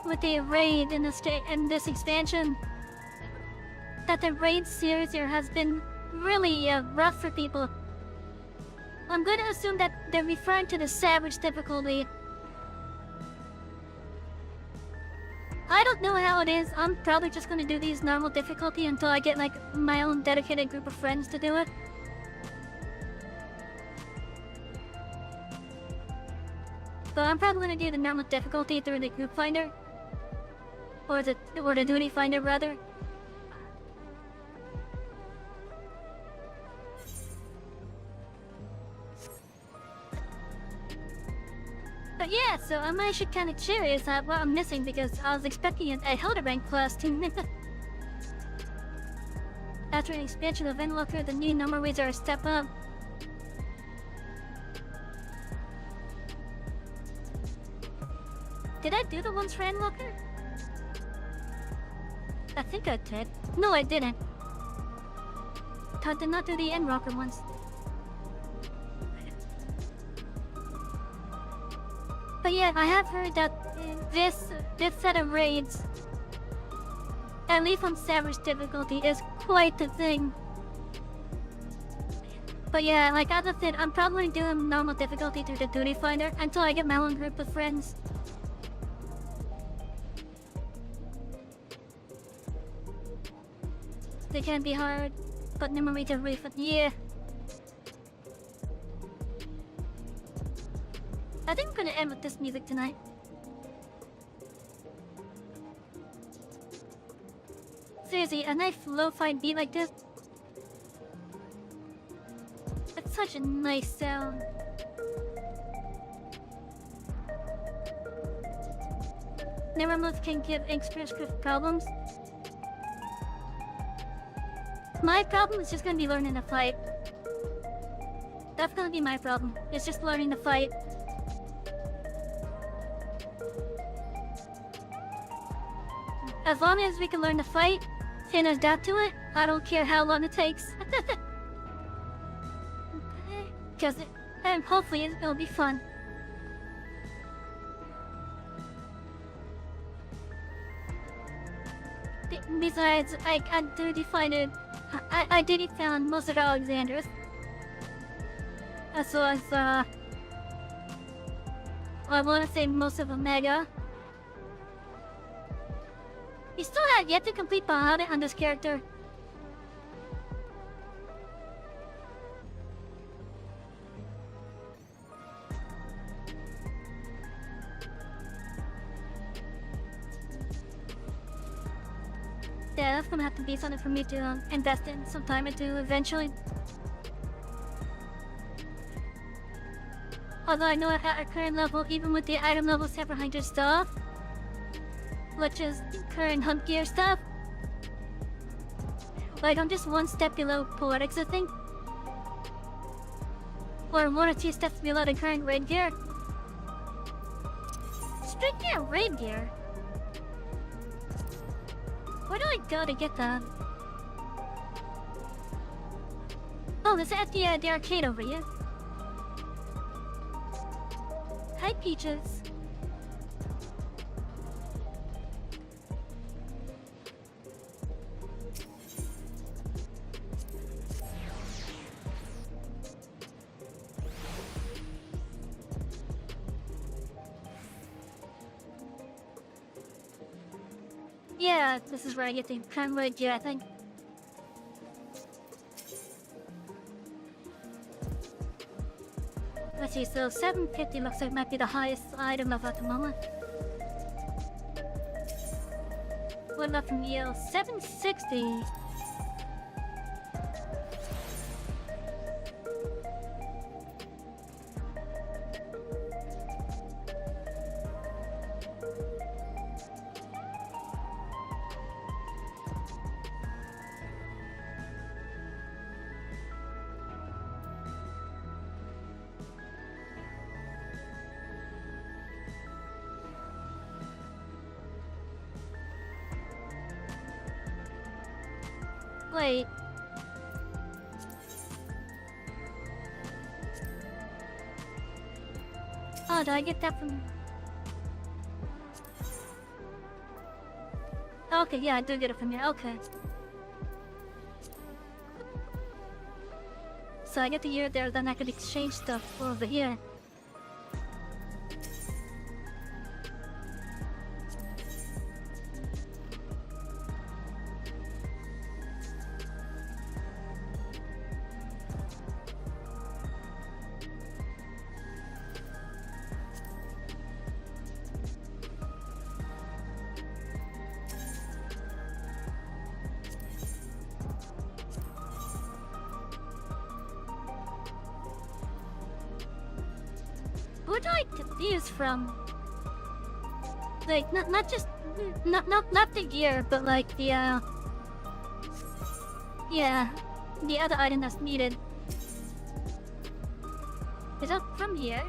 with the raid in this expansion, that the raid series here has been really rough for people. I'm going to assume that they're referring to the savage difficulty. I don't know how it is. I'm probably just going to do these normal difficulty until I get like my own dedicated group of friends to do it. But I'm probably going to do the normal difficulty through the group finder. Or the duty finder rather. But yeah, so I'm actually kind of curious at what I'm missing because I was expecting a Hildebrand class team. After an expansion of Endwalker, the new number rates are a step up. Did I do the ones for Endwalker? I think I did. No, I didn't. I did not do the Endwalker ones. But yeah, I have heard that this set of raids, at least on Savage difficulty, is quite the thing. But yeah, like as I said, I'm probably doing normal difficulty through the duty finder until I get my own group of friends. They can be hard, but memory to really fun. Yeah. I think I'm gonna end with this music tonight. Seriously, a nice lo-fi beat like this. It's such a nice sound. Nevermouth can give Inkscript problems. My problem is just gonna be learning to fight. That's gonna be my problem. It's just learning to fight. As long as we can learn to fight and adapt to it, I don't care how long it takes. And hopefully it'll be fun. Besides, I did found most of Alexander's. As well as, I want to say most of Omega. We still have yet to complete Bahamut on this character. Yeah, that's gonna have to be something for me to invest in some time into eventually. Although I know at our current level, even with the item level 700 stuff, which is current hunt gear stuff, like I'm just one step below Poetics, I think. Or 1 or 2 steps below the current raid gear. Straight gear raid gear? Where do I go to get that? Oh, this is at the arcade over here. Hi, Peaches. Yeah, this is where I get the convoy gear, I think. Let's see, so 750 looks like might be the highest item level at the moment. What about from Yale? 760. Wait. Oh, did I get that from... Okay, yeah, I do get it from here. Okay. so I get the gear there, then I could exchange stuff over here. Who do I get these from? Like, not just not the gear, but like the yeah, the other item that's needed. Is that from here?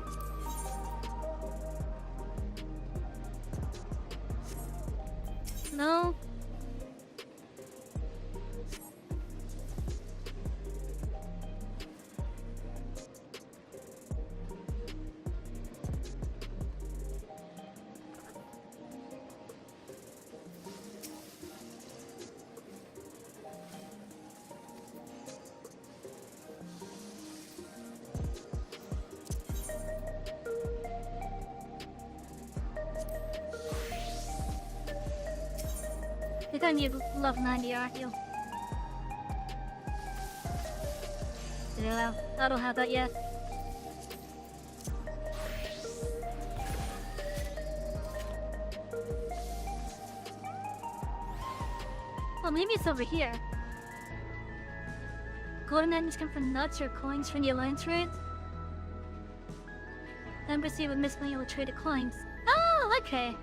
No. You're gonna need love 90, aren't you? Yeah, I don't have that yet. Well, maybe it's over here. Golden items come from nuts or coins from the Alliance raid. Embassy would miss money will trade the coins. Oh, okay.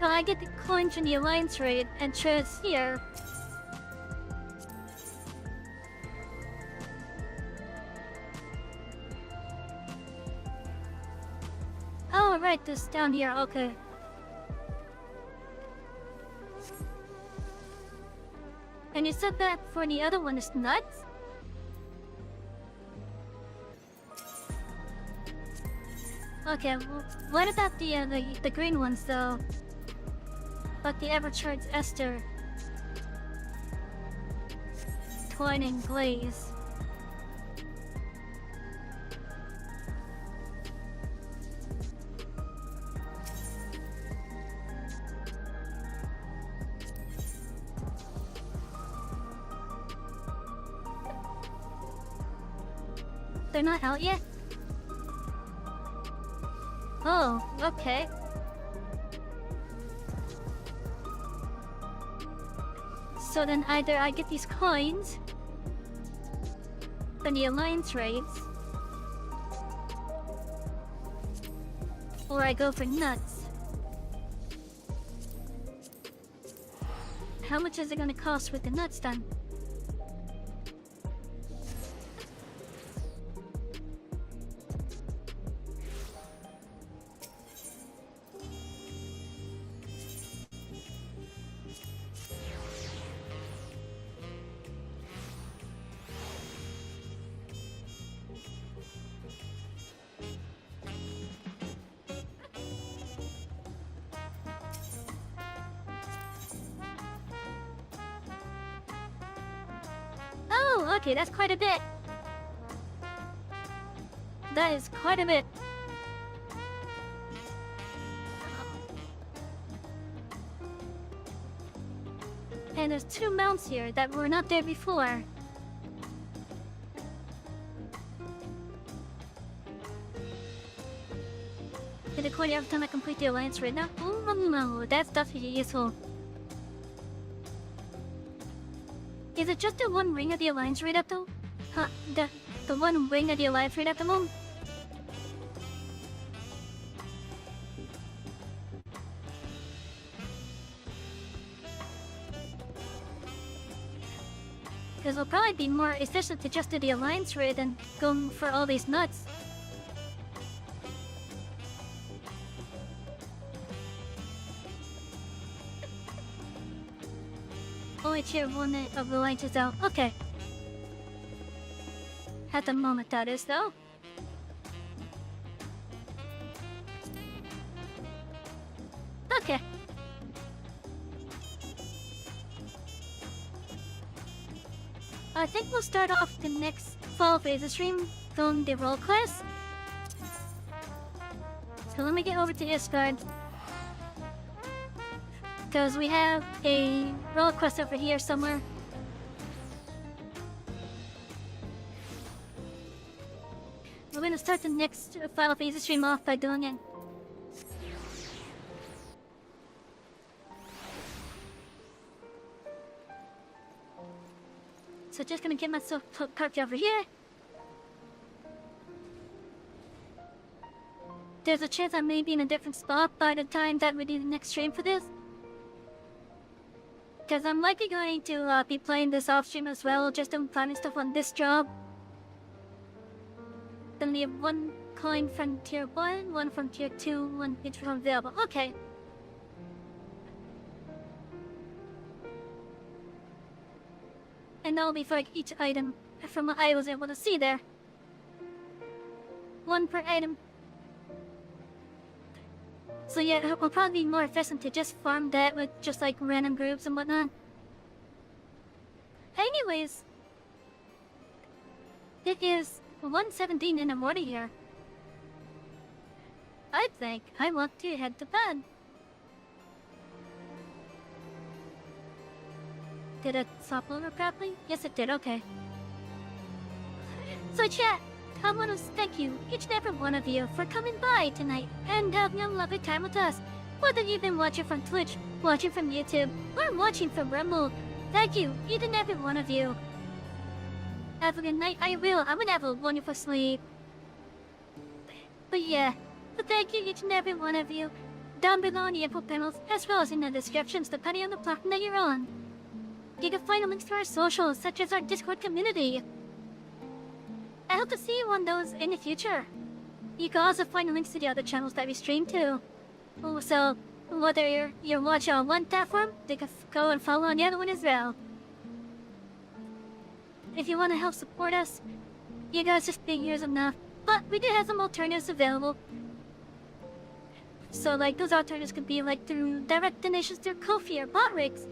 Well, I get the coins from the Alliance raid and trades here. Oh, right, this down here, okay. And you said that for the other one is nuts? Okay, well, what about the green ones though? Like the ever-charged Esther. Twine and glaze. They're not out yet? Oh, okay. So then either I get these coins from the Alliance raids, or I go for nuts. How much is it gonna cost with the nuts then? Oh, okay, that's quite a bit. That is quite a bit. And there's two mounts here that were not there before. Get a coin every time I complete the Alliance raid now? Oh no, that's definitely useful. Is it just the one ring of the Alliance raid at though? Huh, the one ring of the Alliance raid at the moment? Because it'll probably be more efficient to just do the Alliance raid than going for all these nuts. Only tier 1 of the Alliance is out. Okay. At the moment that is though. Okay. I think we'll start off the next Final Fantasy stream from the role class. So let me get over to Isgard. Because we have a role quest over here somewhere. We're gonna start the next Final Fantasy stream off by doing it. So just gonna get myself parked over here. There's a chance I may be in a different spot by the time that we do the next stream for this. Because I'm likely going to be playing this off stream as well, just doing planning stuff on this job. Then we have one coin from tier 1, one from tier 2, one each from available. Okay. And that'll be for each item from what I was able to see there. One per item. So yeah, it will probably be more efficient to just farm that with just like random groups and whatnot. Anyways, it is 1:17 in the morning here. I think I want to head to bed. Did it stop over properly? Yes, it did. Okay. So chat, I want to thank you, each and every one of you, for coming by tonight and having a lovely time with us. Whether you've been watching from Twitch, watching from YouTube, or watching from Rumble, thank you, each and every one of you. Have a good night. I'm gonna have a wonderful sleep. But yeah, but thank you, each and every one of you. Down below in the info panels, as well as in the descriptions, depending on the platform that you're on. You can find links to our socials, such as our Discord community. I hope to see you on those in the future. You can also find links to the other channels that we stream to. So, whether you're watching on one platform, you can go and follow on the other one as well. If you want to help support us, you guys just big ears enough. But we do have some alternatives available. So like those alternatives could be like through direct donations through Ko-fi or bot rigs.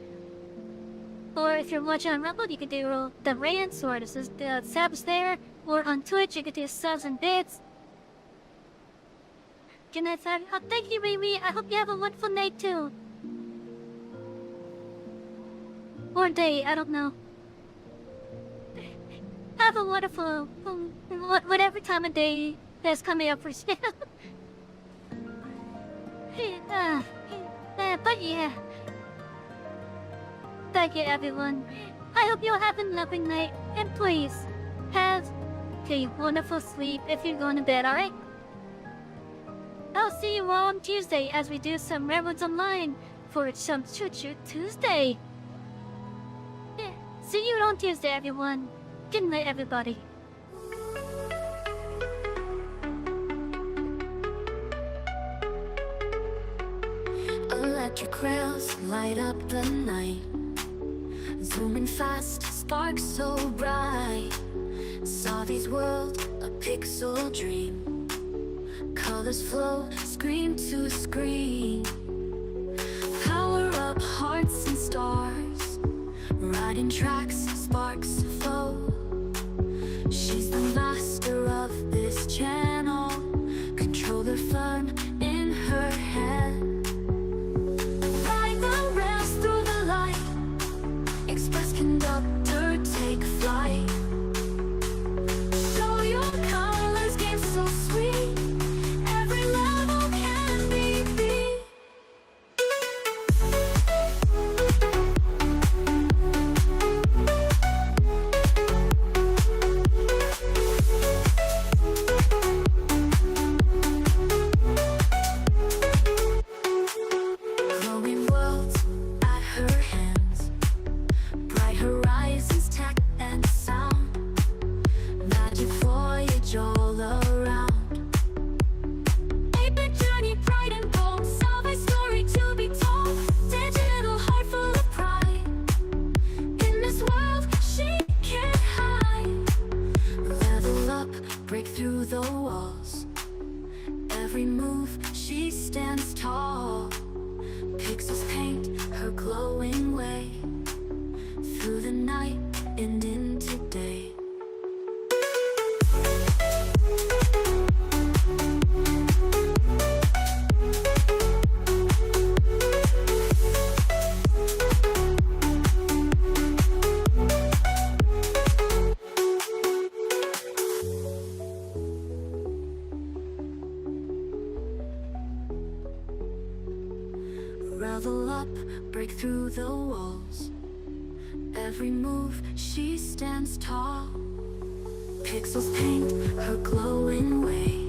Or if you're watching on Rumble, you could do the rants or the subs there. Or on Twitch, you could do subs and bits. Good night, Savy. Oh, thank you, Wee. I hope you have a wonderful night too. Or day, I don't know. Have a wonderful, whatever time of day that's coming up for you. But yeah. Thank you, everyone. I hope you'll have a lovely night, and please, have a wonderful sleep if you're going to bed, alright? I'll see you all on Tuesday as we do some Railroads Online for some Shoot Shoot Tuesday. Yeah, see you on Tuesday, everyone. Good night, everybody. Electric rails light up the night. Zooming fast, sparks so bright. Savy's world, a pixel dream. Colors flow, screen to screen. Power up hearts and stars. Riding tracks, sparks flow. She's the master of this channel. Controller firm in her head. Ride the rails through the light. Express conductor, take flight. Show your colors, game so sweet. Every level can be beat. Glowing worlds at her hands. Bright horizons, tech and sound. Magic voyage all around. Epic journey, pride and bold. Salve story to be told. Digital heart full of pride. In this world, she can't hide. Level up, break through the walls. Every move, she stands tall. Pixels paint her glowing way. Through the night and into Revel up, break through the walls. Every move, she stands tall. Pixels paint her glowing way.